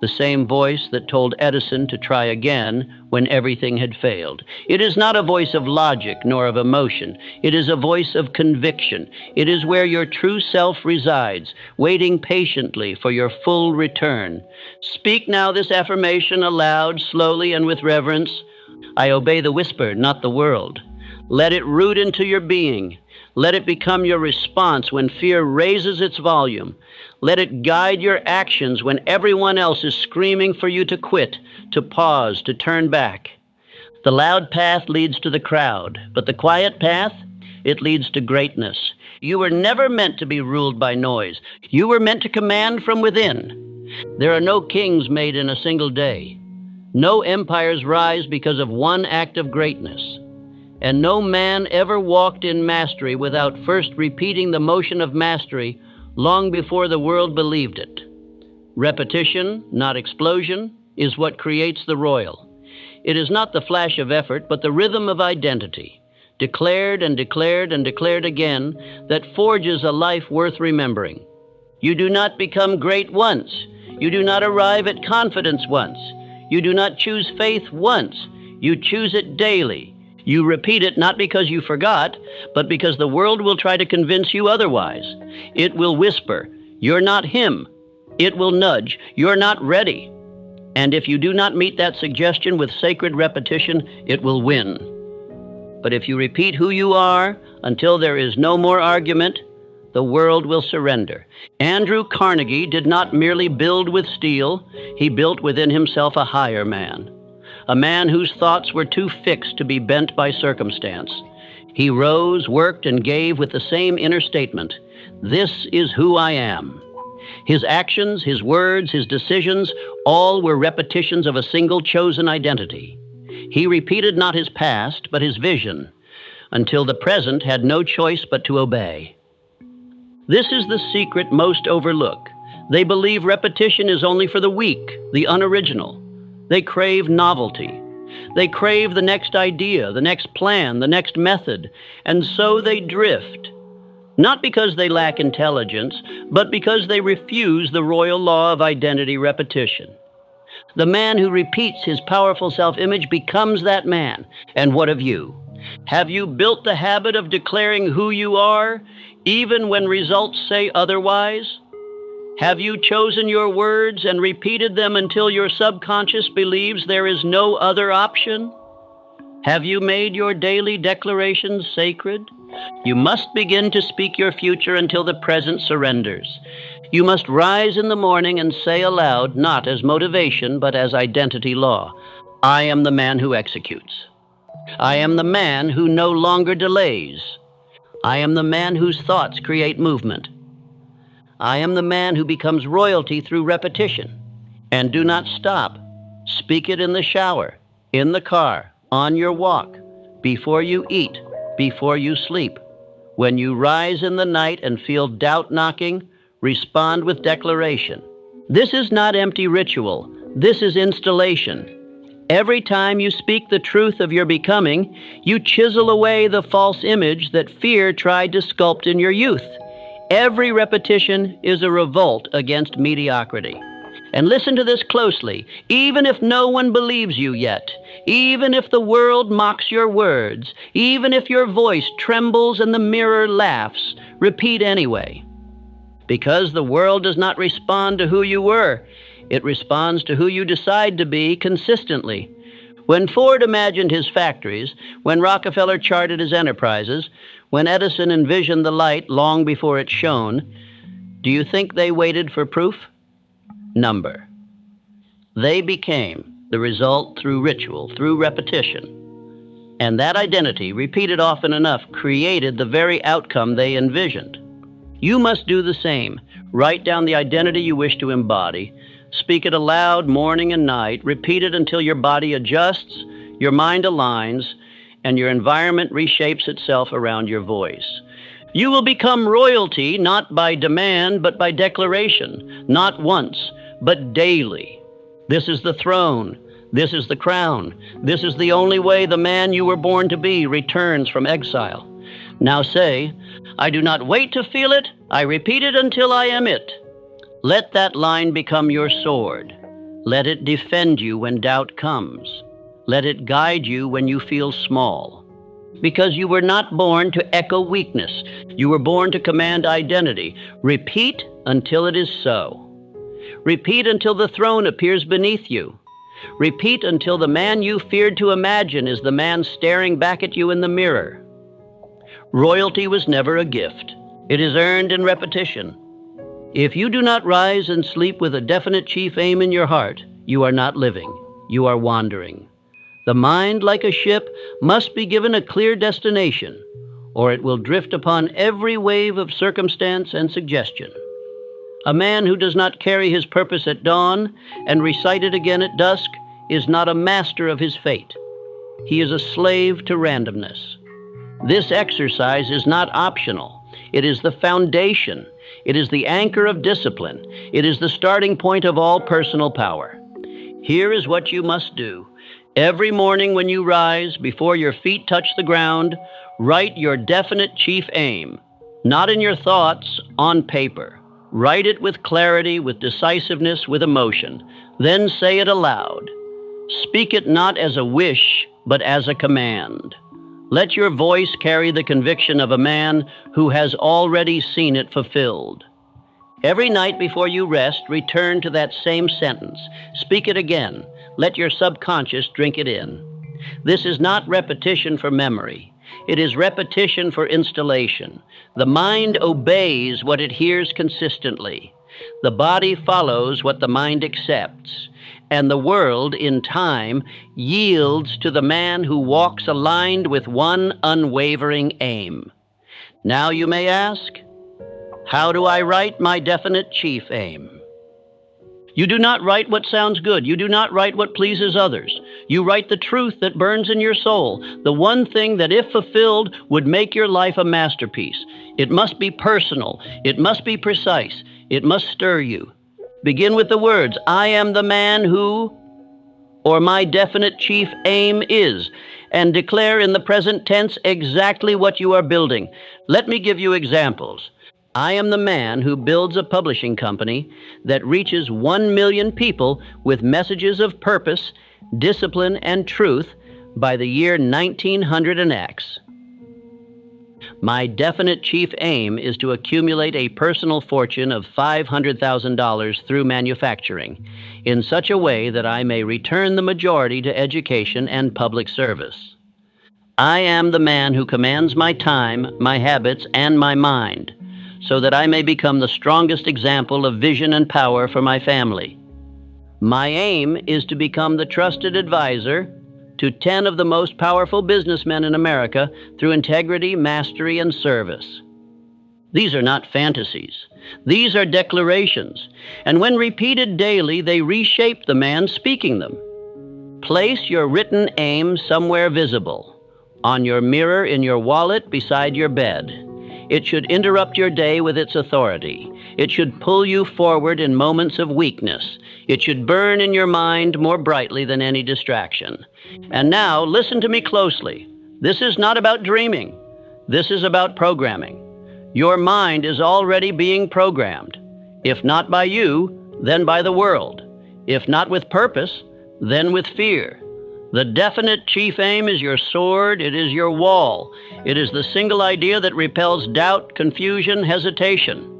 the same voice that told Edison to try again when everything had failed. It is not a voice of logic nor of emotion. It is a voice of conviction. It is where your true self resides, waiting patiently for your full return. Speak now this affirmation aloud, slowly and with reverence. I obey the whisper, not the world. Let it root into your being. Let it become your response when fear raises its volume. Let it guide your actions when everyone else is screaming for you to quit, to pause, to turn back. The loud path leads to the crowd, but the quiet path, it leads to greatness. You were never meant to be ruled by noise. You were meant to command from within. There are no kings made in a single day. No empires rise because of one act of greatness. And no man ever walked in mastery without first repeating the motion of mastery long before the world believed it. Repetition, not explosion, is what creates the royal. It is not the flash of effort, but the rhythm of identity, declared and declared and declared again, that forges a life worth remembering. You do not become great once. You do not arrive at confidence once. You do not choose faith once. You choose it daily. You repeat it not because you forgot, but because the world will try to convince you otherwise. It will whisper, "You're not him." It will nudge, "You're not ready." And if you do not meet that suggestion with sacred repetition, it will win. But if you repeat who you are until there is no more argument, the world will surrender. Andrew Carnegie did not merely build with steel, he built within himself a higher man. A man whose thoughts were too fixed to be bent by circumstance. He rose, worked, and gave with the same inner statement, "This is who I am." His actions, his words, his decisions, all were repetitions of a single chosen identity. He repeated not his past, but his vision, until the present had no choice but to obey. This is the secret most overlook. They believe repetition is only for the weak, the unoriginal. They crave novelty. They crave the next idea, the next plan, the next method, and so they drift. Not because they lack intelligence, but because they refuse the royal law of identity repetition. The man who repeats his powerful self-image becomes that man. And what of you? Have you built the habit of declaring who you are, even when results say otherwise? Have you chosen your words and repeated them until your subconscious believes there is no other option? Have you made your daily declarations sacred? You must begin to speak your future until the present surrenders. You must rise in the morning and say aloud, not as motivation, but as identity law, "I am the man who executes. I am the man who no longer delays. I am the man whose thoughts create movement. I am the man who becomes royalty through repetition." And do not stop. Speak it in the shower, in the car, on your walk, before you eat, before you sleep. When you rise in the night and feel doubt knocking, respond with declaration. This is not empty ritual. This is installation. Every time you speak the truth of your becoming, you chisel away the false image that fear tried to sculpt in your youth. Every repetition is a revolt against mediocrity. And listen to this closely. Even if no one believes you yet, even if the world mocks your words, even if your voice trembles and the mirror laughs, repeat anyway. Because the world does not respond to who you were. It responds to who you decide to be consistently. When Ford imagined his factories, when Rockefeller charted his enterprises, when Edison envisioned the light long before it shone, do you think they waited for proof? Number. They became the result through ritual, through repetition. And that identity, repeated often enough, created the very outcome they envisioned. You must do the same. Write down the identity you wish to embody. Speak it aloud morning and night. Repeat it until your body adjusts, your mind aligns, and your environment reshapes itself around your voice. You will become royalty not by demand, but by declaration, not once, but daily. This is the throne. This is the crown. This is the only way the man you were born to be returns from exile. Now say, "I do not wait to feel it. I repeat it until I am it." Let that line become your sword. Let it defend you when doubt comes. Let it guide you when you feel small. Because you were not born to echo weakness. You were born to command identity. Repeat until it is so. Repeat until the throne appears beneath you. Repeat until the man you feared to imagine is the man staring back at you in the mirror. Royalty was never a gift. It is earned in repetition. If you do not rise and sleep with a definite chief aim in your heart, you are not living. You are wandering. The mind, like a ship, must be given a clear destination, or it will drift upon every wave of circumstance and suggestion. A man who does not carry his purpose at dawn and recite it again at dusk is not a master of his fate. He is a slave to randomness. This exercise is not optional. It is the foundation. It is the anchor of discipline. It is the starting point of all personal power. Here is what you must do. Every morning when you rise, before your feet touch the ground, write your definite chief aim, not in your thoughts, on paper. Write it with clarity, with decisiveness, with emotion. Then say it aloud. Speak it not as a wish, but as a command. Let your voice carry the conviction of a man who has already seen it fulfilled. Every night before you rest, return to that same sentence. Speak it again. Let your subconscious drink it in. This is not repetition for memory. It is repetition for installation. The mind obeys what it hears consistently. The body follows what the mind accepts. And the world, in time, yields to the man who walks aligned with one unwavering aim. Now you may ask, how do I write my definite chief aim? You do not write what sounds good. You do not write what pleases others. You write the truth that burns in your soul, the one thing that, if fulfilled, would make your life a masterpiece. It must be personal. It must be precise. It must stir you. Begin with the words, I am the man who, or my definite chief aim is, and declare in the present tense exactly what you are building. Let me give you examples. I am the man who builds a publishing company that reaches 1 million people with messages of purpose, discipline, and truth by the year 1900 and X. My definite chief aim is to accumulate a personal fortune of $500,000 through manufacturing in such a way that I may return the majority to education and public service. I am the man who commands my time, my habits, and my mind, so that I may become the strongest example of vision and power for my family. My aim is to become the trusted advisor to 10 of the most powerful businessmen in America through integrity, mastery, and service. These are not fantasies. These are declarations, and when repeated daily, they reshape the man speaking them. Place your written aim somewhere visible, on your mirror, in your wallet, beside your bed. It should interrupt your day with its authority. It should pull you forward in moments of weakness. It should burn in your mind more brightly than any distraction. And now, listen to me closely. This is not about dreaming. This is about programming. Your mind is already being programmed. If not by you, then by the world. If not with purpose, then with fear. The definite chief aim is your sword. It is your wall. It is the single idea that repels doubt, confusion, hesitation.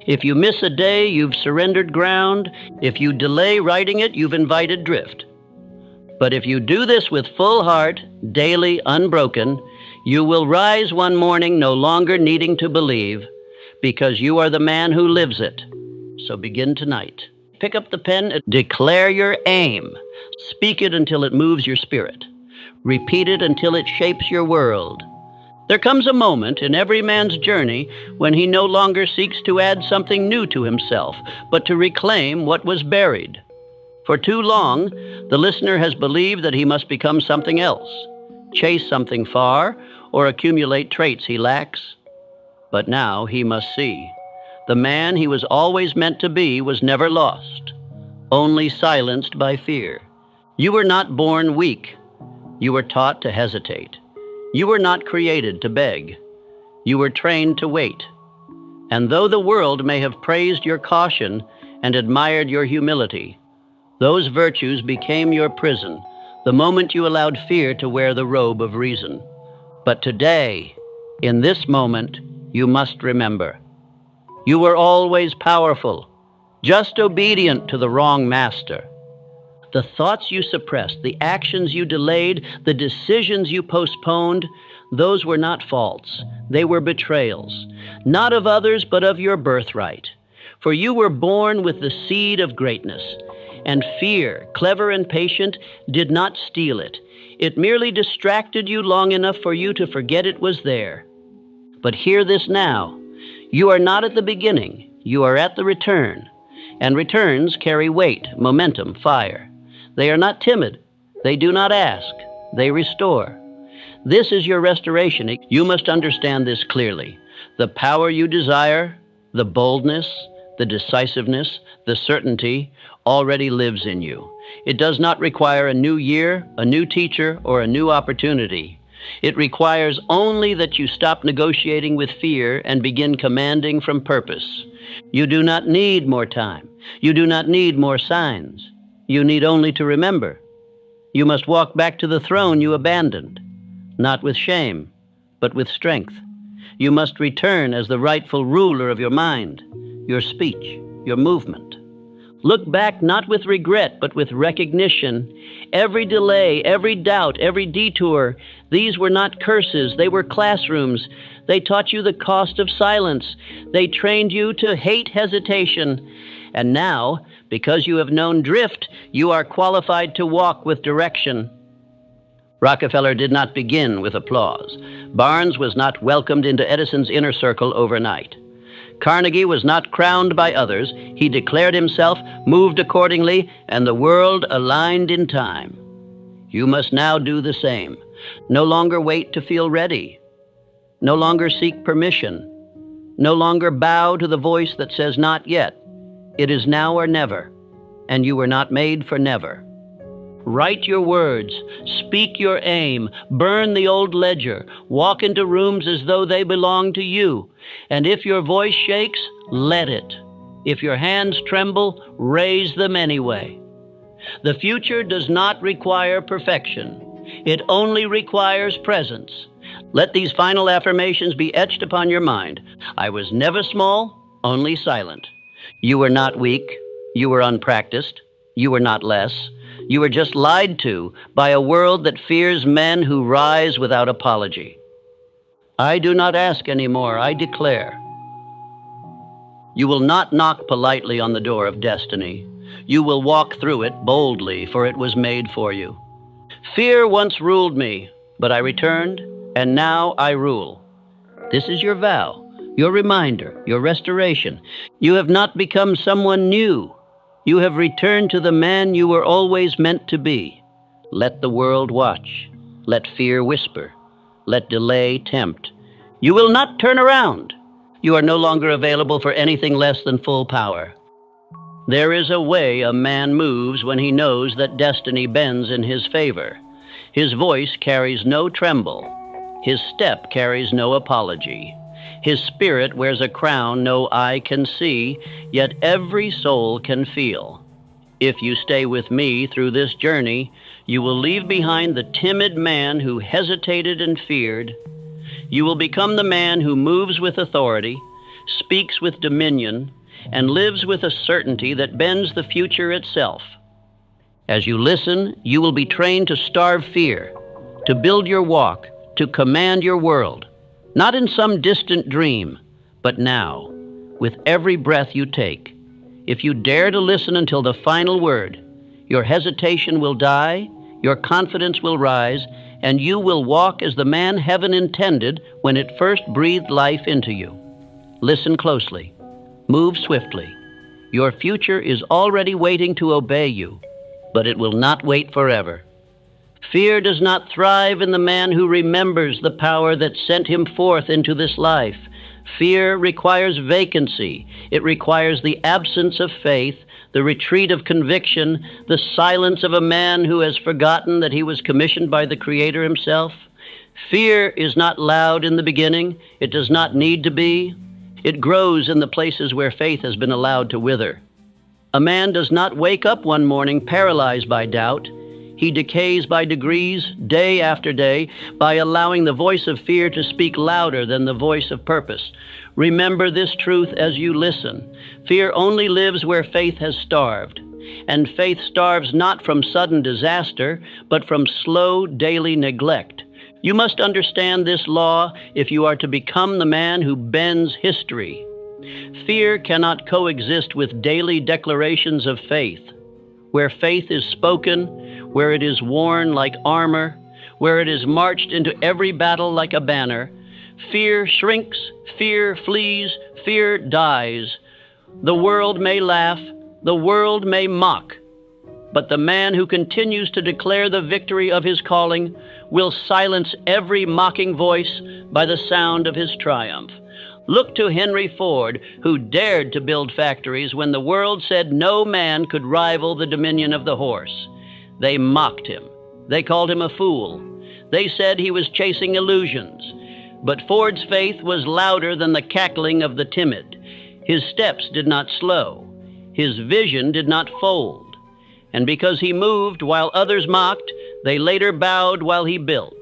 If you miss a day, you've surrendered ground. If you delay writing it, you've invited drift. But if you do this with full heart, daily, unbroken, you will rise one morning no longer needing to believe, because you are the man who lives it. So begin tonight. Pick up the pen and declare your aim. Speak it until it moves your spirit. Repeat it until it shapes your world. There comes a moment in every man's journey when he no longer seeks to add something new to himself, but to reclaim what was buried. For too long, the listener has believed that he must become something else, chase something far, or accumulate traits he lacks. But now he must see. The man he was always meant to be was never lost, only silenced by fear. You were not born weak. You were taught to hesitate. You were not created to beg. You were trained to wait. And though the world may have praised your caution and admired your humility, those virtues became your prison the moment you allowed fear to wear the robe of reason. But today, in this moment, you must remember, you were always powerful, just obedient to the wrong master. The thoughts you suppressed, the actions you delayed, the decisions you postponed, those were not faults. They were betrayals, not of others, but of your birthright. For you were born with the seed of greatness, and fear, clever and patient, did not steal it. It merely distracted you long enough for you to forget it was there. But hear this now. You are not at the beginning. You are at the return. And returns carry weight, momentum, fire. They are not timid. They do not ask. They restore. This is your restoration. You must understand this clearly. The power you desire, the boldness, the decisiveness, the certainty, already lives in you. It does not require a new year, a new teacher, or a new opportunity. It requires only that you stop negotiating with fear and begin commanding from purpose. You do not need more time. You do not need more signs. You need only to remember. You must walk back to the throne you abandoned, not with shame, but with strength. You must return as the rightful ruler of your mind, your speech, your movement. Look back not with regret, but with recognition. Every delay, every doubt, every detour, these were not curses, they were classrooms. They taught you the cost of silence. They trained you to hate hesitation. And now, because you have known drift, you are qualified to walk with direction. Rockefeller did not begin with applause. Barnes was not welcomed into Edison's inner circle overnight. Carnegie was not crowned by others. He declared himself, moved accordingly, and the world aligned in time. You must now do the same. No longer wait to feel ready. No longer seek permission. No longer bow to the voice that says not yet. It is now or never, and you were not made for never. Write your words, speak your aim, burn the old ledger, walk into rooms as though they belong to you. And if your voice shakes, let it. If your hands tremble, raise them anyway. The future does not require perfection. It only requires presence. Let these final affirmations be etched upon your mind. I was never small, only silent. You were not weak. You were unpracticed. You were not less. You were just lied to by a world that fears men who rise without apology. I do not ask anymore, I declare. You will not knock politely on the door of destiny. You will walk through it boldly, for it was made for you. Fear once ruled me, but I returned, and now I rule. This is your vow, your reminder, your restoration. You have not become someone new. You have returned to the man you were always meant to be. Let the world watch. Let fear whisper. Let delay tempt. You will not turn around. You are no longer available for anything less than full power. There is a way a man moves when he knows that destiny bends in his favor. His voice carries no tremble. His step carries no apology. His spirit wears a crown no eye can see, yet every soul can feel. If you stay with me through this journey, you will leave behind the timid man who hesitated and feared. You will become the man who moves with authority, speaks with dominion, and lives with a certainty that bends the future itself. As you listen, you will be trained to starve fear, to build your walk, to command your world. Not in some distant dream, but now, with every breath you take. If you dare to listen until the final word, your hesitation will die, your confidence will rise, and you will walk as the man heaven intended when it first breathed life into you. Listen closely. Move swiftly. Your future is already waiting to obey you, but it will not wait forever. Fear does not thrive in the man who remembers the power that sent him forth into this life. Fear requires vacancy. It requires the absence of faith, the retreat of conviction, the silence of a man who has forgotten that he was commissioned by the Creator himself. Fear is not loud in the beginning. It does not need to be. It grows in the places where faith has been allowed to wither. A man does not wake up one morning paralyzed by doubt. He decays by degrees, day after day, by allowing the voice of fear to speak louder than the voice of purpose. Remember this truth as you listen. Fear only lives where faith has starved. And faith starves not from sudden disaster, but from slow daily neglect. You must understand this law if you are to become the man who bends history. Fear cannot coexist with daily declarations of faith. Where faith is spoken, where it is worn like armor, where it is marched into every battle like a banner, fear shrinks, fear flees, fear dies. The world may laugh, the world may mock, but the man who continues to declare the victory of his calling will silence every mocking voice by the sound of his triumph. Look to Henry Ford, who dared to build factories when the world said no man could rival the dominion of the horse. They mocked him. They called him a fool. They said he was chasing illusions. But Ford's faith was louder than the cackling of the timid. His steps did not slow. His vision did not fold. And because he moved while others mocked, they later bowed while he built.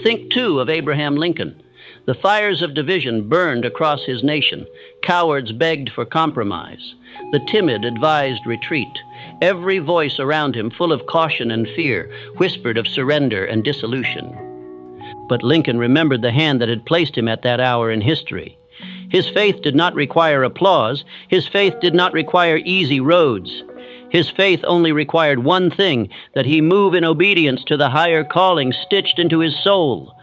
Think, too, of Abraham Lincoln. The fires of division burned across his nation. Cowards begged for compromise. The timid advised retreat. Every voice around him, full of caution and fear, whispered of surrender and dissolution. But Lincoln remembered the hand that had placed him at that hour in history. His faith did not require applause. His faith did not require easy roads. His faith only required one thing, that he move in obedience to the higher calling stitched into his soul.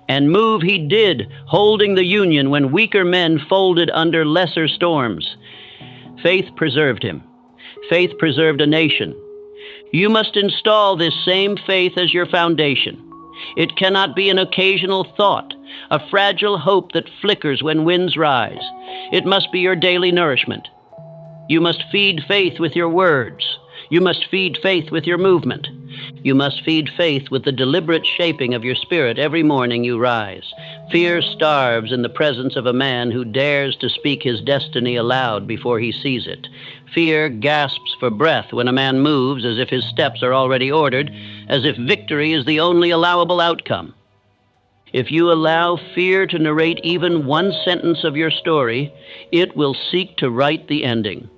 And move he did, holding the Union when weaker men folded under lesser storms. Faith preserved him. Faith preserved a nation. You must install this same faith as your foundation. It cannot be an occasional thought, a fragile hope that flickers when winds rise. It must be your daily nourishment. You must feed faith with your words. You must feed faith with your movement. You must feed faith with the deliberate shaping of your spirit every morning you rise. Fear starves in the presence of a man who dares to speak his destiny aloud before he sees it. Fear gasps for breath when a man moves as if his steps are already ordered, as if victory is the only allowable outcome. If you allow fear to narrate even one sentence of your story, it will seek to write the ending.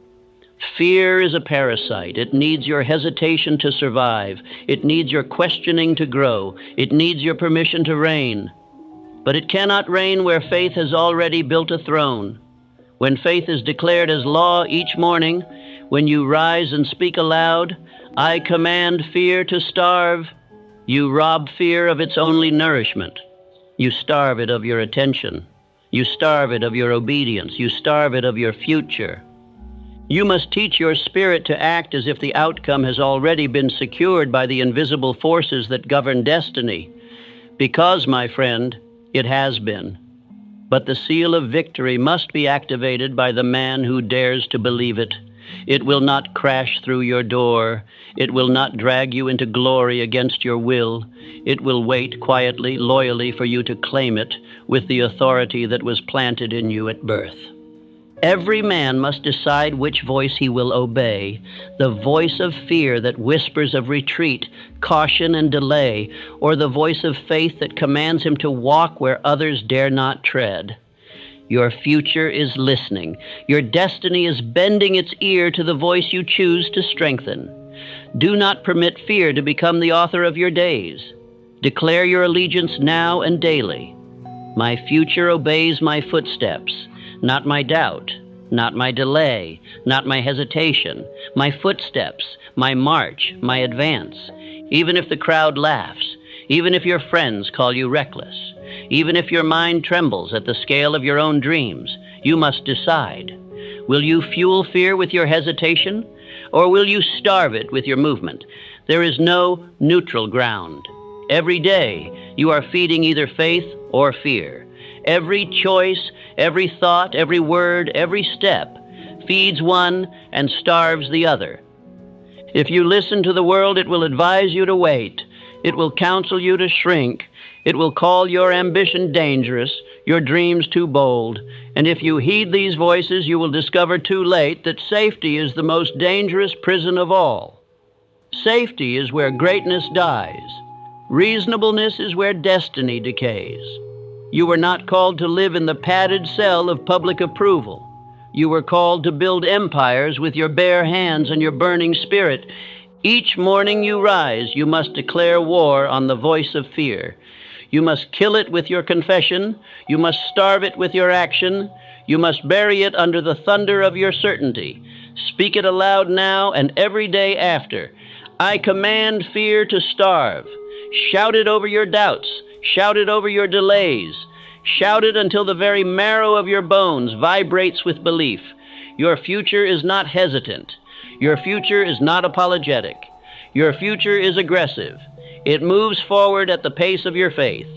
Fear is a parasite. It needs your hesitation to survive. It needs your questioning to grow. It needs your permission to reign. But it cannot reign where faith has already built a throne. When faith is declared as law each morning, when you rise and speak aloud, "I command fear to starve," you rob fear of its only nourishment. You starve it of your attention. You starve it of your obedience. You starve it of your future. You must teach your spirit to act as if the outcome has already been secured by the invisible forces that govern destiny. Because, my friend, it has been. But the seal of victory must be activated by the man who dares to believe it. It will not crash through your door. It will not drag you into glory against your will. It will wait quietly, loyally for you to claim it with the authority that was planted in you at birth. Every man must decide which voice he will obey, the voice of fear that whispers of retreat, caution, and delay, or the voice of faith that commands him to walk where others dare not tread. Your future is listening. Your destiny is bending its ear to the voice you choose to strengthen. Do not permit fear to become the author of your days. Declare your allegiance now and daily. My future obeys my footsteps. Not my doubt, not my delay, not my hesitation, my footsteps, my march, my advance. Even if the crowd laughs, even if your friends call you reckless, even if your mind trembles at the scale of your own dreams, you must decide. Will you fuel fear with your hesitation, or will you starve it with your movement? There is no neutral ground. Every day, you are feeding either faith or fear. Every choice, every thought, every word, every step feeds one and starves the other. If you listen to the world, it will advise you to wait. It will counsel you to shrink. It will call your ambition dangerous, your dreams too bold. And if you heed these voices, you will discover too late that safety is the most dangerous prison of all. Safety is where greatness dies. Reasonableness is where destiny decays. You were not called to live in the padded cell of public approval. You were called to build empires with your bare hands and your burning spirit. Each morning you rise, you must declare war on the voice of fear. You must kill it with your confession. You must starve it with your action. You must bury it under the thunder of your certainty. Speak it aloud now and every day after. I command fear to starve. Shout it over your doubts. Shout it over your delays. Shout it until the very marrow of your bones vibrates with belief. Your future is not hesitant. Your future is not apologetic. Your future is aggressive. It moves forward at the pace of your faith.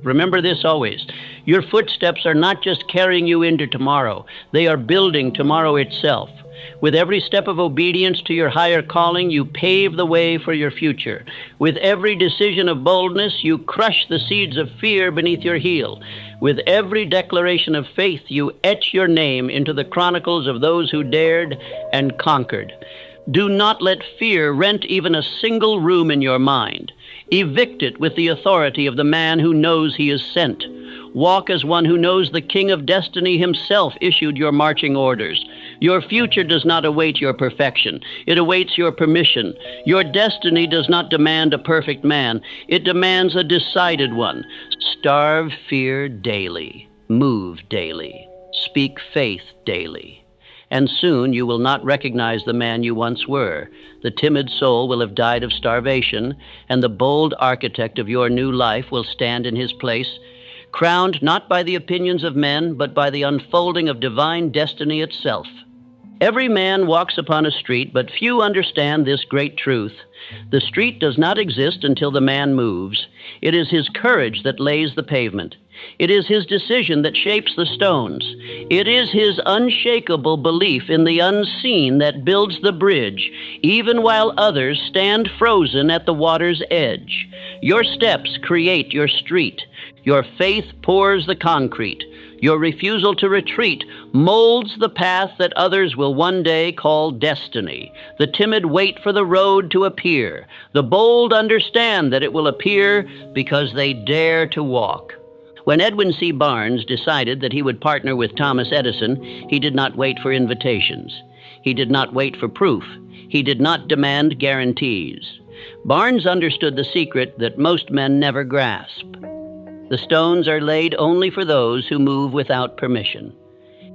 Remember this always. Your footsteps are not just carrying you into tomorrow. They are building tomorrow itself. With every step of obedience to your higher calling, you pave the way for your future. With every decision of boldness, you crush the seeds of fear beneath your heel. With every declaration of faith, you etch your name into the chronicles of those who dared and conquered. Do not let fear rent even a single room in your mind. Evict it with the authority of the man who knows he is sent. Walk as one who knows the King of Destiny himself issued your marching orders. Your future does not await your perfection. It awaits your permission. Your destiny does not demand a perfect man. It demands a decided one. Starve fear daily. Move daily. Speak faith daily. And soon you will not recognize the man you once were. The timid soul will have died of starvation, and the bold architect of your new life will stand in his place, crowned not by the opinions of men, but by the unfolding of divine destiny itself. Every man walks upon a street, but few understand this great truth. The street does not exist until the man moves. It is his courage that lays the pavement. It is his decision that shapes the stones. It is his unshakable belief in the unseen that builds the bridge, even while others stand frozen at the water's edge. Your steps create your street. Your faith pours the concrete. Your refusal to retreat molds the path that others will one day call destiny. The timid wait for the road to appear. The bold understand that it will appear because they dare to walk. When Edwin C. Barnes decided that he would partner with Thomas Edison, he did not wait for invitations. He did not wait for proof. He did not demand guarantees. Barnes understood the secret that most men never grasp. The stones are laid only for those who move without permission.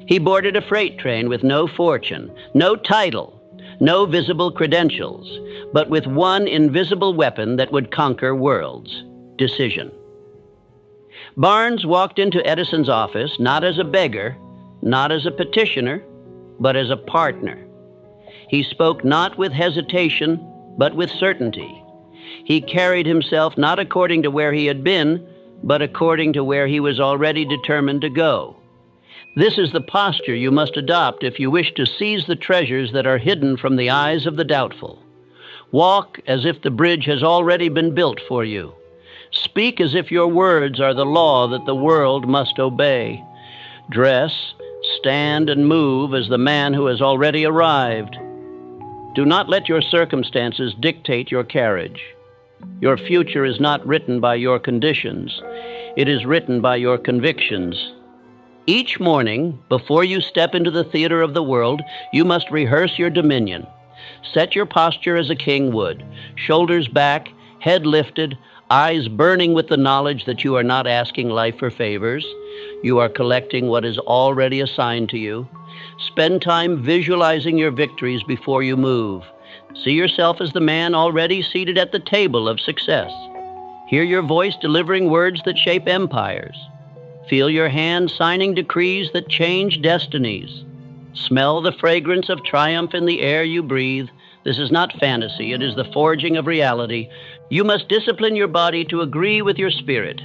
He boarded a freight train with no fortune, no title, no visible credentials, but with one invisible weapon that would conquer worlds: decision. Barnes walked into Edison's office not as a beggar, not as a petitioner, but as a partner. He spoke not with hesitation, but with certainty. He carried himself not according to where he had been, but according to where he was already determined to go. This is the posture you must adopt if you wish to seize the treasures that are hidden from the eyes of the doubtful. Walk as if the bridge has already been built for you. Speak as if your words are the law that the world must obey. Dress, stand, and move as the man who has already arrived. Do not let your circumstances dictate your carriage. Your future is not written by your conditions. It is written by your convictions. Each morning, before you step into the theater of the world, you must rehearse your dominion. Set your posture as a king would, shoulders back, head lifted, eyes burning with the knowledge that you are not asking life for favors. You are collecting what is already assigned to you. Spend time visualizing your victories before you move. See yourself as the man already seated at the table of success. Hear your voice delivering words that shape empires. Feel your hand signing decrees that change destinies. Smell the fragrance of triumph in the air you breathe. This is not fantasy, it is the forging of reality. You must discipline your body to agree with your spirit.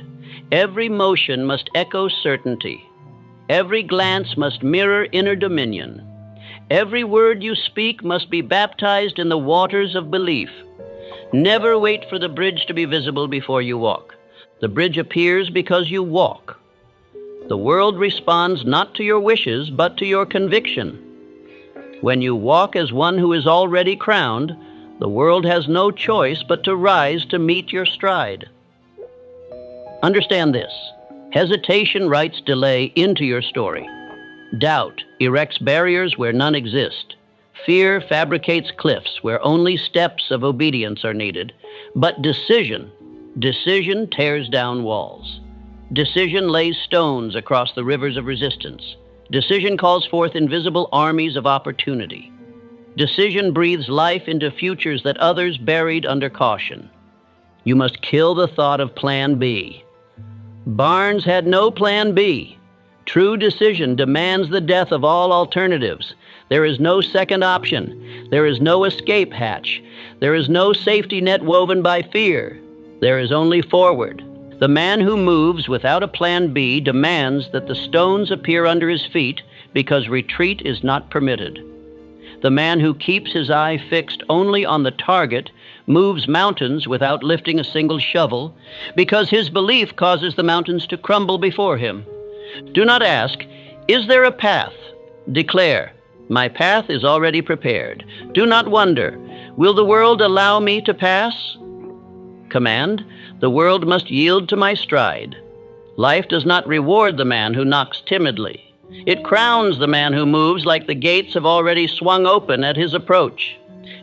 Every motion must echo certainty. Every glance must mirror inner dominion. Every word you speak must be baptized in the waters of belief. Never wait for the bridge to be visible before you walk. The bridge appears because you walk. The world responds not to your wishes, but to your conviction. When you walk as one who is already crowned, the world has no choice but to rise to meet your stride. Understand this. Hesitation writes delay into your story. Doubt erects barriers where none exist. Fear fabricates cliffs where only steps of obedience are needed. But decision tears down walls. Decision lays stones across the rivers of resistance. Decision calls forth invisible armies of opportunity. Decision breathes life into futures that others buried under caution. You must kill the thought of Plan B. Barnes had no Plan B. True decision demands the death of all alternatives. There is no second option. There is no escape hatch. There is no safety net woven by fear. There is only forward. The man who moves without a Plan B demands that the stones appear under his feet because retreat is not permitted. The man who keeps his eye fixed only on the target moves mountains without lifting a single shovel because his belief causes the mountains to crumble before him. Do not ask, "Is there a path?" Declare, "My path is already prepared." Do not wonder, "Will the world allow me to pass?" Command, "The world must yield to my stride." Life does not reward the man who knocks timidly. It crowns the man who moves like the gates have already swung open at his approach.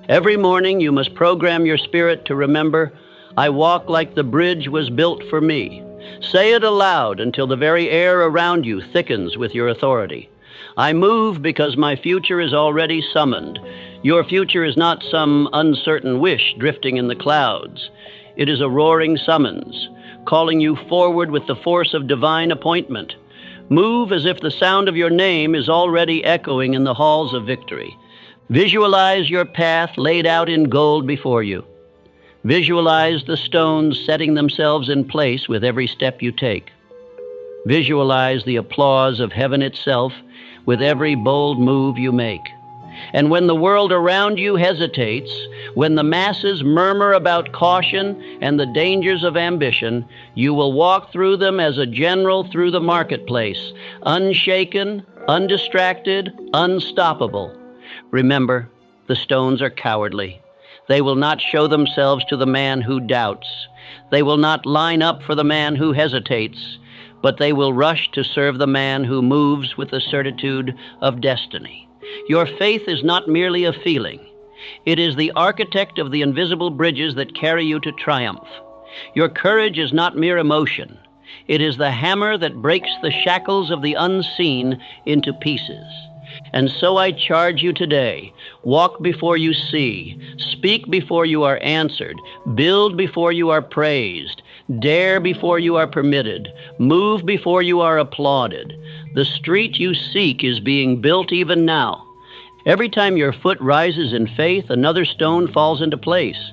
Every morning you must program your spirit to remember, "I walk like the bridge was built for me." Say it aloud until the very air around you thickens with your authority. "I move because my future is already summoned." Your future is not some uncertain wish drifting in the clouds. It is a roaring summons, calling you forward with the force of divine appointment. Move as if the sound of your name is already echoing in the halls of victory. Visualize your path laid out in gold before you. Visualize the stones setting themselves in place with every step you take. Visualize the applause of heaven itself with every bold move you make. And when the world around you hesitates, when the masses murmur about caution and the dangers of ambition, you will walk through them as a general through the marketplace, unshaken, undistracted, unstoppable. Remember, the stones are cowardly. They will not show themselves to the man who doubts. They will not line up for the man who hesitates, but they will rush to serve the man who moves with the certitude of destiny. Your faith is not merely a feeling. It is the architect of the invisible bridges that carry you to triumph. Your courage is not mere emotion. It is the hammer that breaks the shackles of the unseen into pieces. And so I charge you today, walk before you see, speak before you are answered, build before you are praised, dare before you are permitted, move before you are applauded. The street you seek is being built even now. Every time your foot rises in faith, another stone falls into place.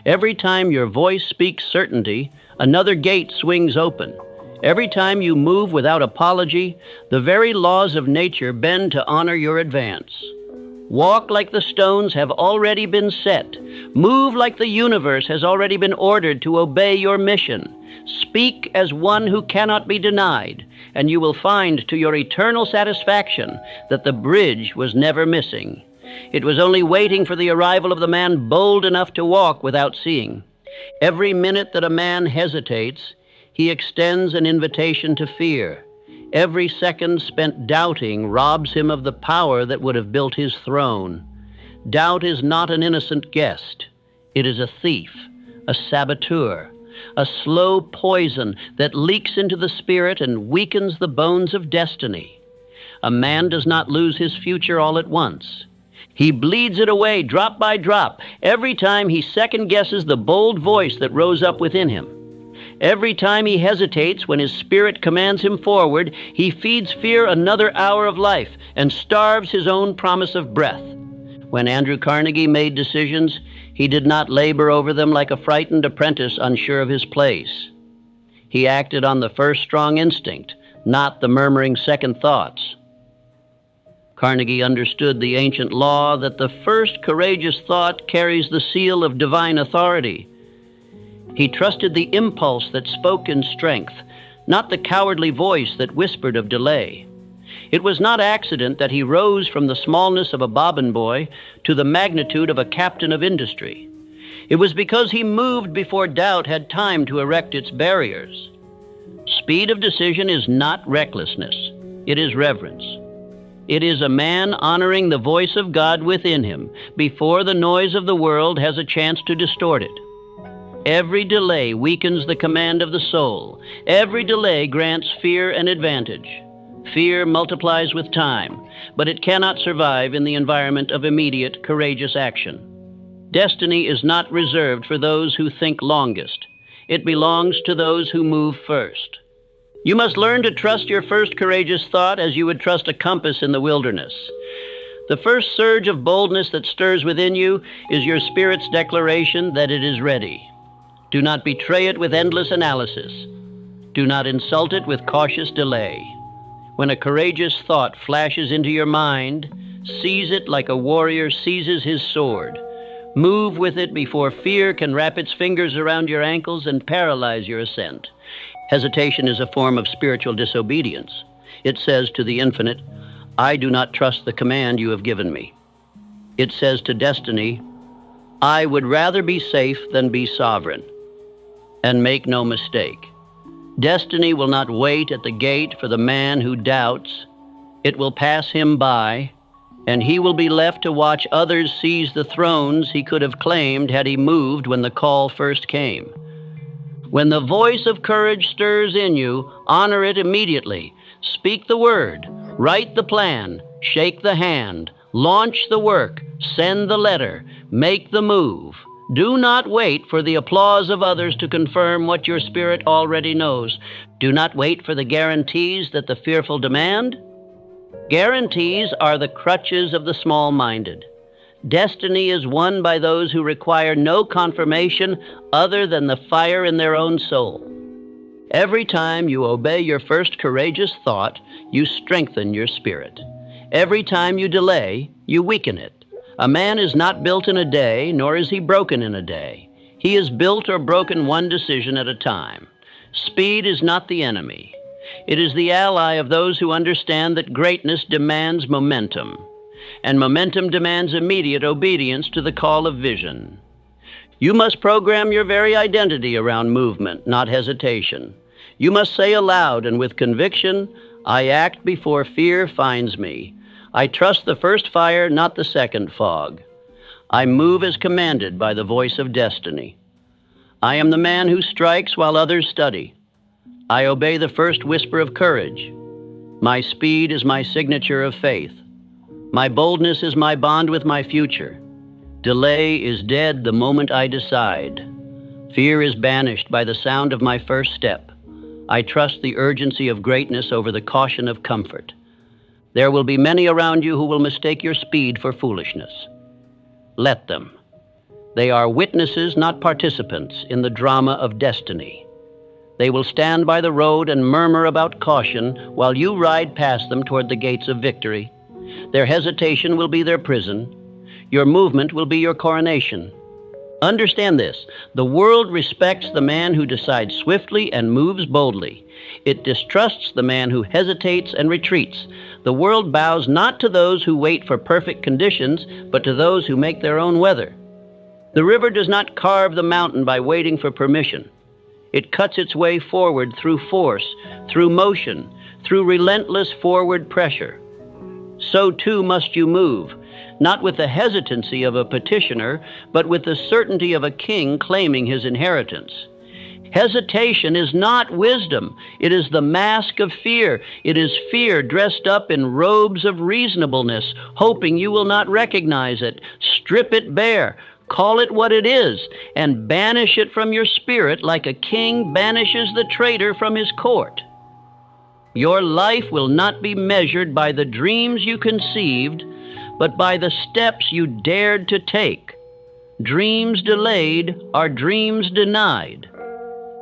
Every time your voice speaks certainty, another gate swings open. Every time you move without apology, the very laws of nature bend to honor your advance. Walk like the stones have already been set. Move like the universe has already been ordered to obey your mission. Speak as one who cannot be denied, and you will find to your eternal satisfaction that the bridge was never missing. It was only waiting for the arrival of the man bold enough to walk without seeing. Every minute that a man hesitates, he extends an invitation to fear. Every second spent doubting robs him of the power that would have built his throne. Doubt is not an innocent guest. It is a thief, a saboteur, a slow poison that leaks into the spirit and weakens the bones of destiny. A man does not lose his future all at once. He bleeds it away drop by drop every time he second-guesses the bold voice that rose up within him. Every time he hesitates when his spirit commands him forward, he feeds fear another hour of life and starves his own promise of breath. When Andrew Carnegie made decisions, he did not labor over them like a frightened apprentice unsure of his place. He acted on the first strong instinct, not the murmuring second thoughts. Carnegie understood the ancient law that the first courageous thought carries the seal of divine authority. He trusted the impulse that spoke in strength, not the cowardly voice that whispered of delay. It was not accident that he rose from the smallness of a bobbin boy to the magnitude of a captain of industry. It was because he moved before doubt had time to erect its barriers. Speed of decision is not recklessness. It is reverence. It is a man honoring the voice of God within him before the noise of the world has a chance to distort it. Every delay weakens the command of the soul. Every delay grants fear an advantage. Fear multiplies with time, but it cannot survive in the environment of immediate, courageous action. Destiny is not reserved for those who think longest. It belongs to those who move first. You must learn to trust your first courageous thought as you would trust a compass in the wilderness. The first surge of boldness that stirs within you is your spirit's declaration that it is ready. Do not betray it with endless analysis. Do not insult it with cautious delay. When a courageous thought flashes into your mind, seize it like a warrior seizes his sword. Move with it before fear can wrap its fingers around your ankles and paralyze your ascent. Hesitation is a form of spiritual disobedience. It says to the infinite, I do not trust the command you have given me. It says to destiny, I would rather be safe than be sovereign. And make no mistake, destiny will not wait at the gate for the man who doubts. It will pass him by, and he will be left to watch others seize the thrones he could have claimed had he moved when the call first came. When the voice of courage stirs in you, honor it immediately. Speak the word, write the plan, shake the hand, launch the work, send the letter, make the move. Do not wait for the applause of others to confirm what your spirit already knows. Do not wait for the guarantees that the fearful demand. Guarantees are the crutches of the small-minded. Destiny is won by those who require no confirmation other than the fire in their own soul. Every time you obey your first courageous thought, you strengthen your spirit. Every time you delay, you weaken it. A man is not built in a day, nor is he broken in a day. He is built or broken one decision at a time. Speed is not the enemy. It is the ally of those who understand that greatness demands momentum, and momentum demands immediate obedience to the call of vision. You must program your very identity around movement, not hesitation. You must say aloud and with conviction, I act before fear finds me. I trust the first fire, not the second fog. I move as commanded by the voice of destiny. I am the man who strikes while others study. I obey the first whisper of courage. My speed is my signature of faith. My boldness is my bond with my future. Delay is dead the moment I decide. Fear is banished by the sound of my first step. I trust the urgency of greatness over the caution of comfort. There will be many around you who will mistake your speed for foolishness. Let them. They are witnesses, not participants, in the drama of destiny. They will stand by the road and murmur about caution while you ride past them toward the gates of victory. Their hesitation will be their prison. Your movement will be your coronation. Understand this, the world respects the man who decides swiftly and moves boldly. It distrusts the man who hesitates and retreats. The world bows not to those who wait for perfect conditions, but to those who make their own weather. The river does not carve the mountain by waiting for permission. It cuts its way forward through force, through motion, through relentless forward pressure. So too must you move, not with the hesitancy of a petitioner, but with the certainty of a king claiming his inheritance. Hesitation is not wisdom. It is the mask of fear. It is fear dressed up in robes of reasonableness, hoping you will not recognize it. Strip it bare. Call it what it is, and banish it from your spirit like a king banishes the traitor from his court. Your life will not be measured by the dreams you conceived, but by the steps you dared to take. Dreams delayed are dreams denied.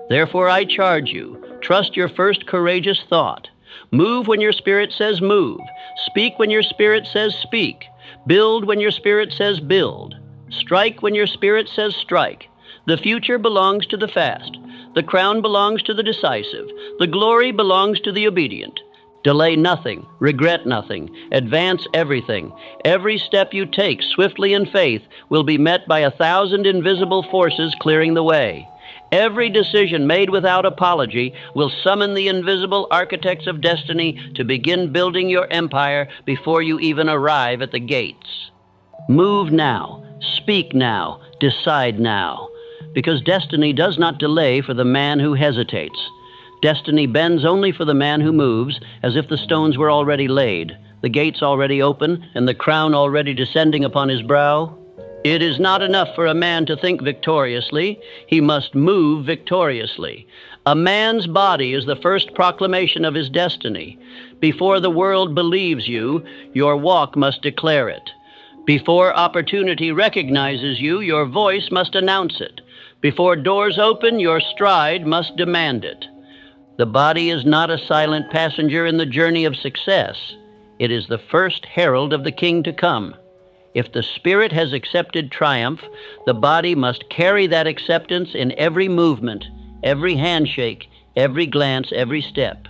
Therefore I charge you, trust your first courageous thought. Move when your spirit says move. Speak when your spirit says speak. Build when your spirit says build. Strike when your spirit says strike. The future belongs to the fast. The crown belongs to the decisive. The glory belongs to the obedient. Delay nothing, regret nothing, advance everything. Every step you take swiftly in faith will be met by 1,000 invisible forces clearing the way. Every decision made without apology will summon the invisible architects of destiny to begin building your empire before you even arrive at the gates. Move now, speak now, decide now, because destiny does not delay for the man who hesitates. Destiny bends only for the man who moves, as if the stones were already laid, the gates already open, and the crown already descending upon his brow. It is not enough for a man to think victoriously. He must move victoriously. A man's body is the first proclamation of his destiny. Before the world believes you, your walk must declare it. Before opportunity recognizes you, your voice must announce it. Before doors open, your stride must demand it. The body is not a silent passenger in the journey of success. It is the first herald of the king to come. If the spirit has accepted triumph, the body must carry that acceptance in every movement, every handshake, every glance, every step.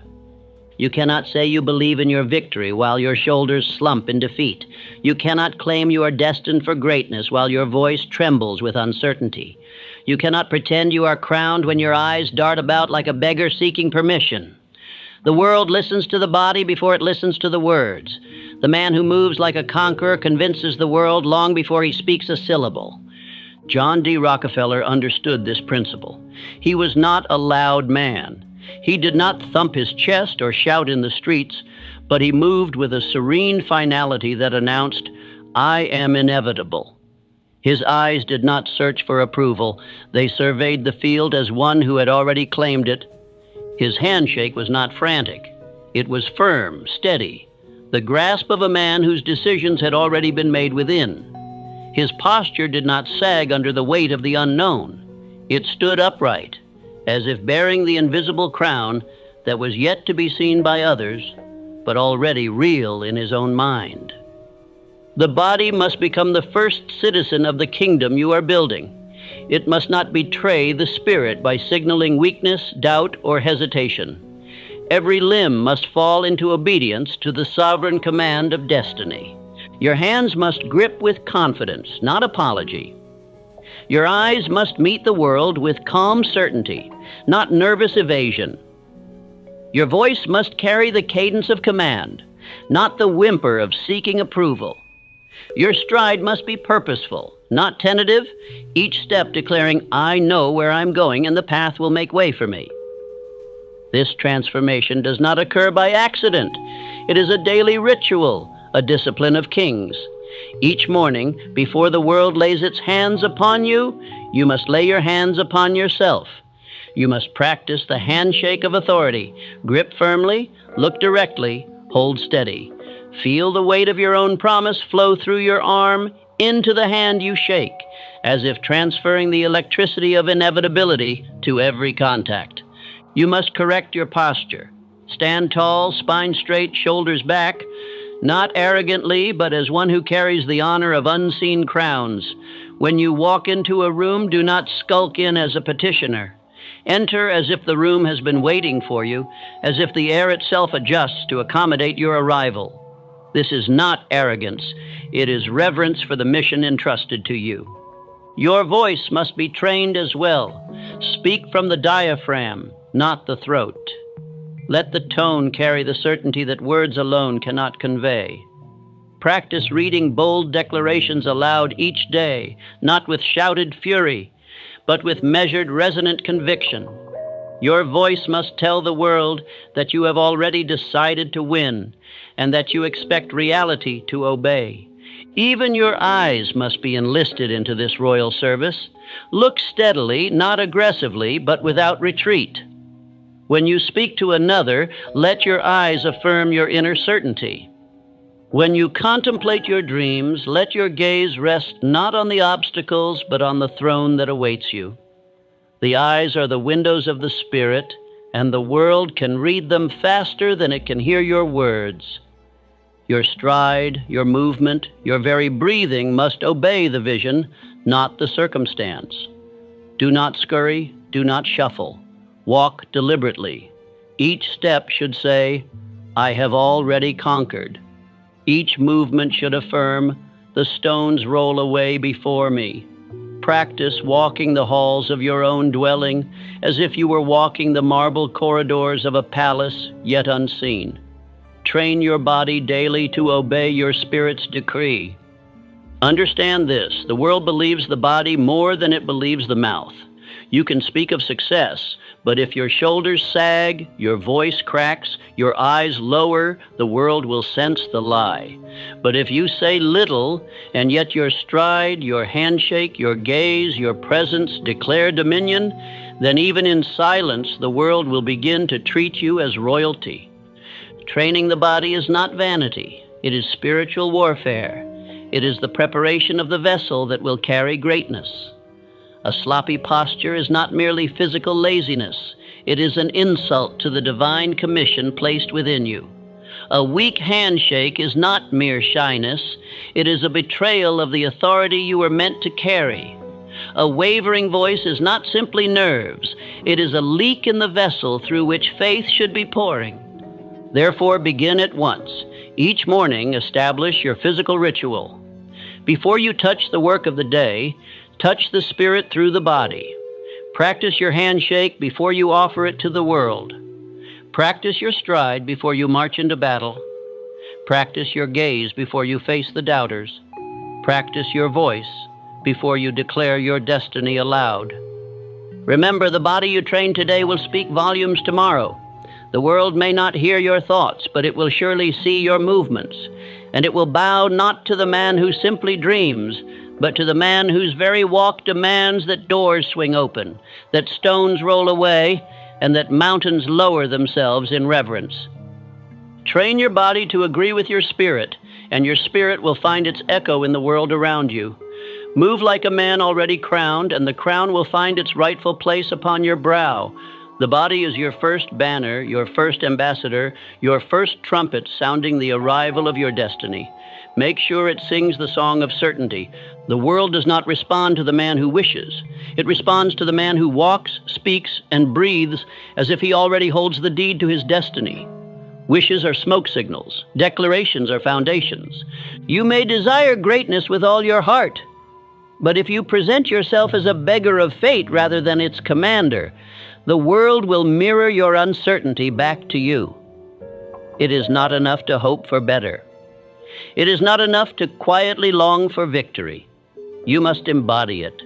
You cannot say you believe in your victory while your shoulders slump in defeat. You cannot claim you are destined for greatness while your voice trembles with uncertainty. You cannot pretend you are crowned when your eyes dart about like a beggar seeking permission. The world listens to the body before it listens to the words. The man who moves like a conqueror convinces the world long before he speaks a syllable. John D. Rockefeller understood this principle. He was not a loud man. He did not thump his chest or shout in the streets, but he moved with a serene finality that announced, "I am inevitable." His eyes did not search for approval. They surveyed the field as one who had already claimed it. His handshake was not frantic. It was firm, steady, the grasp of a man whose decisions had already been made within. His posture did not sag under the weight of the unknown. It stood upright, as if bearing the invisible crown that was yet to be seen by others, but already real in his own mind. The body must become the first citizen of the kingdom you are building. It must not betray the spirit by signaling weakness, doubt, or hesitation. Every limb must fall into obedience to the sovereign command of destiny. Your hands must grip with confidence, not apology. Your eyes must meet the world with calm certainty, not nervous evasion. Your voice must carry the cadence of command, not the whimper of seeking approval. Your stride must be purposeful, not tentative, each step declaring, "I know where I'm going and the path will make way for me." This transformation does not occur by accident. It is a daily ritual, a discipline of kings. Each morning, before the world lays its hands upon you, you must lay your hands upon yourself. You must practice the handshake of authority. Grip firmly, look directly, hold steady. Feel the weight of your own promise flow through your arm into the hand you shake, as if transferring the electricity of inevitability to every contact. You must correct your posture. Stand tall, spine straight, shoulders back, not arrogantly, but as one who carries the honor of unseen crowns. When you walk into a room, do not skulk in as a petitioner. Enter as if the room has been waiting for you, as if the air itself adjusts to accommodate your arrival. This is not arrogance. It is reverence for the mission entrusted to you. Your voice must be trained as well. Speak from the diaphragm, not the throat. Let the tone carry the certainty that words alone cannot convey. Practice reading bold declarations aloud each day, not with shouted fury, but with measured, resonant conviction. Your voice must tell the world that you have already decided to win, and that you expect reality to obey. Even your eyes must be enlisted into this royal service. Look steadily, not aggressively, but without retreat. When you speak to another, let your eyes affirm your inner certainty. When you contemplate your dreams, let your gaze rest not on the obstacles, but on the throne that awaits you. The eyes are the windows of the spirit, and the world can read them faster than it can hear your words. Your stride, your movement, your very breathing must obey the vision, not the circumstance. Do not scurry, do not shuffle. Walk deliberately. Each step should say, "I have already conquered." Each movement should affirm, "The stones roll away before me." Practice walking the halls of your own dwelling as if you were walking the marble corridors of a palace yet unseen. Train your body daily to obey your spirit's decree. Understand this: the world believes the body more than it believes the mouth. You can speak of success, but if your shoulders sag, your voice cracks, your eyes lower, the world will sense the lie. But if you say little, and yet your stride, your handshake, your gaze, your presence declare dominion, then even in silence the world will begin to treat you as royalty. Training the body is not vanity. It is spiritual warfare. It is the preparation of the vessel that will carry greatness. A sloppy posture is not merely physical laziness. It is an insult to the divine commission placed within you. A weak handshake is not mere shyness. It is a betrayal of the authority you were meant to carry. A wavering voice is not simply nerves. It is a leak in the vessel through which faith should be pouring. Therefore, begin at once. Each morning, establish your physical ritual. Before you touch the work of the day, touch the spirit through the body. Practice your handshake before you offer it to the world. Practice your stride before you march into battle. Practice your gaze before you face the doubters. Practice your voice before you declare your destiny aloud. Remember, the body you train today will speak volumes tomorrow. The world may not hear your thoughts, but it will surely see your movements, and it will bow not to the man who simply dreams, but to the man whose very walk demands that doors swing open, that stones roll away, and that mountains lower themselves in reverence. Train your body to agree with your spirit, and your spirit will find its echo in the world around you. Move like a man already crowned, and the crown will find its rightful place upon your brow. The body is your first banner, your first ambassador, your first trumpet sounding the arrival of your destiny. Make sure it sings the song of certainty. The world does not respond to the man who wishes. It responds to the man who walks, speaks, and breathes as if he already holds the deed to his destiny. Wishes are smoke signals. Declarations are foundations. You may desire greatness with all your heart, but if you present yourself as a beggar of fate rather than its commander, the world will mirror your uncertainty back to you. It is not enough to hope for better. It is not enough to quietly long for victory. You must embody it.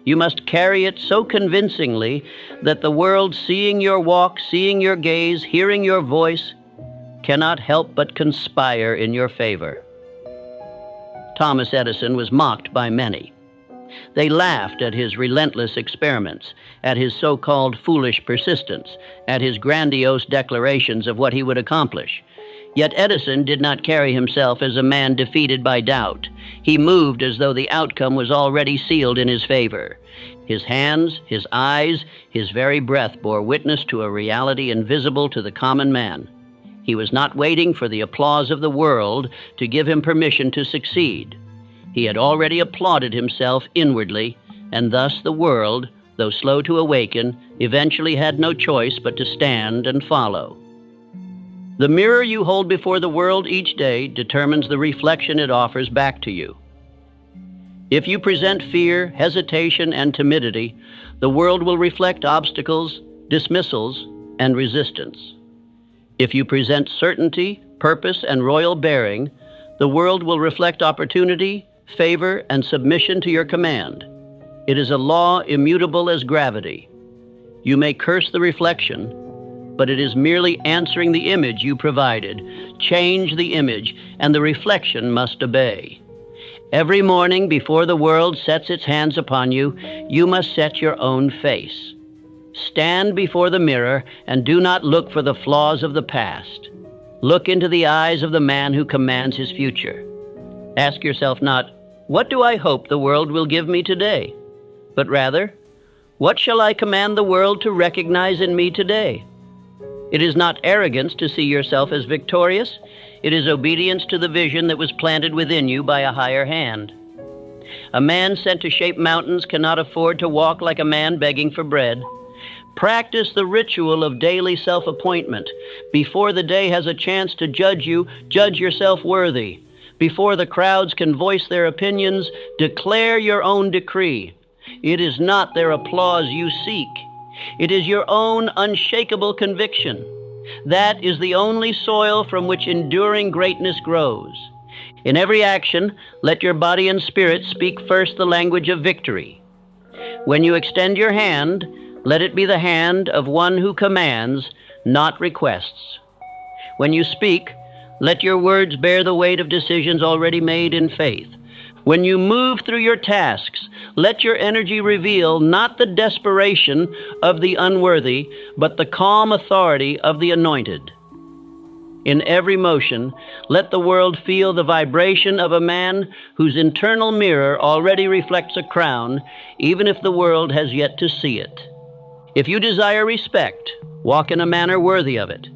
You must carry it so convincingly that the world, seeing your walk, seeing your gaze, hearing your voice, cannot help but conspire in your favor. Thomas Edison was mocked by many. They laughed at his relentless experiments, at his so-called foolish persistence, at his grandiose declarations of what he would accomplish. Yet Edison did not carry himself as a man defeated by doubt. He moved as though the outcome was already sealed in his favor. His hands, his eyes, his very breath bore witness to a reality invisible to the common man. He was not waiting for the applause of the world to give him permission to succeed. He had already applauded himself inwardly, and thus the world, though slow to awaken, eventually had no choice but to stand and follow. The mirror you hold before the world each day determines the reflection it offers back to you. If you present fear, hesitation, and timidity, the world will reflect obstacles, dismissals, and resistance. If you present certainty, purpose, and royal bearing, the world will reflect opportunity, favor, and submission to your command. It is a law immutable as gravity. You may curse the reflection, but it is merely answering the image you provided. Change the image, and the reflection must obey. Every morning before the world sets its hands upon you, you must set your own face. Stand before the mirror and do not look for the flaws of the past. Look into the eyes of the man who commands his future. Ask yourself not, "What do I hope the world will give me today?" but rather, "What shall I command the world to recognize in me today?" It is not arrogance to see yourself as victorious. It is obedience to the vision that was planted within you by a higher hand. A man sent to shape mountains cannot afford to walk like a man begging for bread. Practice the ritual of daily self-appointment. Before the day has a chance to judge you, judge yourself worthy. Before the crowds can voice their opinions, declare your own decree. It is not their applause you seek. It is your own unshakable conviction. That is the only soil from which enduring greatness grows. In every action, let your body and spirit speak first the language of victory. When you extend your hand, let it be the hand of one who commands, not requests. When you speak, let your words bear the weight of decisions already made in faith. When you move through your tasks, let your energy reveal not the desperation of the unworthy, but the calm authority of the anointed. In every motion, let the world feel the vibration of a man whose internal mirror already reflects a crown, even if the world has yet to see it. If you desire respect, walk in a manner worthy of it.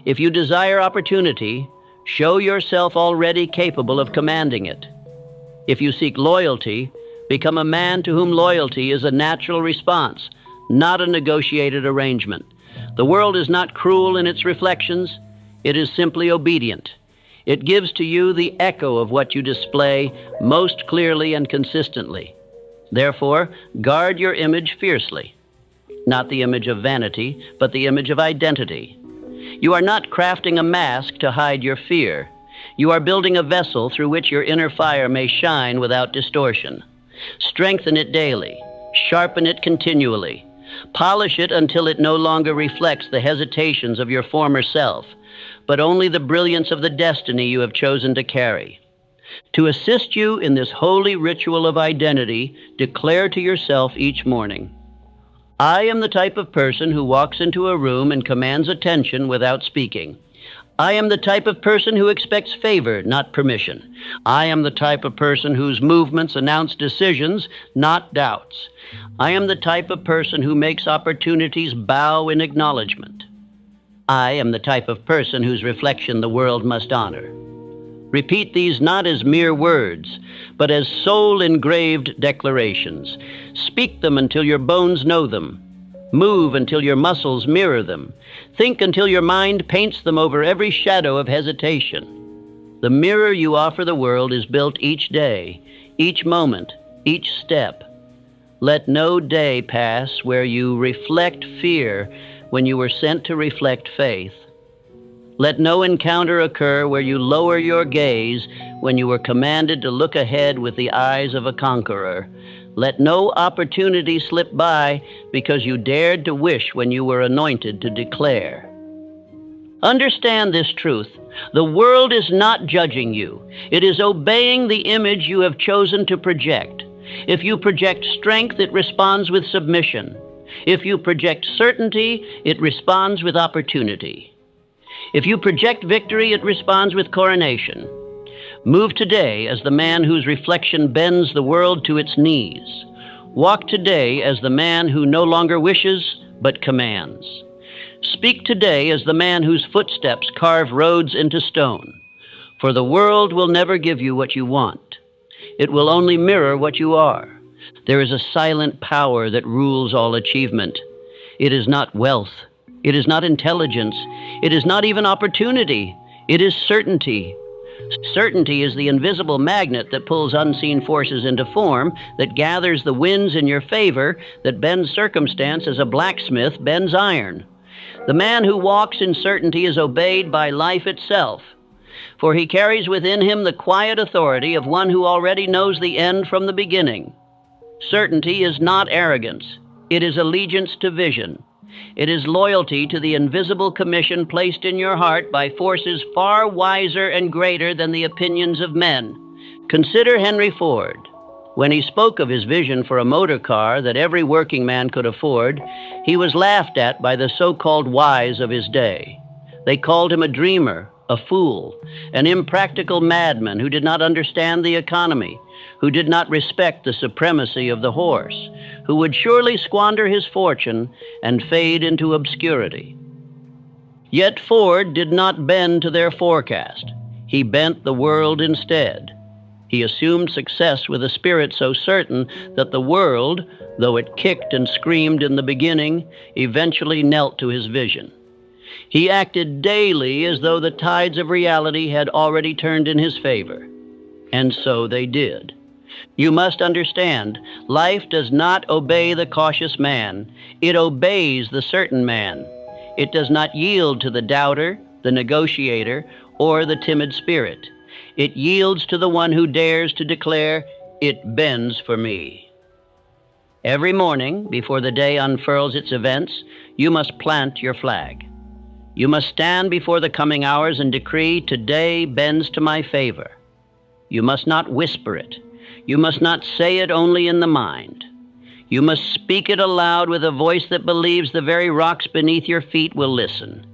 If you desire opportunity, show yourself already capable of commanding it. If you seek loyalty, become a man to whom loyalty is a natural response, not a negotiated arrangement. The world is not cruel in its reflections. It is simply obedient. It gives to you the echo of what you display most clearly and consistently. Therefore, guard your image fiercely. Not the image of vanity, but the image of identity. You are not crafting a mask to hide your fear. You are building a vessel through which your inner fire may shine without distortion. Strengthen it daily. Sharpen it continually. Polish it until it no longer reflects the hesitations of your former self, but only the brilliance of the destiny you have chosen to carry. To assist you in this holy ritual of identity, declare to yourself each morning, I am the type of person who walks into a room and commands attention without speaking. I am the type of person who expects favor, not permission. I am the type of person whose movements announce decisions, not doubts. I am the type of person who makes opportunities bow in acknowledgement. I am the type of person whose reflection the world must honor. Repeat these not as mere words, but as soul-engraved declarations. Speak them until your bones know them. Move until your muscles mirror them. Think until your mind paints them over every shadow of hesitation. The mirror you offer the world is built each day, each moment, each step. Let no day pass where you reflect fear when you were sent to reflect faith. Let no encounter occur where you lower your gaze when you were commanded to look ahead with the eyes of a conqueror. Let no opportunity slip by because you dared to wish when you were anointed to declare. Understand this truth. The world is not judging you. It is obeying the image you have chosen to project. If you project strength, it responds with submission. If you project certainty, it responds with opportunity. If you project victory, it responds with coronation. Move today as the man whose reflection bends the world to its knees. Walk today as the man who no longer wishes, but commands. Speak today as the man whose footsteps carve roads into stone. For the world will never give you what you want. It will only mirror what you are. There is a silent power that rules all achievement. It is not wealth. It is not intelligence. It is not even opportunity. It is certainty. Certainty is the invisible magnet that pulls unseen forces into form, that gathers the winds in your favor, that bends circumstance as a blacksmith bends iron. The man who walks in certainty is obeyed by life itself, for he carries within him the quiet authority of one who already knows the end from the beginning. Certainty is not arrogance. It is allegiance to vision. It is loyalty to the invisible commission placed in your heart by forces far wiser and greater than the opinions of men. Consider Henry Ford. When he spoke of his vision for a motor car that every working man could afford, he was laughed at by the so-called wise of his day. They called him a dreamer, a fool, an impractical madman who did not understand the economy, who did not respect the supremacy of the horse, who would surely squander his fortune and fade into obscurity. Yet Ford did not bend to their forecast. He bent the world instead. He assumed success with a spirit so certain that the world, though it kicked and screamed in the beginning, eventually knelt to his vision. He acted daily as though the tides of reality had already turned in his favor. And so they did. You must understand, life does not obey the cautious man. It obeys the certain man. It does not yield to the doubter, the negotiator, or the timid spirit. It yields to the one who dares to declare, "It bends for me." Every morning, before the day unfurls its events, you must plant your flag. You must stand before the coming hours and decree, "Today bends to my favor." You must not whisper it. You must not say it only in the mind. You must speak it aloud with a voice that believes the very rocks beneath your feet will listen.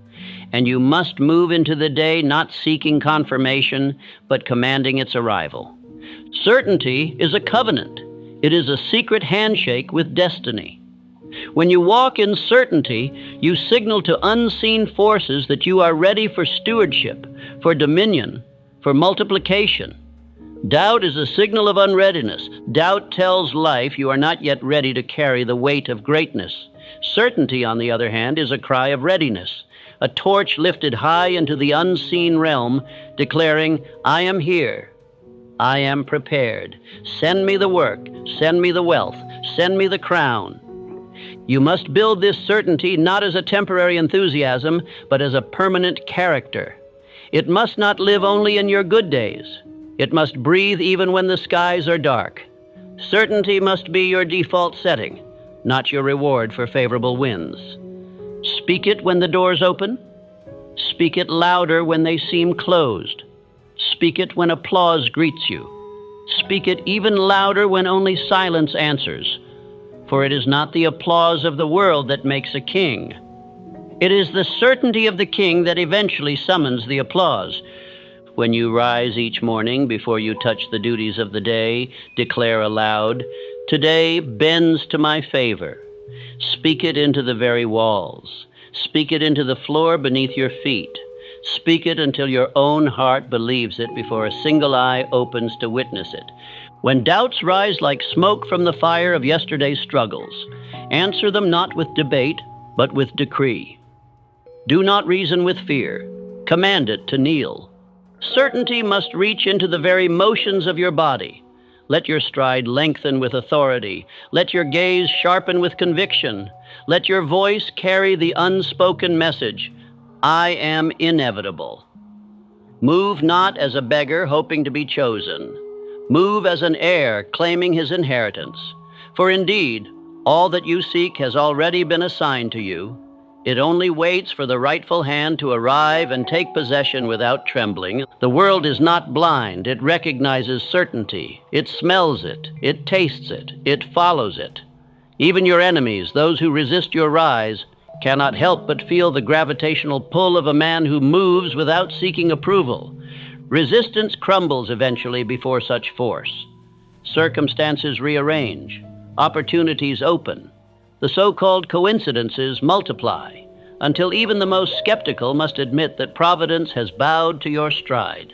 And you must move into the day not seeking confirmation, but commanding its arrival. Certainty is a covenant. It is a secret handshake with destiny. When you walk in certainty, you signal to unseen forces that you are ready for stewardship, for dominion, for multiplication. Doubt is a signal of unreadiness. Doubt tells life you are not yet ready to carry the weight of greatness. Certainty, on the other hand, is a cry of readiness, a torch lifted high into the unseen realm, declaring, "I am here. I am prepared. Send me the work. Send me the wealth. Send me the crown." You must build this certainty not as a temporary enthusiasm, but as a permanent character. It must not live only in your good days. It must breathe even when the skies are dark. Certainty must be your default setting, not your reward for favorable winds. Speak it when the doors open. Speak it louder when they seem closed. Speak it when applause greets you. Speak it even louder when only silence answers. For it is not the applause of the world that makes a king. It is the certainty of the king that eventually summons the applause. When you rise each morning before you touch the duties of the day, declare aloud, "Today bends to my favor." Speak it into the very walls. Speak it into the floor beneath your feet. Speak it until your own heart believes it before a single eye opens to witness it. When doubts rise like smoke from the fire of yesterday's struggles, answer them not with debate, but with decree. Do not reason with fear. Command it to kneel. Certainty must reach into the very motions of your body. Let your stride lengthen with authority. Let your gaze sharpen with conviction. Let your voice carry the unspoken message, "I am inevitable." Move not as a beggar hoping to be chosen. Move as an heir claiming his inheritance. For indeed, all that you seek has already been assigned to you. It only waits for the rightful hand to arrive and take possession without trembling. The world is not blind. It recognizes certainty. It smells it. It tastes it. It follows it. Even your enemies, those who resist your rise, cannot help but feel the gravitational pull of a man who moves without seeking approval. Resistance crumbles eventually before such force. Circumstances rearrange. Opportunities open. The so-called coincidences multiply, until even the most skeptical must admit that Providence has bowed to your stride.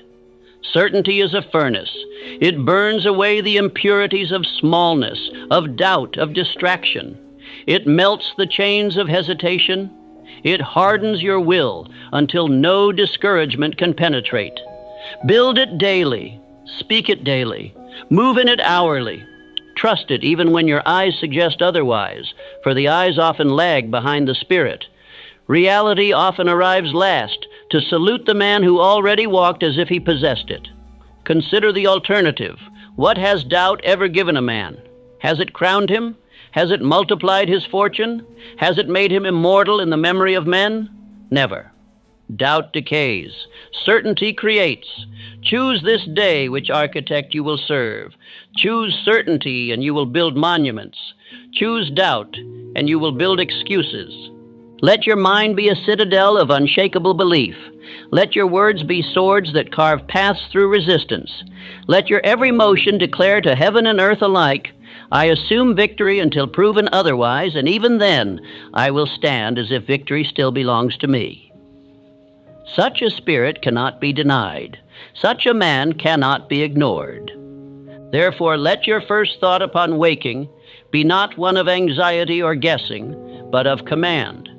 Certainty is a furnace. It burns away the impurities of smallness, of doubt, of distraction. It melts the chains of hesitation. It hardens your will until no discouragement can penetrate. Build it daily. Speak it daily. Move in it hourly. Trust it even when your eyes suggest otherwise, for the eyes often lag behind the spirit. Reality often arrives last, to salute the man who already walked as if he possessed it. Consider the alternative. What has doubt ever given a man? Has it crowned him? Has it multiplied his fortune? Has it made him immortal in the memory of men? Never. Doubt decays. Certainty creates. Choose this day which architect you will serve. Choose certainty, and you will build monuments. Choose doubt, and you will build excuses. Let your mind be a citadel of unshakable belief. Let your words be swords that carve paths through resistance. Let your every motion declare to heaven and earth alike, "I assume victory until proven otherwise, and even then I will stand as if victory still belongs to me." Such a spirit cannot be denied. Such a man cannot be ignored. Therefore, let your first thought upon waking be not one of anxiety or guessing, but of command.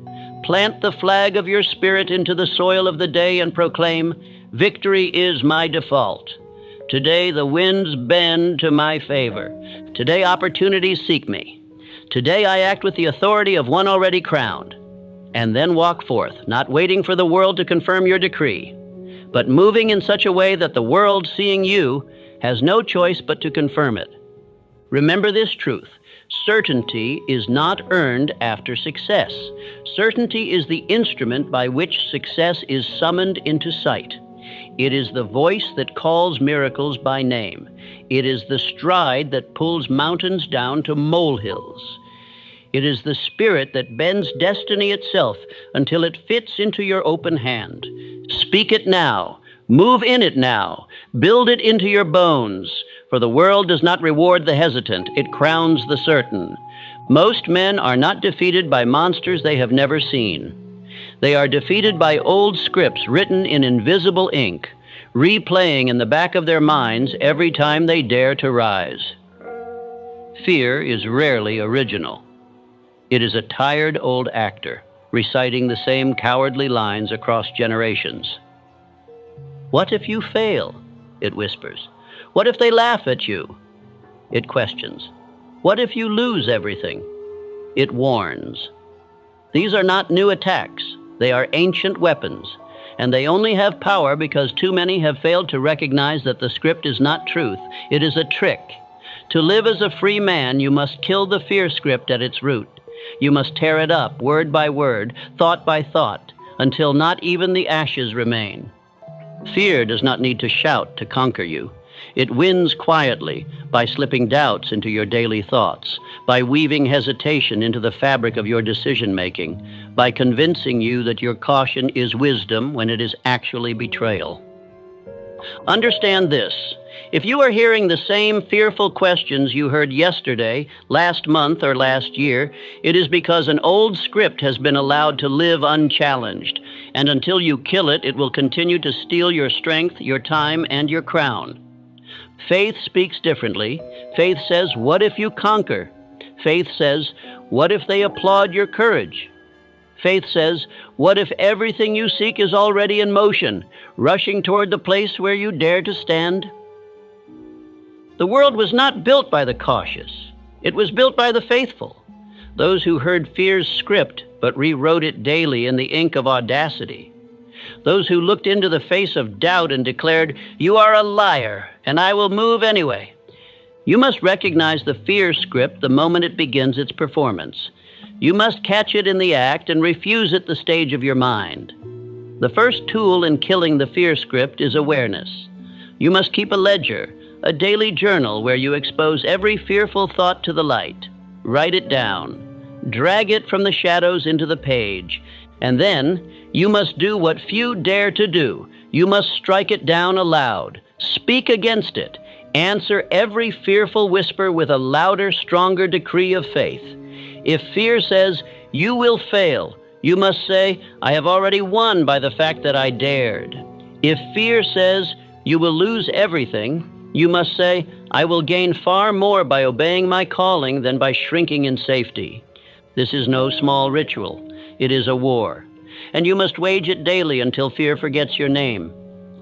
Plant the flag of your spirit into the soil of the day and proclaim, "Victory is my default. Today the winds bend to my favor. Today opportunities seek me. Today I act with the authority of one already crowned. And then walk forth, not waiting for the world to confirm your decree, but moving in such a way that the world, seeing you, has no choice but to confirm it. Remember this truth: certainty is not earned after success. Certainty is the instrument by which success is summoned into sight. It is the voice that calls miracles by name. It is the stride that pulls mountains down to molehills. It is the spirit that bends destiny itself until it fits into your open hand. Speak it now. Move in it now. Build it into your bones. For the world does not reward the hesitant. It crowns the certain. Most men are not defeated by monsters they have never seen. They are defeated by old scripts written in invisible ink, replaying in the back of their minds every time they dare to rise. Fear is rarely original. It is a tired old actor, reciting the same cowardly lines across generations. What if you fail? It whispers. What if they laugh at you? It questions. What if you lose everything? It warns. These are not new attacks. They are ancient weapons, and they only have power because too many have failed to recognize that the script is not truth. It is a trick. To live as a free man, you must kill the fear script at its root. You must tear it up, word by word, thought by thought, until not even the ashes remain. Fear does not need to shout to conquer you. It wins quietly by slipping doubts into your daily thoughts, by weaving hesitation into the fabric of your decision-making, by convincing you that your caution is wisdom when it is actually betrayal. Understand this. If you are hearing the same fearful questions you heard yesterday, last month, or last year, it is because an old script has been allowed to live unchallenged, and until you kill it, it will continue to steal your strength, your time, and your crown. Faith speaks differently. Faith says, what if you conquer? Faith says, what if they applaud your courage? Faith says, what if everything you seek is already in motion, rushing toward the place where you dare to stand? The world was not built by the cautious. It was built by the faithful, those who heard fear's script but rewrote it daily in the ink of audacity. Those who looked into the face of doubt and declared, you are a liar, and I will move anyway. You must recognize the fear script the moment it begins its performance. You must catch it in the act and refuse it the stage of your mind. The first tool in killing the fear script is awareness. You must keep a ledger, a daily journal where you expose every fearful thought to the light. Write it down. Drag it from the shadows into the page. And then you must do what few dare to do. You must strike it down aloud. Speak against it. Answer every fearful whisper with a louder, stronger decree of faith. If fear says, you will fail, you must say, I have already won by the fact that I dared. If fear says, you will lose everything, you must say, I will gain far more by obeying my calling than by shrinking in safety. This is no small ritual. It is a war. And you must wage it daily until fear forgets your name.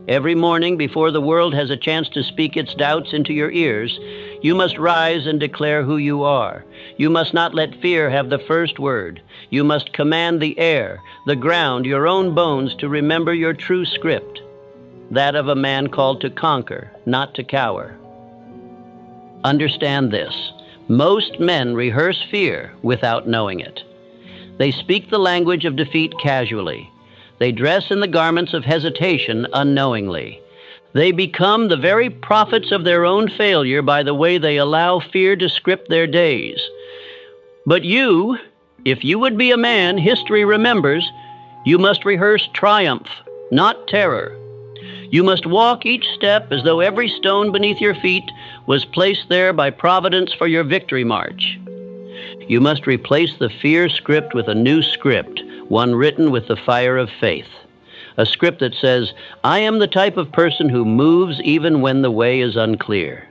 Every morning, before the world has a chance to speak its doubts into your ears, you must rise and declare who you are. You must not let fear have the first word. You must command the air, the ground, your own bones to remember your true script, that of a man called to conquer, not to cower. Understand this. Most men rehearse fear without knowing it. They speak the language of defeat casually. They dress in the garments of hesitation unknowingly. They become the very prophets of their own failure by the way they allow fear to script their days. But you, if you would be a man history remembers, you must rehearse triumph, not terror. You must walk each step as though every stone beneath your feet was placed there by Providence for your victory march. You must replace the fear script with a new script, one written with the fire of faith. A script that says, I am the type of person who moves even when the way is unclear.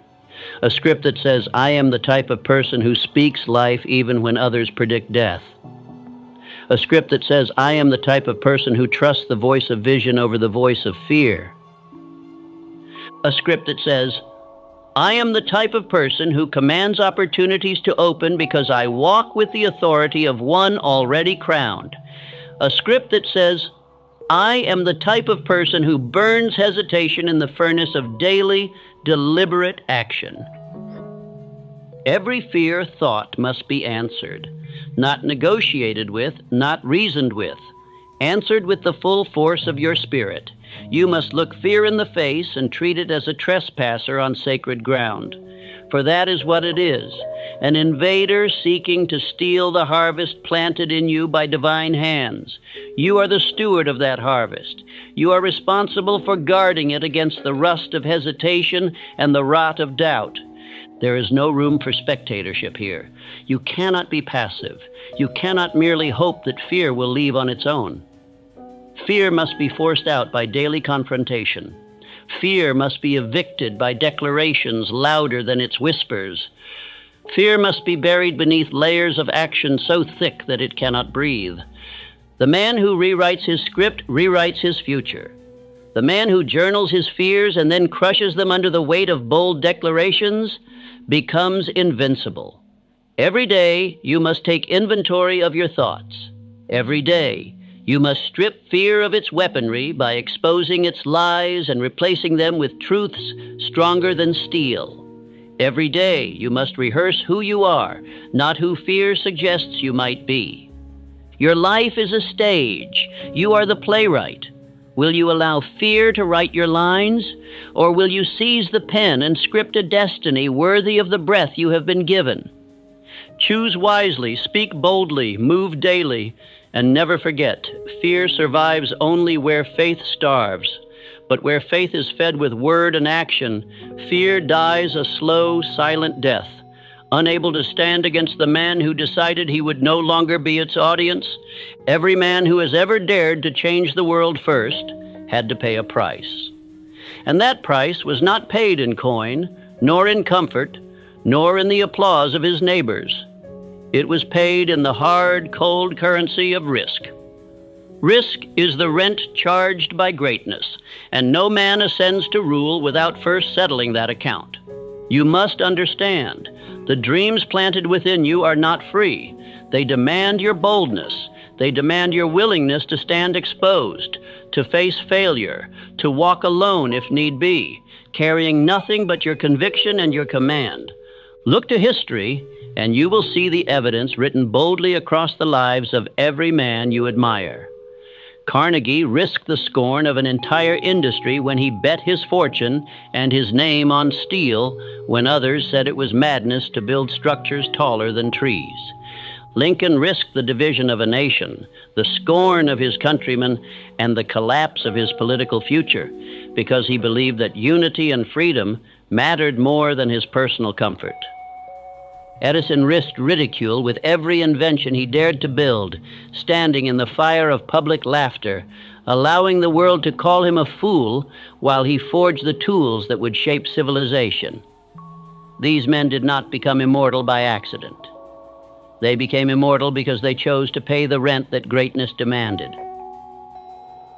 A script that says, I am the type of person who speaks life even when others predict death. A script that says, I am the type of person who trusts the voice of vision over the voice of fear. A script that says, I am the type of person who commands opportunities to open because I walk with the authority of one already crowned. A script that says, I am the type of person who burns hesitation in the furnace of daily, deliberate action. Every fear thought must be answered, not negotiated with, not reasoned with, answered with the full force of your spirit. You must look fear in the face and treat it as a trespasser on sacred ground. For that is what it is, an invader seeking to steal the harvest planted in you by divine hands. You are the steward of that harvest. You are responsible for guarding it against the rust of hesitation and the rot of doubt. There is no room for spectatorship here. You cannot be passive. You cannot merely hope that fear will leave on its own. Fear must be forced out by daily confrontation. Fear must be evicted by declarations louder than its whispers. Fear must be buried beneath layers of action so thick that it cannot breathe. The man who rewrites his script rewrites his future. The man who journals his fears and then crushes them under the weight of bold declarations becomes invincible. Every day you must take inventory of your thoughts. Every day you must strip fear of its weaponry by exposing its lies and replacing them with truths stronger than steel. Every day you must rehearse who you are, not who fear suggests you might be. Your life is a stage. You are the playwright. Will you allow fear to write your lines, or will you seize the pen and script a destiny worthy of the breath you have been given? Choose wisely, speak boldly, move daily, and never forget, fear survives only where faith starves. But where faith is fed with word and action, fear dies a slow, silent death. Unable to stand against the man who decided he would no longer be its audience, every man who has ever dared to change the world first had to pay a price. And that price was not paid in coin, nor in comfort, nor in the applause of his neighbors. It was paid in the hard, cold currency of risk. Risk is the rent charged by greatness, and no man ascends to rule without first settling that account. You must understand, the dreams planted within you are not free. They demand your boldness. They demand your willingness to stand exposed, to face failure, to walk alone if need be, carrying nothing but your conviction and your command. Look to history, and you will see the evidence written boldly across the lives of every man you admire. Carnegie risked the scorn of an entire industry when he bet his fortune and his name on steel when others said it was madness to build structures taller than trees. Lincoln risked the division of a nation, the scorn of his countrymen, and the collapse of his political future because he believed that unity and freedom mattered more than his personal comfort. Edison risked ridicule with every invention he dared to build, standing in the fire of public laughter, allowing the world to call him a fool while he forged the tools that would shape civilization. These men did not become immortal by accident. They became immortal because they chose to pay the rent that greatness demanded.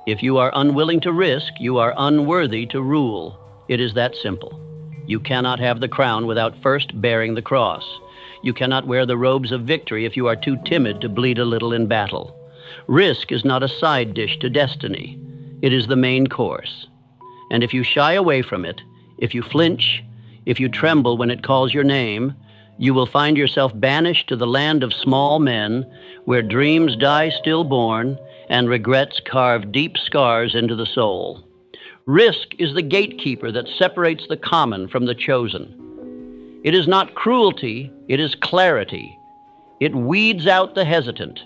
If you are unwilling to risk, you are unworthy to rule. It is that simple. You cannot have the crown without first bearing the cross. You cannot wear the robes of victory if you are too timid to bleed a little in battle. Risk is not a side dish to destiny. It is the main course. And if you shy away from it, if you flinch, if you tremble when it calls your name, you will find yourself banished to the land of small men, where dreams die stillborn and regrets carve deep scars into the soul. Risk is the gatekeeper that separates the common from the chosen. It is not cruelty, it is clarity. It weeds out the hesitant.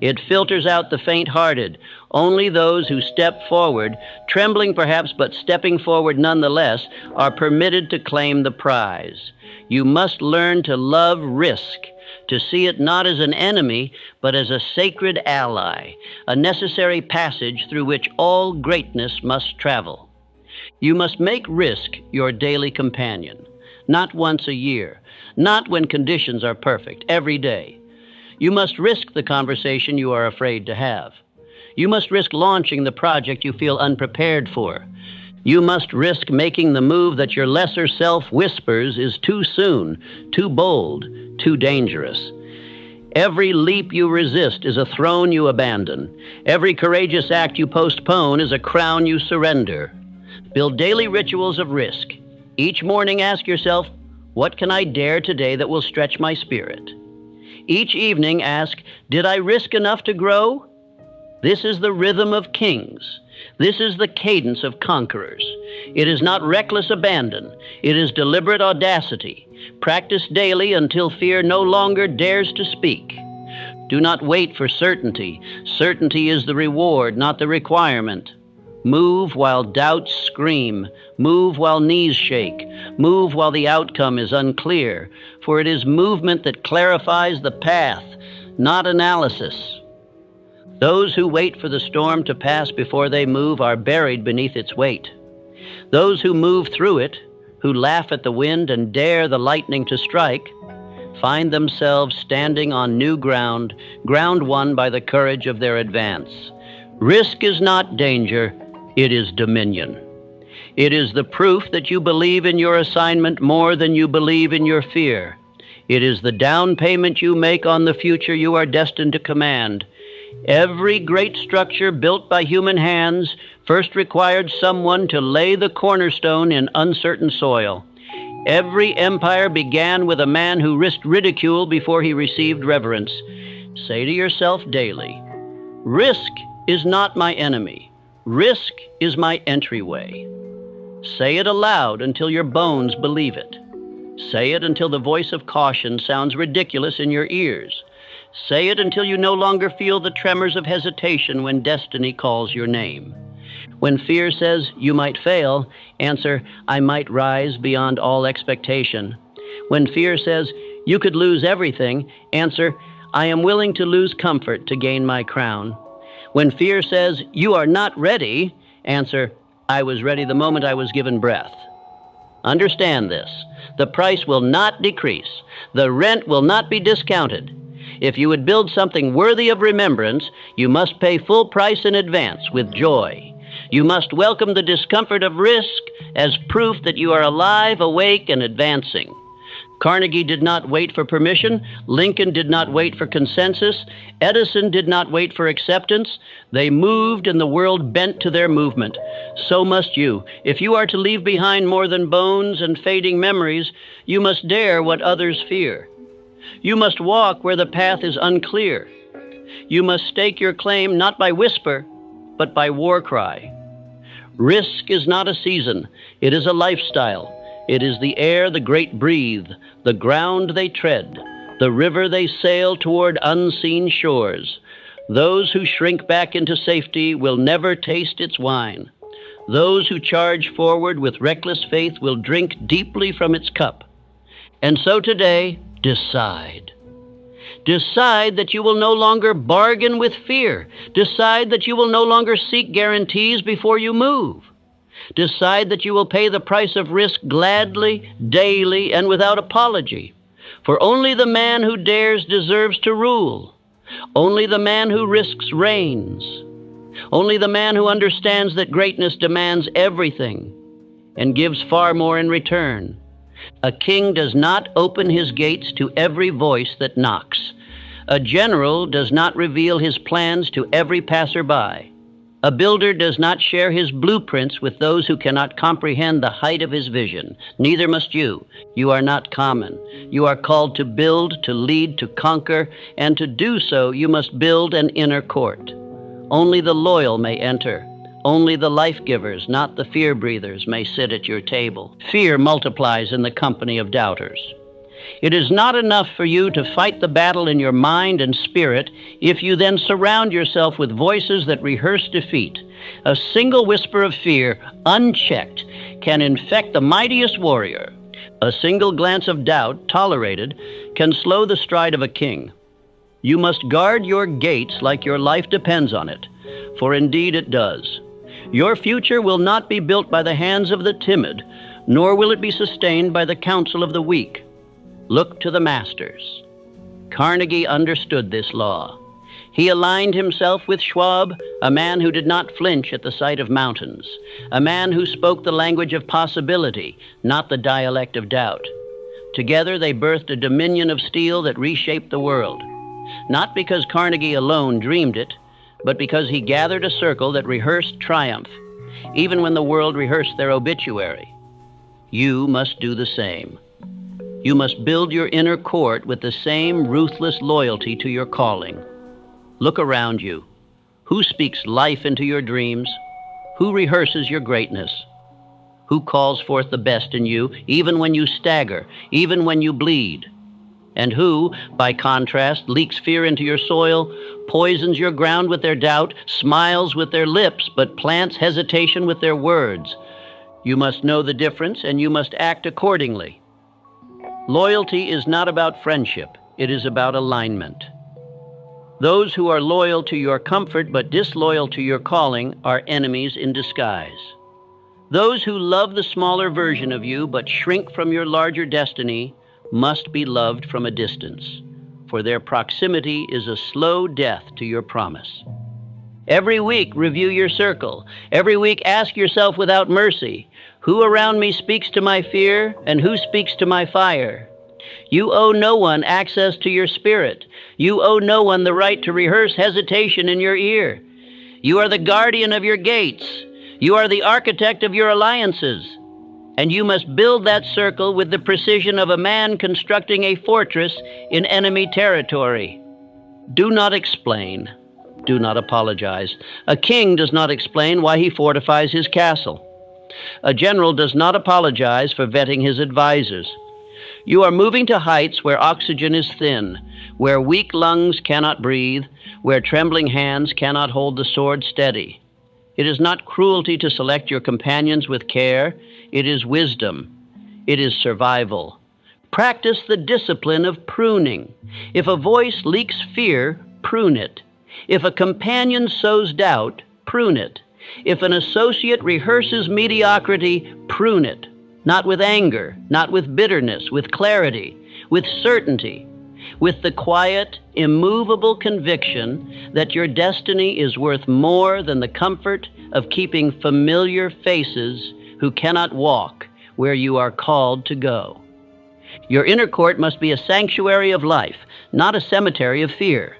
It filters out the faint-hearted. Only those who step forward, trembling perhaps but stepping forward nonetheless, are permitted to claim the prize. You must learn to love risk, to see it not as an enemy, but as a sacred ally, a necessary passage through which all greatness must travel. You must make risk your daily companion, not once a year, not when conditions are perfect, every day. You must risk the conversation you are afraid to have. You must risk launching the project you feel unprepared for. You must risk making the move that your lesser self whispers is too soon, too bold, too dangerous. Every leap you resist is a throne you abandon. Every courageous act you postpone is a crown you surrender. Build daily rituals of risk. Each morning ask yourself, what can I dare today that will stretch my spirit? Each evening ask, did I risk enough to grow? This is the rhythm of kings. This is the cadence of conquerors. It is not reckless abandon. It is deliberate audacity. Practice daily until fear no longer dares to speak. Do not wait for certainty. Certainty is the reward, not the requirement. Move while doubts scream. Move while knees shake. Move while the outcome is unclear. For it is movement that clarifies the path, not analysis. Those who wait for the storm to pass before they move are buried beneath its weight. Those who move through it, who laugh at the wind and dare the lightning to strike, find themselves standing on new ground, ground won by the courage of their advance. Risk is not danger, it is dominion. It is the proof that you believe in your assignment more than you believe in your fear. It is the down payment you make on the future you are destined to command. Every great structure built by human hands first required someone to lay the cornerstone in uncertain soil. Every empire began with a man who risked ridicule before he received reverence. Say to yourself daily, risk is not my enemy. Risk is my entryway. Say it aloud until your bones believe it. Say it until the voice of caution sounds ridiculous in your ears. Say it until you no longer feel the tremors of hesitation when destiny calls your name. When fear says you might fail, answer, I might rise beyond all expectation. When fear says you could lose everything, answer, I am willing to lose comfort to gain my crown. When fear says you are not ready, answer, I was ready the moment I was given breath. Understand this. The price will not decrease. The rent will not be discounted. If you would build something worthy of remembrance, you must pay full price in advance with joy. You must welcome the discomfort of risk as proof that you are alive, awake, and advancing. Carnegie did not wait for permission. Lincoln did not wait for consensus. Edison did not wait for acceptance. They moved and the world bent to their movement. So must you. If you are to leave behind more than bones and fading memories, you must dare what others fear. You must walk where the path is unclear. You must stake your claim not by whisper, but by war cry. Risk is not a season. It is a lifestyle. It is the air the great breathe, the ground they tread, the river they sail toward unseen shores. Those who shrink back into safety will never taste its wine. Those who charge forward with reckless faith will drink deeply from its cup. And so today, decide. Decide that you will no longer bargain with fear. Decide that you will no longer seek guarantees before you move. Decide that you will pay the price of risk gladly, daily, and without apology. For only the man who dares deserves to rule. Only the man who risks reigns. Only the man who understands that greatness demands everything and gives far more in return. A king does not open his gates to every voice that knocks. A general does not reveal his plans to every passerby. A builder does not share his blueprints with those who cannot comprehend the height of his vision. Neither must you. You are not common. You are called to build, to lead, to conquer, and to do so you must build an inner court. Only the loyal may enter. Only the life-givers, not the fear-breathers, may sit at your table. Fear multiplies in the company of doubters. It is not enough for you to fight the battle in your mind and spirit if you then surround yourself with voices that rehearse defeat. A single whisper of fear, unchecked, can infect the mightiest warrior. A single glance of doubt, tolerated, can slow the stride of a king. You must guard your gates like your life depends on it, for indeed it does. Your future will not be built by the hands of the timid, nor will it be sustained by the counsel of the weak. Look to the masters. Carnegie understood this law. He aligned himself with Schwab, a man who did not flinch at the sight of mountains, a man who spoke the language of possibility, not the dialect of doubt. Together they birthed a dominion of steel that reshaped the world, not because Carnegie alone dreamed it, but because he gathered a circle that rehearsed triumph, even when the world rehearsed their obituary. You must do the same. You must build your inner court with the same ruthless loyalty to your calling. Look around you. Who speaks life into your dreams? Who rehearses your greatness? Who calls forth the best in you, even when you stagger, even when you bleed? And who, by contrast, leaks fear into your soil, poisons your ground with their doubt, smiles with their lips, but plants hesitation with their words? You must know the difference, and you must act accordingly. Loyalty is not about friendship. It is about alignment. Those who are loyal to your comfort but disloyal to your calling are enemies in disguise. Those who love the smaller version of you but shrink from your larger destiny must be loved from a distance, for their proximity is a slow death to your promise. Every week, review your circle. Every week, ask yourself without mercy, who around me speaks to my fear and who speaks to my fire? You owe no one access to your spirit. You owe no one the right to rehearse hesitation in your ear. You are the guardian of your gates. You are the architect of your alliances. And you must build that circle with the precision of a man constructing a fortress in enemy territory. Do not explain. Do not apologize. A king does not explain why he fortifies his castle. A general does not apologize for vetting his advisors. You are moving to heights where oxygen is thin, where weak lungs cannot breathe, where trembling hands cannot hold the sword steady. It is not cruelty to select your companions with care. It is wisdom. It is survival. Practice the discipline of pruning. If a voice leaks fear, prune it. If a companion sows doubt, prune it. If an associate rehearses mediocrity, prune it. Not with anger, not with bitterness, with clarity, with certainty, with the quiet, immovable conviction that your destiny is worth more than the comfort of keeping familiar faces who cannot walk where you are called to go. Your inner court must be a sanctuary of life, not a cemetery of fear.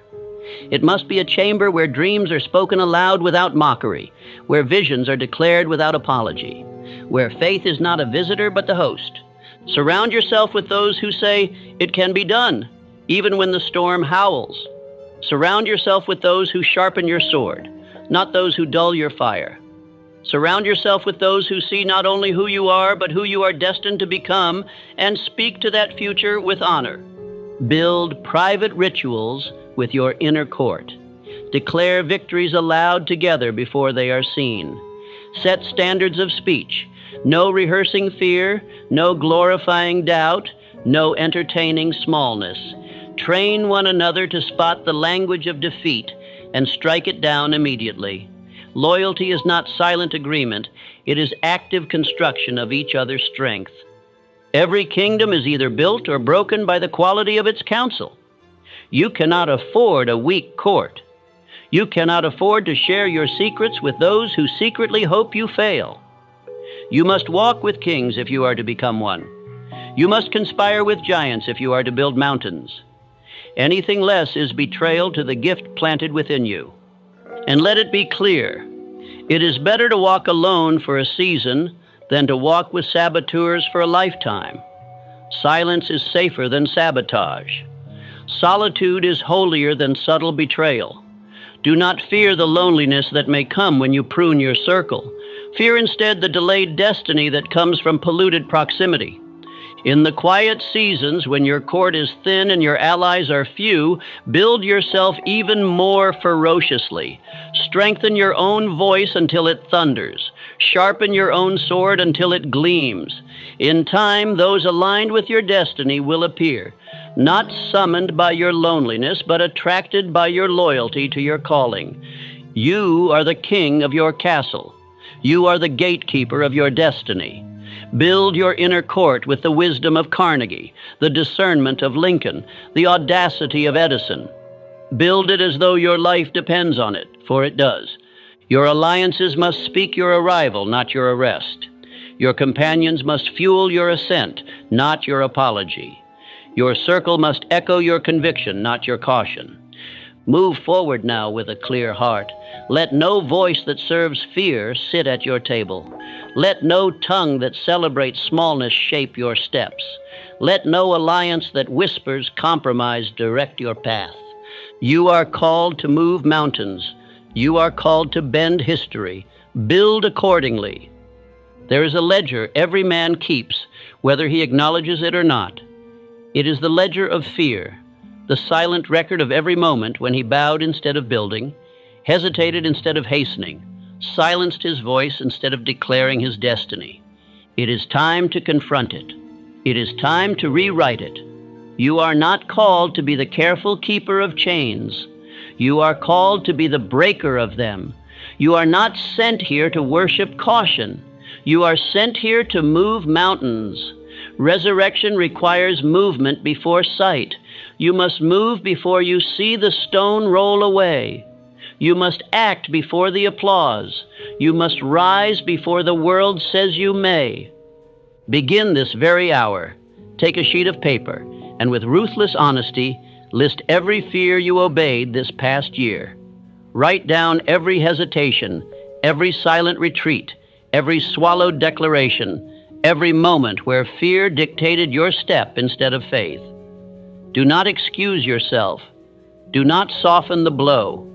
It must be a chamber where dreams are spoken aloud without mockery, where visions are declared without apology, where faith is not a visitor but the host. Surround yourself with those who say, "It can be done," even when the storm howls. Surround yourself with those who sharpen your sword, not those who dull your fire. Surround yourself with those who see not only who you are, but who you are destined to become, and speak to that future with honor. Build private rituals with your inner court. Declare victories aloud together before they are seen. Set standards of speech. No rehearsing fear, no glorifying doubt, no entertaining smallness. Train one another to spot the language of defeat and strike it down immediately. Loyalty is not silent agreement. It is active construction of each other's strength. Every kingdom is either built or broken by the quality of its counsel. You cannot afford a weak court. You cannot afford to share your secrets with those who secretly hope you fail. You must walk with kings if you are to become one. You must conspire with giants if you are to build mountains. Anything less is betrayal to the gift planted within you. And let it be clear, it is better to walk alone for a season than to walk with saboteurs for a lifetime. Silence is safer than sabotage. Solitude is holier than subtle betrayal. Do not fear the loneliness that may come when you prune your circle. Fear instead the delayed destiny that comes from polluted proximity. In the quiet seasons when your court is thin and your allies are few, build yourself even more ferociously. Strengthen your own voice until it thunders. Sharpen your own sword until it gleams. In time, those aligned with your destiny will appear, not summoned by your loneliness, but attracted by your loyalty to your calling. You are the king of your castle. You are the gatekeeper of your destiny. Build your inner court with the wisdom of Carnegie, the discernment of Lincoln, the audacity of Edison. Build it as though your life depends on it, for it does. Your alliances must speak your arrival, not your arrest. Your companions must fuel your ascent, not your apology. Your circle must echo your conviction, not your caution. Move forward now with a clear heart. Let no voice that serves fear sit at your table. Let no tongue that celebrates smallness shape your steps. Let no alliance that whispers compromise direct your path. You are called to move mountains. You are called to bend history. Build accordingly. There is a ledger every man keeps, whether he acknowledges it or not. It is the ledger of fear, the silent record of every moment when he bowed instead of building, hesitated instead of hastening, silenced his voice instead of declaring his destiny. It is time to confront it. It is time to rewrite it. You are not called to be the careful keeper of chains. You are called to be the breaker of them. You are not sent here to worship caution. You are sent here to move mountains. Resurrection requires movement before sight. You must move before you see the stone roll away. You must act before the applause. You must rise before the world says you may. Begin this very hour. Take a sheet of paper and with ruthless honesty, list every fear you obeyed this past year. Write down every hesitation, every silent retreat, every swallowed declaration, every moment where fear dictated your step instead of faith. Do not excuse yourself. Do not soften the blow.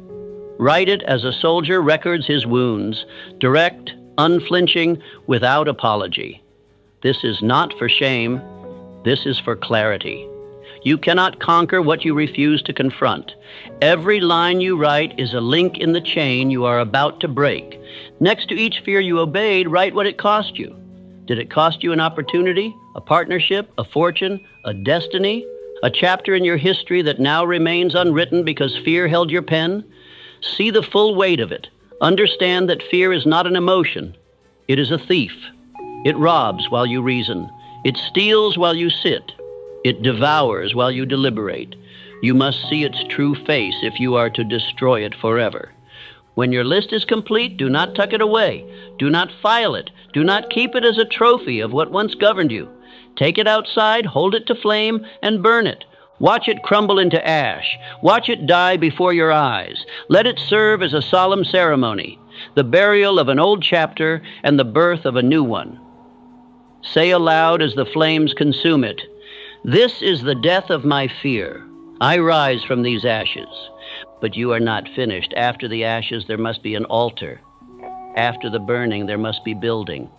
Write it as a soldier records his wounds, direct, unflinching, without apology. This is not for shame. This is for clarity. You cannot conquer what you refuse to confront. Every line you write is a link in the chain you are about to break. Next to each fear you obeyed, write what it cost you. Did it cost you an opportunity, a partnership, a fortune, a destiny, a chapter in your history that now remains unwritten because fear held your pen? See the full weight of it. Understand that fear is not an emotion. It is a thief. It robs while you reason. It steals while you sit. It devours while you deliberate. You must see its true face if you are to destroy it forever. When your list is complete, do not tuck it away. Do not file it. Do not keep it as a trophy of what once governed you. Take it outside, hold it to flame, and burn it. Watch it crumble into ash. Watch it die before your eyes. Let it serve as a solemn ceremony, the burial of an old chapter and the birth of a new one. Say aloud as the flames consume it, "This is the death of my fear. I rise from these ashes." But you are not finished. After the ashes, there must be an altar. After the burning, there must be building.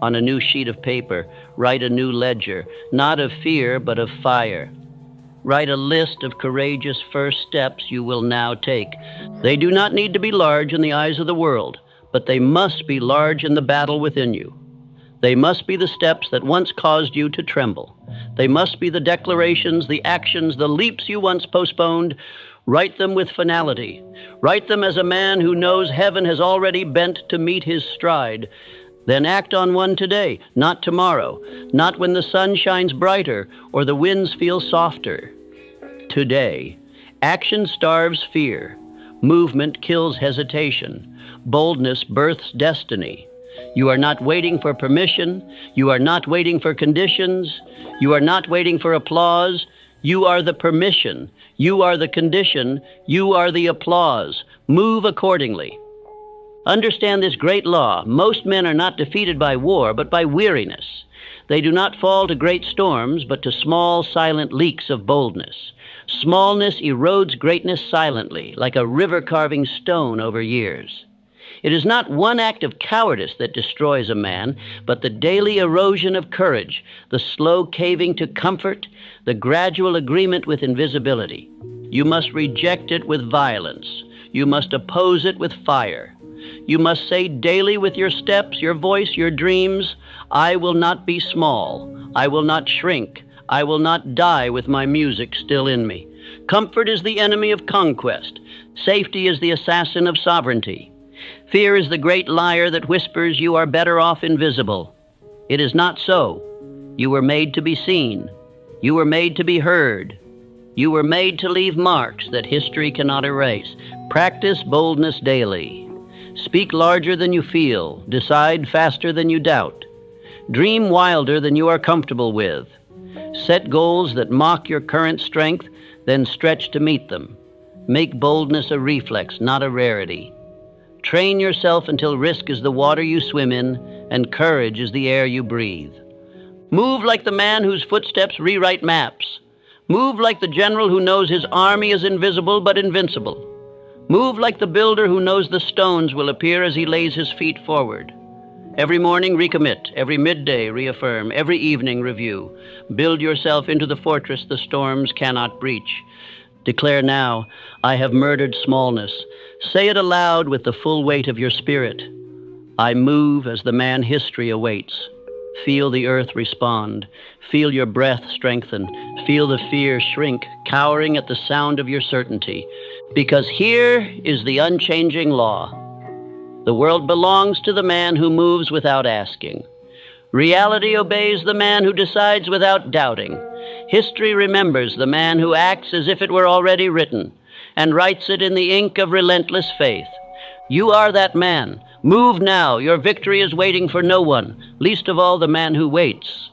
On a new sheet of paper, write a new ledger, not of fear, but of fire. Write a list of courageous first steps you will now take. They do not need to be large in the eyes of the world, but they must be large in the battle within you. They must be the steps that once caused you to tremble. They must be the declarations, the actions, the leaps you once postponed. Write them with finality. Write them as a man who knows heaven has already bent to meet his stride. Then act on one today, not tomorrow, not when the sun shines brighter or the winds feel softer. Today. Action starves fear. Movement kills hesitation. Boldness births destiny. You are not waiting for permission. You are not waiting for conditions. You are not waiting for applause. You are the permission. You are the condition. You are the applause. Move accordingly. Understand this great law. Most men are not defeated by war, but by weariness. They do not fall to great storms, but to small, silent leaks of boldness. Smallness erodes greatness silently, like a river carving stone over years. It is not one act of cowardice that destroys a man, but the daily erosion of courage, the slow caving to comfort, the gradual agreement with invisibility. You must reject it with violence. You must oppose it with fire. You must say daily with your steps, your voice, your dreams, "I will not be small. I will not shrink. I will not die with my music still in me." Comfort is the enemy of conquest. Safety is the assassin of sovereignty. Fear is the great liar that whispers you are better off invisible. It is not so. You were made to be seen. You were made to be heard. You were made to leave marks that history cannot erase. Practice boldness daily. Speak larger than you feel. Decide faster than you doubt. Dream wilder than you are comfortable with. Set goals that mock your current strength, then stretch to meet them. Make boldness a reflex, not a rarity. Train yourself until risk is the water you swim in and courage is the air you breathe. Move like the man whose footsteps rewrite maps. Move like the general who knows his army is invisible but invincible. Move like the builder who knows the stones will appear as he lays his feet forward. Every morning recommit, every midday reaffirm, every evening review. Build yourself into the fortress the storms cannot breach. Declare now, I have murdered smallness. Say it aloud with the full weight of your spirit. I move as the man history awaits. Feel the earth respond. Feel your breath strengthen. Feel the fear shrink, cowering at the sound of your certainty. Because here is the unchanging law. The world belongs to the man who moves without asking. Reality obeys the man who decides without doubting. History remembers the man who acts as if it were already written, and writes it in the ink of relentless faith. You are that man. Move now. Your victory is waiting for no one, least of all the man who waits.